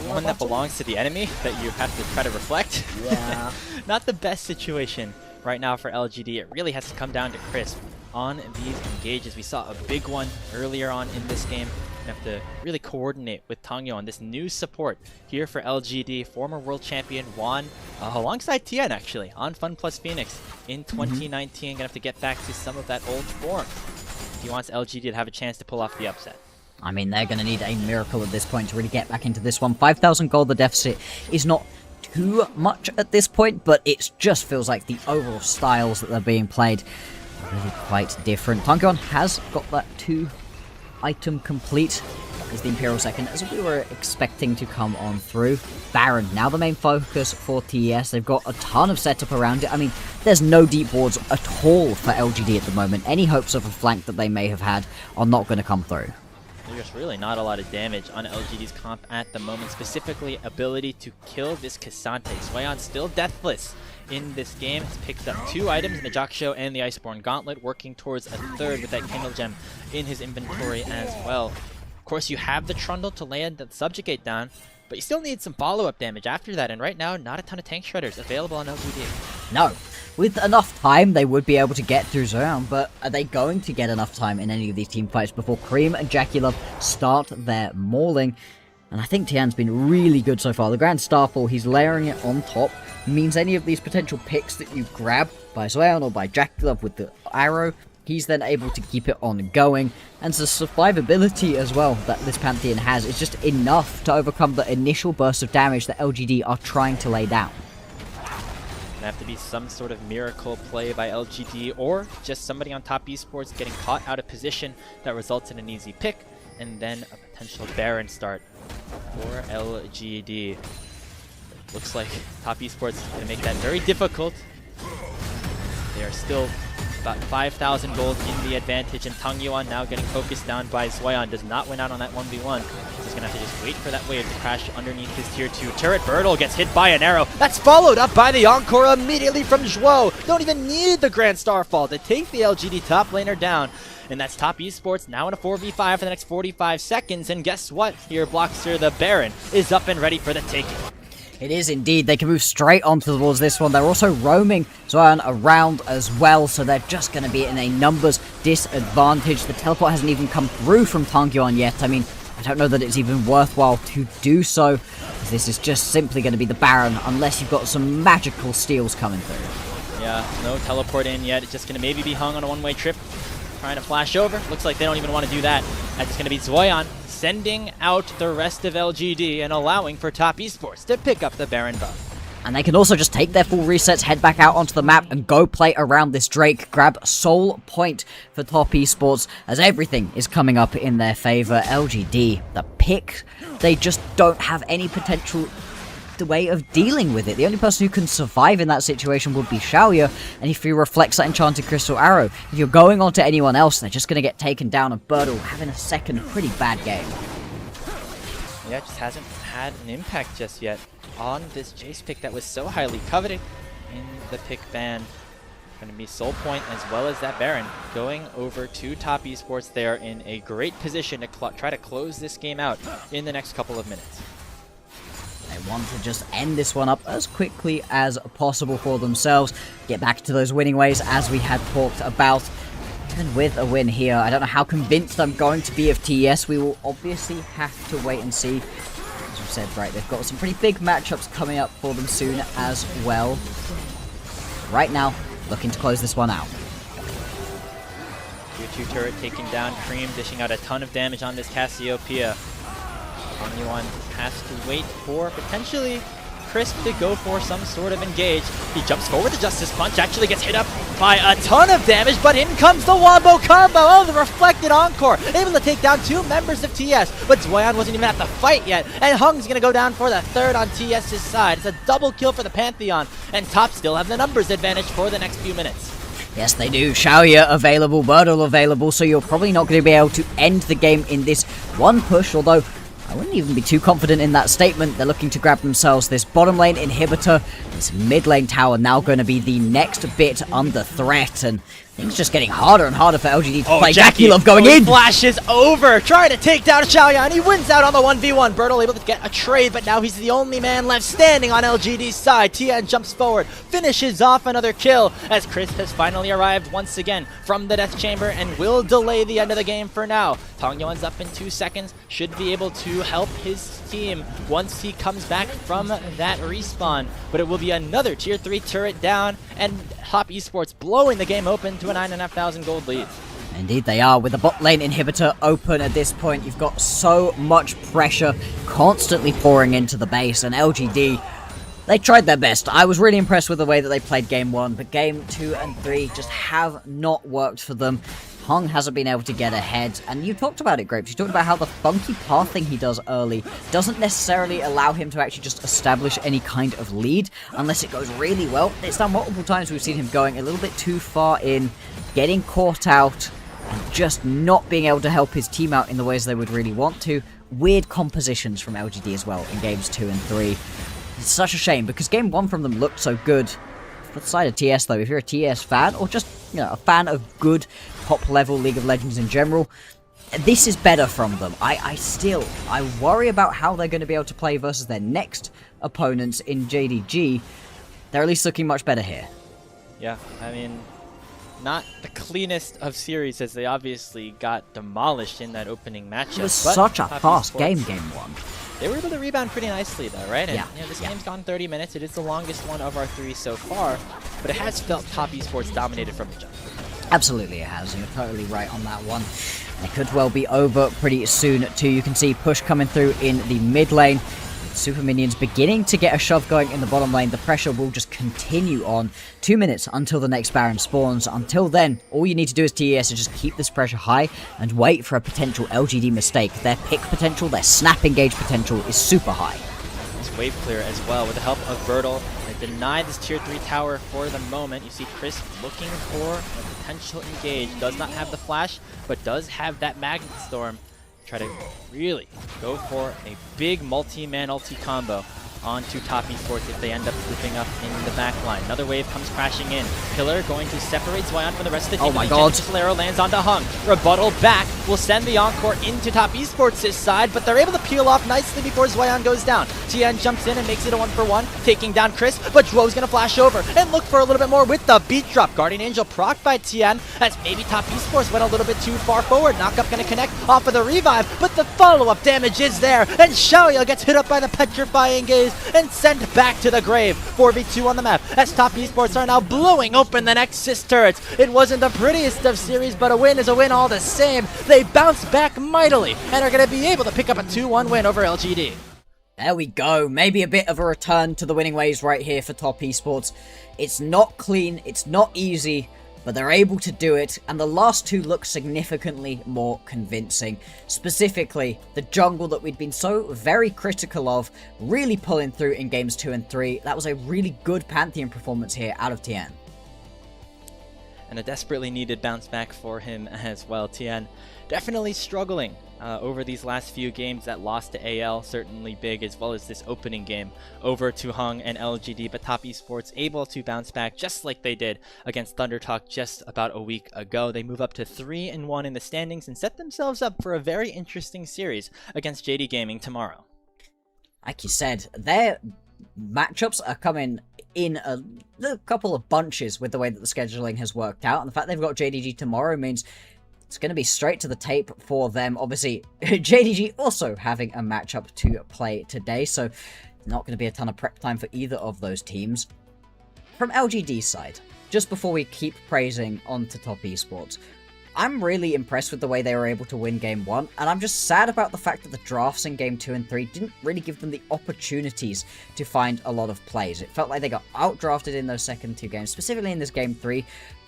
one that belongs to the enemy that you have to try to reflect. Yeah. Not the best situation right now for LGD. It really has to come down to Crisp on these engages. We saw a big one earlier on in this game. You have to really coordinate with Tongyeon, this new support here for LGD. Former world champion Juan, alongside Tien actually, on Fun Plus Phoenix in 2019. Gonna have to get back to some of that old form if he wants LGD to have a chance to pull off the upset. I mean, they're going to need a miracle at this point to really get back into this one. 5,000 gold, the deficit is not too much at this point, but it just feels like the overall styles that they're being played are really quite different. Tongyeon has got that 2-item complete. Is the Imperial second, as we were expecting to come on through. Baron, now the main focus for TES. They've got a ton of setup around it. I mean, there's no deep wards at all for LGD at the moment. Any hopes of a flank that they may have had are not going to come through. There's really not a lot of damage on LGD's comp at the moment, specifically ability to kill this Cassante. Swayon still deathless in this game. It's picked up 2 items in the Jaksho and the Iceborne Gauntlet, working towards a 3rd with that Kindle Gem in his inventory as well. Of course, you have the Trundle to land the Subjugate down, but you still need some follow-up damage after that, and right now, not a ton of tank shredders available on LGD. No. With enough time, they would be able to get through Zoran, but are they going to get enough time in any of these team fights before Cream and Jackie Love start their mauling? And I think Tian's been really good so far. The Grand Starfall, he's layering it on top, means any of these potential picks that you grab by Zoran or by Jackie Love with the arrow, he's then able to keep it on going, and the survivability as well that this Pantheon has is just enough to overcome the initial burst of damage that LGD are trying to lay down. Gonna have to be some sort of miracle play by LGD, or just somebody on top esports getting caught out of position that results in an easy pick, and then a potential Baron start for LGD. Looks like top esports is gonna make that very difficult. They are still about 5,000 gold in the advantage, and Tang Yuan now getting focused down by Zoyan. Does not win out on that 1v1. He's gonna have to just wait for that wave to crash underneath his tier 2 turret. Bertle gets hit by an arrow. That's followed up by the encore immediately from Zhuo. Don't even need the Grand Starfall to take the LGD top laner down. And that's top esports now in a 4v5 for the next 45 seconds. And guess what? Here, Blockster, the Baron, is up and ready for the taking. It is indeed. They can move straight on towards this one. They're also roaming Zoyan around as well, so they're just going to be in a numbers disadvantage. The teleport hasn't even come through from Tang Yuan yet. I mean, I don't know that it's even worthwhile to do so. This is just simply going to be the Baron, unless you've got some magical steals coming through. Yeah, no teleport in yet. It's just going to maybe be Hung on a one-way trip. Trying to flash over. Looks like they don't even want to do that. That's going to be Zoyan sending out the rest of LGD and allowing for top esports to pick up the Baron buff. And they can also just take their full resets, head back out onto the map, and go play around this Drake. Grab Soul Point for top esports, as everything is coming up in their favor. LGD, the pick, they just don't have any potential way of dealing with it. The only person who can survive in that situation would be Xiaoya, and if he reflects that Enchanted Crystal Arrow, if you're going on to anyone else, they're just going to get taken down, and Bertle having a second pretty bad game. Yeah, just hasn't had an impact just yet on this Jace pick that was so highly coveted in the pick ban. Going to be Soul Point as well as that Baron going over to top esports. They are in a great position to try to close this game out in the next couple of minutes. They want to just end this one up as quickly as possible for themselves. Get back to those winning ways as we had talked about. Even with a win here, I don't know how convinced I'm going to be of TES. We will obviously have to wait and see. As we've said, right, they've got some pretty big matchups coming up for them soon as well. Right now, looking to close this one out. Tier 2 turret taking down Cream, dishing out a ton of damage on this Cassiopeia. Anyone has to wait for potentially Crisp to go for some sort of engage. He jumps forward to Justice Punch, actually gets hit up by a ton of damage, but in comes the Wombo combo. Oh, the reflected encore, able to take down 2 members of TS, but Zoyan wasn't even at the fight yet, and Hung's gonna go down for the third on TS's side. It's a double kill for the Pantheon, and top still have the numbers advantage for the next few minutes. Yes, they do. Xiaoya available, Bertle available, so you're probably not going to be able to end the game in this one push, although I wouldn't even be too confident in that statement. They're looking to grab themselves this bottom lane inhibitor. This mid lane tower now going to be the next bit under threat, and things just getting harder and harder for LGD to play. Jackie Love going in! Flashes over, trying to take down Xiaoya, and he wins out on the 1v1. Bertle able to get a trade, but now he's the only man left standing on LGD's side. Tian jumps forward, finishes off another kill, as Chris has finally arrived once again from the Death Chamber and will delay the end of the game for now. Tang Yuan's up in 2 seconds, should be able to help his team once he comes back from that respawn, but it will be another tier 3 turret down, and top esports blowing the game open to a 9,500 gold lead. Indeed they are, with the bot lane inhibitor open at this point. You've got so much pressure constantly pouring into the base, and LGD, they tried their best. I was really impressed with the way that they played game 1, but game 2 and 3 just have not worked for them. Hung hasn't been able to get ahead, and you talked about it, Grapes. You talked about how the funky pathing he does early doesn't necessarily allow him to actually just establish any kind of lead unless it goes really well. It's done multiple times we've seen him going a little bit too far in, getting caught out, and just not being able to help his team out in the ways they would really want to. Weird compositions from LGD as well in games 2 and 3. It's such a shame, because game 1 from them looked so good. For the side of TS though, if you're a TS fan, or just, you know, a fan of good top level League of Legends in general, This is better from them. I worry about how they're going to be able to play versus their next opponents in JDG. They're at least looking much better here. Yeah, I mean, not the cleanest of series as they obviously got demolished in that opening matchup. It was but such a Top fast Esports, game one. They were able to rebound pretty nicely though, right? And, Yeah, you know, this yeah. game's gone 30 minutes. It is the longest one of our 3 so far, but it has felt Top Esports dominated from the jump. Absolutely it has. You're totally right on that one. It could well be over pretty soon too. You can see push coming through in the mid lane. Super Minions beginning to get a shove going in the bottom lane. The pressure will just continue on. 2 minutes until the next Baron spawns. Until then, all you need to do as TES is just keep this pressure high and wait for a potential LGD mistake. Their pick potential, their snap engage potential is super high. It's wave clear as well with the help of Vertle. They deny this tier 3 tower for the moment. You see Chris looking for a potential engage. Does not have the flash, but does have that Magnet Storm. Try to really go for a big multi-man ulti combo onto Top Esports if they end up grouping up in the back line. Another wave comes crashing in. Pillar going to separate Zwion from the rest of the team. Oh my god. Solero lands onto Hung. Rebuttal back will send the Encore into Top Esports' side, but they're able to peel off nicely before Zwion goes down. Tien jumps in and makes it a 1-for-1, taking down Chris, but Zhuo's gonna flash over and look for a little bit more with the beat drop. Guardian Angel proc by Tien as maybe Top Esports went a little bit too far forward. Knockup gonna connect off of the revive, but the follow-up damage is there, and Xiaoya gets hit up by the petrifying gaze and sent back to the grave. 4v2 on the map as Top Esports are now blowing open the Nexus turrets. It wasn't the prettiest of series, but a win is a win all the same. They bounce back mightily and are going to be able to pick up a 2-1 win over LGD. There we go. Maybe a bit of a return to the winning ways right here for Top Esports. It's not clean, it's not easy, but they're able to do it, and the last 2 look significantly more convincing. Specifically, the jungle that we'd been so very critical of, really pulling through in games 2 and 3. That was a really good Pantheon performance here out of Tien. And a desperately needed bounce back for him as well. Tien definitely struggling over these last few games. That loss to AL certainly big, as well as this opening game over to Hung and LGD, but Top Esports able to bounce back just like they did against Thundertalk just about a week ago. They move up to 3-1 in the standings and set themselves up for a very interesting series against JD Gaming tomorrow. Like you said, their matchups are coming in a couple of bunches with the way that the scheduling has worked out, and the fact they've got JDG tomorrow means it's going to be straight to the tape for them. Obviously, JDG also having a matchup to play today, so not going to be a ton of prep time for either of those teams. From LGD's side, just before we keep praising onto Top Esports, I'm really impressed with the way they were able to win Game 1, and I'm just sad about the fact that the drafts in Game 2 and 3 didn't really give them the opportunities to find a lot of plays. It felt like they got outdrafted in those second 2 games, specifically in this Game 3.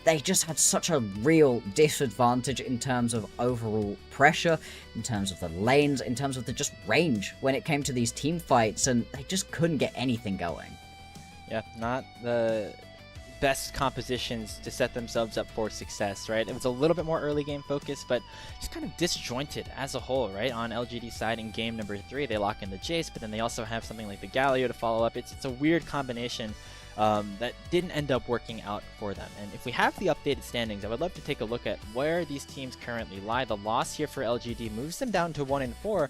They just had such a real disadvantage in terms of overall pressure, in terms of the lanes, in terms of the just range when it came to these team fights, and they just couldn't get anything going. Yeah, not the best compositions to set themselves up for success, right? It was a little bit more early game focused, but just kind of disjointed as a whole, right? On LGD side in game number 3, they lock in the Jace, but then they also have something like the Galio to follow up. It's a weird combination that didn't end up working out for them. And if we have the updated standings, I would love to take a look at where these teams currently lie. The loss here for LGD moves them down to 1-4.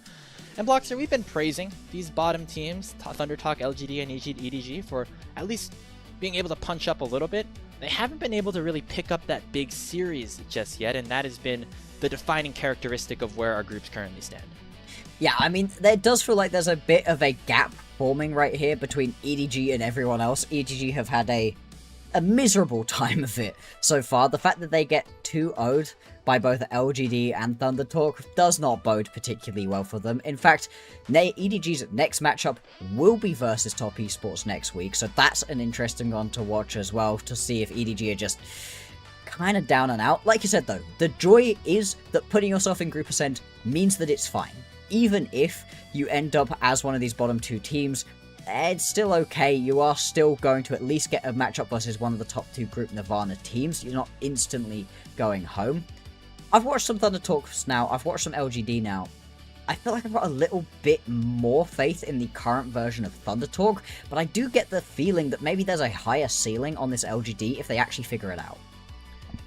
And Bloxer, we've been praising these bottom teams, Thundertalk, LGD, and EDG, for at least being able to punch up a little bit. They haven't been able to really pick up that big series just yet, and that has been the defining characteristic of where our groups currently stand. Yeah, I mean, there does feel like there's a bit of a gap forming right here between EDG and everyone else. EDG have had a miserable time of it so far. The fact that they get 2-0'd by both LGD and Thundertalk does not bode particularly well for them. In fact, EDG's next matchup will be versus Top Esports next week, so that's an interesting one to watch as well, to see if EDG are just kind of down and out. Like you said though, the joy is that putting yourself in Group Ascent means that it's fine. Even if you end up as one of these bottom 2 teams, it's still okay. You are still going to at least get a matchup versus one of the top 2 Group Nirvana teams. You're not instantly going home. I've watched some Thundertalks now. I've watched some LGD now. I feel like I've got a little bit more faith in the current version of Thundertalk, but I do get the feeling that maybe there's a higher ceiling on this LGD if they actually figure it out.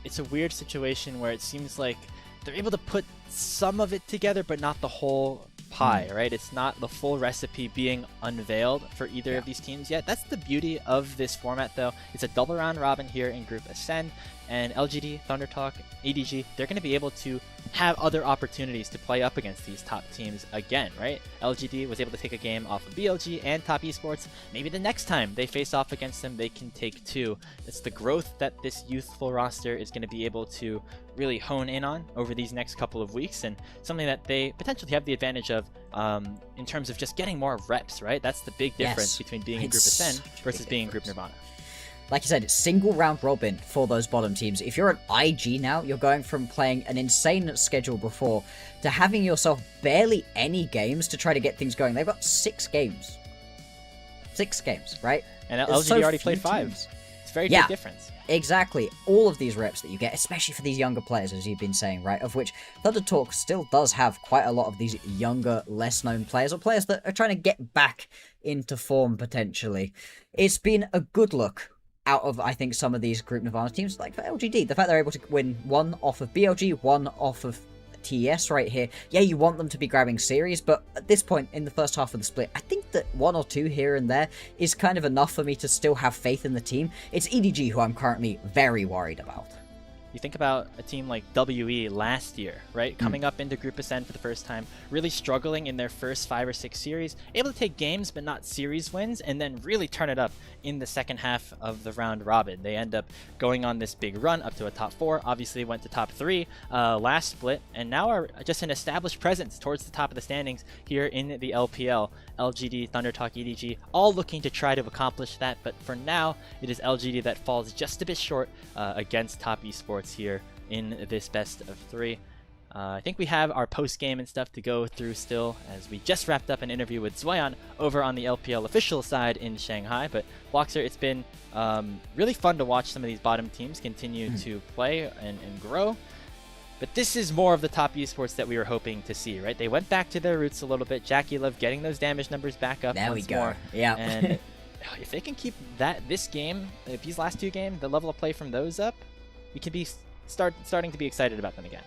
It's a weird situation where it seems like they're able to put some of it together, but not the whole pie, right? It's not the full recipe being unveiled for either of these teams yet. That's the beauty of this format, though. It's a double round robin here in Group Ascend, and LGD, ThunderTalk, EDG, they're going to be able to have other opportunities to play up against these top teams again, right? LGD was able to take a game off of BLG and Top Esports. Maybe the next time they face off against them, they can take two. It's the growth that this youthful roster is going to be able to really hone in on over these next couple of weeks, and something that they potentially have the advantage of in terms of just getting more reps, right? That's the big difference between being in Group Ascend versus being in Group Nirvana. Like you said, it's single round robin for those bottom teams. If you're an IG now, you're going from playing an insane schedule before to having yourself barely any games to try to get things going. They've got 6 games. 6 games, right? And LGD already played 5. Teams. It's a very big difference. Exactly. All of these reps that you get, especially for these younger players, as you've been saying, right? Of which ThunderTalk still does have quite a lot of these younger, less known players, or players that are trying to get back into form potentially. It's been a good look out of, I think, some of these Group Nirvana teams, like for LGD. The fact they're able to win one off of BLG, one off of TES right here. Yeah, you want them to be grabbing series, but at this point in the first half of the split, I think that 1 or 2 here and there is kind of enough for me to still have faith in the team. It's EDG who I'm currently very worried about. You think about a team like WE last year, right? Coming up into Group Ascend for the first time, really struggling in their first 5 or 6 series, able to take games but not series wins, and then really turn it up in the second half of the round robin. They end up going on this big run up to a top 4, obviously went to top 3 last split, and now are just an established presence towards the top of the standings here in the LPL. LGD, ThunderTalk, EDG, all looking to try to accomplish that, but for now, it is LGD that falls just a bit short against Top Esports here in this best of 3. I think we have our post-game and stuff to go through still, as we just wrapped up an interview with Zoyan over on the LPL official side in Shanghai. But Bloxer, it's been really fun to watch some of these bottom teams continue to play and grow. But this is more of the Top Esports that we were hoping to see, right? They went back to their roots a little bit. Jackie Love getting those damage numbers back up once more. Yeah. And if they can keep this game, if these last 2 games, the level of play from those up, we can be starting to be excited about them again.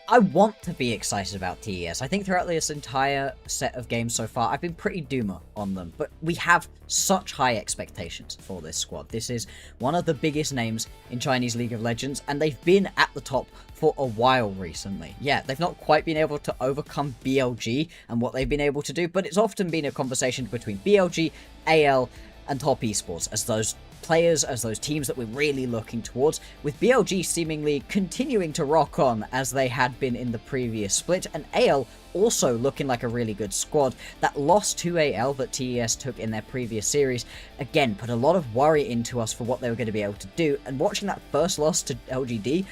I want to be excited about TES. I think throughout this entire set of games so far, I've been pretty doomer on them, but we have such high expectations for this squad. This is one of the biggest names in Chinese League of Legends, and they've been at the top for a while recently. Yeah, they've not quite been able to overcome BLG and what they've been able to do, but it's often been a conversation between BLG, AL, and Top Esports as those players, as those teams that we're really looking towards, with BLG seemingly continuing to rock on as they had been in the previous split, and AL also looking like a really good squad. That loss to AL that TES took in their previous series, again, put a lot of worry into us for what they were going to be able to do, and watching that first loss to LGD,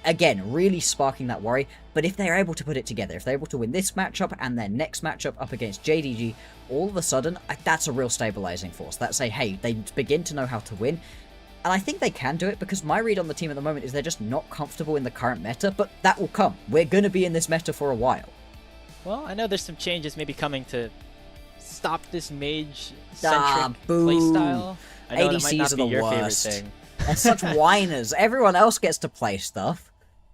again, really sparking that worry. But if they're able to put it together, if they're able to win this matchup and their next matchup up against JDG, all of a sudden, that's a real stabilizing force. That's a, hey, they begin to know how to win. And I think they can do it, because my read on the team at the moment is they're just not comfortable in the current meta, but that will come. We're going to be in this meta for a while. Well, I know there's some changes maybe coming to stop this mage-centric playstyle. I know that might not be your favorite thing. They're such whiners. Everyone else gets to play stuff.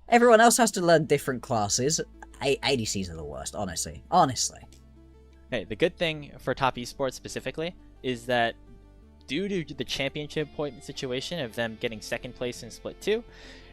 Everyone else has to learn different classes. ADCs are the worst, honestly. Honestly. Hey, the good thing for Top Esports specifically is that due to the championship point situation of them getting second place in Split 2,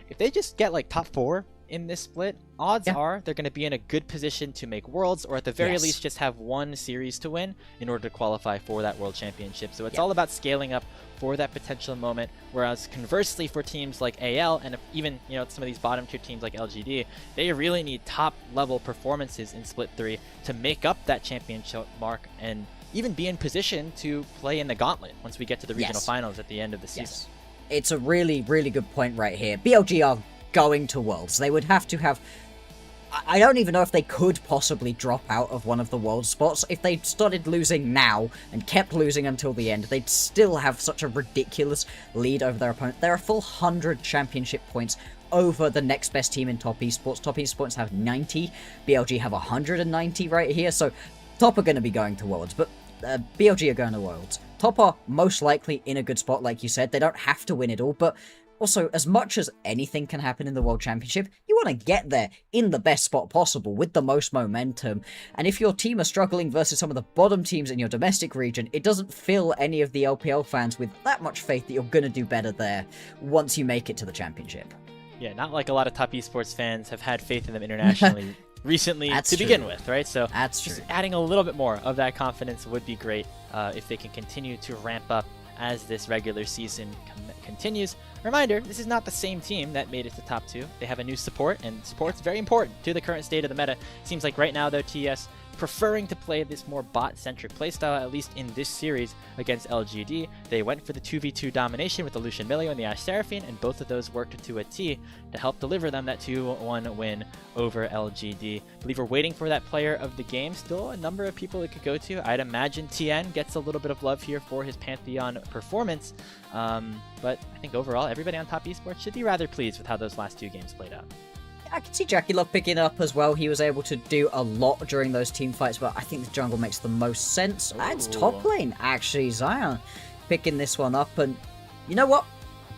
if they just get like top 4 in this split, odds are they're going to be in a good position to make Worlds, or at the very least just have one series to win in order to qualify for that World Championship. So it's all about scaling up for that potential moment, whereas conversely for teams like AL and even some of these bottom tier teams like LGD, they really need top level performances in Split 3 to make up that championship mark and even be in position to play in the gauntlet once we get to the regional finals at the end of the season. It's a really, really good point right here. BLG are going to Worlds. They would have to have... I don't even know if they could possibly drop out of one of the World spots. If they started losing now and kept losing until the end, they'd still have such a ridiculous lead over their opponent. They're a full 100 championship points over the next best team in Top Esports. Top Esports have 90. BLG have 190 right here. So Top are going to be going to Worlds, but BLG are going to Worlds. Top are most likely in a good spot, like you said. They don't have to win it all, but Also, as much as anything can happen in the World Championship, you want to get there in the best spot possible with the most momentum. And if your team are struggling versus some of the bottom teams in your domestic region, it doesn't fill any of the LPL fans with that much faith that you're going to do better there once you make it to the championship. Yeah, not like a lot of top esports fans have had faith in them internationally recently That's to true. begin with, right? So That's just true. adding a little bit more of that confidence would be great if they can continue to ramp up as this regular season continues. Reminder, this is not the same team that made it to top 2. They have a new support, and support's very important to the current state of the meta. Seems like right now, though, TES preferring to play this more bot-centric playstyle, at least in this series against LGD. They went for the 2v2 domination with the Lucian Milio and the Ashe Seraphine, and both of those worked to a T to help deliver them that 2-1 win over LGD. I believe we're waiting for that player of the game. Still a number of people it could go to. I'd imagine TN gets a little bit of love here for his Pantheon performance, but I think overall everybody on Top Esports should be rather pleased with how those last 2 games played out. I can see Jackie Love picking it up as well. He was able to do a lot during those team fights, but I think the jungle makes the most sense. It's top lane, actually. Zion picking this one up, and you know what?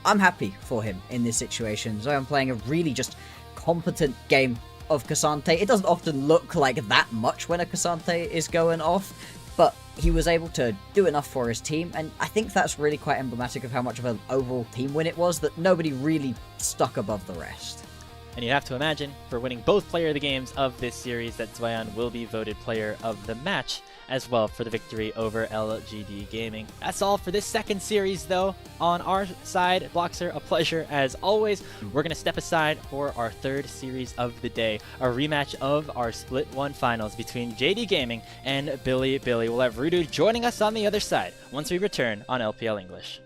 I'm happy for him in this situation. Zion playing a really just competent game of Cassante. It doesn't often look like that much when a Cassante is going off, but he was able to do enough for his team, and I think that's really quite emblematic of how much of an overall team win it was, that nobody really stuck above the rest. And you have to imagine, for winning both player of the games of this series, that Zion will be voted player of the match as well for the victory over LGD Gaming. That's all for this second series, though. On our side, Bloxer, a pleasure as always. We're going to step aside for our third series of the day, a rematch of our Split 1 finals between JD Gaming and Billy. We'll have Rudu joining us on the other side once we return on LPL English.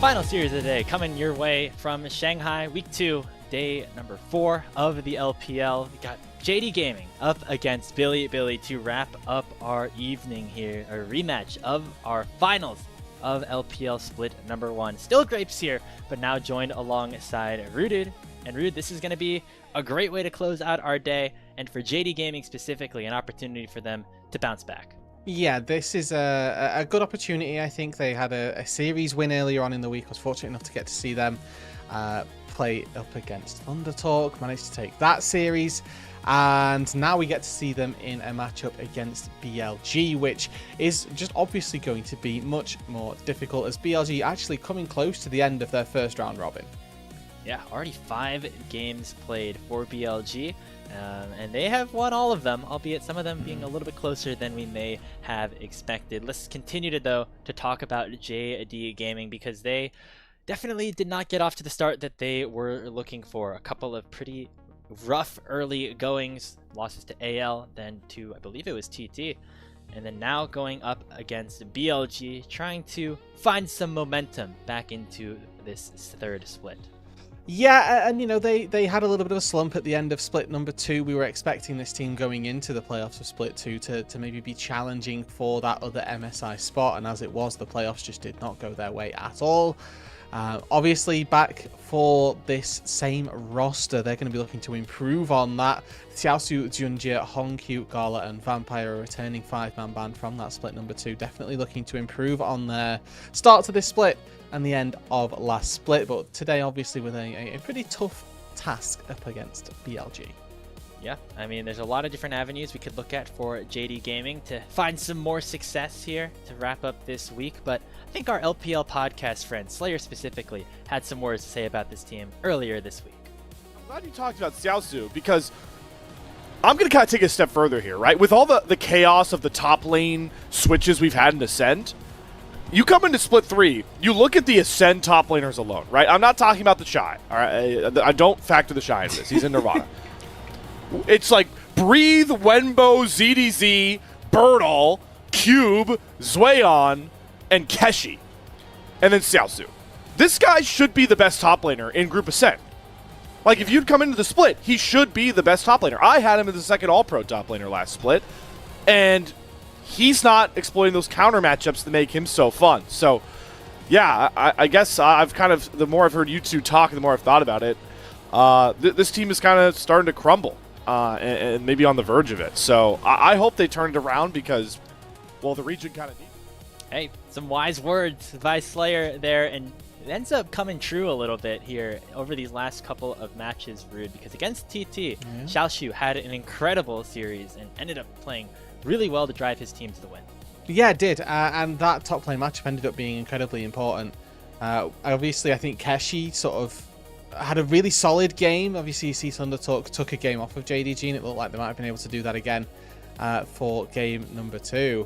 Final series of the day coming your way from Shanghai, week 2, day number 4 of the LPL. We got JD Gaming up against Billy to wrap up our evening here, a rematch of our finals of LPL Split number 1. Still Grapes here, but now joined alongside Rooted. And Rude, this is going to be a great way to close out our day, and for JD Gaming specifically, an opportunity for them to bounce back. Yeah, this is a good opportunity. I think they had a series win earlier on in the week. I was fortunate enough to get to see them play up against Undertalk, managed to take that series, and now we get to see them in a matchup against BLG, which is just obviously going to be much more difficult, as BLG actually coming close to the end of their first round robin. Yeah, already 5 games played for BLG, and they have won all of them, albeit some of them being a little bit closer than we may have expected. Let's continue to talk about JD Gaming, because they definitely did not get off to the start that they were looking for. A couple of pretty rough early goings, losses to AL, then to, I believe it was TT, and then now going up against BLG, trying to find some momentum back into this third split. Yeah, and you know, they had a little bit of a slump at the end of Split number 2. We were expecting this team going into the playoffs of Split 2 to maybe be challenging for that other MSI spot, and as it was, the playoffs just did not go their way at all. Obviously, back for this same roster, they're going to be looking to improve on that. Xiaosu, Junjie, Hongkyu, Gala, and Vampire are returning 5-man band from that Split number 2. Definitely looking to improve on their start to this split and the end of last split, but today obviously with a pretty tough task up against BLG. Yeah, I mean, there's a lot of different avenues we could look at for JD Gaming to find some more success here to wrap up this week, but I think our LPL podcast friend, Slayer specifically, had some words to say about this team earlier this week. I'm glad you talked about Xiaosu, because I'm going to kind of take it a step further here, right? With all the chaos of the top lane switches we've had in Ascent, you come into Split 3, you look at the Ascend top laners alone, right? I'm not talking about the Shy, all right? I don't factor the Shy into this. He's in Nirvana. It's like Breathe, Wenbo, ZDZ, Birdall, Cube, Zwayon, and Keshi. And then Xiaosu. This guy should be the best top laner in Group Ascent. Like, if you'd come into the split, he should be the best top laner. I had him as the second All-Pro top laner last split, and he's not exploiting those counter matchups that make him so fun. So, yeah, I guess I've kind of, the more I've heard you two talk, the more I've thought about it, this team is kind of starting to crumble, and maybe on the verge of it. So I hope they turn it around, because, well, the region kind of needs it. Hey, some wise words by Slayer there, and it ends up coming true a little bit here over these last couple of matches, Rude, because against TT, Xiaoshu had an incredible series and ended up playing really well to drive his team to the win. Yeah, it did, and that top lane matchup ended up being incredibly important. Obviously, I think Keshi sort of had a really solid game. Obviously, you see Undertalk took a game off of JDG, and it looked like they might have been able to do that again for game number 2.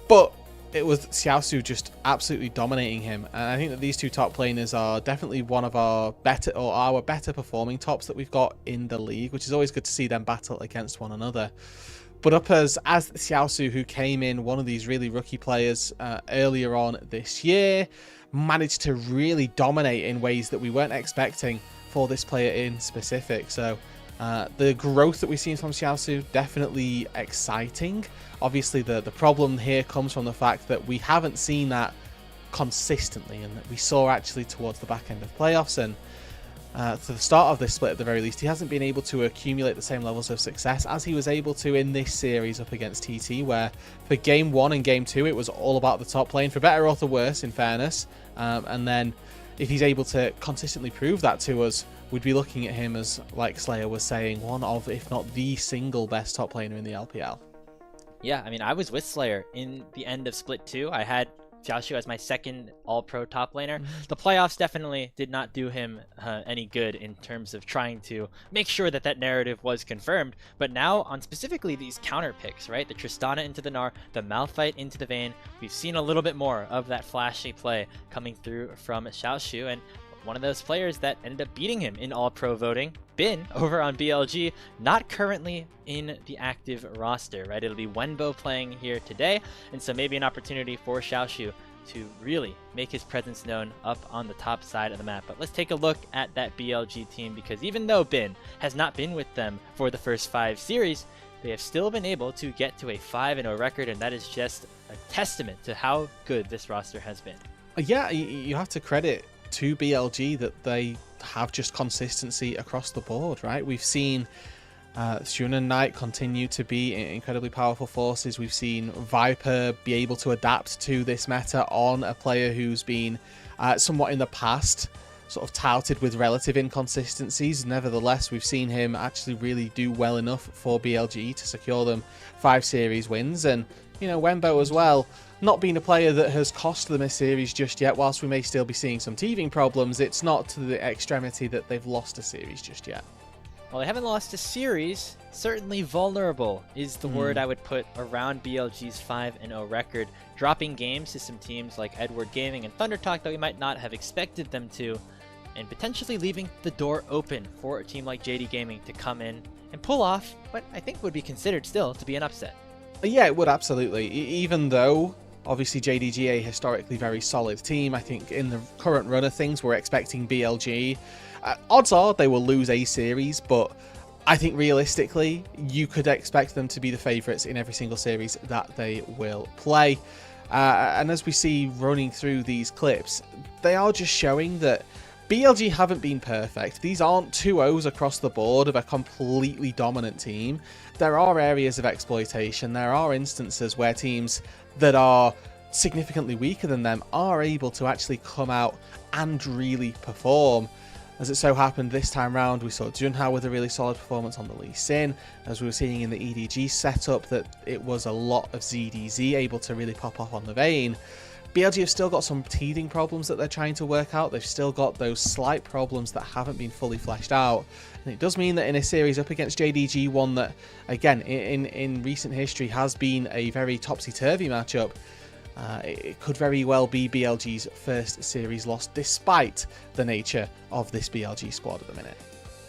But it was Xiaosu just absolutely dominating him, and I think that these two top laners are definitely one of our better performing tops that we've got in the league, which is always good to see them battle against one another. But up as Xiaosu, who came in, one of these really rookie players earlier on this year, managed to really dominate in ways that we weren't expecting for this player in specific. So the growth that we've seen from Xiaosu, definitely exciting. Obviously, the problem here comes from the fact that we haven't seen that consistently, and that we saw actually towards the back end of playoffs, and to the start of this split at the very least, he hasn't been able to accumulate the same levels of success as he was able to in this series up against TT, where for game 1 and game 2 it was all about the top lane, for better or for worse, in fairness. And then if he's able to consistently prove that to us, we'd be looking at him as, like Slayer was saying, one of, if not the single best top laner in the LPL. Yeah, I mean, I was with Slayer in the end of Split 2. I had Xiaoshu as my second all-pro top laner. The playoffs definitely did not do him any good in terms of trying to make sure that that narrative was confirmed. But now on specifically these counter picks, right? The Tristana into the Gnar, the Malphite into the Vayne, we've seen a little bit more of that flashy play coming through from Xiaoshu, and one of those players that ended up beating him in all-pro voting, Bin, over on BLG, not currently in the active roster, right? It'll be Wenbo playing here today, and so maybe an opportunity for Xiaoshu to really make his presence known up on the top side of the map. But let's take a look at that BLG team, because even though Bin has not been with them for the first 5 series, they have still been able to get to a 5-0 record, and that is just a testament to how good this roster has been. Yeah, you have to credit to BLG that they have just consistency across the board, right? We've seen Shun and Knight continue to be incredibly powerful forces. We've seen Viper be able to adapt to this meta on a player who's been somewhat in the past sort of touted with relative inconsistencies. Nevertheless, we've seen him actually really do well enough for BLG to secure them 5 series wins. And, you know, Wenbo as well, not being a player that has cost them a series just yet. Whilst we may still be seeing some teething problems, it's not to the extremity that they've lost a series just yet. Well, they haven't lost a series. Certainly vulnerable is the word I would put around BLG's 5-0 record, dropping games to some teams like Edward Gaming and Thunder Talk that we might not have expected them to, and potentially leaving the door open for a team like JD Gaming to come in and pull off what I think would be considered still to be an upset. Yeah, it would absolutely. Even though obviously JDG a historically very solid team, I think in the current run of things we're expecting BLG. Odds are they will lose a series, but I think realistically you could expect them to be the favourites in every single series that they will play. And as we see running through these clips, they are just showing that BLG haven't been perfect. These aren't 2-0s across the board of a completely dominant team. There are areas of exploitation. There are instances where teams that are significantly weaker than them are able to actually come out and really perform. As it so happened this time round, we saw Junhao with a really solid performance on the Lee Sin. As we were seeing in the EDG setup, that it was a lot of ZDZ able to really pop off on the Vayne. BLG have still got some teething problems that they're trying to work out. They've still got those slight problems that haven't been fully fleshed out. And it does mean that in a series up against JDG, one that, again, in recent history has been a very topsy-turvy matchup, it could very well be BLG's first series loss, despite the nature of this BLG squad at the minute.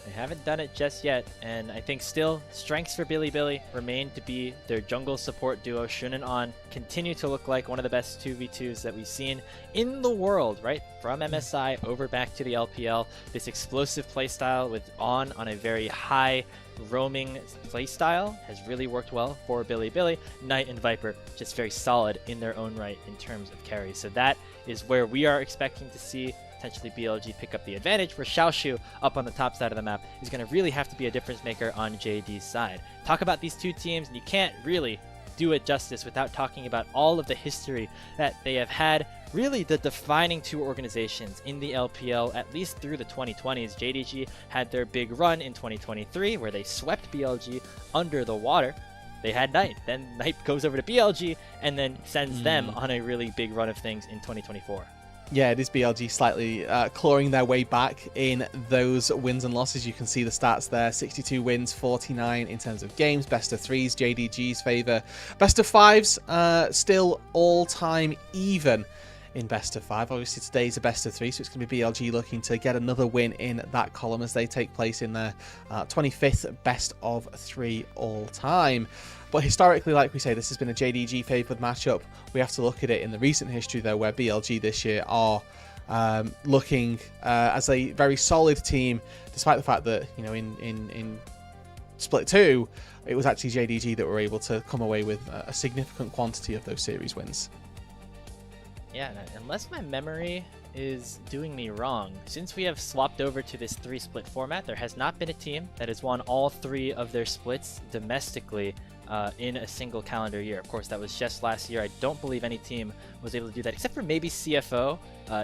They haven't done it just yet, and I think still strengths for Bilibili remain to be their jungle support duo. Shun and On continue to look like one of the best 2v2s that we've seen in the world, right? From MSI over back to the LPL. This explosive playstyle with On a very high roaming playstyle has really worked well for Bilibili. Knight and Viper just very solid in their own right in terms of carry. So that is where we are expecting to see potentially BLG pick up the advantage, where Xiaoshu up on the top side of the map is going to really have to be a difference maker on JD's side. Talk about these two teams, and you can't really do it justice without talking about all of the history that they have had. Really the defining two organizations in the LPL, at least through the 2020s. JDG had their big run in 2023 where they swept BLG under the water. They had Knight, then Knight goes over to BLG and then sends them on a really big run of things in 2024. Yeah, it is BLG slightly clawing their way back in those wins and losses. You can see the stats there. 62 wins, 49 in terms of games. Best of 3s, JDG's favour. Best of 5s, still all-time even in best of 5. Obviously today's a best of 3, so it's going to be BLG looking to get another win in that column as they take place in their 25th best of 3 all-time. But historically, like we say, this has been a JDG favoured matchup. We have to look at it in the recent history, though, where BLG this year are looking as a very solid team, despite the fact that, you know, in Split 2, it was actually JDG that were able to come away with a significant quantity of those series wins. Yeah, unless my memory is doing me wrong, since we have swapped over to this 3-split format, there has not been a team that has won all 3 of their splits domestically in a single calendar year. Of course, that was just last year. I don't believe any team was able to do that, except for maybe CFO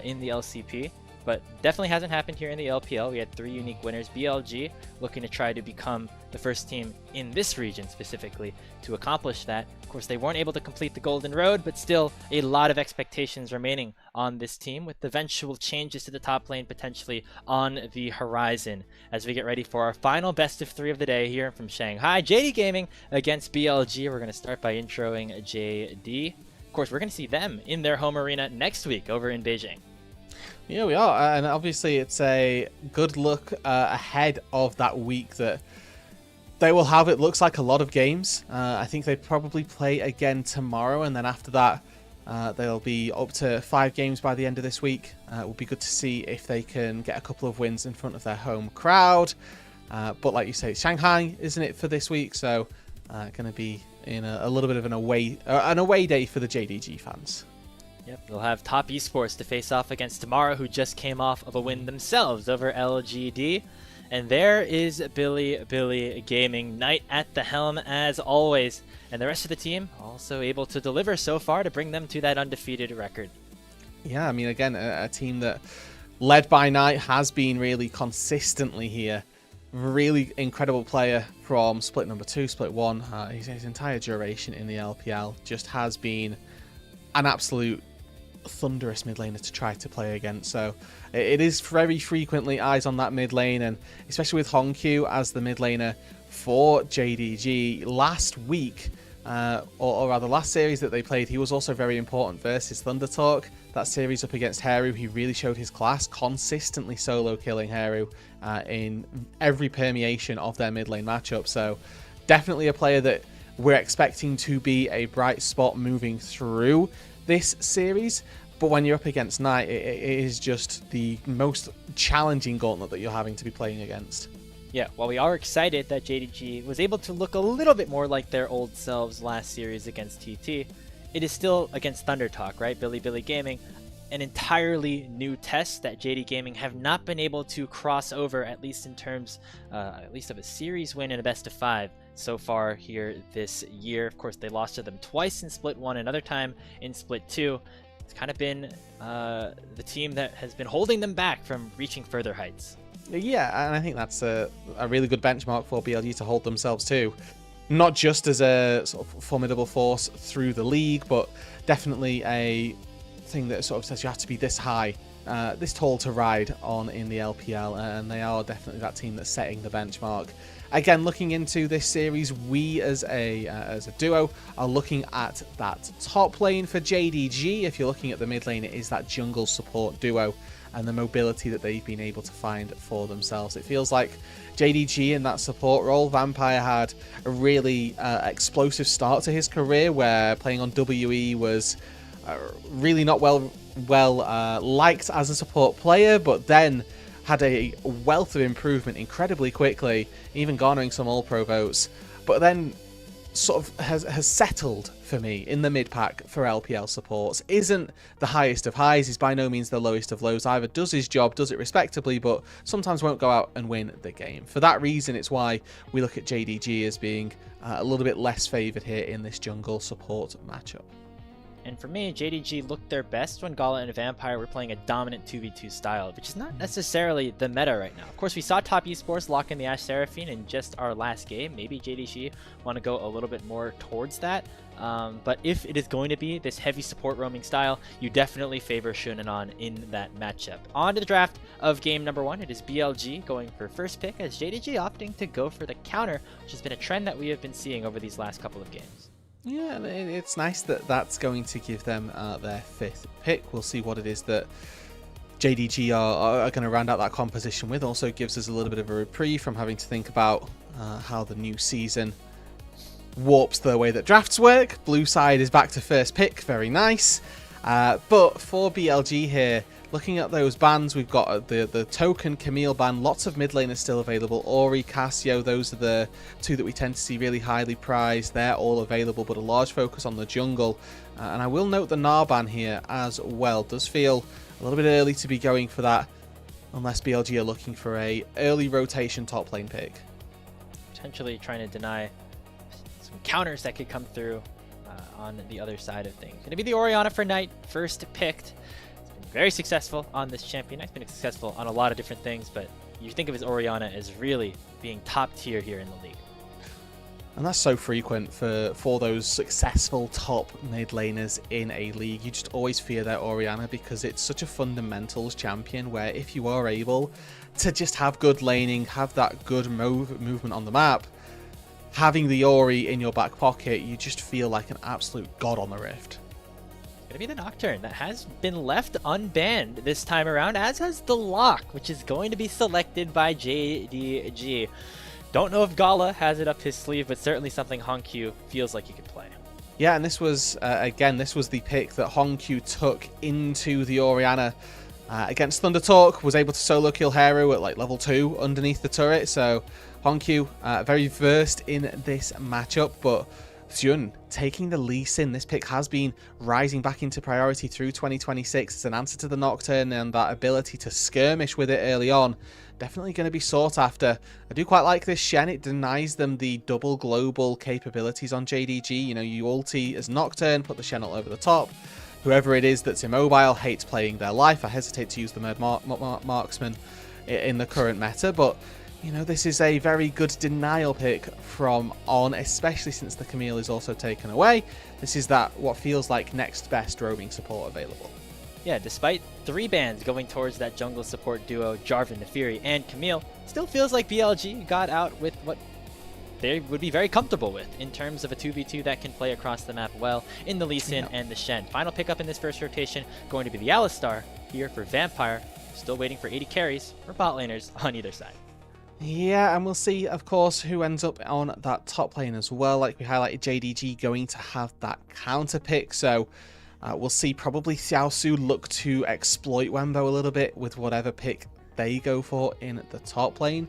in the LCP. But definitely hasn't happened here in the LPL. We had 3 unique winners. BLG looking to try to become the first team in this region specifically to accomplish that. Of course, they weren't able to complete the Golden Road, but still a lot of expectations remaining on this team, with eventual changes to the top lane potentially on the horizon as we get ready for our final best of 3 of the day here from Shanghai. JD Gaming against BLG. We're going to start by introing JD. Of course, we're going to see them in their home arena next week over in Beijing. Yeah, we are, and obviously it's a good look ahead of that week that they will have. It looks like a lot of games. I think they probably play again tomorrow, and then after that, They'll be up to 5 games by the end of this week. It will be good to see if they can get a couple of wins in front of their home crowd. But like you say, Shanghai, isn't it, for this week? So going to be in a little bit of an away day for the JDG fans. Yep, they'll have Top Esports to face off against tomorrow, who just came off of a win themselves over LGD. And there is Billy Gaming, Knight at the helm as always. And the rest of the team also able to deliver so far to bring them to that undefeated record. Yeah, I mean, again, a team that, led by Knight, has been really consistently here. Really incredible player from Split number 2, Split 1. His entire duration in the LPL just has been an absolute thunderous mid laner to try to play against. So it is very frequently eyes on that mid lane, and especially with Hongq as the mid laner for JDG last week, or rather last series that they played, he was also very important versus ThunderTalk. That series up against Heru, he really showed his class, consistently solo killing Heru in every permeation of their mid lane matchup. So definitely a player that we're expecting to be a bright spot moving through this series. But when you're up against Knight, it is just the most challenging gauntlet that you're having to be playing against. Yeah, while we are excited that JDG was able to look a little bit more like their old selves last series against TT, it is still against ThunderTalk, right? Billy Gaming, an entirely new test that JD Gaming have not been able to cross over, at least in terms at least of a series win and a best of 5 so far here this year. Of course, they lost to them twice in Split 1, another time in Split 2. It's kind of been the team that has been holding them back from reaching further heights. Yeah, and I think that's a really good benchmark for BLG to hold themselves to. Not just as a sort of formidable force through the league, but definitely a thing that sort of says you have to be this high, this tall to ride on in the LPL, and they are definitely that team that's setting the benchmark. Again, looking into this series, we as a duo are looking at that top lane for JDG. If you're looking at the mid lane, it is that jungle support duo and the mobility that they've been able to find for themselves. It feels like JDG in that support role, Vampire had a really explosive start to his career where playing on WE was really not well liked as a support player, but then had a wealth of improvement incredibly quickly, even garnering some All-Pro votes, but then sort of has settled for me in the mid-pack for LPL supports. Isn't the highest of highs, is by no means the lowest of lows either, does his job, does it respectably, but sometimes won't go out and win the game. For that reason, it's why we look at JDG as being a little bit less favoured here in this jungle support matchup. And for me, JDG looked their best when Gala and Vampire were playing a dominant 2v2 style, which is not necessarily the meta right now. Of course, we saw Top Esports lock in the Ashe Seraphine in just our last game. Maybe JDG want to go a little bit more towards that. But if it is going to be this heavy support roaming style, you definitely favor Shunanon in that matchup. On to the draft of game number 1. It is BLG going for first pick, as JDG opting to go for the counter, which has been a trend that we have been seeing over these last couple of games. Yeah, it's nice that that's going to give them their 5th pick. We'll see what it is that JDG are going to round out that composition with. Also gives us a little bit of a reprieve from having to think about how the new season warps the way that drafts work. Blue side is back to first pick, very nice. But for BLG here, looking at those bans, we've got the token Camille ban, lots of mid laners still available. Ori, Cassio, those are the 2 that we tend to see really highly prized. They're all available, but a large focus on the jungle. And I will note the Gnar ban here as well. Does feel a little bit early to be going for that, unless BLG are looking for a early rotation top lane pick. Potentially trying to deny some counters that could come through on the other side of things. Going to be the Orianna for Knight, first picked. Very successful on this champion. He's been successful on a lot of different things, but you think of his Orianna as really being top tier here in the league. And that's so frequent for those successful top mid laners in a league. You just always fear their Orianna because it's such a fundamentals champion where if you are able to just have good laning, have that good movement on the map, having the Ori in your back pocket, you just feel like an absolute god on the Rift. Gonna be the Nocturne that has been left unbanned this time around, as has the Lock, which is going to be selected by JDG. Don't know if Gala has it up his sleeve, but certainly something Hongq feels like he could play. Yeah, and this was, again, this was the pick that Hongq took into the Orianna against Thunder Talk, was able to solo kill Hero at like level 2 underneath the turret, so Hongq very versed in this matchup, but Xun taking the Lee Sin. This pick has been rising back into priority through 2026 as an answer to the Nocturne, and that ability to skirmish with it early on definitely going to be sought after. I do quite like this Shen. It denies them the double global capabilities on JDG. You know, you ulti as Nocturne, put the Shen all over the top. Whoever it is that's immobile hates playing their life. I hesitate to use the word marksman in the current meta, but you know, this is a very good denial pick from On, especially since the Camille is also taken away. This is that what feels like next best roaming support available. Yeah, despite 3 bans going towards that jungle support duo, Jarvan, Nefiri, and Camille, still feels like BLG got out with what they would be very comfortable with in terms of a 2v2 that can play across the map well in the Lee Sin and the Shen. Final pickup in this first rotation going to be the Alistar here for Vampire. Still waiting for 80 carries for bot laners on either side. Yeah, and we'll see, of course, who ends up on that top lane as well. Like we highlighted, JDG going to have that counter pick, so we'll see probably Xiaosu look to exploit Wembo a little bit with whatever pick they go for in the top lane.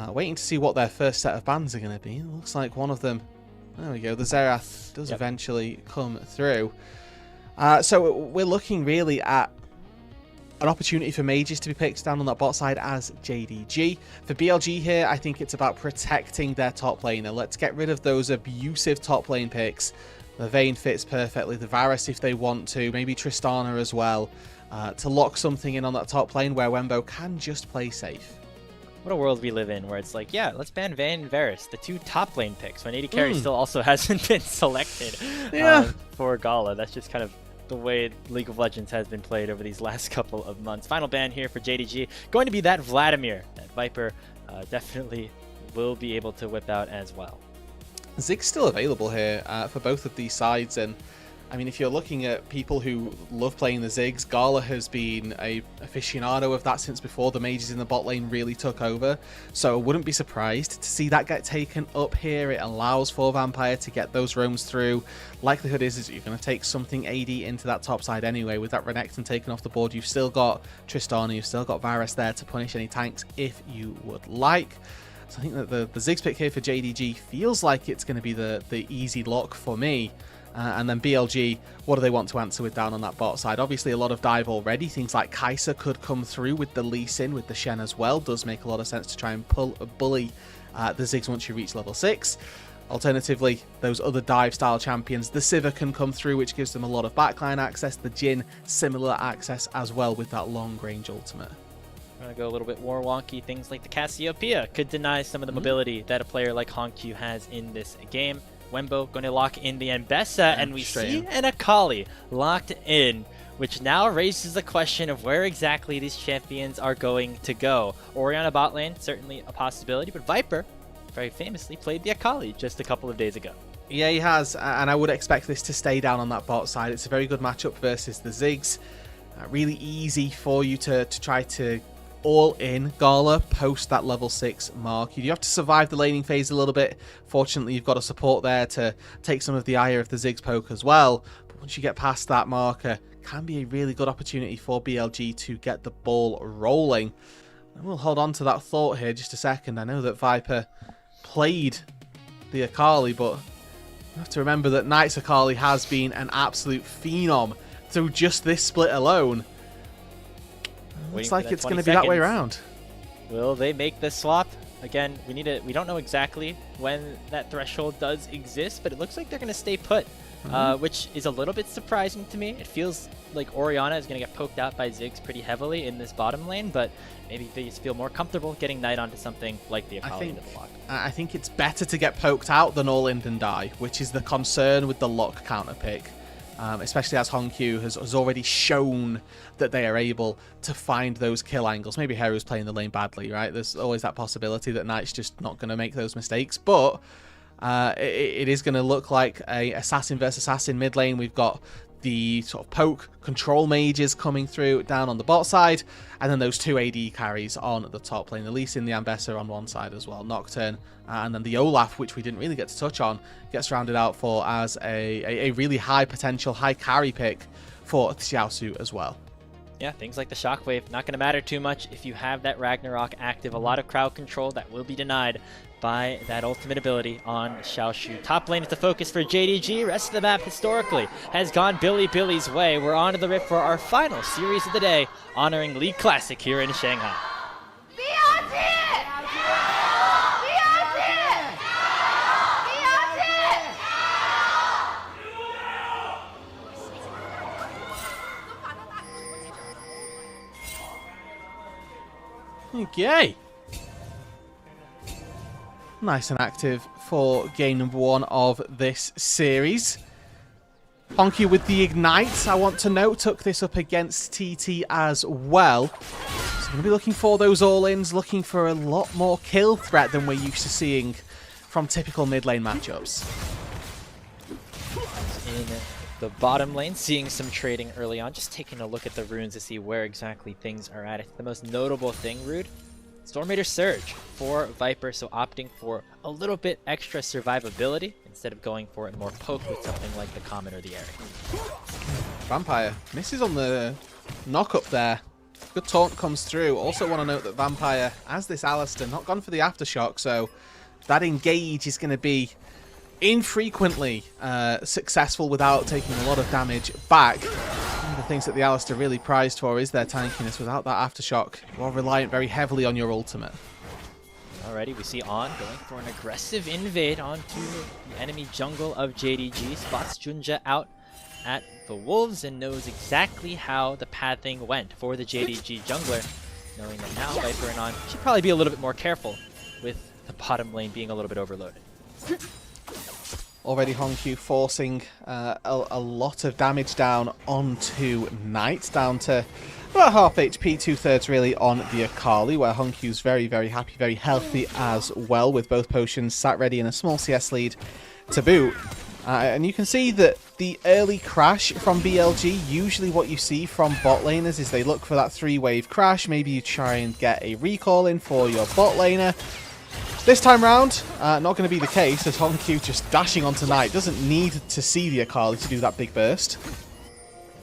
Waiting to see what their first set of bans are going to be. It looks like one of them, there we go, the Xerath does eventually come through. So we're looking really at an opportunity for mages to be picked down on that bot side as JDG. For BLG here, I think it's about protecting their top laner. Let's get rid of those abusive top lane picks. The Vayne fits perfectly, the Varus if they want to, maybe Tristana as well, to lock something in on that top lane where Wembo can just play safe. What a world we live in where it's like, yeah, let's ban Vayne and Varus, the 2 top lane picks, when 80 carry still also hasn't been selected for Gala. That's just kind of the way League of Legends has been played over these last couple of months. Final ban here for JDG, going to be that Vladimir. That Viper definitely will be able to whip out as well. Zig's still available here for both of these sides, and I mean, if you're looking at people who love playing the Ziggs, Gala has been a aficionado of that since before the mages in the bot lane really took over, so I wouldn't be surprised to see that get taken up here. It allows for Vampire to get those roams through. Likelihood is that you're going to take something AD into that top side anyway. With that Renekton taken off the board, you've still got Tristana, you've still got Varus there to punish any tanks if you would like. So I think that the Ziggs pick here for JDG feels like it's going to be the easy lock for me. And then BLG, what do they want to answer with down on that bot side? Obviously a lot of dive already. Things like Kai'Sa could come through with the Lee Sin, with the Shen as well. Does make a lot of sense to try and bully the Ziggs once you reach level 6. Alternatively, those other dive style champions, the Sivir can come through, which gives them a lot of backline access. The Jhin, similar access as well with that long range ultimate. We're going to go a little bit more wonky. Things like the Cassiopeia could deny some of the mobility that a player like Hongq has in this game. Wembo going to lock in the Mbessa, and we see an Akali locked in, which now raises the question of where exactly these champions are going to go. Orianna bot lane, certainly a possibility, but Viper very famously played the Akali just a couple of days ago. Yeah, he has, and I would expect this to stay down on that bot side. It's a very good matchup versus the Ziggs. Really easy for you to try to all in Gala post that level 6 mark. You have to survive the laning phase a little bit. Fortunately, you've got a support there to take some of the ire of the Ziggs poke as well. But once you get past that marker, can be a really good opportunity for BLG to get the ball rolling. And we'll hold on to that thought here just a second. I know that Viper played the Akali, but you have to remember that Knight's Akali has been an absolute phenom through just this split alone. Looks like it's going to be that way around. Will they make the swap? Again, we don't know exactly when that threshold does exist, but it looks like they're going to stay put, which is a little bit surprising to me. It feels like Orianna is going to get poked out by Ziggs pretty heavily in this bottom lane, but maybe they just feel more comfortable getting Knight onto something like the Akali into the lock. I think it's better to get poked out than all in and die, which is the concern with the lock counter pick. Especially as Hongq has already shown that they are able to find those kill angles. Maybe Hero's playing the lane badly, right? There's always that possibility that Knight's just not going to make those mistakes. But it is going to look like a assassin versus assassin mid lane. We've got the sort of poke control mages coming through down on the bot side, and then those 2 AD carries on the top lane. Elise and the Ambessa on one side as well, Nocturne, and then the Olaf, which we didn't really get to touch on, gets rounded out for as a really high potential, high carry pick for Xiaosu as well. Yeah, things like the Shockwave, not going to matter too much if you have that Ragnarok active. A lot of crowd control that will be denied by that ultimate ability on Xiaoshu. Top lane is the focus for JDG. Rest of the map historically has gone Billy's way. We're on to the Rift for our final series of the day, honoring League Classic here in Shanghai. Okay. Nice and active for game number 1 of this series. Honky with the Ignite, I want to note, took this up against TT as well. So going to be looking for those all-ins, looking for a lot more kill threat than we're used to seeing from typical mid-lane matchups. In the bottom lane, seeing some trading early on, just taking a look at the runes to see where exactly things are at. I think the most notable thing, Rude, Storm Raider Surge for Viper, so opting for a little bit extra survivability instead of going for a more poke with something like the Comet or the Airy. Vampire misses on the knock up there. Good taunt comes through. Also want to note that Vampire, as this Alistair, not gone for the Aftershock, so that engage is going to be infrequently successful without taking a lot of damage back. One of the things that the Alistair really prized for is their tankiness. Without that Aftershock, you are reliant very heavily on your ultimate. Alrighty, we see On going for an aggressive invade onto the enemy jungle of JDG. Spots Junja out at the Wolves and knows exactly how the pathing went for the JDG jungler, knowing that now Viper and On should probably be a little bit more careful with the bottom lane being a little bit overloaded. Already Honkyu forcing a lot of damage down onto Knight, down to about half HP, 2/3 really on the Akali, where Honkyu's very, very happy, very healthy as well, with both potions sat ready and a small CS lead to boot. And you can see that the early crash from BLG, usually what you see from bot laners is they look for that 3-wave crash, maybe you try and get a recall in for your bot laner. This time round, not going to be the case, as Honkyu just dashing onto Knight. Doesn't need to see the Akali to do that big burst.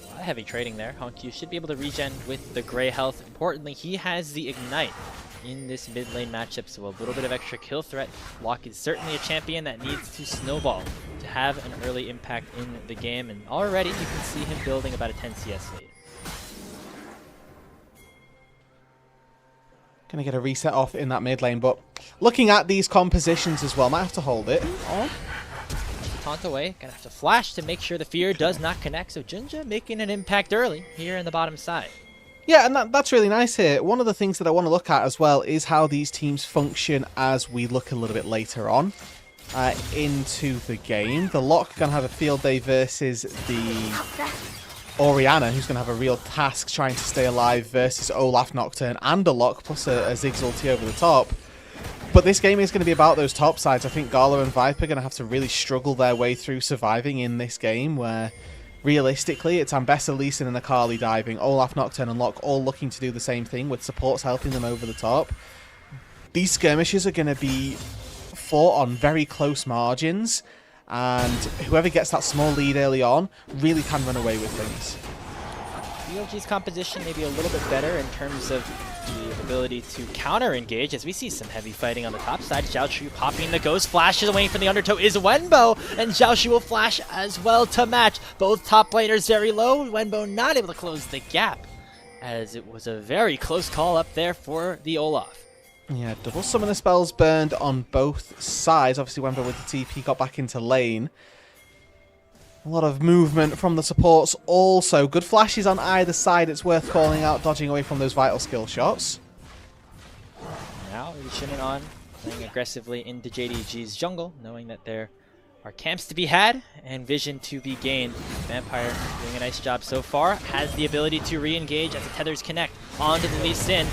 A lot of heavy trading there. Honkyu should be able to regen with the Grey health. Importantly, he has the Ignite in this mid lane matchup, so a little bit of extra kill threat. Locke is certainly a champion that needs to snowball to have an early impact in the game, and already you can see him building about a 10 CS lead. Going to get a reset off in that mid lane, but looking at these compositions as well, might have to hold it. Taunt away, gonna have to flash to make sure the fear does not connect, so Junja making an impact early here in the bottom side. Yeah, and that's really nice here. One of the things that I want to look at as well is how these teams function as we look a little bit later on into the game. The Locke going to have a field day versus the Orianna, who's going to have a real task trying to stay alive versus Olaf, Nocturne, and a Locke, plus a Ziggs ulti over the top. But this game is going to be about those top sides. I think Gala and Viper are going to have to really struggle their way through surviving in this game, where realistically it's Ambessa, Lee Sin, and Akali diving, Olaf, Nocturne, and Locke all looking to do the same thing, with supports helping them over the top. These skirmishes are going to be fought on very close margins, and whoever gets that small lead early on really can run away with things. BLG's composition may be a little bit better in terms of the ability to counter-engage, as we see some heavy fighting on the top side. Xiaoshu popping the ghost, flashes away from the undertow is Wenbo, and Xiaoshu will flash as well to match. Both top laners very low, Wenbo not able to close the gap, as it was a very close call up there for the Olaf. Yeah, double summoner spells burned on both sides. Obviously, Wenbo with the TP got back into lane. A lot of movement from the supports also. Good flashes on either side. It's worth calling out, dodging away from those vital skill shots. Now, Shin and On playing aggressively into JDG's jungle, knowing that there are camps to be had and vision to be gained. Vampire doing a nice job so far. Has the ability to re-engage as the tethers connect onto the Lee Sin.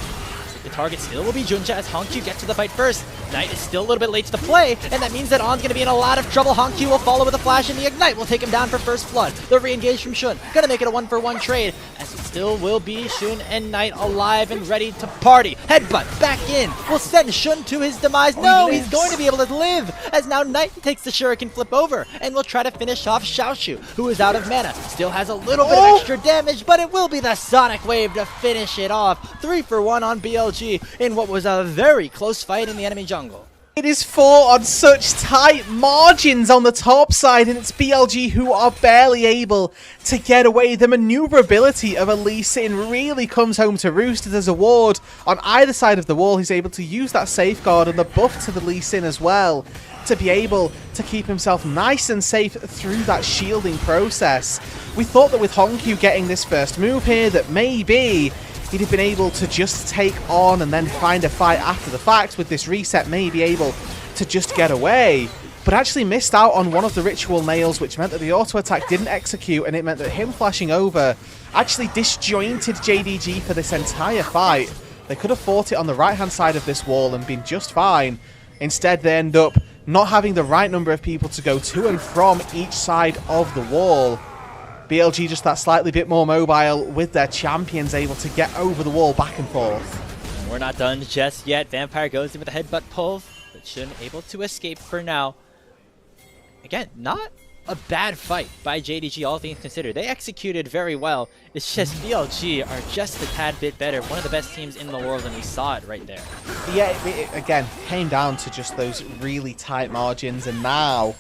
The target still will be Junja as Hongq gets to the fight first. Knight is still a little bit late to the play, and that means that On's going to be in a lot of trouble. Hongq will follow with a flash, and the Ignite will take him down for first blood. The re-engage from Shun, going to make it a 1-for-1 trade, as it still will be Shun and Knight alive and ready to party. Headbutt back in will send Shun to his demise. No, he's going to be able to live, as now Knight takes the Shuriken flip over, and will try to finish off Xiaoshu, who is out of mana. Still has a little bit of extra damage, but it will be the Sonic Wave to finish it off. 3-for-1 on BLG in what was a very close fight in the enemy jungle. It is fought on such tight margins on the top side, and it's BLG who are barely able to get away. The maneuverability of a Lee Sin really comes home to roost. There's a ward on either side of the wall. He's able to use that safeguard and the buff to the Lee Sin as well to be able to keep himself nice and safe through that shielding process. We thought that with Hongq getting this first move here, that maybe he'd have been able to just take on and then find a fight after the fact. With this reset, may be able to just get away, but actually missed out on one of the ritual nails, which meant that the auto attack didn't execute, and it meant that him flashing over actually disjointed JDG for this entire fight. They could have fought it on the right hand side of this wall and been just fine. Instead, they end up not having the right number of people to go to and from each side of the wall. BLG just that slightly bit more mobile, with their champions able to get over the wall back and forth. And we're not done just yet. Vampire goes in with a headbutt pull, but Shun able to escape for now. Again, not a bad fight by JDG, all things considered. They executed very well. It's just BLG are just a tad bit better. One of the best teams in the world, and we saw it right there. Yeah, it again came down to just those really tight margins, and now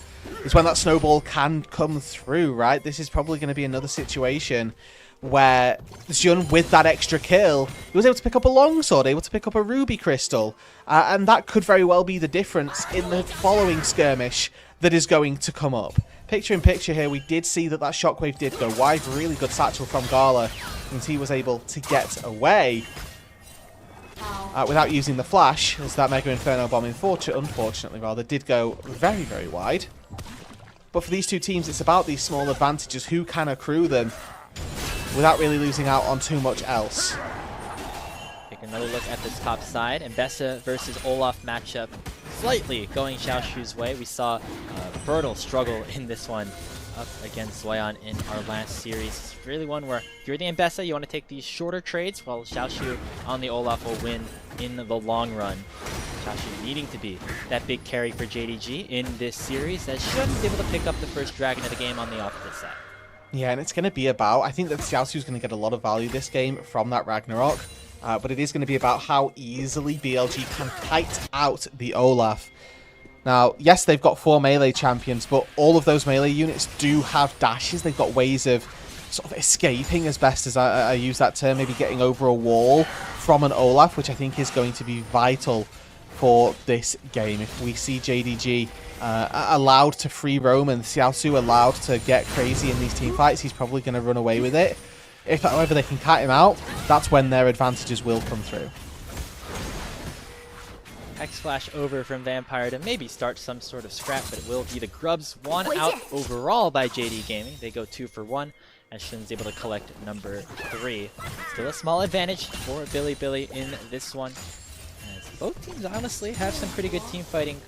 is when that snowball can come through, right? This is probably going to be another situation where Jun, with that extra kill, he was able to pick up a longsword, able to pick up a ruby crystal, and that could very well be the difference in the following skirmish that is going to come up. Picture in picture here, we did see that that shockwave did go wide. Really good satchel from Gala, and he was able to get away without using the flash, as that Mega Inferno Bomb, unfortunately rather, did go very, very wide. But for these two teams, it's about these small advantages, who can accrue them without really losing out on too much else. Take another look at this top side. Mbessa versus Olaf matchup slightly going Xiaoshu's way. We saw Bertle struggle in this one up against Zoyan in our last series. It's really one where if you're the Mbessa, you want to take these shorter trades, while Xiaoshu on the Olaf will win in the long run. Xiaoshu needing to be that big carry for JDG in this series, as Shun is able to pick up the first dragon of the game on the opposite side. Yeah, and it's going to be about, I think that Xiaoshu is going to get a lot of value this game from that Ragnarok, but it is going to be about how easily BLG can kite out the Olaf. Now, yes, they've got 4 melee champions, but all of those melee units do have dashes. They've got ways of sort of escaping, as best as I use that term, maybe getting over a wall from an Olaf, which I think is going to be vital for this game. If we see JDG allowed to free roam and Xiaoshu allowed to get crazy in these team fights, he's probably going to run away with it. If, however, they can cut him out, that's when their advantages will come through. X-Flash over from Vampire to maybe start some sort of scrap, but it will be the Grubs. 1 out overall by JD Gaming. They go 2 for 1, as Shun's able to collect number 3. Still a small advantage for Billy in this one, as both teams honestly have some pretty good team fighting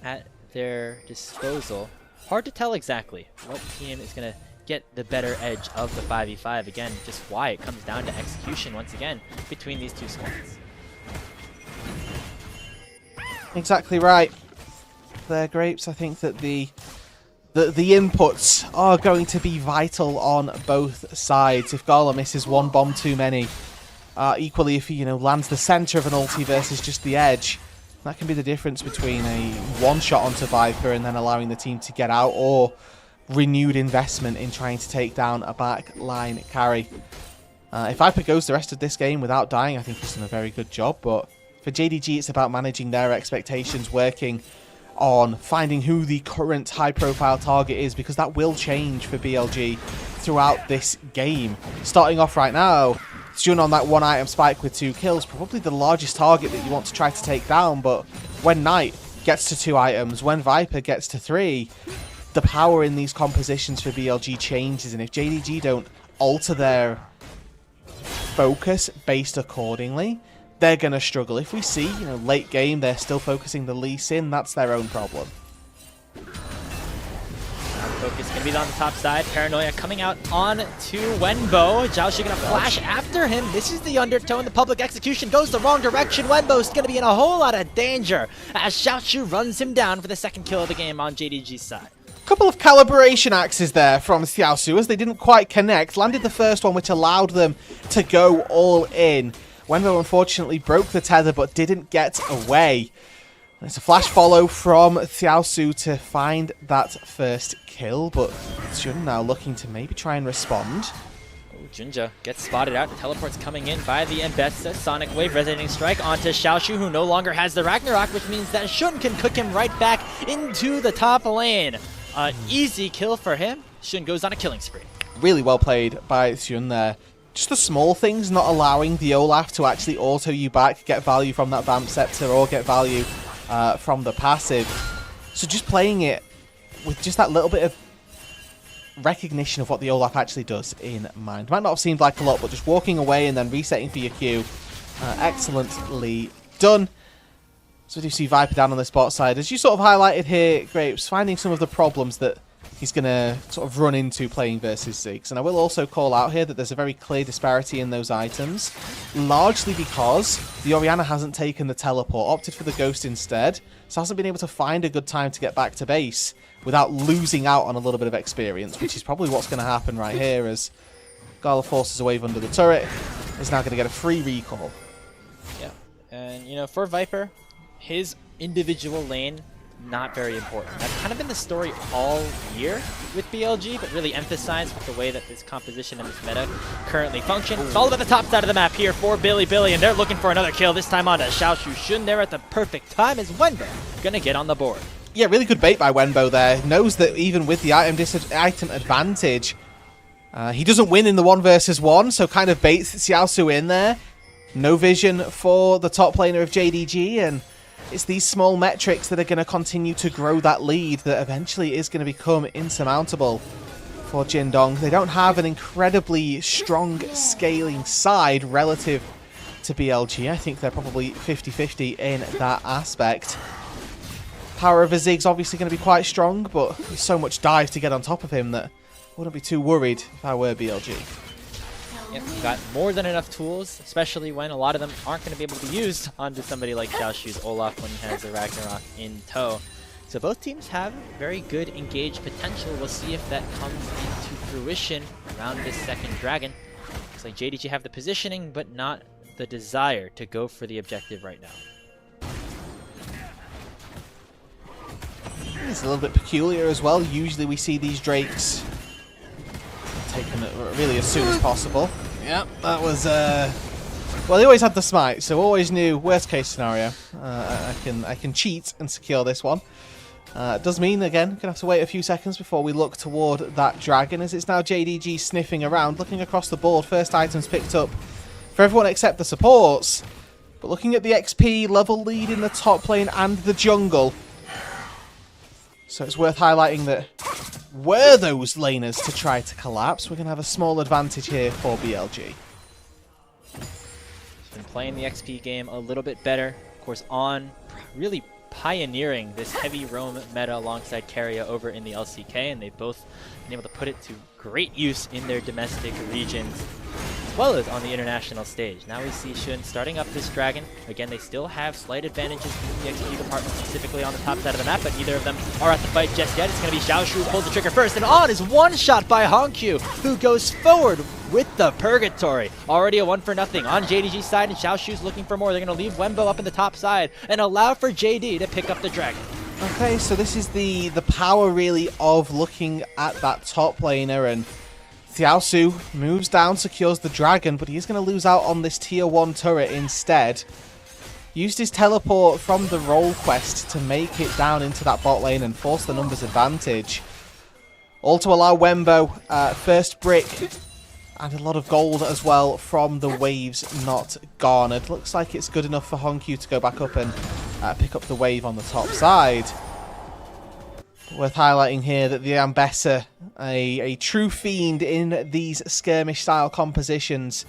at their disposal. Hard to tell exactly what team is going to get the better edge of the 5v5. Again, just why it comes down to execution once again between these two squads. Exactly right. There, Grapes. I think that the inputs are going to be vital on both sides. If Gala misses one bomb too many, equally if he lands the center of an ulti versus just the edge, that can be the difference between a one-shot onto Viper and then allowing the team to get out, or renewed investment in trying to take down a back line carry. If Viper goes the rest of this game without dying, I think he's done a very good job, but for JDG, it's about managing their expectations, working on finding who the current high-profile target is, because that will change for BLG throughout this game. Starting off right now, Jun on that 1-item spike with 2 kills, probably the largest target that you want to try to take down, but when Knight gets to 2 items, when Viper gets to 3, the power in these compositions for BLG changes, and if JDG don't alter their focus based accordingly, they're going to struggle. If we see, late game, they're still focusing the Lee Sin, that's their own problem. Focus going to be on the top side. Paranoia coming out on to Wenbo. Xiaoxu going to flash after him. This is the undertone. The public execution goes the wrong direction. Wenbo's going to be in a whole lot of danger as Xiaoxu runs him down for the second kill of the game on JDG's side. Couple of calibration axes there from Xiaoxu as they didn't quite connect. Landed the first one, which allowed them to go all in. Wenbo unfortunately broke the tether but didn't get away. It's a flash follow from Xiaoxu to find that first kill, but Xun now looking to maybe try and respond. Oh, Junja gets spotted out. The teleport's coming in by the Mbessa. Sonic Wave resonating strike onto Xiaoxu, who no longer has the Ragnarok, which means that Xun can cook him right back into the top lane. Easy kill for him. Xun goes on a killing spree. Really well played by Xun there. Just the small things, not allowing the Olaf to actually auto you back, get value from that Vamp Scepter, or get value from the passive. So just playing it with just that little bit of recognition of what the Olaf actually does in mind. Might not have seemed like a lot, but just walking away and then resetting for your Q. Excellently done. So we do see Viper down on the spot side. As you sort of highlighted here, Grapes, finding some of the problems that he's going to sort of run into playing versus Ziggs. And I will also call out here that there's a very clear disparity in those items, largely because the Orianna hasn't taken the teleport, opted for the Ghost instead, so hasn't been able to find a good time to get back to base without losing out on a little bit of experience, which is probably what's going to happen right here as Gala forces a wave under the turret, is now going to get a free recall. Yeah, and for Viper, his individual lane, not very important. That's kind of been the story all year with BLG, but really emphasized with the way that this composition and this meta currently function. It's all about the top side of the map here for Billy, and they're looking for another kill, this time on to Xiaoxu Xun. They're at the perfect time as Wenbo gonna get on the board. Yeah, really good bait by Wenbo there. Knows that even with the item advantage, he doesn't win in the 1 versus 1, so kind of baits Xiaoxu in there. No vision for the top laner of JDG, and it's these small metrics that are going to continue to grow that lead that eventually is going to become insurmountable for Jindong. They don't have an incredibly strong scaling side relative to BLG. I think they're probably 50-50 in that aspect. Power of a Zig's obviously going to be quite strong, but there's so much dive to get on top of him that I wouldn't be too worried if I were BLG. Yep, you've got more than enough tools, especially when a lot of them aren't going to be able to be used onto somebody like Xiaoxu's Olaf when he has the Ragnarok in tow. So both teams have very good engaged potential. We'll see if that comes into fruition around this second dragon. Looks like JDG have the positioning, but not the desire to go for the objective right now. It's a little bit peculiar as well. Usually we see these Drakes taken really as soon as possible. Yeah, that was well, they always had the smite, so always knew worst case scenario. I can cheat and secure this one. It does mean again gonna have to wait a few seconds before we look toward that dragon, as it's now JDG sniffing around, looking across the board. First items picked up for everyone except the supports, but looking at the XP level lead in the top lane and the jungle. So it's worth highlighting that were those laners to try to collapse, we're going to have a small advantage here for BLG. He's been playing the XP game a little bit better. Of course, on really pioneering this heavy roam meta alongside Keria over in the LCK, and they've both been able to put it to great use in their domestic regions, as well as on the international stage. Now we see Xun starting up this dragon. Again, they still have slight advantages in the XP department, specifically on the top side of the map, but neither of them are at the fight just yet. It's going to be Xiaoxu who pulls the trigger first, and on is one shot by Hongq, who goes forward with the Purgatory. Already a 1-for-0 on JDG's side, and Xiaoshu's looking for more. They're going to leave Wenbo up in the top side and allow for JD to pick up the dragon. Okay, so this is the power really of looking at that top laner, and Xiaoxu moves down, secures the dragon, but he is going to lose out on this tier 1 turret instead. Used his teleport from the role quest to make it down into that bot lane and force the numbers advantage. All to allow Wenbo first brick and a lot of gold as well from the waves not garnered. Looks like it's good enough for Hongq to go back up and pick up the wave on the top side. Worth highlighting here that the Mbessa, a true fiend in these skirmish style compositions,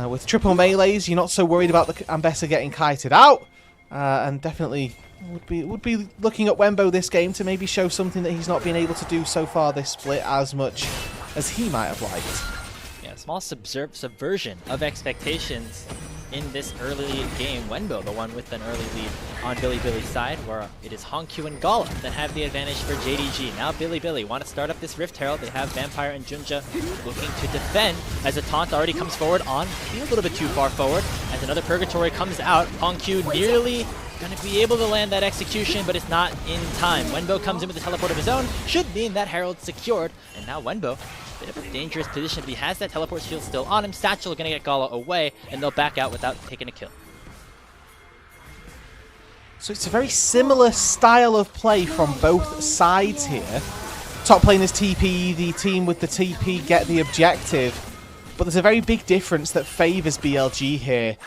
With triple melees, you're not so worried about the Ambessa getting kited out, and definitely would be looking at Wembo this game to maybe show something that he's not been able to do so far this split as much as he might have liked. Yeah, small subversion of expectations in this early game. Wenbo, the one with an early lead on Billy's side, where it is Hongq and Gala that have the advantage for JDG. Now Billy want to start up this Rift Herald. They have Vampire and Junja looking to defend as a taunt already comes forward on, a little bit too far forward, as another Purgatory comes out. Hongq nearly gonna be able to land that execution, but it's not in time. Wenbo comes in with a teleport of his own, should mean that Herald's secured, and now Wenbo, bit of a dangerous position, but he has that teleport shield still on him. Satchel gonna get Gala away, and they'll back out without taking a kill. So it's a very similar style of play from both sides here. Top lane is TP, the team with the TP get the objective, but there's a very big difference that favours BLG here.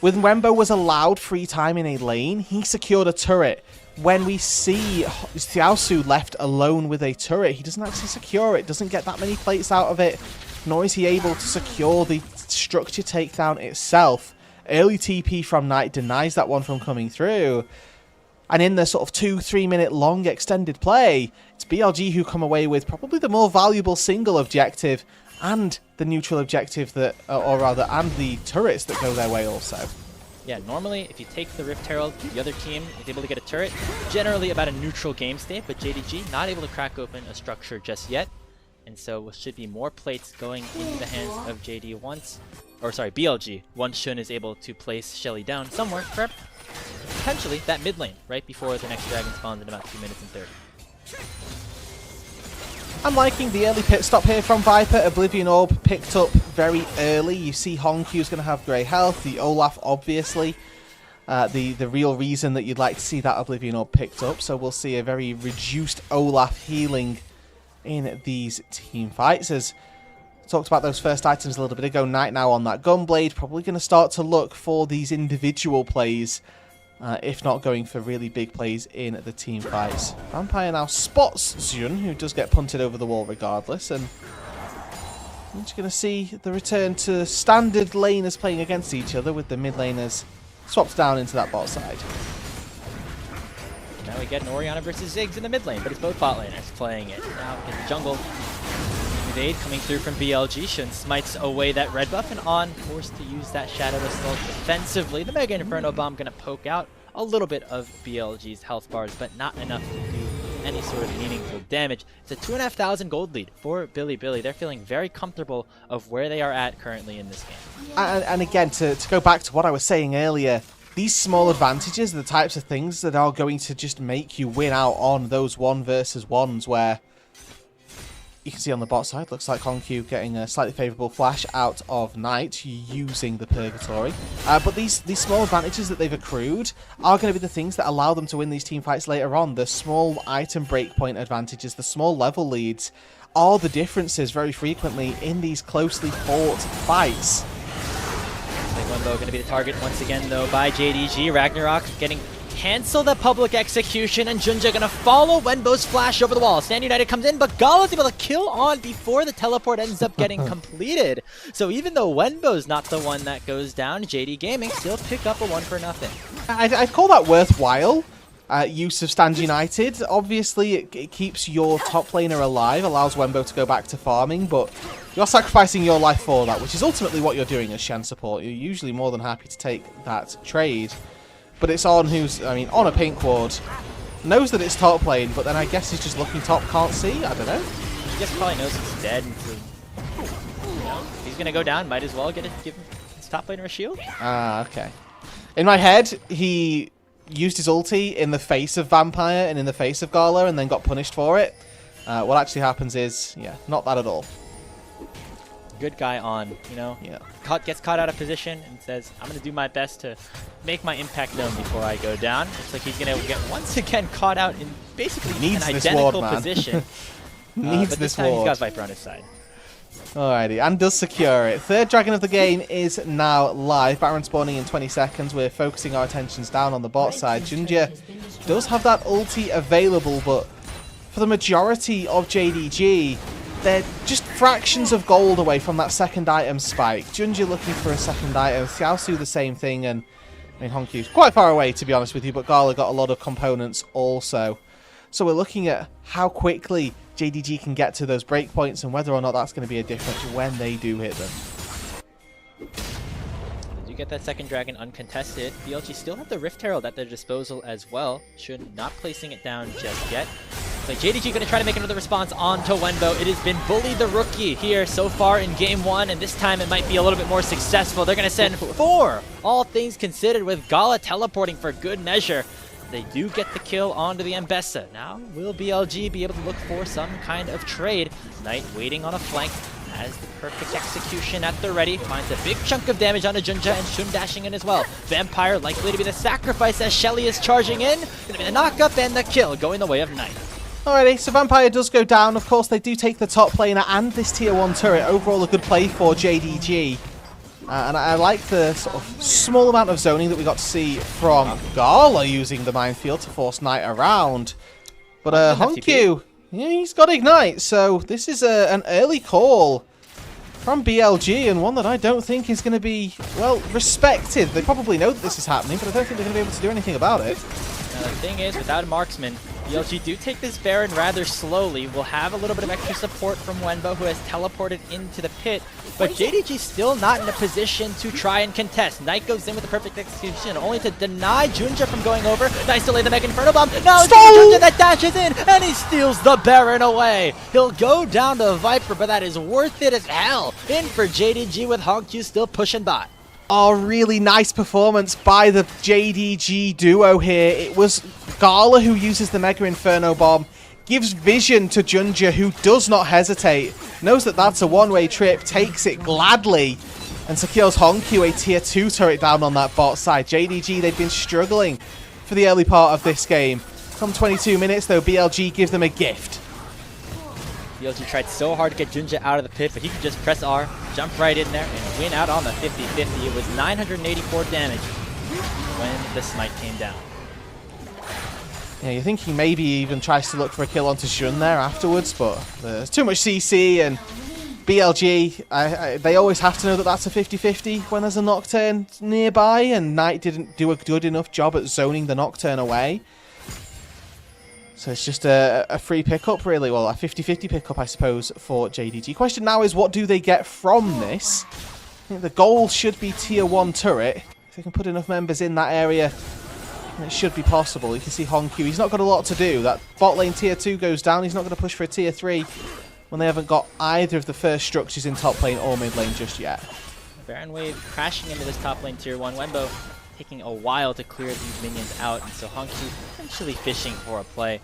When Wembo was allowed free time in a lane, he secured a turret. When we see Xiaosu left alone with a turret, he doesn't actually secure it, doesn't get that many plates out of it, nor is he able to secure the structure takedown itself. Early TP from Knight denies that one from coming through. And in the sort of 2-3 minute long extended play, it's BLG who come away with probably the more valuable single objective and the neutral objective that, or rather, and the turrets that go their way also. Yeah, normally if you take the Rift Herald, the other team is able to get a turret, generally about a neutral game state, but JDG not able to crack open a structure just yet. And so should be more plates going into the hands of JD once, or sorry, BLG, once Shun is able to place Shelly down somewhere for potentially that mid lane, right before the next dragon spawns in about 2 minutes and 30. I'm liking the early pit stop here from Viper. Oblivion Orb picked up very early. You see Hongq's going to have grey health. The Olaf, obviously, the real reason that you'd like to see that Oblivion Orb picked up. So we'll see a very reduced Olaf healing in these team fights. As talked about those first items a little bit ago, Knight now on that Gunblade. Probably going to start to look for these individual plays, if not going for really big plays in the team fights. Vampire now spots Xun, who does get punted over the wall regardless, and we're just going to see the return to standard laners playing against each other, with the mid laners swapped down into that bot side. Now we get an Orianna versus Ziggs in the mid lane, but it's both bot laners playing it. Now in the jungle, evade coming through from BLG. Shun smites away that red buff, and On forced to use that Shadow Assault defensively. The Mega Inferno Bomb going to poke out a little bit of BLG's health bars, but not enough to do any sort of meaningful damage. It's a 2,500 gold lead for Billy. They're feeling very comfortable of where they are at currently in this game. And again, to go back to what I was saying earlier, these small advantages are the types of things that are going to just make you win out on those 1 versus 1s where you can see on the bot side, looks like Hongq getting a slightly favourable flash out of Knight using the Purgatory. But these small advantages that they've accrued are going to be the things that allow them to win these team fights later on. The small item breakpoint advantages, the small level leads, are the differences very frequently in these closely fought fights. Wembo going to be the target once again, though, by JDG. Ragnarok getting cancel the public execution, and Junja going to follow Wenbo's flash over the wall. Stand United comes in, but Gala's able to kill On before the teleport ends up getting completed. So even though Wenbo's not the one that goes down, JD Gaming still pick up a 1-0. I'd call that worthwhile. Use of Stand United. Obviously, it keeps your top laner alive, allows Wembo to go back to farming, but you're sacrificing your life for that, which is ultimately what you're doing as Shen support. You're usually more than happy to take that trade. But it's On who's, I mean, on a pink ward, knows that it's top lane, but then I guess he's just looking top, can't see, I don't know. He just probably knows he's dead, and so, you know, if he's going to go down, might as well give his top laner a shield. Ah, okay. In my head, he used his ulti in the face of Vampire and in the face of Gala and then got punished for it. What actually happens is, yeah, not that at all. Good guy On, you know, gets caught out of position and says, I'm going to do my best to make my impact known before I go down. Looks like he's going to get once again caught out in basically an identical position. Needs but this time ward. He's got Viper on his side. Alrighty, and does secure it. Third dragon of the game is now live. Baron spawning in 20 seconds. We're focusing our attentions down on the bot side. Junja does have that ulti available, but for the majority of JDG, they're just fractions of gold away from that second item spike. Junja looking for a second item, Xiaosu the same thing, and I mean, Honkyu's quite far away, to be honest with you, but Gala got a lot of components also. So we're looking at how quickly JDG can get to those breakpoints and whether or not that's going to be a difference when they do hit them. They do get that second dragon uncontested. BLG still have the Rift Herald at their disposal as well. Should not placing it down just yet. So JDG going to try to make another response onto Wenbo. It has been Bully the Rookie here so far in Game 1, and this time it might be a little bit more successful. They're going to send 4, all things considered, with Gala teleporting for good measure. They do get the kill onto the Mbessa. Now, will BLG be able to look for some kind of trade? Knight waiting on a flank, has the perfect execution at the ready, finds a big chunk of damage onto Junja, and Shun dashing in as well. Vampire likely to be the sacrifice as Shelly is charging in. Gonna be the knock-up and the kill going the way of Knight. Alrighty, so Vampire does go down. Of course, they do take the top laner and this tier 1 turret. Overall, a good play for JDG. And I like the sort of small amount of zoning that we got to see from Gala using the minefield to force Knight around. But Honkyu, yeah, he's got Ignite, so this is an early call from BLG, and one that I don't think is going to be, well, respected. They probably know that this is happening, but I don't think they're going to be able to do anything about it. Now the thing is, without a marksman, BLG do take this Baron rather slowly. We'll have a little bit of extra support from Wenbo, who has teleported into the pit. But JDG still not in a position to try and contest. Knight goes in with the perfect execution, only to deny Junja from going over. Nice to lay the Mega Inferno Bomb. Now it's Junja that dashes in, and he steals the Baron away. He'll go down to Viper, but that is worth it as hell. In for JDG with Honkyu still pushing by. Oh, really nice performance by the JDG duo here. It was Gala who uses the Mega Inferno Bomb, gives vision to Junja, who does not hesitate, knows that that's a one-way trip, takes it gladly, and secures Honkyu a tier 2 turret down on that bot side. JDG, they've been struggling for the early part of this game. Come 22 minutes, though, BLG give them a gift. BLG tried so hard to get Junja out of the pit, but he could just press R, jump right in there, and win out on the 50-50. It was 984 damage when the smite came down. Yeah, you think he maybe even tries to look for a kill onto Shun there afterwards, but there's too much CC, and BLG, they always have to know that that's a 50-50 when there's a Nocturne nearby, and Knight didn't do a good enough job at zoning the Nocturne away. So it's just a free pickup, really. Well, a 50-50 pickup, I suppose, for JDG. Question now is, what do they get from this? I think the goal should be tier 1 turret. If they can put enough members in that area, it should be possible. You can see Honkyu, he's not got a lot to do. That bot lane tier 2 goes down. He's not going to push for a tier 3 when they haven't got either of the first structures in top lane or mid lane just yet. Baron Wave crashing into this top lane tier 1. Wenbo taking a while to clear these minions out, and so Honkyu essentially fishing for a play.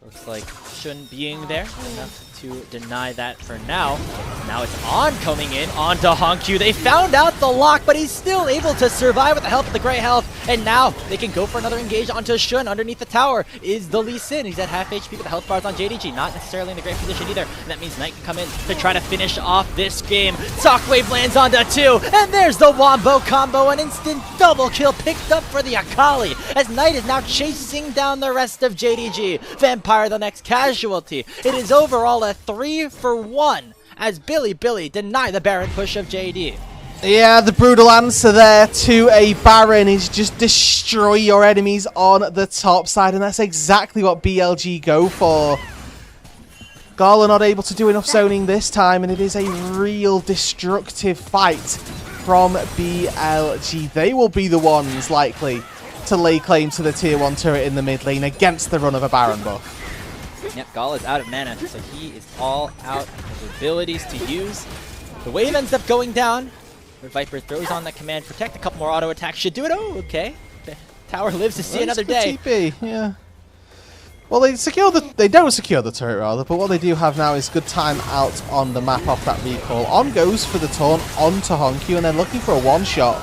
Looks like Shun being there enough to deny that for now. Now it's On coming in onto Honkyu. They found out the lock, but he's still able to survive with the help of the Grey Health. And now they can go for another engage onto Shun underneath the tower. Is the Lee Sin. He's at half HP, but the health bars on JDG. Not necessarily in the great position either. And that means Knight can come in to try to finish off this game. Shockwave lands onto 2. And there's the Wombo combo. An instant double kill picked up for the Akali, as Knight is now chasing down the rest of JDG. Vampire the next casualty. It is overall a 3-for-1 as Billy deny the Baron push of JD. Yeah, the brutal answer there to a Baron is just destroy your enemies on the top side, and that's exactly what BLG go for. Gala not able to do enough zoning this time, and it is a real destructive fight from BLG. They will be the ones likely to lay claim to the tier 1 turret in the mid lane against the run of a Baron buff. Yep, Gala's out of mana, so he is all out of abilities to use. The wave ends up going down. Viper throws on that command, protect, a couple more auto attacks should do it. Oh, okay. The tower lives to see another day. TP, yeah. Well, they don't secure the turret rather, but what they do have now is good time out on the map off that recall. On goes for the taunt onto Honkyu, and then looking for a one-shot.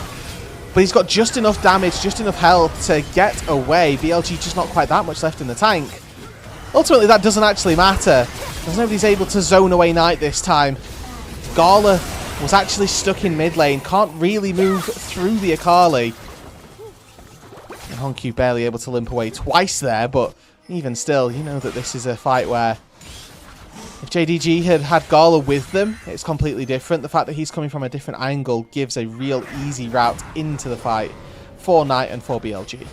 But he's got just enough damage, just enough health to get away. BLG just not quite that much left in the tank. Ultimately, that doesn't actually matter, because nobody's able to zone away Knight this time. Gala was actually stuck in mid lane, can't really move through the Akali. And Honkyu barely able to limp away twice there, but even still, you know that this is a fight where If JDG had had Gala with them, it's completely different. The fact that he's coming from a different angle gives a real easy route into the fight for Knight and for BLG.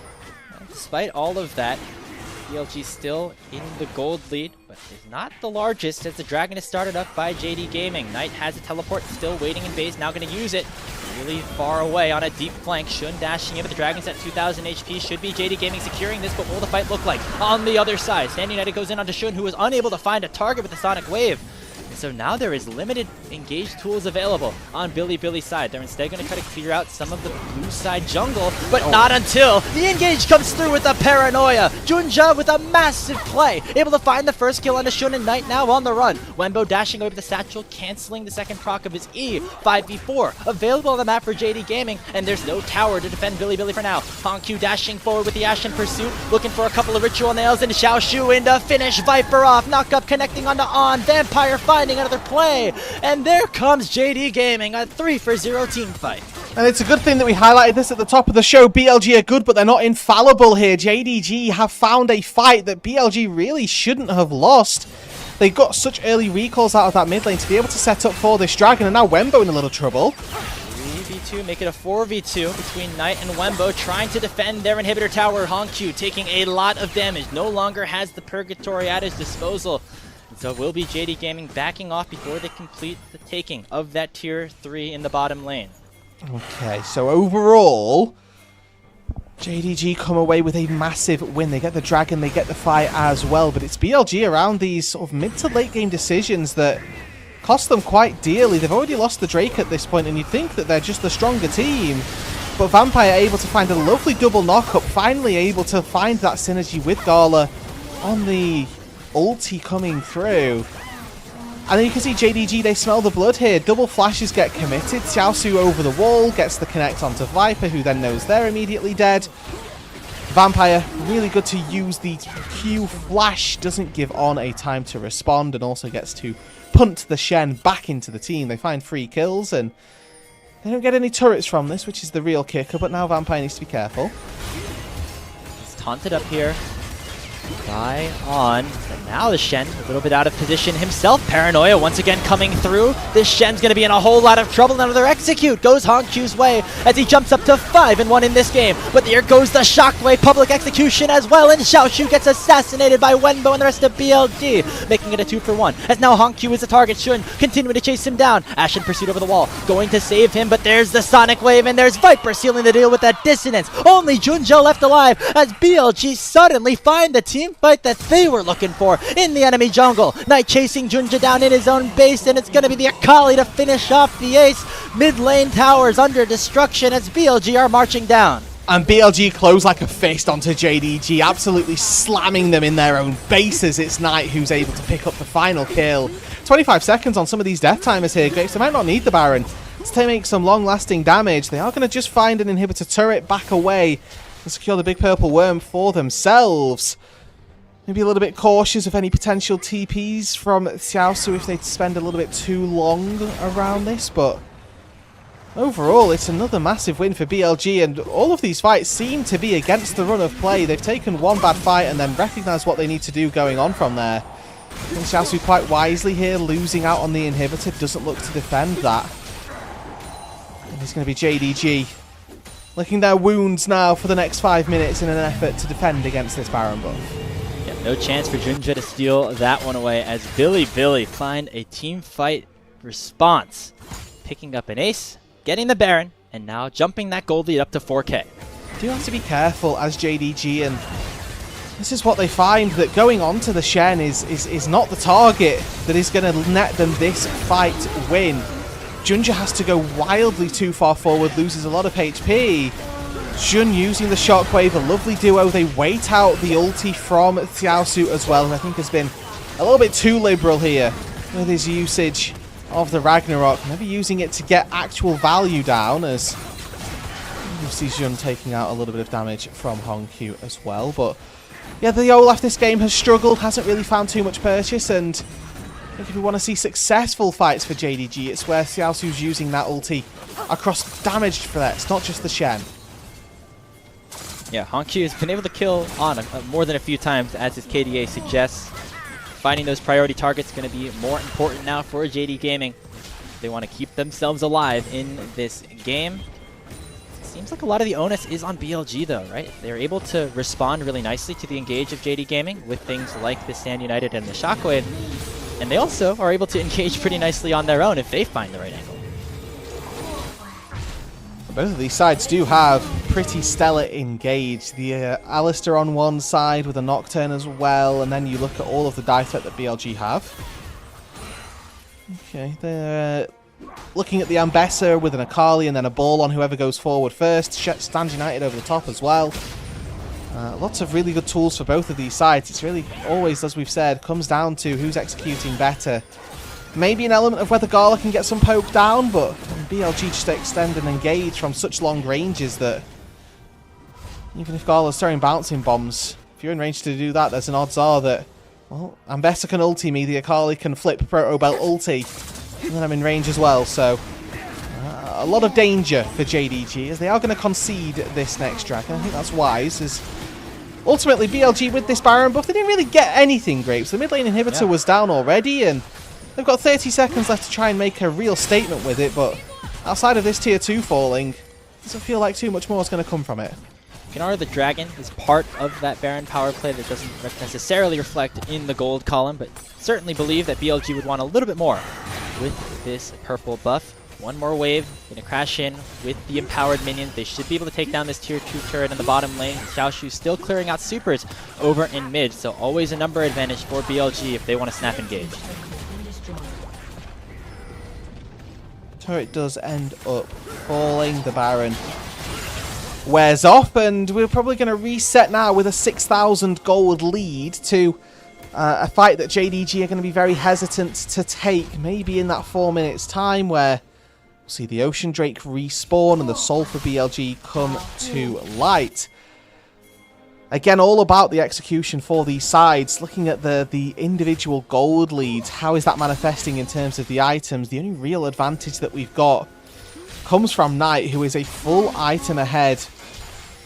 Despite all of that, BLG still in the gold lead, but is not the largest as the Dragon is started up by JD Gaming. Knight has a teleport, still waiting in base, now going to use it. Really far away on a deep flank. Shun dashing in, but the Dragon's at 2,000 HP. Should be JD Gaming securing this, but what will the fight look like on the other side? Stand United goes in onto Shun, who was unable to find a target with the Sonic Wave. And so now there is limited engaged tools available on Billy's side. They're instead going to try to clear out some of the blue side jungle, but not until the engage comes through with the Paranoia. Junja with a massive play, able to find the first kill on the Shun, and Knight now on the run. Wenbo dashing away with the satchel, canceling the second proc of his E. 5v4 available on the map for JD Gaming, and there's no tower to defend Billy for now. Hongq dashing forward with the Ashen Pursuit, looking for a couple of ritual nails, and Xiaoshu in to finish Viper off. Knock up connecting onto On. Vampire finding another play, and there comes JD Gaming, a 3-for-0 team fight. And it's a good thing that we highlighted this at the top of the show. BLG are good, but they're not infallible here. JDG have found a fight that BLG really shouldn't have lost. They got such early recalls out of that mid lane to be able to set up for this Dragon, and now Wenbo in a little trouble. 3v2, make it a 4v2 between Knight and Wenbo, trying to defend their inhibitor tower. Hongq taking a lot of damage, no longer has the Purgatory at his disposal. And so it will be JD Gaming backing off before they complete the taking of that tier 3 in the bottom lane. Okay, so overall, JDG come away with a massive win. They get the Dragon, they get the fight as well, but it's BLG around these sort of mid to late game decisions that cost them quite dearly. They've already lost the Drake at this point, and you'd think that they're just the stronger team, but Vampire able to find a lovely double knockup, finally able to find that synergy with Gala on the ulti coming through. And then you can see JDG, they smell the blood here. Double flashes get committed. Xiaosu over the wall, gets the connect onto Viper, who then knows they're immediately dead. Vampire, really good to use the Q flash, doesn't give On a time to respond, and also gets to punt the Shen back into the team. They find 3 kills, and they don't get any turrets from this, which is the real kicker, but now Vampire needs to be careful. He's taunted up here by On, and now the Shen a little bit out of position himself. Paranoia once again coming through. This Shen's going to be in a whole lot of trouble. Another execute goes Hongq's way as he jumps up to 5-1 in this game. But there goes the Shockwave public execution as well, and Xiaoshu gets assassinated by Wenbo and the rest of BLG, making it a 2-for-1. As now Hongq is the target, Shun continuing to chase him down. Ashen Pursuit over the wall, going to save him, but there's the Sonic Wave, and there's Viper sealing the deal with that dissonance. Only Junja left alive as BLG suddenly find the team fight that they were looking for in the enemy jungle. Knight chasing Junja down in his own base, and it's going to be the Akali to finish off the ace. Mid lane towers under destruction as BLG are marching down. And BLG close like a fist onto JDG, absolutely slamming them in their own bases. It's Knight who's able to pick up the final kill. 25 seconds on some of these death timers here, Grapes. They might not need the Baron to make some long-lasting damage. They are going to just find an inhibitor turret, back away, and secure the big purple worm for themselves. Maybe a little bit cautious of any potential TPs from Xiaosu if they spend a little bit too long around this, but overall it's another massive win for BLG, and all of these fights seem to be against the run of play. They've taken one bad fight and then recognized what they need to do going on from there. And Xiaosu quite wisely here, losing out on the inhibitor, doesn't look to defend that. And it's going to be JDG licking their wounds now for the next 5 minutes in an effort to defend against this Baron buff. No chance for Junja to steal that one away as Billy find a team fight response. Picking up an ace, getting the Baron, and now jumping that gold lead up to 4K. Do have to be careful as JDG, and this is what they find, that going on to the Shen is not the target that is going to net them this fight win. Junja has to go wildly too far forward, loses a lot of HP. Shun using the Shockwave, a lovely duo. They wait out the ulti from Xiaosu as well, and I think has been a little bit too liberal here with his usage of the Ragnarok. Maybe using it to get actual value down, as you see Shun taking out a little bit of damage from Hongq as well. But yeah, the Olaf this game has struggled, hasn't really found too much purchase, and I think if we want to see successful fights for JDG, it's where Xiaosu's using that ulti across damaged threats, not just the Shen. Yeah, Hongq has been able to kill On more than a few times, as his KDA suggests. finding those priority targets going to be more important now for JD Gaming. They want to keep themselves alive in this game. Seems like a lot of the onus is on BLG though, right? They're able to respond really nicely to the engage of JD Gaming with things like the Stand United and the Shockwave. And they also are able to engage pretty nicely on their own if they find the right angle. Both of these sides do have pretty stellar engage. The Alistair on one side with a Nocturne as well, and then you look at all of the die threat that BLG have. Okay, they're looking at the Ambessa with an Akali and then a ball on whoever goes forward first. Stand United over the top as well. Lots of really good tools for both of these sides. It's really always, as we've said, comes down to who's executing better. Maybe an element of whether Gala can get some poke down, but BLG just extend and engage from such long ranges that even if Gala's throwing bouncing bombs, if you're in range to do that, there's an odds are that, well, Ambessa can ulti me, the Akali can flip Proto Belt ulti, and then I'm in range as well, so a lot of danger for JDG as they are going to concede this next dragon. I think that's wise, as ultimately BLG with this Baron buff, they didn't really get anything great. So the mid lane inhibitor was down already, and they've got 30 seconds left to try and make a real statement with it, but outside of this tier 2 falling, doesn't feel like too much more is going to come from it. Kinar the Dragon is part of that Baron power play that doesn't necessarily reflect in the gold column, but certainly believe that BLG would want a little bit more with this purple buff. One more wave, gonna crash in with the empowered minions. They should be able to take down this tier 2 turret in the bottom lane. Xiaoshu still clearing out supers over in mid, so always a number advantage for BLG if they want to snap engage. Turret does end up falling. The Baron wears off, and we're probably going to reset now with a 6,000 gold lead to a fight that JDG are going to be very hesitant to take. Maybe in that 4 minutes time where we'll see the Ocean Drake respawn and the soul for BLG come to light. Again, all about the execution for these sides. Looking at the individual gold leads, how is that manifesting in terms of the items? The only real advantage that we've got comes from Knight, who is a full item ahead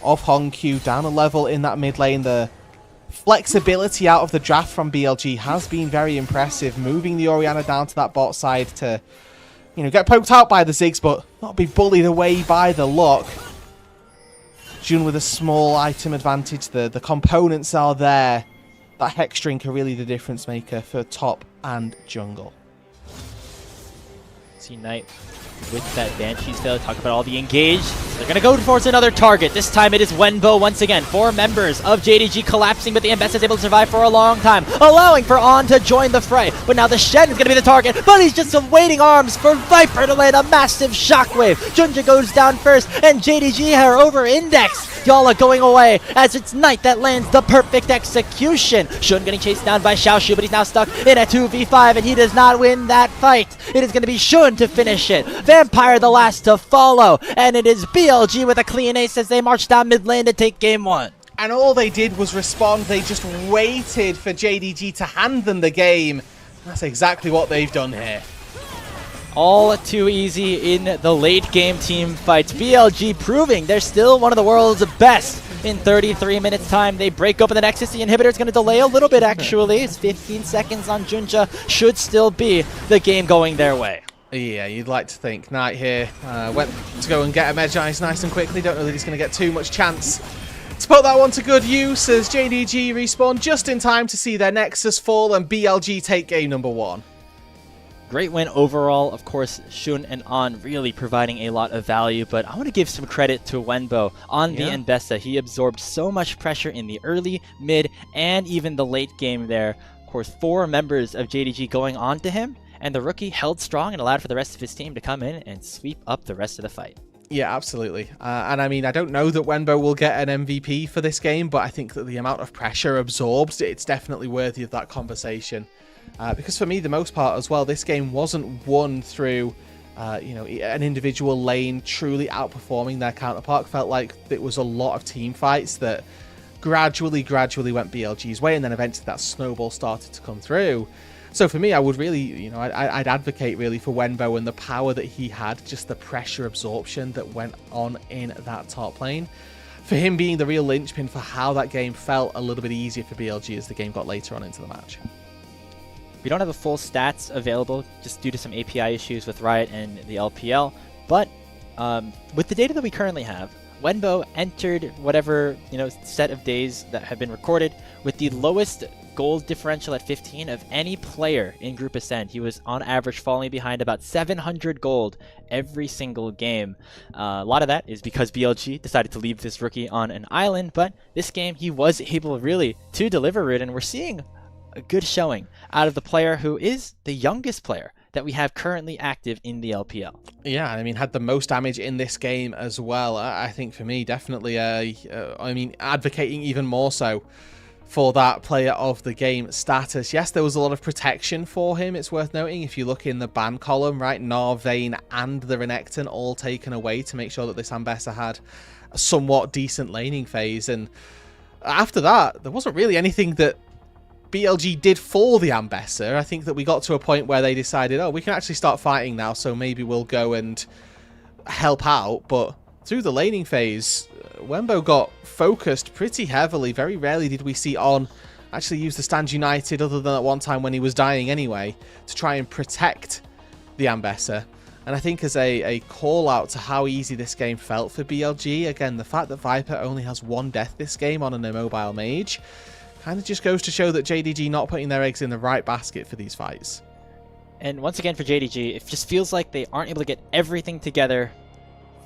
of Hongq, down a level in that mid lane. The flexibility out of the draft from BLG has been very impressive, moving the Orianna down to that bot side to, you know, get poked out by the Ziggs, but not be bullied away by the lock. Jun with a small item advantage. The components are there. That Hex Drink are really the difference maker for top and jungle. See Knight with that Banshee's fail. Talk about all the engage. They're going to go towards another target. This time it is Wenbo once again. 4 members of JDG collapsing, but the Ambessa is able to survive for a long time, allowing for On to join the fray. But now the Shen is going to be the target, but he's just waiting arms for Viper to land a massive shockwave. Junja goes down first, and JDG are over index. Y'all are going away as it's Knight that lands the perfect execution. Shun getting chased down by Xiaoshu, but he's now stuck in a 2v5, and he does not win that fight. It is going to be Shun to finish it. Vampire the last to follow, and it is BLG with a clean ace as they march down mid lane to take game 1. And all they did was respond. They just waited for JDG to hand them the game. That's exactly what they've done here. All too easy in the late game team fights. BLG proving they're still one of the world's best. In 33 minutes time, they break open the Nexus. The inhibitor is going to delay a little bit, actually. It's 15 seconds on Junja. Should still be the game going their way. Yeah, you'd like to think. Knight here went to go and get a Medjay's nice and quickly. Don't know that he's going to get too much chance to put that one to good use as JDG respawn just in time to see their Nexus fall and BLG take game number 1. Great win overall. Of course, Shun and On really providing a lot of value, but I want to give some credit to Wenbo on the Ambessa. He absorbed so much pressure in the early, mid, and even the late game there. Of course, 4 members of JDG going on to him, and the rookie held strong and allowed for the rest of his team to come in and sweep up the rest of the fight. Yeah, absolutely. And I mean, I don't know that Wenbo will get an MVP for this game, but I think that the amount of pressure absorbed, it's definitely worthy of that conversation. Because for me, the most part as well, this game wasn't won through, you know, an individual lane truly outperforming their counterpart. Felt like it was a lot of team fights that gradually went BLG's way, and then eventually that snowball started to come through. So for me, I would really, you know, I'd advocate really for Wenbo and the power that he had, just the pressure absorption that went on in that top lane. For him being the real linchpin for how that game felt a little bit easier for BLG as the game got later on into the match. We don't have the full stats available just due to some API issues with Riot and the LPL, but with the data that we currently have, Wenbo entered whatever set of days that have been recorded with the lowest gold differential at 15 of any player in Group Ascend. He was on average falling behind about 700 gold every single game. A lot of that is because BLG decided to leave this rookie on an island, but this game he was able really to deliver it, and we're seeing a good showing out of the player who is the youngest player that we have currently active in the LPL. Yeah, I mean, had the most damage in this game as well. I think for me, definitely, advocating even more so for that player of the game status. Yes, there was a lot of protection for him, it's worth noting. If you look in the ban column, right, Gnar, Vayne, and the Renekton all taken away to make sure that this Ambessa had a somewhat decent laning phase. And after that, there wasn't really anything that BLG did for the Ambessa. I think that we got to a point where they decided, oh, we can actually start fighting now, so maybe we'll go and help out. But through the laning phase, Wenbo got focused pretty heavily. Very rarely did we see On actually use the Stand United, other than at one time when he was dying anyway, to try and protect the Ambessa. And I think as a call out to how easy this game felt for BLG, again, the fact that Viper only has one death this game on an immobile mage kind of just goes to show that JDG not putting their eggs in the right basket for these fights. And once again for JDG, it just feels like they aren't able to get everything together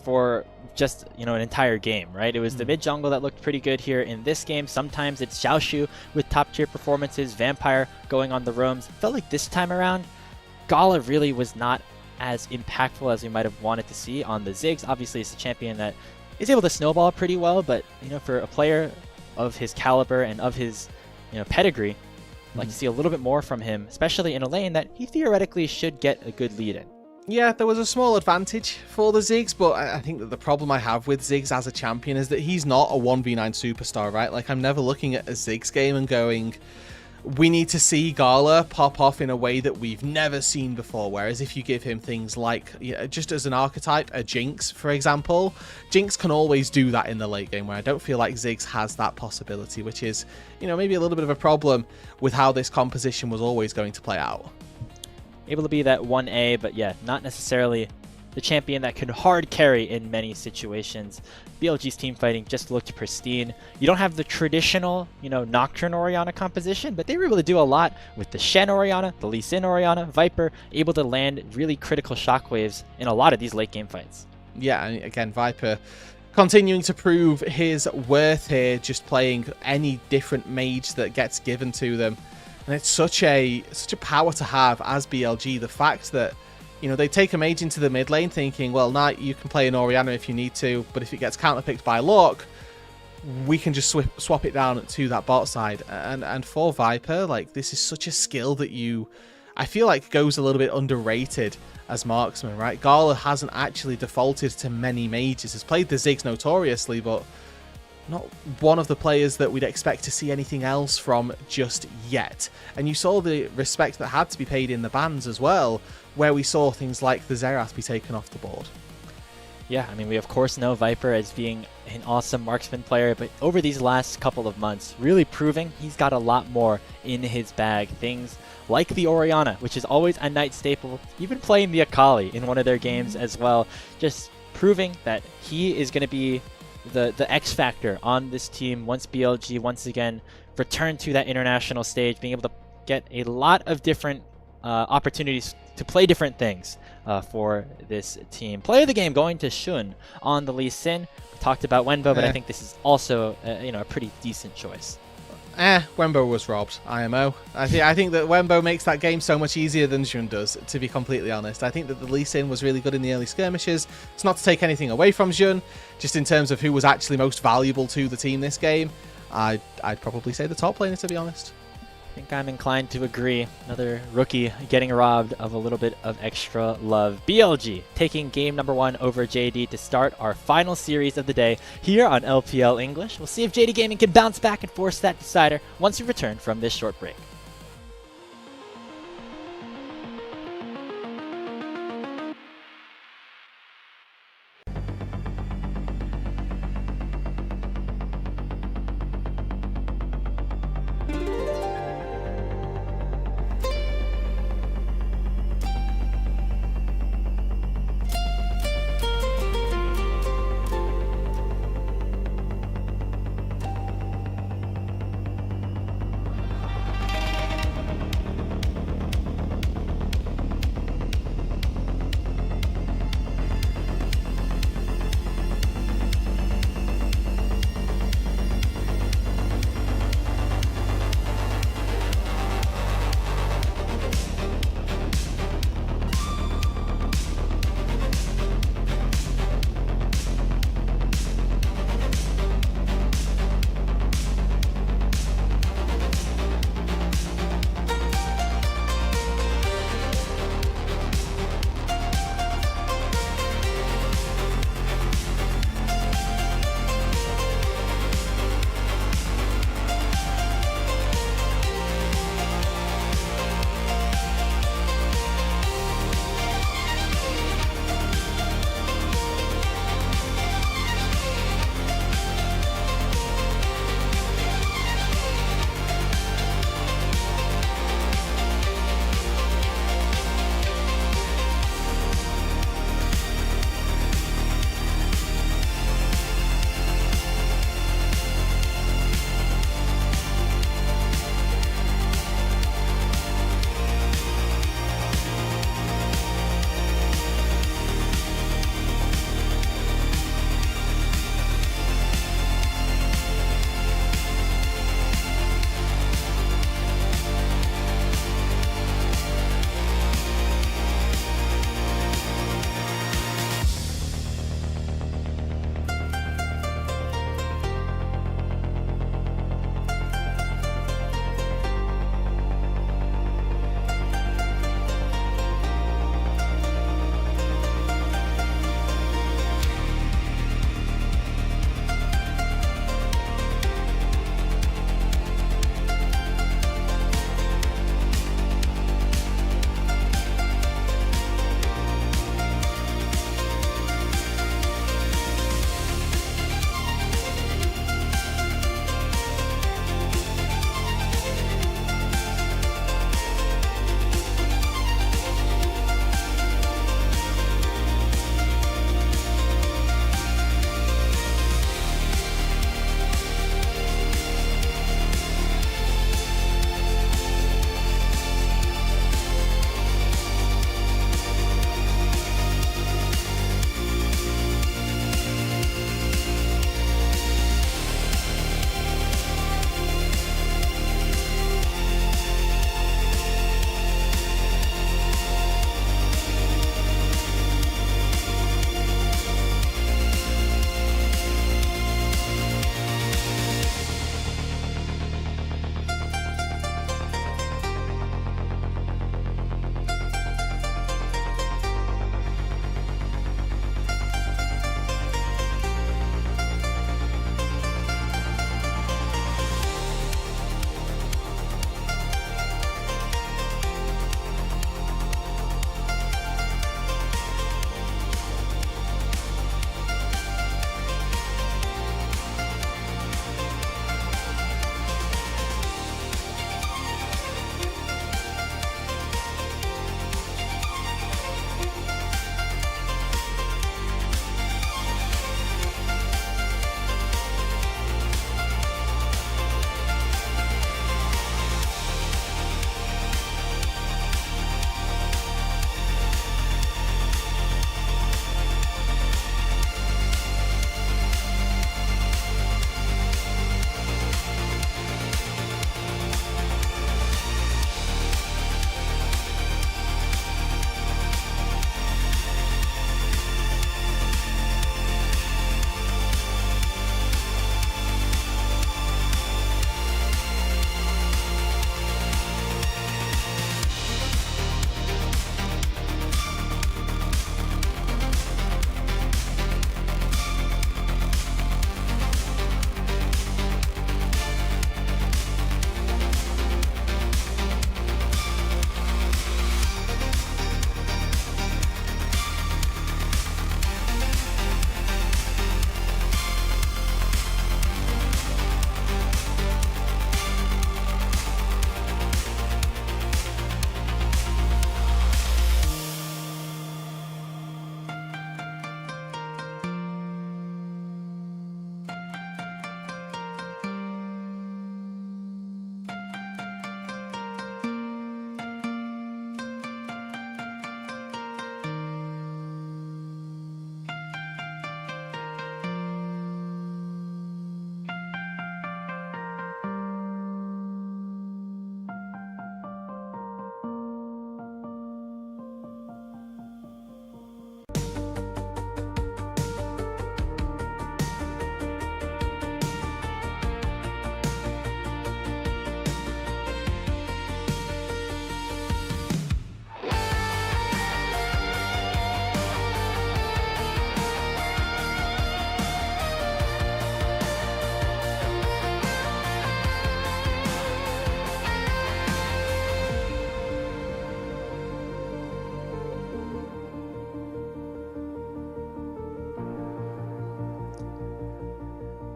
for just, an entire game, right? It was the mid jungle that looked pretty good here in this game. Sometimes it's Xiaoshu with top tier performances, Vampire going on the roams. Felt like this time around, Gala really was not as impactful as we might have wanted to see on the Ziggs. Obviously, it's a champion that is able to snowball pretty well, but, for a player of his caliber and of his, pedigree, I'd like to see a little bit more from him, especially in a lane that he theoretically should get a good lead in. Yeah, there was a small advantage for the Ziggs, but I think that the problem I have with Ziggs as a champion is that he's not a 1v9 superstar, right? Like, I'm never looking at a Ziggs game and going, we need to see Gala pop off in a way that we've never seen before. Whereas if you give him things like, just as an archetype, a Jinx, for example, Jinx can always do that in the late game, where I don't feel like Ziggs has that possibility, which is, maybe a little bit of a problem with how this composition was always going to play out. Able to be that 1A, but yeah, not necessarily the champion that could hard carry in many situations. BLG's team fighting just looked pristine. You don't have the traditional, Nocturne Orianna composition, but they were able to do a lot with the Shen Orianna, the Lee Sin Orianna, Viper, able to land really critical shockwaves in a lot of these late game fights. Yeah, and again, Viper continuing to prove his worth here, just playing any different mage that gets given to them. And it's such a power to have as BLG, the fact that, they take a mage into the mid lane thinking, well, now you can play an Orianna if you need to, but if it gets counterpicked by Locke, we can just swap it down to that bot side. And for Viper, like, this is such a skill that I feel like goes a little bit underrated as marksman, right? Gala hasn't actually defaulted to many mages, has played the Ziggs notoriously, but not one of the players that we'd expect to see anything else from just yet. And you saw the respect that had to be paid in the bans as well, where we saw things like the Xerath be taken off the board. Yeah, I mean, we of course know Viper as being an awesome marksman player, but over these last couple of months, really proving he's got a lot more in his bag. Things like the Orianna, which is always a night staple, even playing the Akali in one of their games as well, just proving that he is going to be the X factor on this team once BLG once again return to that international stage, being able to get a lot of different opportunities to play different things for this team. Player of the game going to Shun on the Lee Sin. We talked about Wenbo, but I think this is also a pretty decent choice. Wenbo was robbed, IMO. I think that Wenbo makes that game so much easier than Jun does, to be completely honest. I think that the Lee Sin was really good in the early skirmishes. It's not to take anything away from Jun, just in terms of who was actually most valuable to the team this game. I'd probably say the top laner, to be honest. I think I'm inclined to agree. Another rookie getting robbed of a little bit of extra love. BLG taking game number 1 over JD to start our final series of the day here on LPL English. We'll see if JD Gaming can bounce back and force that decider once we return from this short break.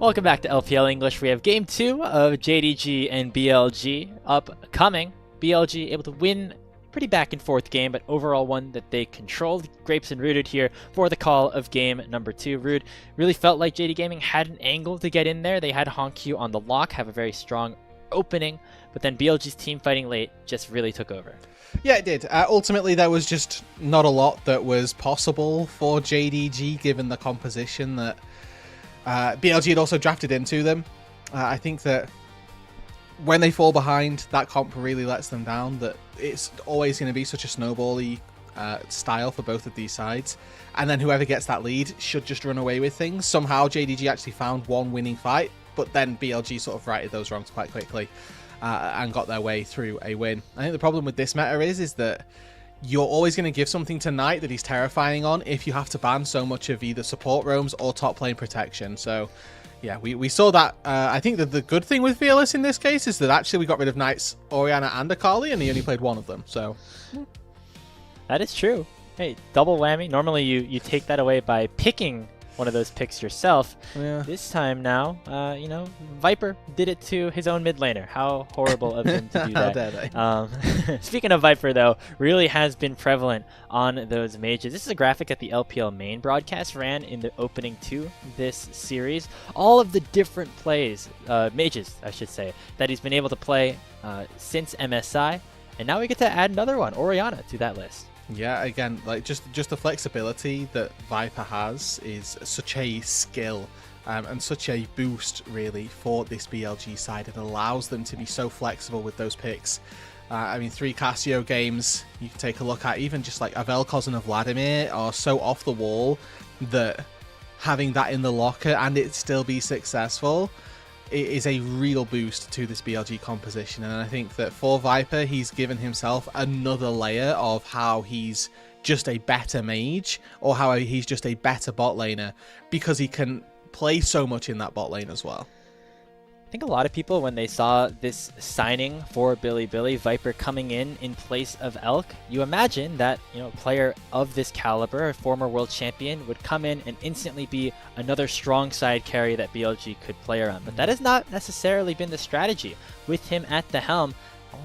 Welcome back to LPL English. We have Game 2 of JDG and BLG upcoming. BLG able to win pretty back and forth game, but overall one that they controlled. Grapes and Rooted here for the call of game number 2. Rude really felt like JD Gaming had an angle to get in there. They had Honkyu on the lock, have a very strong opening, but then BLG's team fighting late just really took over. Yeah, it did. Ultimately, there was just not a lot that was possible for JDG given the composition that BLG had also drafted into them. I think that when they fall behind, that comp really lets them down, that it's always going to be such a snowbally style for both of these sides. And then whoever gets that lead should just run away with things. Somehow JDG actually found one winning fight, but then BLG sort of righted those wrongs quite quickly and got their way through a win. I think the problem with this meta is that you're always going to give something to Knight that he's terrifying on if you have to ban so much of either support roams or top lane protection. So, yeah, we saw that. I think that the good thing with Fearless in this case is that actually we got rid of Knight's Orianna and Akali, and he only played one of them. So that is true. Hey, double whammy. Normally you take that away by picking one of those picks yourself. Yeah. This time now, you know, Viper did it to his own mid laner. How horrible of him to do that. How dare they? Speaking of Viper, though, really has been prevalent on those mages. This is a graphic that the LPL main broadcast ran in the opening to this series. All of the different plays, mages, I should say, that he's been able to play since MSI. And now we get to add another one, Orianna, to that list. Yeah, again, like just the flexibility that Viper has is such a skill and such a boost really for this BLG side. It allows them to be so flexible with those picks. I mean, 3 Casio games you can take a look at, even just like Avel'Koz and Vladimir are so off the wall that having that in the locker and it still be successful is a real boost to this BLG composition. And I think that for Viper, he's given himself another layer of how he's just a better mage or how he's just a better bot laner because he can play so much in that bot lane as well. I think a lot of people, when they saw this signing for Billy, Viper coming in place of Elk, you imagine that, you know, a player of this caliber, a former world champion, would come in and instantly be another strong side carry that BLG could play around. But that has not necessarily been the strategy with him at the helm.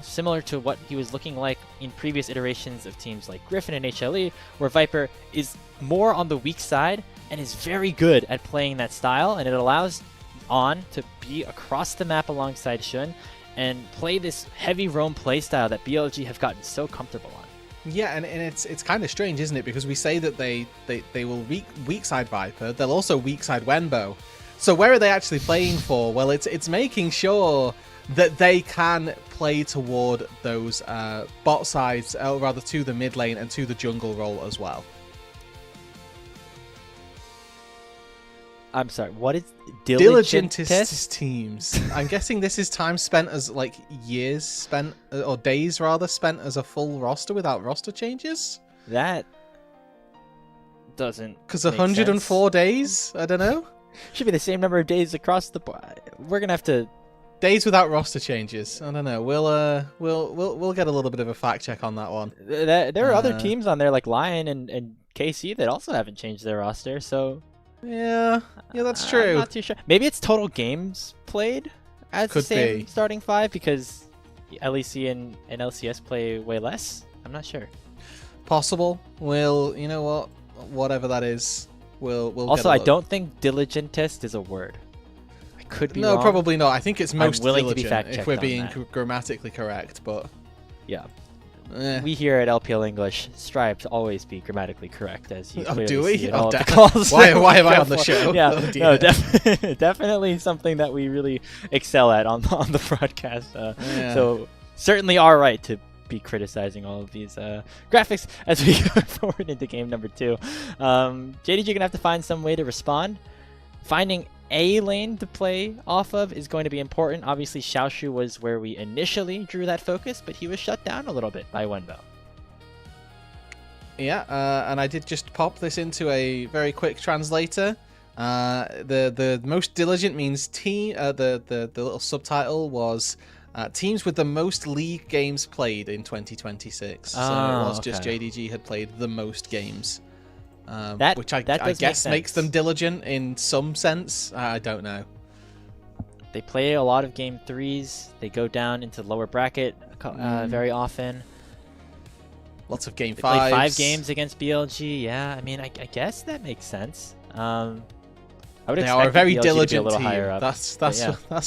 Similar to what he was looking like in previous iterations of teams like Griffin and HLE, where Viper is more on the weak side and is very good at playing that style, and it allows On to be across the map alongside Shun and play this heavy roam playstyle that BLG have gotten so comfortable on. Yeah, and it's kind of strange, isn't it? Because we say that they will weak side Viper, they'll also weak side Wenbo. So where are they actually playing for? Well, it's making sure that they can play toward those bot sides, or rather to the mid lane and to the jungle role as well. I'm sorry, what is Diligentist teams? I'm guessing this is time spent as like years spent, or days rather, spent as a full roster without roster changes? That doesn't. Because 104 days? I don't know. Should be the same number of days across the board. We're gonna have to. Days without roster changes. I don't know. We'll get a little bit of a fact check on that one. There are other teams on there like Lion and KC that also haven't changed their roster, so. Yeah, that's true. I'm not too sure. Maybe it's total games played as the same starting 5 because LEC and LCS play way less. I'm not sure. Possible. You know what? Whatever that is, we'll also, get a I look. don't think diligentist is a word. I could be wrong. No, probably not. I think it's most willing diligent, to be fact-checked if we're on being that. grammatically correct, but... Yeah. We here at LPL English strive to always be grammatically correct, as you clearly do we? see in Oh, all of the calls. Why am I on the show? Yeah, Oh, no, definitely something that we really excel at on the broadcast. So certainly are right to be criticizing all of these graphics as we go forward into game number 2. JDG gonna have to find some way to respond. Finding a lane to play off of is going to be important. Obviously, Xiaoshu was where we initially drew that focus, but he was shut down a little bit by Wenbo. Yeah, and I did just pop this into a very quick translator. The most diligent means team. The little subtitle was teams with the most league games played in 2026. So it was just JDG had played the most games. Which I guess makes them diligent in some sense. I don't know. They play a lot of game 3s. They go down into the lower bracket very often. Lots of game They 5s. play 5 games against BLG. Yeah, I mean, I guess that makes sense. I would They expect are a very BLG to be a diligent little team. higher up. That's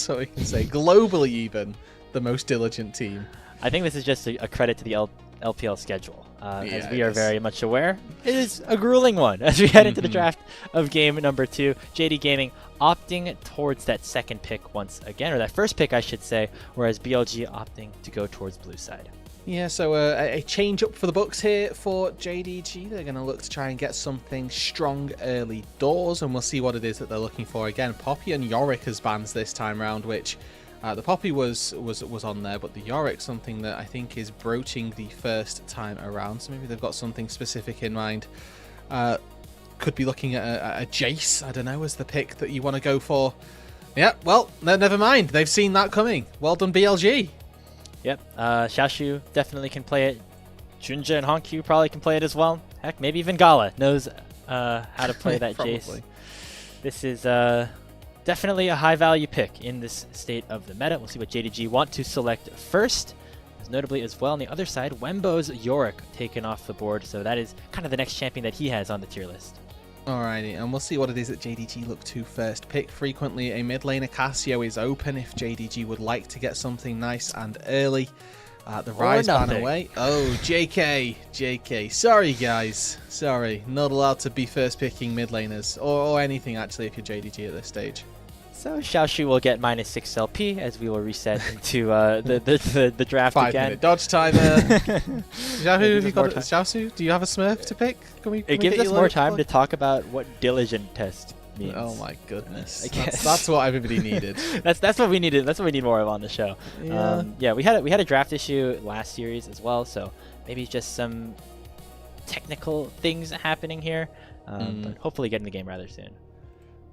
what we can say. Globally, even the most diligent team. I think this is just a credit to the LPL schedule. As we it are is. very much aware, it is a grueling one as we head into the draft of game number 2. JD Gaming opting towards that second pick once again, or that first pick, I should say, whereas BLG opting to go towards blue side. Yeah, so a change up for the Bucks here for JDG. They're going to look to try and get something strong early doors, and we'll see what it is that they're looking for. Again, Poppy and Yorick as bans this time round, which the Poppy was on there, but the Yorick something that I think is broaching the first time around. So maybe they've got something specific in mind. Could be looking at a Jace, I don't know, as the pick that you want to go for. Yeah, well, never mind. They've seen that coming. Well done, BLG. Yep, Xiaoshu definitely can play it. Junja and Honkyu probably can play it as well. Heck, maybe even Gala knows how to play that Jace. This is definitely a high-value pick in this state of the meta. We'll see what JDG want to select first. As notably as well on the other side, Wembo's Yorick taken off the board, so that is kind of the next champion that he has on the tier list. Alrighty, and we'll see what it is that JDG look to first pick. Frequently, a mid laner Cassio is open if JDG would like to get something nice and early. The Rise ban away. Oh, JK. Sorry, guys. Sorry. Not allowed to be first picking mid laners, or anything, actually, if you're JDG at this stage. So Xiaoshu will get -6 LP as we will reset into the draft 5-minute again. dodge timer. Xiaoshu, do you have a Smurf to pick? It gives us more time to talk about what diligent test means. Oh my goodness. I guess. That's what everybody needed. That's what we needed. That's what we need more of on the show. Yeah. We had a draft issue last series as well, so maybe just some technical things happening here. But hopefully getting the game rather soon.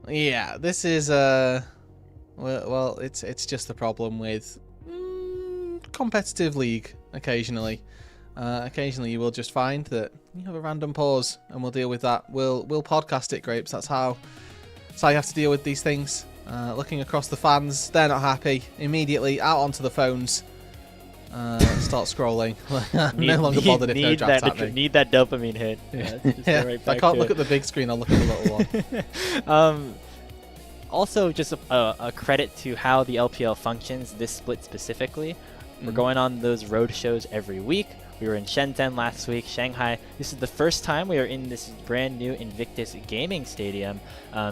Yeah, this is well, it's just the problem with competitive league. Occasionally, you will just find that you have a random pause, and we'll deal with that. We'll podcast it, Grapes. That's how you have to deal with these things. Looking across the fans, they're not happy. Immediately out onto the phones. Start scrolling. No longer bothered if no draft happening. Need that dopamine hit. Yeah. Right, I can't look at the big screen. I'll look at the little one. Also, just a credit to how the LPL functions, this split specifically. We're going on those road shows every week. We were in Shenzhen last week, Shanghai. This is the first time we are in this brand new Invictus Gaming Stadium.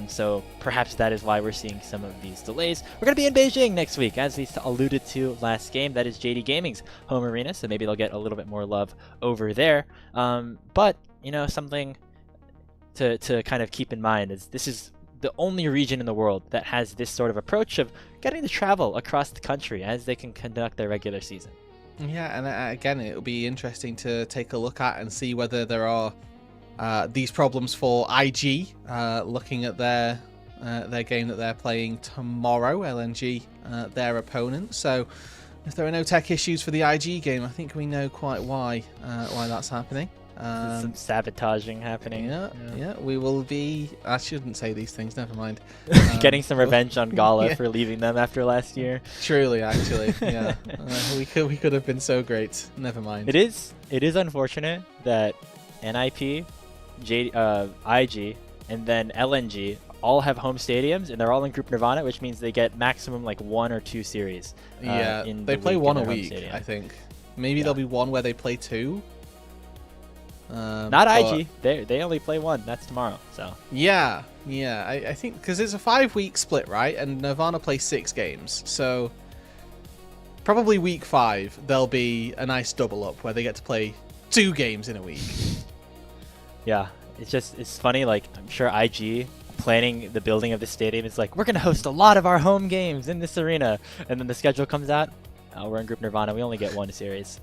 So perhaps that is why we're seeing some of these delays. We're going to be in Beijing next week, as we alluded to last game. That is JD Gaming's home arena, so maybe they'll get a little bit more love over there. But, you know, something to kind of keep in mind is this is the only region in the world that has this sort of approach of getting to travel across the country as they can conduct their regular season. Yeah, and again, it'll be interesting to take a look at and see whether there are these problems for IG, looking at their game that they're playing tomorrow, LNG, their opponent. So if there are no tech issues for the IG game, I think we know quite why that's happening. Some sabotaging happening. Yeah, we will be... I shouldn't say these things, never mind. Getting some revenge on Gala for leaving them after last year. Truly, actually, yeah. We could have been so great. Never mind. It is unfortunate that NIP, IG, and then LNG all have home stadiums, and they're all in Group Nirvana, which means they get maximum like 1 or 2 series. Yeah, they play one a week, I think. Maybe there'll be one where they play 2. Not IG. They only play 1. That's tomorrow. So yeah. I think because it's a 5-week split, right? And Nirvana plays 6 games, so probably week 5 there'll be a nice double up where they get to play 2 games in a week. Yeah, it's funny. Like I'm sure IG planning the building of the stadium is like, we're gonna host a lot of our home games in this arena, and then the schedule comes out. Oh, we're in Group Nirvana. We only get 1 series.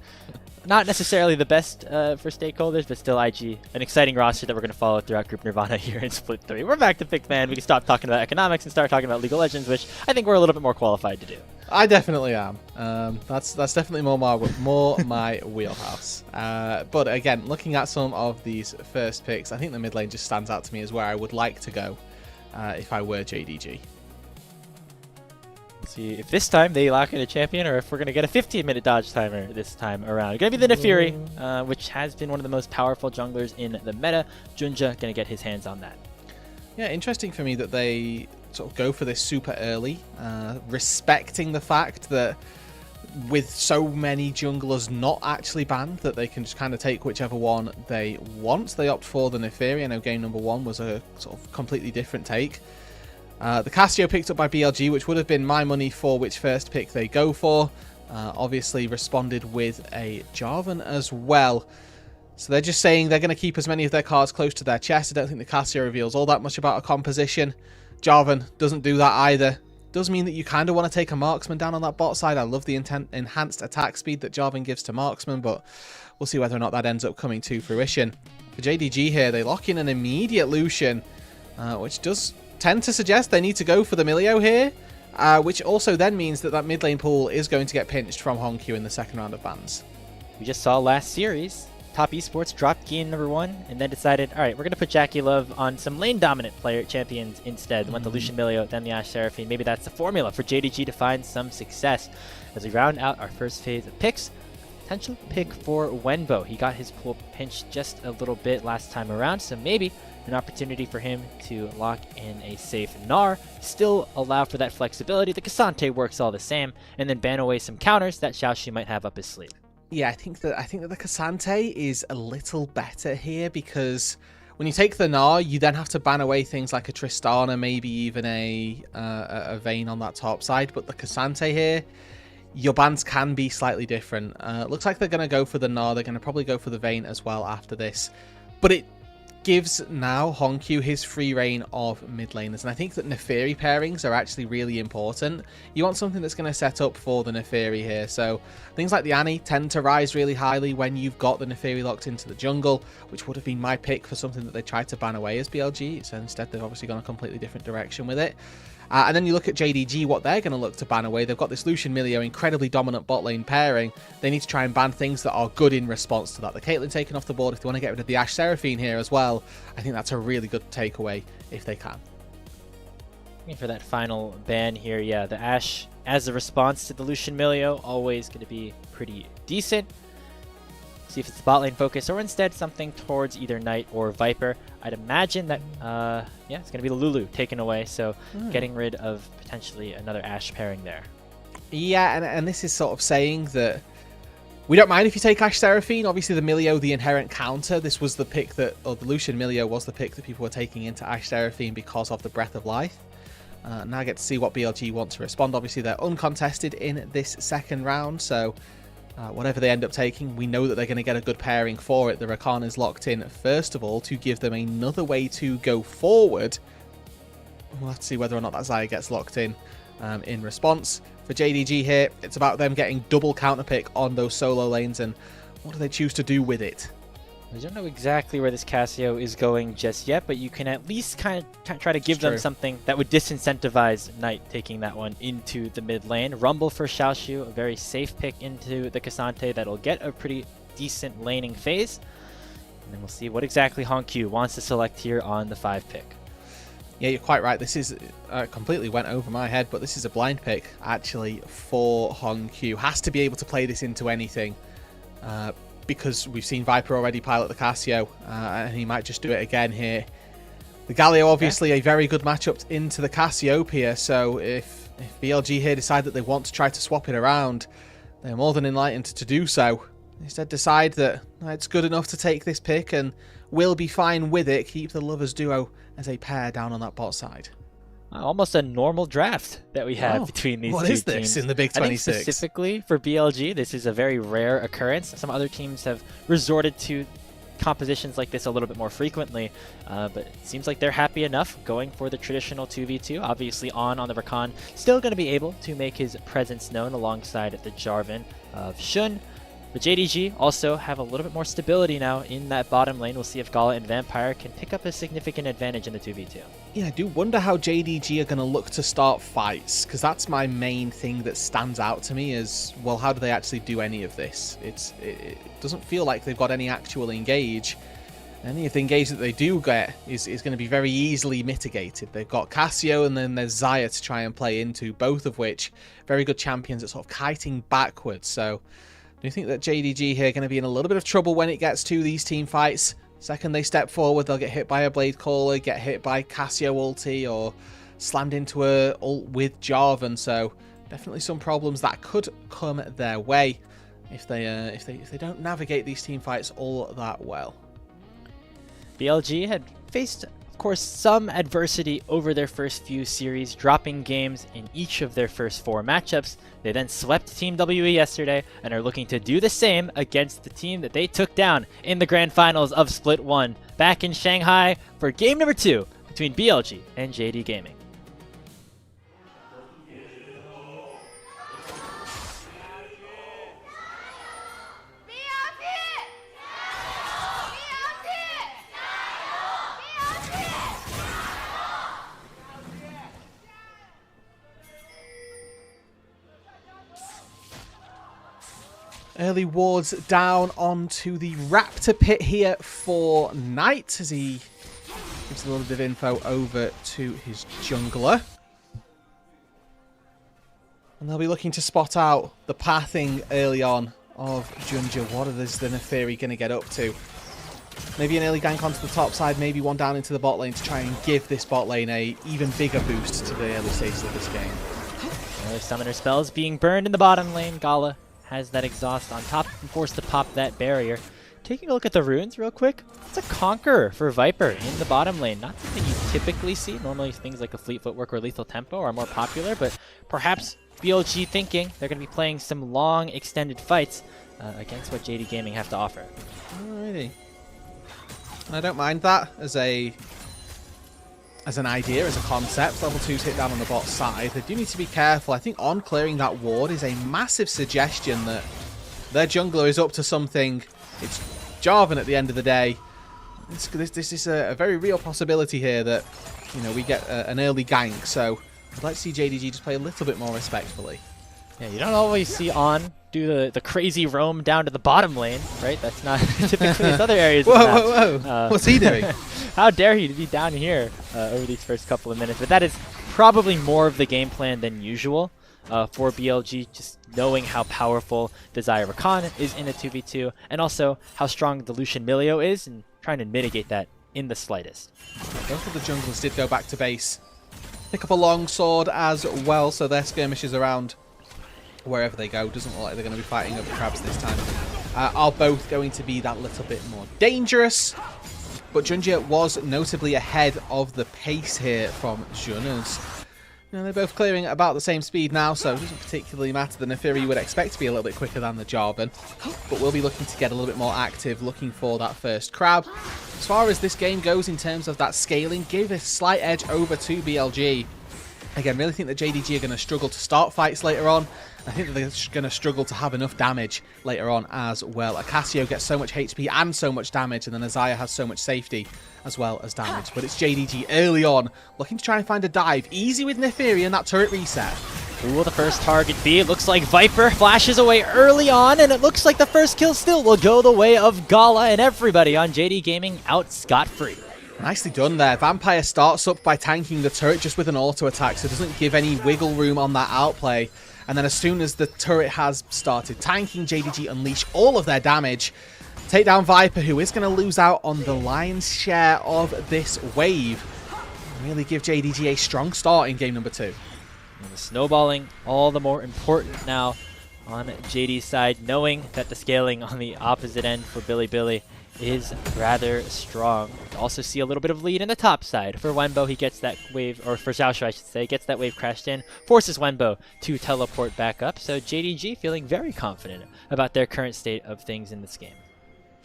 Not necessarily the best for stakeholders, but still IG. An exciting roster that we're going to follow throughout Group Nirvana here in Split 3. We're back to Pick Man. We can stop talking about economics and start talking about League of Legends, which I think we're a little bit more qualified to do. I definitely am. That's definitely more my wheelhouse. But again, looking at some of these first picks, I think the mid lane just stands out to me as where I would like to go if I were JDG. See if this time they lock in a champion or if we're going to get a 15-minute dodge timer this time around. Going to be the Nefiri, which has been one of the most powerful junglers in the meta. Junja going to get his hands on that. Yeah, interesting for me that they sort of go for this super early, respecting the fact that with so many junglers not actually banned, that they can just kind of take whichever one they want. They opt for the Nefiri. I know game number 1 was a sort of completely different take. The Cassio picked up by BLG, which would have been my money for which first pick they go for. Obviously responded with a Jarvan as well. So they're just saying they're going to keep as many of their cards close to their chest. I don't think the Cassio reveals all that much about a composition. Jarvan doesn't do that either. Does mean that you kind of want to take a marksman down on that bot side. I love the enhanced attack speed that Jarvan gives to marksman, but we'll see whether or not that ends up coming to fruition. For JDG here, they lock in an immediate Lucian, which does tend to suggest they need to go for the Milio here, which also then means that that mid lane pool is going to get pinched from Hongqiu in the second round of bans. We just saw last series, Top Esports dropped game number 1 and then decided, all right, we're going to put Jackie Love on some lane dominant player champions instead. Went the Lucian Milio, then the Ashe Seraphine. Maybe that's the formula for JDG to find some success. As we round out our first phase of picks, potential pick for Wenbo. He got his pool pinched just a little bit last time around, so maybe an opportunity for him to lock in a safe Gnar, still allow for that flexibility. The Cassante works all the same, and then ban away some counters that Xiaoxu might have up his sleeve. Yeah, I think that the Cassante is a little better here, because when you take the Gnar, you then have to ban away things like a Tristana, maybe even a Vayne on that top side. But the Cassante here, your bans can be slightly different. Looks like they're going to go for the Gnar. They're going to probably go for the Vayne as well after this. But it gives now Hongqiu his free reign of mid laners, and I think that Nefiri pairings are actually really important. You want something that's going to set up for the Nefiri here, so things like the Annie tend to rise really highly when you've got the Nefiri locked into the jungle, which would have been my pick for something that they tried to ban away as BLG, so instead they've obviously gone a completely different direction with it. And then you look at JDG, what they're going to look to ban away. They've got this Lucian Milio, incredibly dominant bot lane pairing. They need to try and ban things that are good in response to that. The Caitlyn taken off the board. If they want to get rid of the Ashe Seraphine here as well, I think that's a really good takeaway if they can. Looking for that final ban here, yeah, the Ashe as a response to the Lucian Milio, always going to be pretty decent. See if it's the bot lane focus or instead something towards either Knight or Viper. I'd imagine that, yeah, it's going to be the Lulu taken away, so getting rid of potentially another Ashe pairing there. Yeah, and this is sort of saying that we don't mind if you take Ashe Seraphine. Obviously, the Milio, the inherent counter, this was the pick that, or the Lucian Milio was the pick that people were taking into Ashe Seraphine because of the Breath of Life. Now I get to see what BLG want to respond. Obviously, they're uncontested in this second round, so whatever they end up taking, we know that they're going to get a good pairing for it. The Rakan is locked in, first of all, to give them another way to go forward. We'll have to see whether or not that Xayah gets locked in response. For JDG here, it's about them getting double counterpick on those solo lanes, and what do they choose to do with it? I don't know exactly where this Cassio is going just yet, but you can at least kind of try to give them something that would disincentivize Knight taking that one into the mid lane. Rumble for Xiaoxu, a very safe pick into the Cassante that'll get a pretty decent laning phase. And then we'll see what exactly Hongqiu wants to select here on the 5 pick. Yeah, you're quite right. This is completely went over my head, but this is a blind pick actually for Hongqiu. Has to be able to play this into anything. Because we've seen Viper already pilot the Cassio, and he might just do it again here. The Galio, obviously, a very good matchup into the Cassiopeia, so if BLG here decide that they want to try to swap it around, they're more than enlightened to do so. Instead decide that it's good enough to take this pick and will be fine with it, keep the Lovers duo as a pair down on that bot side. Almost a normal draft that we have between these two teams. What is this in the Big 26? I think specifically for BLG, this is a very rare occurrence. Some other teams have resorted to compositions like this a little bit more frequently, but it seems like they're happy enough going for the traditional 2v2. Obviously on the Rakan, still going to be able to make his presence known alongside the Jarvan of Xun. The JDG also have a little bit more stability now in that bottom lane. We'll see if Gala and Vampire can pick up a significant advantage in the 2v2. Yeah, I do wonder how JDG are going to look to start fights, because that's my main thing that stands out to me is, well, how do they actually do any of this? It doesn't feel like they've got any actual engage. Any of the engage that they do get is going to be very easily mitigated. They've got Cassio and then there's Xayah to try and play into, both of which very good champions at sort of kiting backwards. So do you think that JDG here are going to be in a little bit of trouble when it gets to these team fights? Second they step forward, they'll get hit by a Blade Caller, get hit by Cassio ulti, or slammed into a ult with Jarvan. So definitely some problems that could come their way if they don't navigate these team fights all that well. BLG had faced, of course, some adversity over their first few series, dropping games in each of their first 4 matchups. They then swept Team WE yesterday and are looking to do the same against the team that they took down in the grand finals of Split 1 back in Shanghai for game number 2 between BLG and JD Gaming. Early wards down onto the Raptor pit here for Knight as he gives a little bit of info over to his jungler. And they'll be looking to spot out the pathing early on of Junja. What is the Neferi going to get up to? Maybe an early gank onto the top side, maybe one down into the bot lane to try and give this bot lane a even bigger boost to the early stages of this game. Another summoner spells being burned in the bottom lane. Gala has that exhaust on top and forced to pop that barrier. Taking a look at the runes real quick, it's a Conqueror for Viper in the bottom lane. Not something you typically see. Normally things like a Fleet Footwork or Lethal Tempo are more popular, but perhaps BLG thinking they're going to be playing some long extended fights against what JD Gaming have to offer. Alrighty. I don't mind that as an idea, as a concept. Level 2's hit down on the bot side. They do need to be careful. I think on clearing that ward is a massive suggestion that their jungler is up to something. It's Jarvan at the end of the day. This is a very real possibility here that, you know, we get an early gank. So I'd like to see JDG just play a little bit more respectfully. Yeah, you don't always see On do the crazy roam down to the bottom lane, right? That's not typically in other areas. Whoa. What's he doing? How dare he to be down here over these first couple of minutes? But that is probably more of the game plan than usual for BLG, just knowing how powerful the Xayah Rakan is in a 2v2, and also how strong the Lucian Milio is, and trying to mitigate that in the slightest. Both of the junglers did go back to base. Pick up a long sword as well, so their skirmishes around wherever they go, doesn't look like they're going to be fighting over crabs this time, are both going to be that little bit more dangerous. But Junja was notably ahead of the pace here from Jun, as you know, they're both clearing at about the same speed now, so it doesn't particularly matter. The Neferi you would expect to be a little bit quicker than the Jarvan, but we'll be looking to get a little bit more active, looking for that first crab. As far as this game goes in terms of that scaling, give a slight edge over to BLG. Again, really think that JDG are going to struggle to start fights later on. I think that they're going to struggle to have enough damage later on as well. Cassio gets so much HP and so much damage, and then Xayah has so much safety as well as damage. But it's JDG early on, looking to try and find a dive. Easy with Neferi and that turret reset. Who will the first target be? It looks like Viper flashes away early on, and it looks like the first kill still will go the way of Gala, and everybody on JD Gaming out scot-free. Nicely done there. Vampire starts up by tanking the turret just with an auto attack, so it doesn't give any wiggle room on that outplay. And then as soon as the turret has started tanking, JDG unleash all of their damage. Take down Viper, who is going to lose out on the lion's share of this wave. Really give JDG a strong start in game number 2. And the snowballing all the more important now on JD's side, knowing that the scaling on the opposite end for Billy is rather strong. We also see a little bit of lead in the top side. For Wenbo, he gets that wave, or for Xiaoshu I should say, gets that wave crashed in, forces Wenbo to teleport back up. So JDG feeling very confident about their current state of things in this game.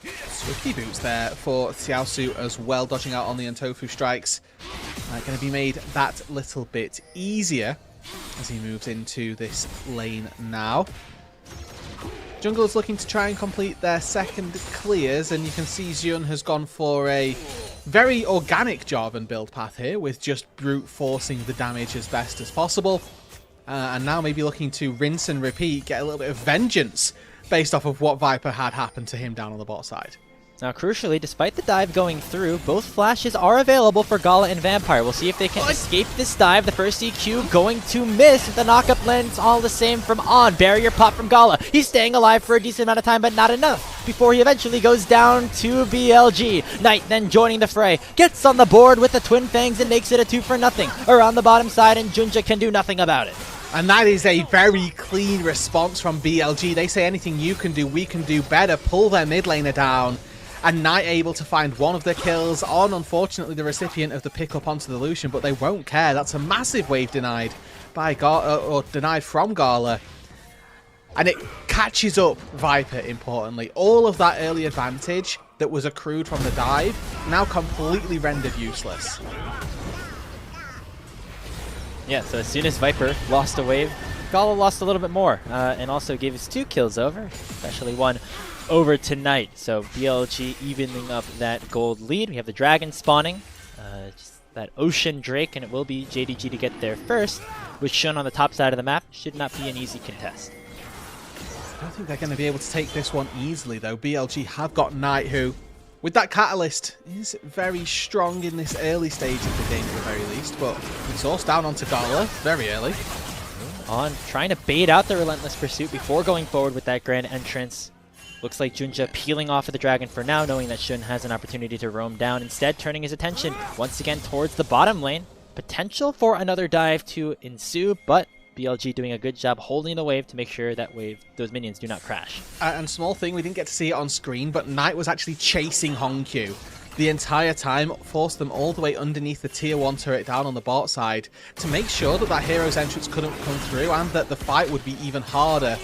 Swifty boots there for Xiaoshu as well, dodging out on the Untofu strikes. Going to be made that little bit easier as he moves into this lane now. Jungle is looking to try and complete their second clears, and you can see Xion has gone for a very organic Jarvan build path here, with just brute forcing the damage as best as possible. And now maybe looking to rinse and repeat, get a little bit of vengeance based off of what Viper had happened to him down on the bot side. Now, crucially, despite the dive going through, both flashes are available for Gala and Vampire. We'll see if they can escape this dive. The first EQ going to miss. The knockup lands all the same from On. Barrier pop from Gala. He's staying alive for a decent amount of time, but not enough before he eventually goes down to BLG. Knight then joining the fray. Gets on the board with the Twin Fangs and makes it a 2-for-0. Around the bottom side, and Junja can do nothing about it. And that is a very clean response from BLG. They say anything you can do, we can do better. Pull their mid laner down. And Knight able to find one of the kills on, unfortunately, the recipient of the pickup onto the Lucian, but they won't care. That's a massive wave denied by or denied from Gala. And it catches up Viper, importantly. All of that early advantage that was accrued from the dive, now completely rendered useless. Yeah, so as soon as Viper lost a wave, Gala lost a little bit more, and also gave his 2 kills over, especially one over to Knight. So BLG evening up that gold lead. We have the dragon spawning, just that ocean drake, and it will be JDG to get there first, which shown on the top side of the map should not be an easy contest. I don't think they're going to be able to take this one easily, though. BLG have got Knight, who, with that catalyst, is very strong in this early stage of the game at the very least, but exhaust down onto Gala very early. On trying to bait out the relentless pursuit before going forward with that grand entrance. Looks like Junja peeling off of the dragon for now, knowing that Shun has an opportunity to roam down. Instead, turning his attention once again towards the bottom lane. Potential for another dive to ensue, but BLG doing a good job holding the wave to make sure that those minions do not crash. And small thing, we didn't get to see it on screen, but Knight was actually chasing Hongq the entire time, forced them all the way underneath the tier 1 turret down on the bot side to make sure that that hero's entrance couldn't come through and that the fight would be even harder.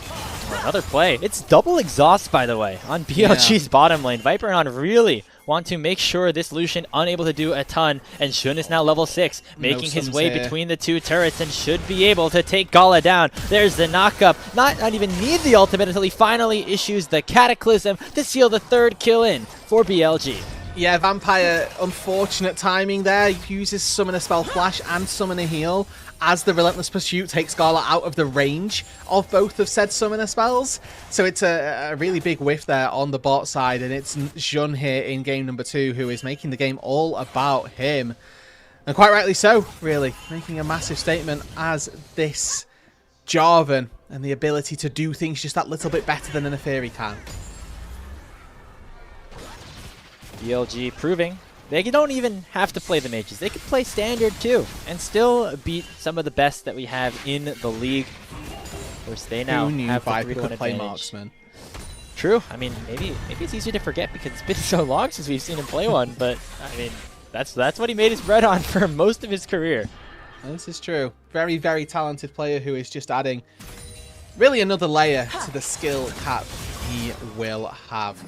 Another play. It's double exhaust, by the way, on BLG's bottom lane. Viper and On really want to make sure this Lucian unable to do a ton, and Shun is now level 6, making his way between the 2 turrets and should be able to take Gala down. There's the knockup. Not even need the ultimate until he finally issues the Cataclysm to seal the 3rd kill in for BLG. Yeah, Vampire, unfortunate timing there. He uses Summoner Spell Flash and Summoner Heal as the Relentless Pursuit takes Gala out of the range of both of said Summoner Spells. So it's a really big whiff there on the bot side, and it's Jun here in game number 2 who is making the game all about him. And quite rightly so, really. Making a massive statement as this Jarvan and the ability to do things just that little bit better than an Apheri can. BLG proving they don't even have to play the mages. They could play standard too and still beat some of the best that we have in the league. Of course, they now have the 3-1 could play advantage. marksman. True. I mean, maybe it's easier to forget because it's been so long since we've seen him play one. But I mean, that's what he made his bread on for most of his career. This is true. Very, very talented player who is just adding really another layer to the skill cap he will have.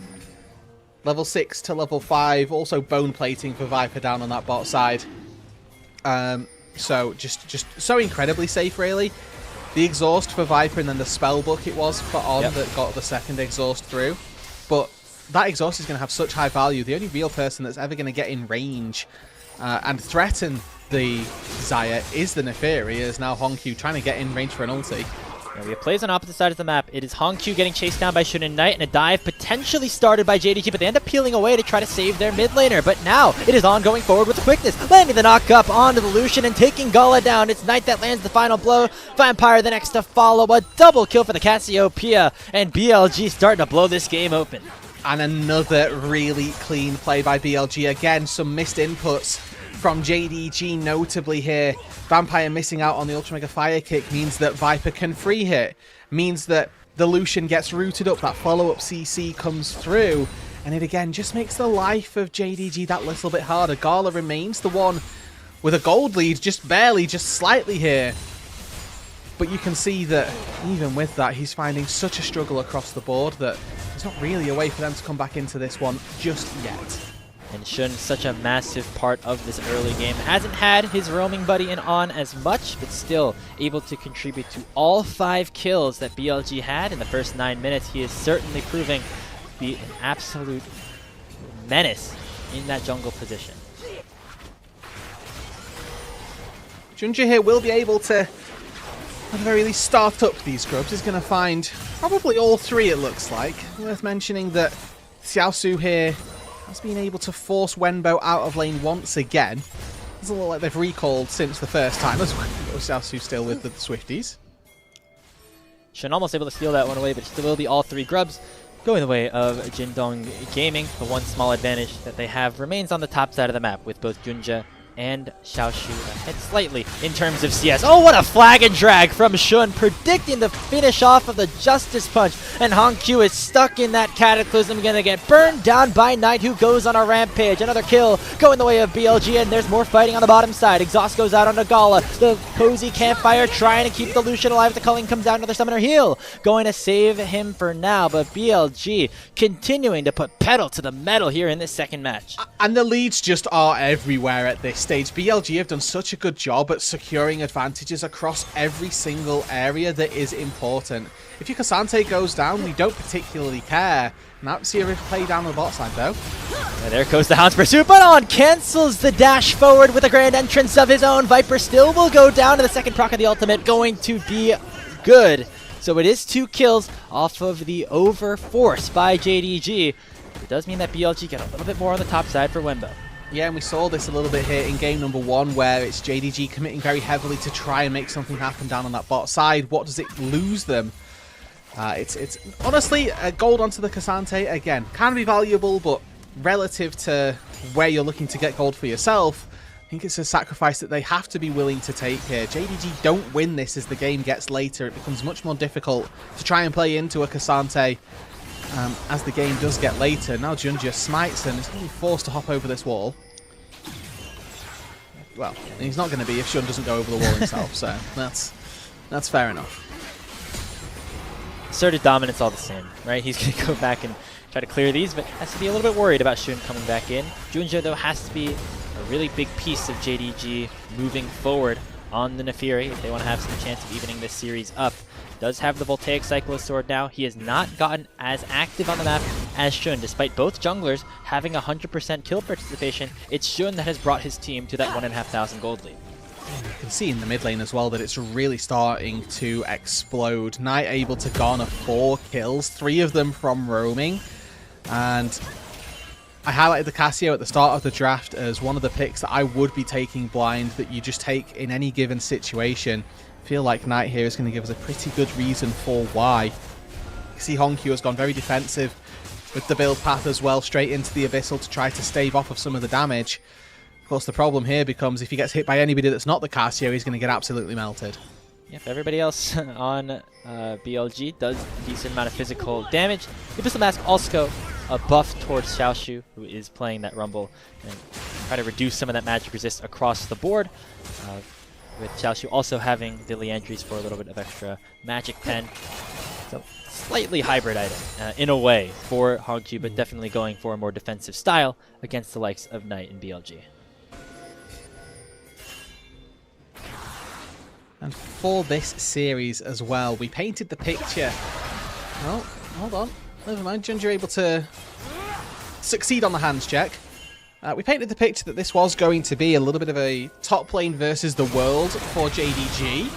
Level 6 to level 5, also bone plating for Viper down on that bot side. So just so incredibly safe, really. The exhaust for Viper and then the spell book it was for On that got the 2nd exhaust through. But that exhaust is going to have such high value. The only real person that's ever going to get in range and threaten the Xayah is the Neferi, as now Hongq trying to get in range for an ulti. We have plays on opposite sides of the map. It is Hongq getting chased down by Shun and Knight, and a dive potentially started by JDG, but they end up peeling away to try to save their mid laner. But now it is On going forward with the quickness, landing the knock up onto the Lucian and taking Gala down. It's Knight that lands the final blow. Vampire the next to follow. A double kill for the Cassiopeia, and BLG starting to blow this game open. And another really clean play by BLG. Again, some missed inputs from JDG notably here. Vampire missing out on the Ultra Mega Fire Kick means that Viper can free hit. Means that the Lucian gets rooted up, that follow-up CC comes through, and it again just makes the life of JDG that little bit harder. Gala remains the one with a gold lead, just barely, just slightly here. But you can see that even with that, he's finding such a struggle across the board that there's not really a way for them to come back into this one just yet. And Shun, such a massive part of this early game. Hasn't had his roaming buddy in On as much, but still able to contribute to all 5 kills that BLG had in the first 9 minutes. He is certainly proving to be an absolute menace in that jungle position. Junja here will be able to, at the very least, start up these grubs. He's going to find probably all 3, it looks like. Worth mentioning that Xiaosu here has been able to force Wenbo out of lane once again. Doesn't look like they've recalled since the first time as well. Xiaosu still with the Swifties. Shun almost able to steal that one away, but still will be all 3 grubs going the way of Jindong Gaming. The one small advantage that they have remains on the top side of the map, with both Junja and Xiaoshu ahead slightly in terms of CS. Oh, what a flag and drag from Shun, predicting the finish off of the Justice Punch. And Hongq is stuck in that Cataclysm, gonna get burned down by Knight, who goes on a rampage. Another kill going the way of BLG, and there's more fighting on the bottom side. Exhaust goes out onto Gala. The cozy campfire trying to keep the Lucian alive. The culling comes down, another summoner heal going to save him for now, but BLG continuing to put pedal to the metal here in this second match. And the leads just are everywhere at this stage. BLG have done such a good job at securing advantages across every single area that is important. If your Cassante goes down, we don't particularly care. Now see a play down the bot side though. And there goes the Hound's Pursuit, but on cancels the dash forward with a grand entrance of his own. Viper still will go down to the second proc of the ultimate, going to be good. So it is 2 kills off of the overforce by JDG. It does mean that BLG get a little bit more on the top side for Wenbo. Yeah, and we saw this a little bit here in game number 1, where it's JDG committing very heavily to try and make something happen down on that bot side. What does it lose them? It's honestly a gold onto the Cassante, again, can be valuable, but relative to where you're looking to get gold for yourself, I think it's a sacrifice that they have to be willing to take here. JDG don't win this as the game gets later. It becomes much more difficult to try and play into a Cassante as the game does get later. Now Junja smites and is going to be forced to hop over this wall. Well, he's not going to be if Shun doesn't go over the wall himself, so that's fair enough. Asserted dominance all the same, right? He's going to go back and try to clear these, but has to be a little bit worried about Shun coming back in. Junja, though, has to be a really big piece of JDG moving forward on the Nefiri if they want to have some chance of evening this series up. Does have the Voltaic Cyclist Sword now. He has not gotten as active on the map as Shun, despite both junglers having 100% kill participation. It's Shun that has brought his team to that 1,500 gold lead. You can see in the mid lane as well that it's really starting to explode. Knight able to garner 4 kills, 3 of them from roaming. And I highlighted the Cassio at the start of the draft as one of the picks that I would be taking blind, that you just take in any given situation. I feel like Knight here is going to give us a pretty good reason for why. You see Hongq has gone very defensive with the build path as well, straight into the Abyssal to try to stave off of some of the damage. Of course, the problem here becomes if he gets hit by anybody that's not the Cassio, he's going to get absolutely melted. Yep, everybody else on BLG does a decent amount of physical damage. The Abyssal Mask also a buff towards Xiaoshu, who is playing that Rumble, and try to reduce some of that magic resist across the board. With Xiaoshu also having the Liandry's for a little bit of extra magic pen. So slightly hybrid item in a way for Hongq, but definitely going for a more defensive style against the likes of Knight and BLG. And for this series as well, we painted the picture. Oh, hold on. Never mind. Junja able to succeed on the hands check. We painted the picture that this was going to be a little bit of a top lane versus the world for JDG.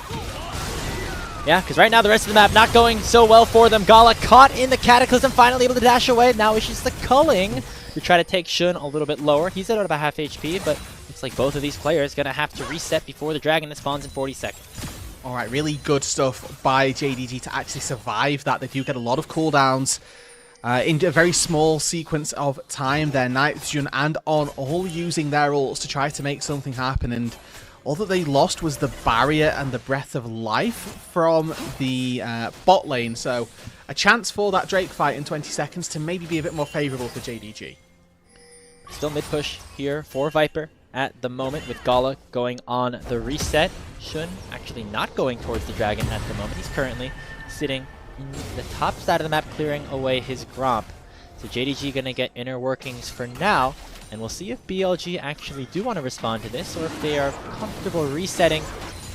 Yeah, because right now the rest of the map not going so well for them. Gala caught in the Cataclysm, finally able to dash away. Now it's just the culling to try to take Shun a little bit lower. He's at about half HP, but looks like both of these players going to have to reset before the dragon that spawns in 40 seconds. All right, really good stuff by JDG to actually survive that. They do get a lot of cooldowns in a very small sequence of time. Their Knight, Jun, and On all using their ults to try to make something happen. And all that they lost was the barrier and the breath of life from the bot lane. So a chance for that Drake fight in 20 seconds to maybe be a bit more favorable for JDG. Still mid push here for Viper at the moment, with Gala going on the reset. Shun actually not going towards the dragon at the moment. He's currently sitting in the top side of the map, clearing away his Gromp. So JDG gonna get inner workings for now, and we'll see if BLG actually do want to respond to this, or if they are comfortable resetting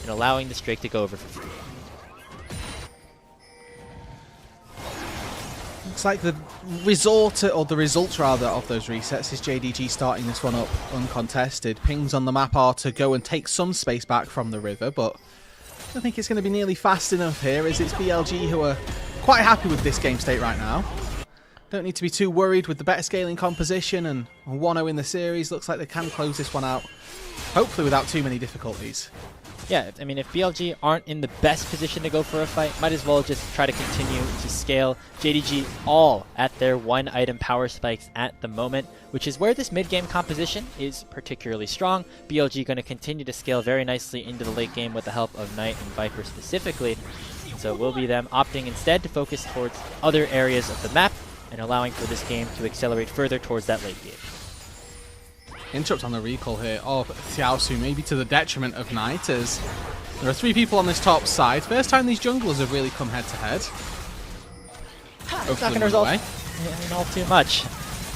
and allowing the streak to go over for free. Looks like the results of those resets is JDG starting this one up uncontested. Pings on the map are to go and take some space back from the river, but I think it's going to be nearly fast enough here, as it's BLG who are quite happy with this game state right now. don't need to be too worried with the better scaling composition, and 1-0 in the series. Looks like they can close this one out, hopefully without too many difficulties. Yeah, I mean, if BLG aren't in the best position to go for a fight, might as well just try to continue to scale JDG all at their 1-item power spikes at the moment, which is where this mid-game composition is particularly strong. BLG going to continue to scale very nicely into the late game with the help of Knight and Viper specifically. So it will be them opting instead to focus towards other areas of the map and allowing for this game to accelerate further towards that late game. Interrupt on the recall here of Xiaosu, maybe to the detriment of Knight, as there are 3 people on this top side. First time these junglers have really come head to head. Not going to result in all too much.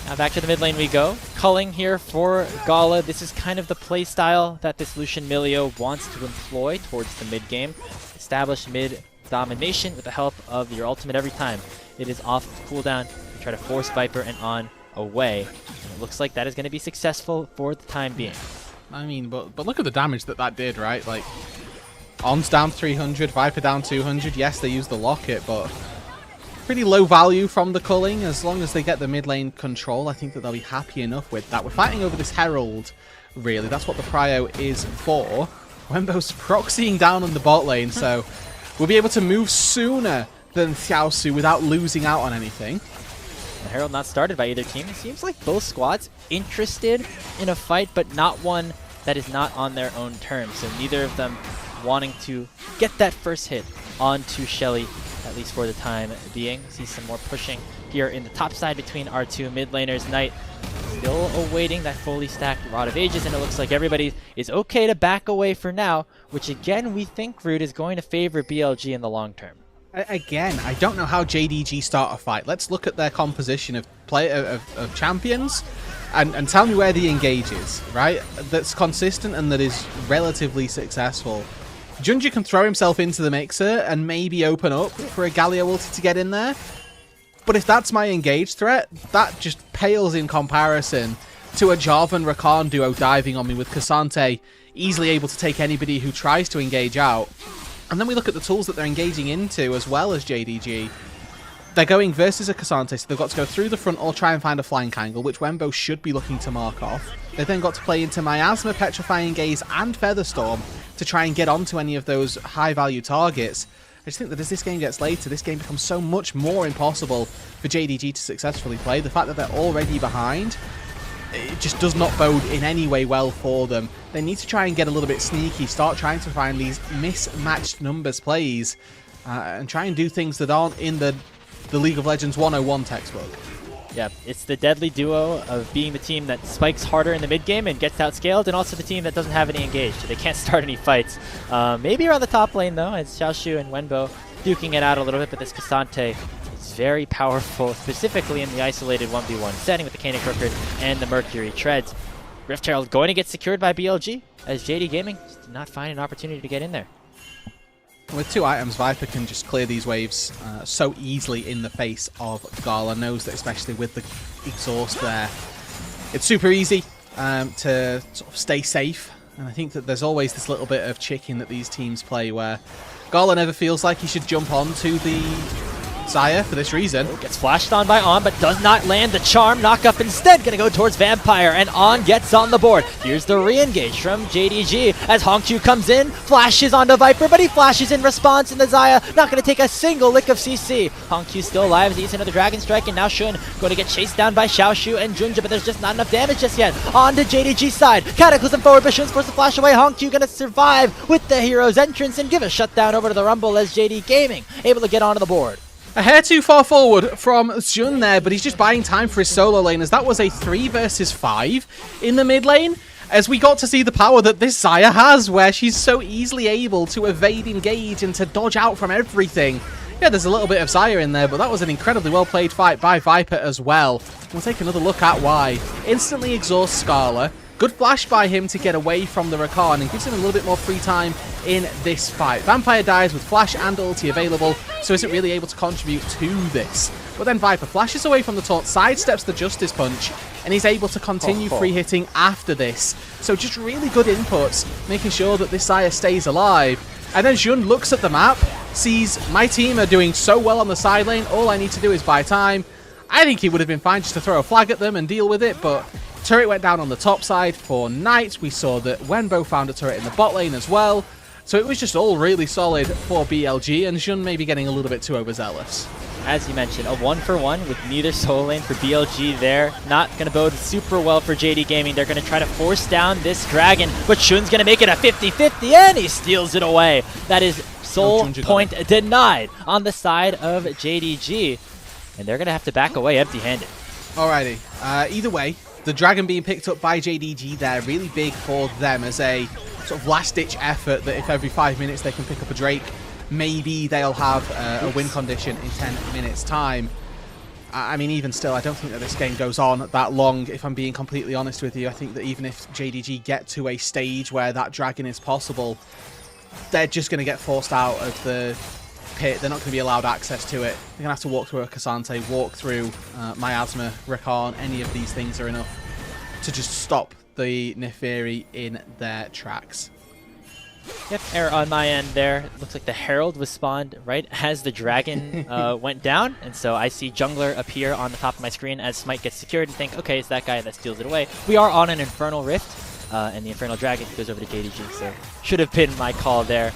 Now back to the mid lane we go. Culling here for Gala. This is kind of the play style that this Lucian Milio wants to employ towards the mid game. Establish mid domination with the help of your ultimate every time it is off cooldown. You try to force Viper and on away. And it looks like that is going to be successful for the time being. I mean, but look at the damage that did, right? Like, On's down 300, Viper down 200. Yes, they used the locket, but pretty low value from the culling. As long as they get the mid lane control, I think that they'll be happy enough with that. We're fighting over this Herald, really. That's what the prio is for. Wembo's proxying down on the bot lane, so we'll be able to move sooner than Xiaosu without losing out on anything. The Herald not started by either team. It seems like both squads interested in a fight, but not one that is not on their own terms. So neither of them wanting to get that first hit onto Shelly, at least for the time being. See some more pushing here in the top side between our 2 mid laners. Knight still awaiting that fully stacked Rod of Ages, and it looks like everybody is okay to back away for now, which again we think, Rude, is going to favor BLG in the long term. Again, I don't know how JDG start a fight. Let's look at their composition of champions and tell me where the engage is, right? That's consistent and that is relatively successful. Junji can throw himself into the mixer and maybe open up for a Galio ulti to get in there. But if that's my engage threat, that just pales in comparison to a Jarvan Rakan duo diving on me with Cassante easily able to take anybody who tries to engage out. And then we look at the tools that they're engaging into as well as JDG. They're going versus a Cassante, so they've got to go through the front or try and find a flank angle, which Wembo should be looking to mark off. They've then got to play into Miasma, Petrifying Gaze, and Featherstorm to try and get onto any of those high-value targets. I just think that as this game gets later, this game becomes so much more impossible for JDG to successfully play. The fact that they're already behind, it just does not bode in any way well for them. They need to try and get a little bit sneaky, start trying to find these mismatched numbers plays, and try and do things that aren't in the League of Legends 101 textbook. Yeah, it's the deadly duo of being the team that spikes harder in the mid game and gets outscaled, and also the team that doesn't have any engaged, so they can't start any fights. Maybe around the top lane though, it's Xiaoshu and Wenbo duking it out a little bit, but this Cassante is very powerful, specifically in the isolated 1v1 setting with the Cane Crooked and the Mercury Treads. Rift Herald going to get secured by BLG, as JD Gaming just did not find an opportunity to get in there. With 2 items, Viper can just clear these waves so easily in the face of Gala. Knows that, especially with the exhaust there, it's super easy to sort of stay safe. And I think that there's always this little bit of chicken that these teams play where Gala never feels like he should jump on to the Xayah for this reason. Gets flashed on by On, but does not land the charm. Knock up instead, gonna go towards Vampire, and On gets on the board. Here's the re-engage from JDG as Hongq comes in, flashes onto Viper, but he flashes in response, and the Xayah not gonna take a single lick of CC. Hongq still alive as he eats another Dragon Strike, and now Shun going to get chased down by Xiaoshu and Junja, but there's just not enough damage just yet. On to JDG's side, Cataclysm forward, but Shun's forced to flash away. Hongq gonna survive with the hero's entrance and give a shutdown over to the Rumble as JD Gaming able to get onto the board. A hair too far forward from Xun there, but he's just buying time for his solo lane, as that was a 3 versus 5 in the mid lane, as we got to see the power that this Xayah has, where she's so easily able to evade engage and to dodge out from everything. Yeah, there's a little bit of Xayah in there, but that was an incredibly well-played fight by Viper as well. We'll take another look at why. Instantly exhausts Scala. Good flash by him to get away from the Rakan and gives him a little bit more free time in this fight. Vampire dies with flash and ulti available, so isn't really able to contribute to this. But then Viper flashes away from the taunt, sidesteps the Justice Punch, and he's able to continue free hitting after this. So just really good inputs, making sure that this Xayah stays alive. And then Xun looks at the map, sees my team are doing so well on the side lane, all I need to do is buy time. I think it would have been fine just to throw a flag at them and deal with it, but turret went down on the top side for Knight. We saw that Wenbo found a turret in the bot lane as well. So it was just all really solid for BLG, and Jun maybe getting a little bit too overzealous. As you mentioned, a 1-for-1 with neither solo lane for BLG there. Not going to bode super well for JD Gaming. They're going to try to force down this dragon, but Shun's going to make it a 50-50, and he steals it away. That is soul point denied on the side of JDG, and they're going to have to back away empty-handed. Alrighty. Either way, the dragon being picked up by JDG there, really big for them as a sort of last-ditch effort that if every 5 minutes they can pick up a Drake, maybe they'll have a win condition in 10 minutes' time. I mean, even still, I don't think that this game goes on that long, if I'm being completely honest with you. I think that even if JDG get to a stage where that dragon is possible, they're just going to get forced out of the pit. They're not going to be allowed access to it. They're going to have to walk through a Cassante, walk through Miasma, Rakan. Any of these things are enough to just stop the Neferi in their tracks. Yep, error on my end there. It looks like the Herald was spawned right as the dragon went down, and so I see Jungler appear on the top of my screen as Smite gets secured and think, okay, it's that guy that steals it away. We are on an Infernal Rift, and the Infernal Dragon goes over to JDG, so should have been my call there.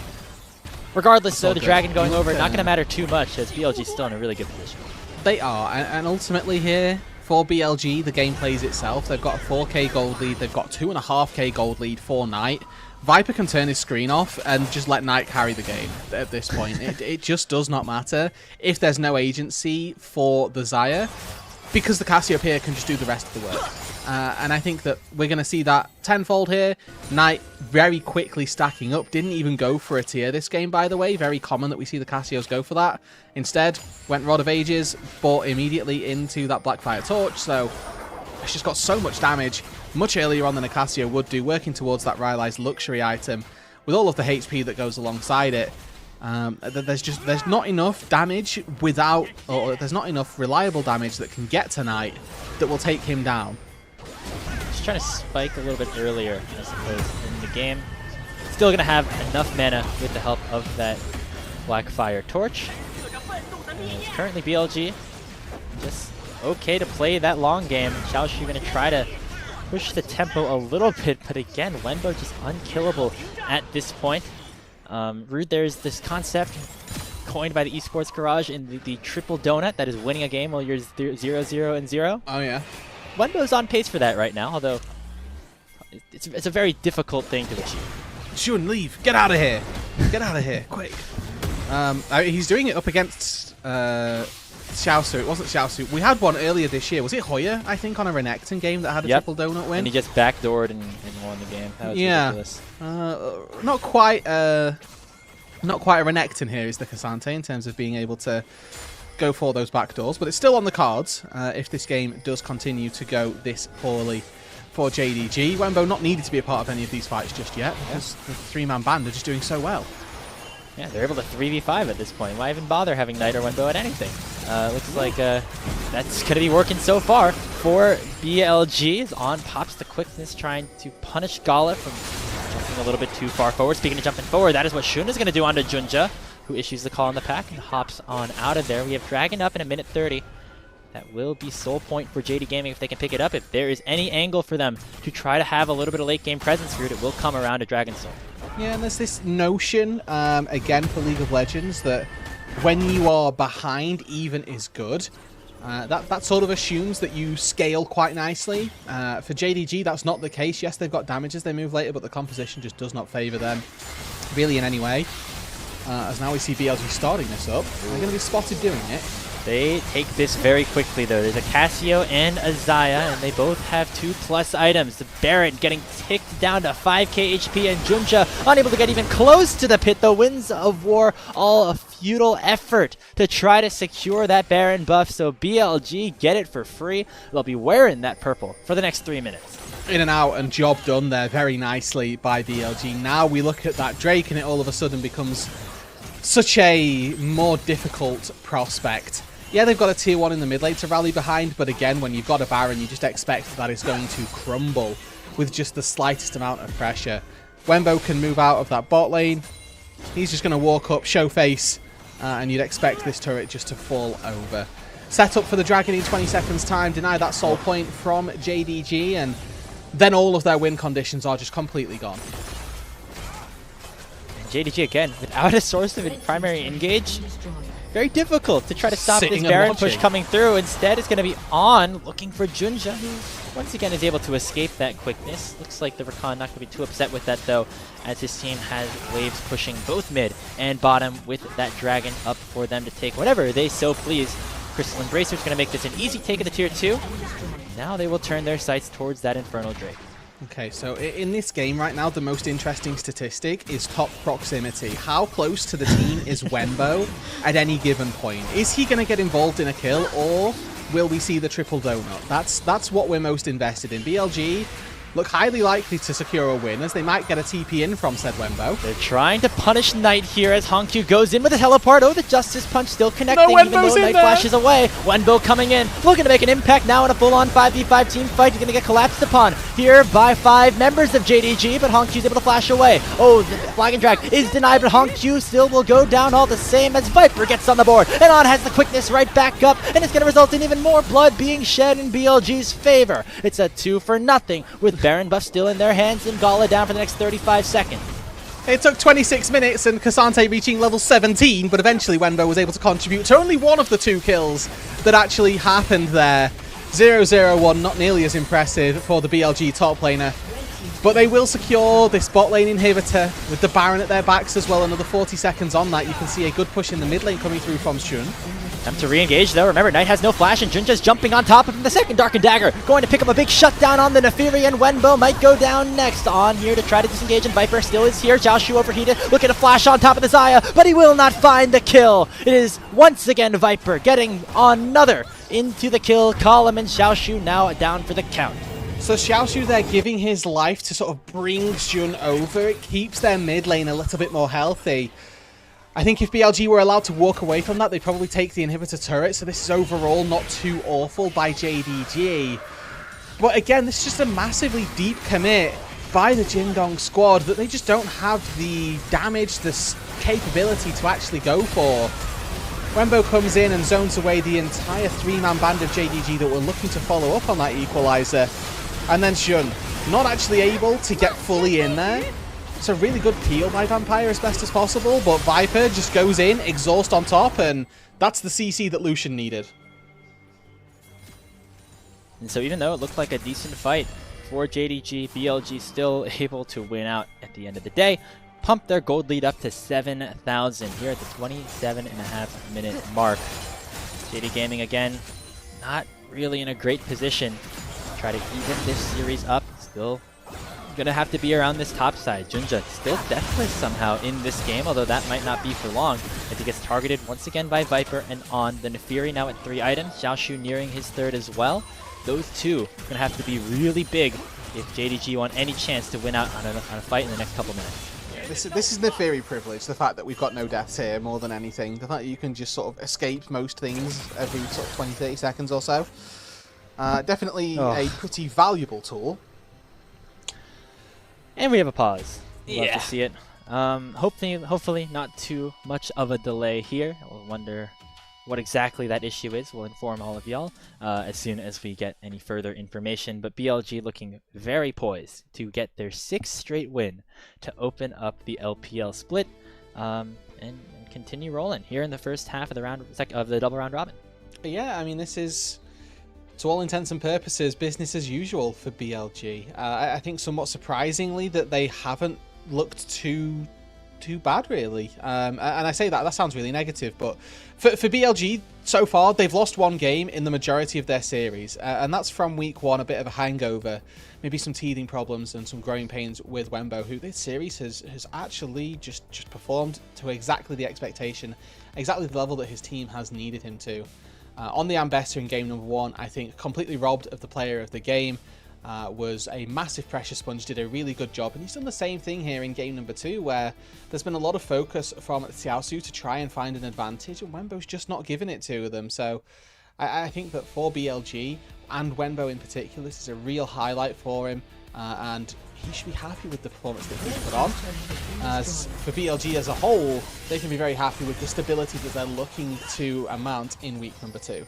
Regardless, though, the Dragon going over, not going to matter too much, as BLG's still in a really good position. They are, and ultimately here, for BLG, the game plays itself. They've got a 4k gold lead, they've got 2.5k gold lead for Knight. Viper can turn his screen off and just let Knight carry the game at this point. It just does not matter if there's no agency for the Xayah, because the Cassiopeia can just do the rest of the work. And I think that we're going to see that tenfold here. Knight very quickly stacking up. Didn't even go for a tier this game, by the way. Very common that we see the Cassios go for that. Instead, went Rod of Ages, bought immediately into that Blackfire Torch. So it's just got so much damage much earlier on than a Cassio would do, working towards that Rylai's luxury item with all of the HP that goes alongside it. There's not enough damage without, or there's not enough reliable damage that can get to Knight that will take him down. Just trying to spike a little bit earlier, I suppose, in the game. Still going to have enough mana with the help of that Blackfire Torch. And currently BLG just okay to play that long game. Xiaoxu going to try to push the tempo a little bit, but again, Wenbo just unkillable at this point. Rude, there's this concept coined by the Esports Garage in the triple donut that is winning a game while you're 0-0 and 0. Oh yeah. Wenbo's on pace for that right now, although it's a very difficult thing to achieve. Shun, leave! Get out of here! Get out of here, quick! He's doing it up against Xiaosu. It wasn't Xiaosu. We had one earlier this year. Was it Hoya, I think, on a Renekton game that had a triple donut win? And he just backdoored and won the game. That was ridiculous. Not quite a Renekton here is the Cassante in terms of being able to go for those backdoors, but it's still on the cards if this game does continue to go this poorly for JDG. Wenbo not needed to be a part of any of these fights just yet, because the three-man band are just doing so well. Yeah, they're able to 3v5 at this point. Why even bother having Knight or Wenbo at anything? Looks like that's going to be working so far for BLG. On pops the quickness, trying to punish Gala from jumping a little bit too far forward. Speaking of jumping forward, that is what Shun is going to do onto Junja, who issues the call in the pack and hops on out of there. We have Dragon up in a minute 30. That will be soul point for JD Gaming if they can pick it up. If there is any angle for them to try to have a little bit of late game presence here, it will come around to Dragon Soul. Yeah, and there's this notion, again, for League of Legends, that when you are behind, even is good. That sort of assumes that you scale quite nicely. For JDG, that's not the case. Yes, they've got damage as they move later, but the composition just does not favour them really in any way. As now we see BLG starting this up. They're going to be spotted doing it. They take this very quickly, though. There's a Cassio and a Xayah, and they both have 2+ items. The Baron getting ticked down to 5k HP, and Junja unable to get even close to the pit. The Winds of War, all a futile effort to try to secure that Baron buff, so BLG get it for free. They'll be wearing that purple for the next 3 minutes. In and out, and job done there very nicely by BLG. Now we look at that Drake, and it all of a sudden becomes such a more difficult prospect. Yeah, they've got a tier 1 in the mid lane to rally behind, but again, when you've got a Baron, you just expect that it's going to crumble with just the slightest amount of pressure. Wenbo can move out of that bot lane. He's just going to walk up, show face, and you'd expect this turret just to fall over. set up for the Dragon in 20 seconds time, deny that soul point from JDG, and then all of their win conditions are just completely gone. And JDG again, without a source of primary engage, very difficult to try to stop Sitting this and Baron push watching. coming through. Instead, it's going to be on, looking for Junja, who once again is able to escape that quickness. Looks like the Rakan not going to be too upset with that, though, as his team has waves pushing both mid and bottom with that Dragon up for them to take whenever they so please. Crystal Embracer's going to make this an easy take of the tier 2. Now they will turn their sights towards that Infernal Drake. Okay, so in this game right now, the most interesting statistic is top proximity. How close to the team is Wembo at any given point? Is he going to get involved in a kill, or will we see the triple donut? That's what we're most invested in. BLG look highly likely to secure a win, as they might get a TP in from said Wembo. They're trying to punish Knight here as Hongq goes in with a teleport. Oh, the Justice Punch still connecting, even though Knight flashes away. Wenbo coming in, looking to make an impact now in a full-on 5v5 team fight. He's going to get collapsed upon here by 5 members of JDG, but Hongq's able to flash away. Oh, the Flag and Drag is denied, but Hongq still will go down all the same as Viper gets on the board. And On has the quickness right back up, and it's going to result in even more blood being shed in BLG's favor. It's a 2-0 with Baron buff still in their hands and Gala down for the next 35 seconds. It took 26 minutes and Cassante reaching level 17, but eventually Wenbo was able to contribute to only one of the 2 kills that actually happened there. 0-0-1, not nearly as impressive for the BLG top laner. But they will secure this bot lane inhibitor with the Baron at their backs as well. Another 40 seconds on that. You can see a good push in the mid lane coming through from Shun. Time to re-engage though. Remember, Knight has no flash and Junja's jumping on top of him. The second Darkened Dagger going to pick up a big shutdown on the Nefiri, and Wenbo might go down next. On here to try to disengage, and Viper still is here. Xiaoshu overheated, looking to flash on top of the Xayah, but he will not find the kill. It is once again Viper getting another into the kill column, and Xiaoshu now down for the count. So Xiaoshu there giving his life to sort of bring Jun over. It keeps their mid lane a little bit more healthy. I think if BLG were allowed to walk away from that, they'd probably take the inhibitor turret, so this is overall not too awful by JDG. But again, this is just a massively deep commit by the Jingdong squad that they just don't have the damage, the capability to actually go for. Wembo comes in and zones away the entire 3-man band of JDG that were looking to follow up on that equalizer. And then Shun, not actually able to get fully in there. It's a really good peel by Vampire as best as possible, but Viper just goes in, exhaust on top, and that's the CC that Lucian needed. And so even though it looked like a decent fight for JDG, BLG still able to win out at the end of the day. Pump their gold lead up to 7,000 here at the 27.5-minute mark. JD Gaming again, not really in a great position to try to even this series up. Still gonna have to be around this top side. Junja still deathless somehow in this game, although that might not be for long, as he gets targeted once again by Viper and On. The Nefiri now at 3 items. Xiaoshu nearing his 3rd as well. Those two are gonna have to be really big if JDG want any chance to win out on a fight in the next couple minutes. This is Nefiri privilege, the fact that we've got no deaths here more than anything. The fact that you can just sort of escape most things every sort of 20-30 seconds or so. Definitely a pretty valuable tool. And we have a pause. Love to see it. Hopefully not too much of a delay here. We'll wonder what exactly that issue is. We'll inform all of y'all as soon as we get any further information. But BLG looking very poised to get their 6th straight win to open up the LPL split and continue rolling here in the first half of the double round robin. But yeah, I mean, this is, to all intents and purposes, business as usual for BLG. I think somewhat surprisingly that they haven't looked too bad, really. And I say that sounds really negative, but for BLG, so far, they've lost 1 game in the majority of their series. And that's from week 1, a bit of a hangover. Maybe some teething problems and some growing pains with Wembo, who this series has actually just performed to exactly the expectation, exactly the level that his team has needed him to. On the Ambassador in game number 1, I think completely robbed of the player of the game, was a massive pressure sponge, did a really good job, and he's done the same thing here in game number 2, where there's been a lot of focus from Xiaoshu to try and find an advantage, and Wembo's just not giving it to them. So I think that for BLG and Wenbo in particular, this is a real highlight for him, and he should be happy with the performance that he's put on. As for BLG as a whole, they can be very happy with the stability that they're looking to amount in week number 2.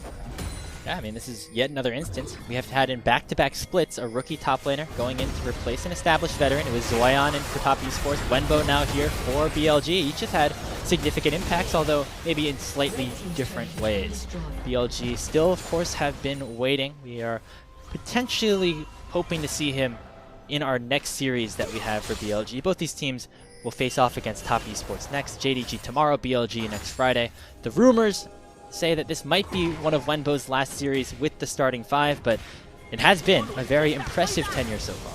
Yeah, I mean, this is yet another instance. We have had in back-to-back splits a rookie top laner going in to replace an established veteran. It was Zoyan in for top esports, Wenbo now here for BLG. Each has had significant impacts, although maybe in slightly different ways. BLG still, of course, have been waiting. We are potentially hoping to see him in our next series that we have for BLG. Both these teams will face off against top esports next. JDG tomorrow, BLG next Friday. The rumors say that this might be one of Wenbo's last series with the starting 5, but it has been a very impressive tenure so far.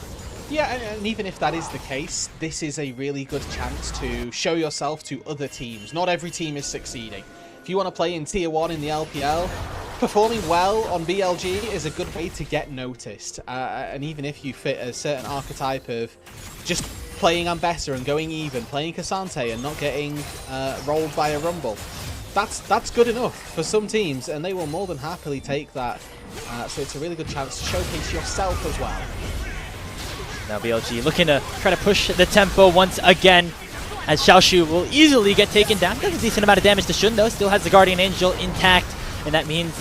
Yeah, and even if that is the case, this is a really good chance to show yourself to other teams. Not every team is succeeding. If you want to play in Tier 1 in the LPL, performing well on BLG is a good way to get noticed. And even if you fit a certain archetype of just playing Ambessa and going even, playing Cassante and not getting rolled by a Rumble, that's good enough for some teams, and they will more than happily take that. So it's a really good chance to showcase yourself as well. Now BLG looking to try to push the tempo once again, as Xiaoshu will easily get taken down. Does a decent amount of damage to Shun though, still has the Guardian Angel intact, and that means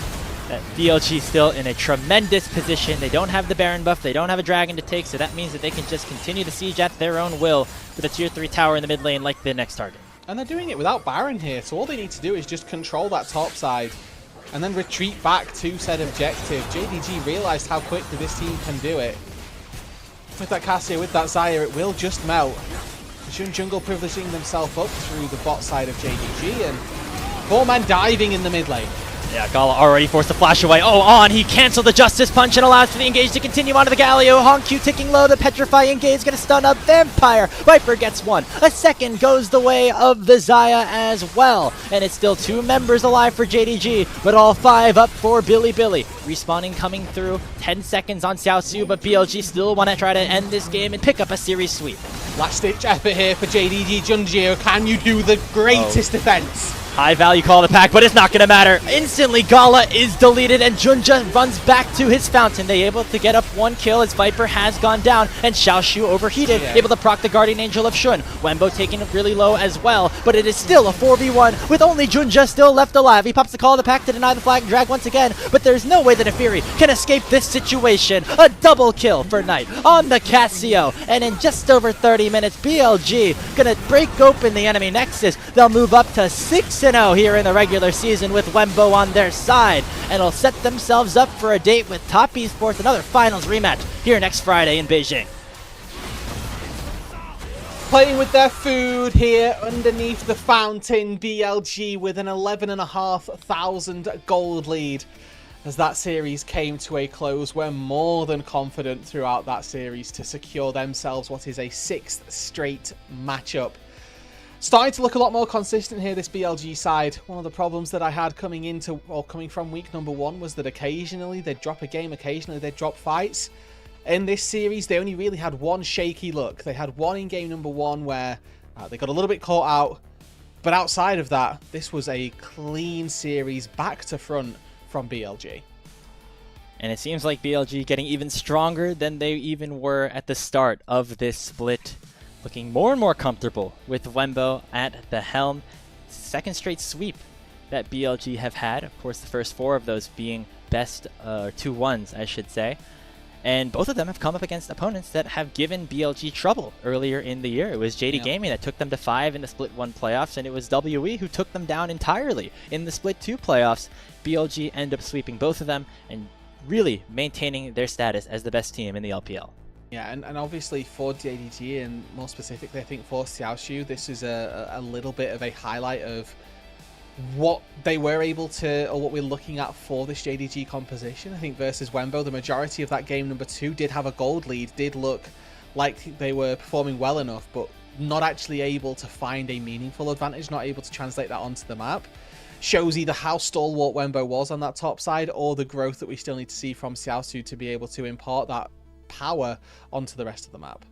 that BLG still in a tremendous position. They don't have the Baron buff, they don't have a Dragon to take, so that means that they can just continue to siege at their own will with a tier 3 tower in the mid lane like the next target. And they're doing it without Baron here, so all they need to do is just control that top side and then retreat back to said objective. JDG realized how quickly this team can do it. With that Cassia, with that Xayah, it will just melt. The Shun Jungle privileging themselves up through the bot side of JDG, and 4 men diving in the mid lane. Yeah, Gala already forced to flash away. Oh, on! He canceled the Justice Punch and allows for the engage to continue onto the Galio. Honq ticking low. The Petrify engage is going to stun up Vampire. Viper gets one. A second goes the way of the Xayah as well. And it's still 2 members alive for JDG, but all 5 up for Billy. Respawning coming through. 10 seconds on Xiaosu, but BLG still want to try to end this game and pick up a series sweep. Last-ditch effort here for JDG. Junjie, can you do the greatest defense? High value call of the pack, but it's not going to matter. Instantly, Gala is deleted, and Junja runs back to his fountain. They able to get up 1 kill as Viper has gone down, and Xiaoshu overheated, able to proc the Guardian Angel of Shun. Wenbo taking it really low as well, but it is still a 4v1 with only Junja still left alive. He pops the call of the pack to deny the flag and drag once again, but there's no way that Nefiri can escape this situation. A double kill for Knight on the Cassio, and in just over 30 minutes, BLG gonna break open the enemy nexus. They'll move up to 6-0 here in the regular season with Wenbo on their side, and will set themselves up for a date with Top Esports, another finals rematch here next Friday in Beijing. Playing with their food here underneath the fountain, BLG with an 11,500 gold lead. As that series came to a close, we're more than confident throughout that series to secure themselves what is a 6th straight matchup. Starting to look a lot more consistent here, this BLG side. One of the problems that I had coming from week number 1 was that occasionally they'd drop a game, occasionally they'd drop fights. In this series, they only really had one shaky look. They had one in game number 1 where they got a little bit caught out. But outside of that, this was a clean series back to front from BLG. And it seems like BLG getting even stronger than they even were at the start of this split. Looking more and more comfortable with Wenbo at the helm. 2nd straight sweep that BLG have had. Of course, the first 4 of those being best 2-1s, I should say. And both of them have come up against opponents that have given BLG trouble earlier in the year. It was JD Gaming that took them to 5 in the Split 1 playoffs, and it was WE who took them down entirely in the Split 2 playoffs. BLG end up sweeping both of them and really maintaining their status as the best team in the LPL. Yeah, and obviously for JDG, and more specifically I think for Xiaoshu, this is a little bit of a highlight of what they were able to, or what we're looking at for this JDG composition. I think versus Wenbo, the majority of that game number 2 did have a gold lead, did look like they were performing well enough, but not actually able to find a meaningful advantage, not able to translate that onto the map. Shows either how stalwart Wenbo was on that top side, or the growth that we still need to see from Xiaoshu to be able to impart that power onto the rest of the map.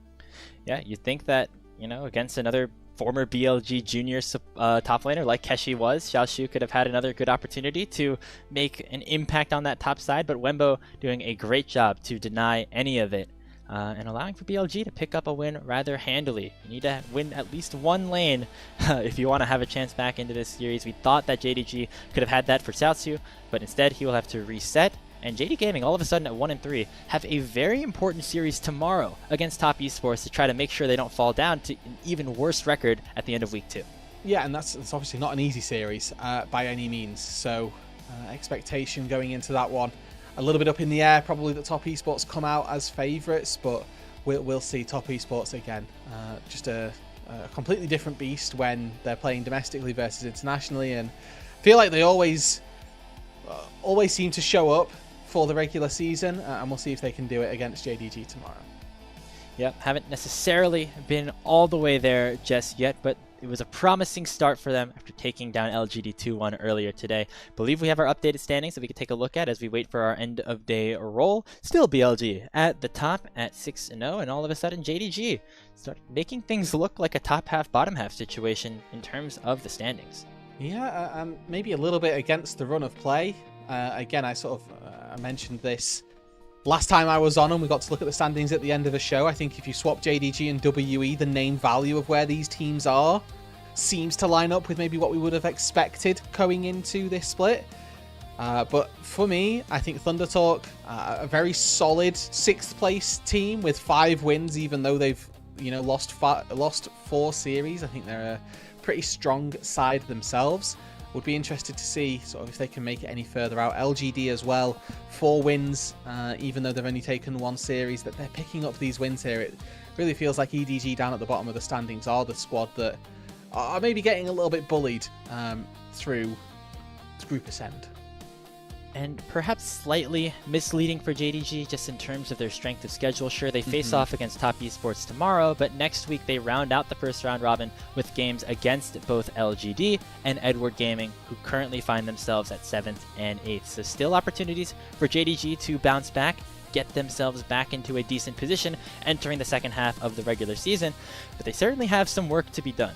Yeah, you'd think that, you know, against another former BLG junior top laner like Keshi was, Xiaoshu could have had another good opportunity to make an impact on that top side, but Wembo doing a great job to deny any of it. And allowing for BLG to pick up a win rather handily. You need to win at least one lane if you want to have a chance back into this series. We thought that JDG could have had that for Xiaosu, but instead he will have to reset. And JD Gaming, all of a sudden at 1-3, have a very important series tomorrow against Top Esports to try to make sure they don't fall down to an even worse record at the end of week 2. Yeah, and that's obviously not an easy series by any means. So expectation going into that one, a little bit up in the air. Probably the Top Esports come out as favourites, but we'll see. Top Esports again, just a completely different beast when they're playing domestically versus internationally, and feel like they always seem to show up for the regular season, and we'll see if they can do it against JDG tomorrow. Yep, haven't necessarily been all the way there just yet, but it was a promising start for them after taking down LGD 2-1 earlier today. Believe we have our updated standings that we can take a look at as we wait for our end of day roll. Still BLG at the top at 6-0, and all of a sudden JDG started making things look like a top half, bottom half situation in terms of the standings. Yeah, maybe a little bit against the run of play. Again, I mentioned this last time I was on, and we got to look at the standings at the end of the show. I think if you swap JDG and WE, the name value of where these teams are seems to line up with maybe what we would have expected going into this split. But for me, I think Thunder Talk, a very solid 6th place team with 5 wins, even though they've lost 4 series. I think they're a pretty strong side themselves. Would be interested to see sort of if they can make it any further out. LGD as well, 4 wins, even though they've only taken 1 series. That they're picking up these wins here. It really feels like EDG down at the bottom of the standings are the squad that are maybe getting a little bit bullied through Group Ascend. And perhaps slightly misleading for JDG just in terms of their strength of schedule. Sure, they face off against Top Esports tomorrow, but next week they round out the first round robin with games against both LGD and Edward Gaming, who currently find themselves at 7th and 8th. So still opportunities for JDG to bounce back, get themselves back into a decent position entering the second half of the regular season, but they certainly have some work to be done.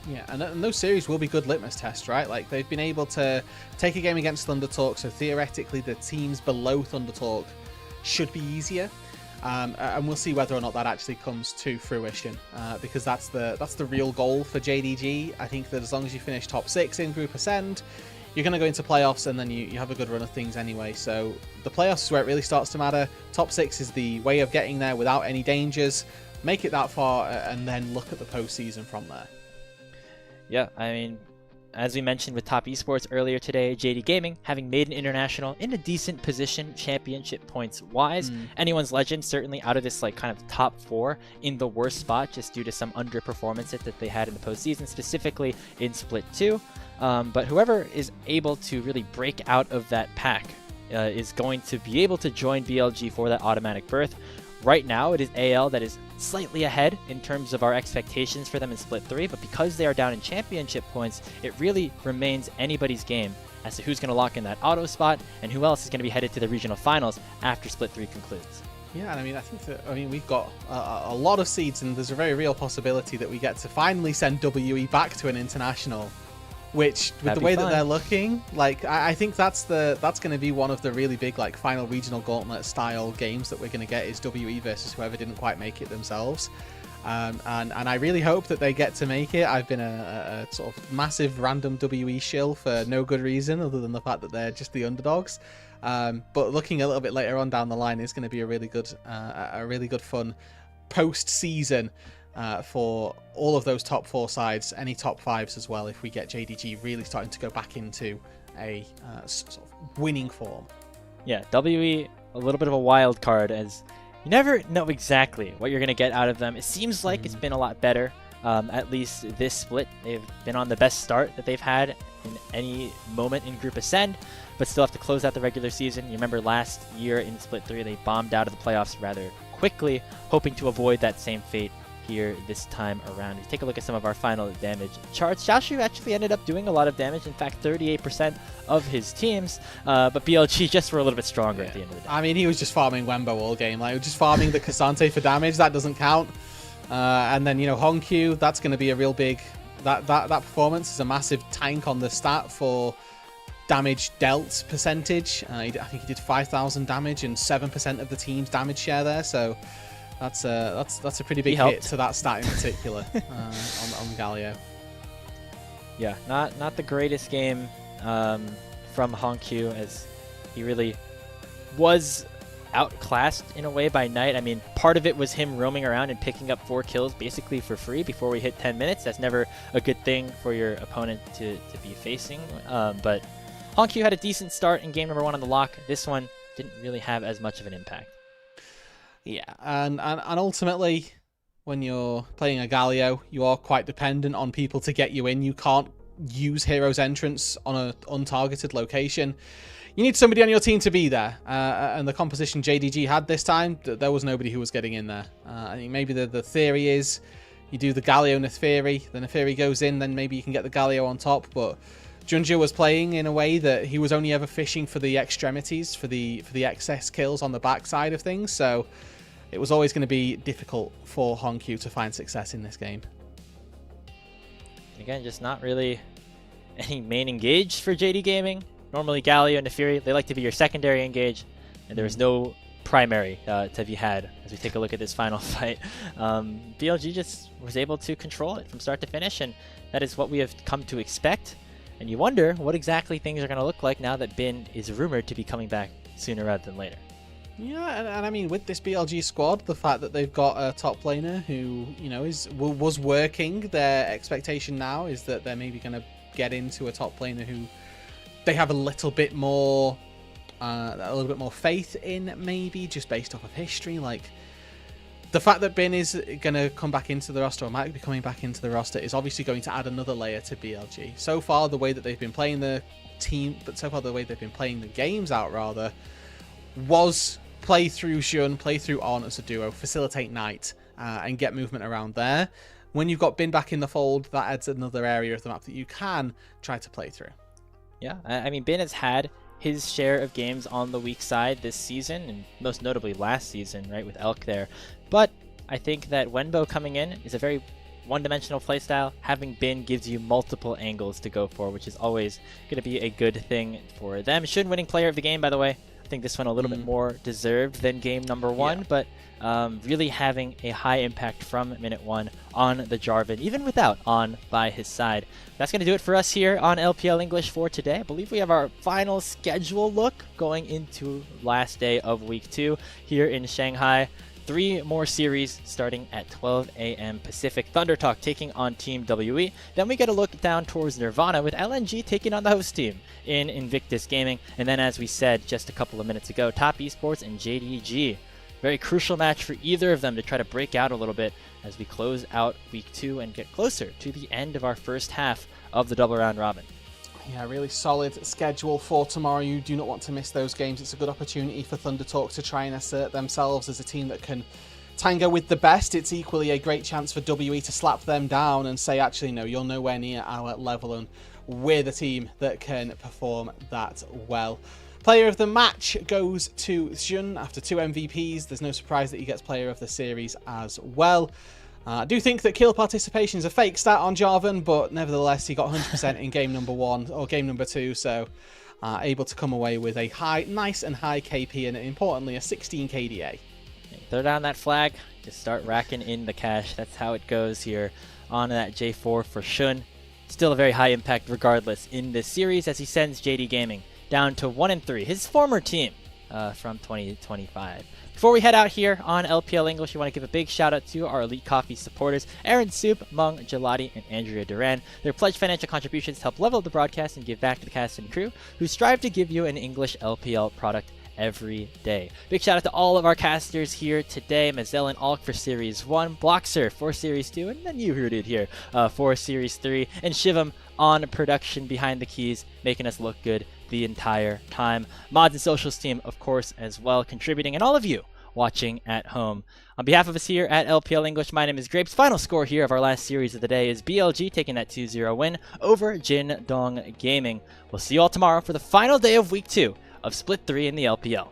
Yeah, and those series will be good litmus tests, right? Like, they've been able to take a game against Thunder Talk, so theoretically the teams below Thunder Talk should be easier. And we'll see whether or not that actually comes to fruition, because that's the real goal for JDG. I think that as long as you finish top 6 in Group Ascend, you're going to go into playoffs, and then you have a good run of things anyway. So the playoffs is where it really starts to matter. Top 6 is the way of getting there without any dangers. Make it that far, and then look at the postseason from there. Yeah, I mean, as we mentioned with Top Esports earlier today, JD Gaming having made an international in a decent position championship points wise. Anyone's Legend certainly out of this kind of top 4 in the worst spot just due to some underperformance that they had in the postseason, specifically in Split 2. But whoever is able to really break out of that pack is going to be able to join BLG for that automatic berth. Right now, it is AL that is slightly ahead in terms of our expectations for them in Split 3, but because they are down in championship points, it really remains anybody's game as to who's going to lock in that auto spot and who else is going to be headed to the regional finals after Split 3 concludes. Yeah, and I think we've got a lot of seeds, and there's a very real possibility that we get to finally send WE back to an international. Which, with the way that they're looking, I think that's going to be one of the really big final regional gauntlet style games that we're going to get is WE versus whoever didn't quite make it themselves. And I really hope that they get to make it. I've been a sort of massive random WE shill for no good reason other than the fact that they're just the underdogs. But looking a little bit later on down the line is going to be a really good fun post-season. For all of those top 4 sides, any top 5s as well, if we get JDG really starting to go back into a sort of winning form. Yeah, WE, a little bit of a wild card, as you never know exactly what you're going to get out of them. It seems like it's been a lot better, at least this split. They've been on the best start that they've had in any moment in Group Ascend, but still have to close out the regular season. You remember last year in Split 3, they bombed out of the playoffs rather quickly, hoping to avoid that same fate here this time around. If you take a look at some of our final damage charts, Xiaoshu actually ended up doing a lot of damage. In fact, 38% of his teams, but BLG just were a little bit stronger at the end of the day. I mean, he was just farming Wembo all game. Just farming the Cassante for damage. That doesn't count. And then, Honkyu, that's going to be a real big... That performance is a massive tank on the stat for damage dealt percentage. I think he did 5,000 damage and 7% of the team's damage share there. So that's a pretty big hit to that stat in particular on Galio. Yeah, not the greatest game from Honkyu, as he really was outclassed in a way by Knight. I mean, part of it was him roaming around and picking up 4 kills basically for free before we hit 10 minutes. That's never a good thing for your opponent to be facing. But Honkyu had a decent start in game number 1 on the lock. This one didn't really have as much of an impact. Yeah, and ultimately, when you're playing a Galio, you are quite dependent on people to get you in. You can't use Hero's Entrance on an untargeted location. You need somebody on your team to be there, and the composition JDG had this time, there was nobody who was getting in there. I think maybe the theory is you do the Galio Neferi, the Neferi goes in, then maybe you can get the Galio on top, but Junja was playing in a way that he was only ever fishing for the extremities, for the excess kills on the backside of things, so it was always going to be difficult for Honkyu to find success in this game. Again, just not really any main engage for JD Gaming. Normally Galio and Neferi, they like to be your secondary engage, and there is no primary to be had as we take a look at this final fight. BLG just was able to control it from start to finish, and that is what we have come to expect. And you wonder what exactly things are going to look like now that Bin is rumored to be coming back sooner rather than later. Yeah, and I mean, with this BLG squad, the fact that they've got a top laner who, was working, their expectation now is that they're maybe going to get into a top laner who they have a little bit more faith in, maybe just based off of history. Like, the fact that Bin is going to come back into the roster, or might be coming back into the roster, is obviously going to add another layer to BLG. So far, the way that they've been playing the team, but so far the way they've been playing the games out, rather, was play through Shun, play through On as a duo, facilitate Knight, and get movement around there. When you've got Bin back in the fold, that adds another area of the map that you can try to play through. Yeah, I mean, Bin has had his share of games on the weak side this season, and most notably last season, right, with Elk there. But I think that Wenbo coming in is a very one-dimensional playstyle. Having Bin gives you multiple angles to go for, which is always going to be a good thing for them. Shun winning player of the game, by the way. I think this one a little bit more deserved than game number 1, but really having a high impact from minute 1 on the Jarvan, even without On by his side. That's going to do it for us here on LPL English for today. I believe we have our final schedule look going into last day of week 2 here in Shanghai. 3 more series starting at 12 a.m. Pacific. Thunder Talk taking on Team WE. Then we get a look down towards Nirvana with LNG taking on the host team in Invictus Gaming. And then, as we said just a couple of minutes ago, Top Esports and JDG. Very crucial match for either of them to try to break out a little bit as we close out week 2 and get closer to the end of our first half of the double round robin. Yeah, really solid schedule for tomorrow. You do not want to miss those games. It's a good opportunity for Thunder Talk to try and assert themselves as a team that can tango with the best. It's equally a great chance for WE to slap them down and say, actually, no, you're nowhere near our level, and we're the team that can perform that well. Player of the match goes to Xun after 2 MVPs. There's no surprise that he gets player of the series as well. I do think that kill participation is a fake stat on Jarvan, but nevertheless, he got 100% in game number 1 or game number 2, so able to come away with a nice and high KP and importantly a 16 KDA. Throw down that flag, just start racking in the cash. That's how it goes here on that J4 for Shun. Still a very high impact regardless in this series as he sends JD Gaming down to 1-3, his former team from 2025. Before we head out here on LPL English, we want to give a big shout out to our Elite Coffee supporters, Aaron Soup, Mung Gelati, and Andrea Duran. Their pledged financial contributions help level up the broadcast and give back to the cast and crew who strive to give you an English LPL product every day. Big shout out to all of our casters here today, Mazel and Alk for Series 1, Bloxer for Series 2, and then you heard it here for Series 3, and Shivam on production behind the keys, making us look good the entire time. Mods and Socials team, of course, as well, contributing, and all of you watching at home. On behalf of us here at LPL English, my name is Grapes. Final score here of our last series of the day is BLG taking that 2-0 win over Jin Dong Gaming. We'll see you all tomorrow for the final day of week 2 of Split 3 in the LPL.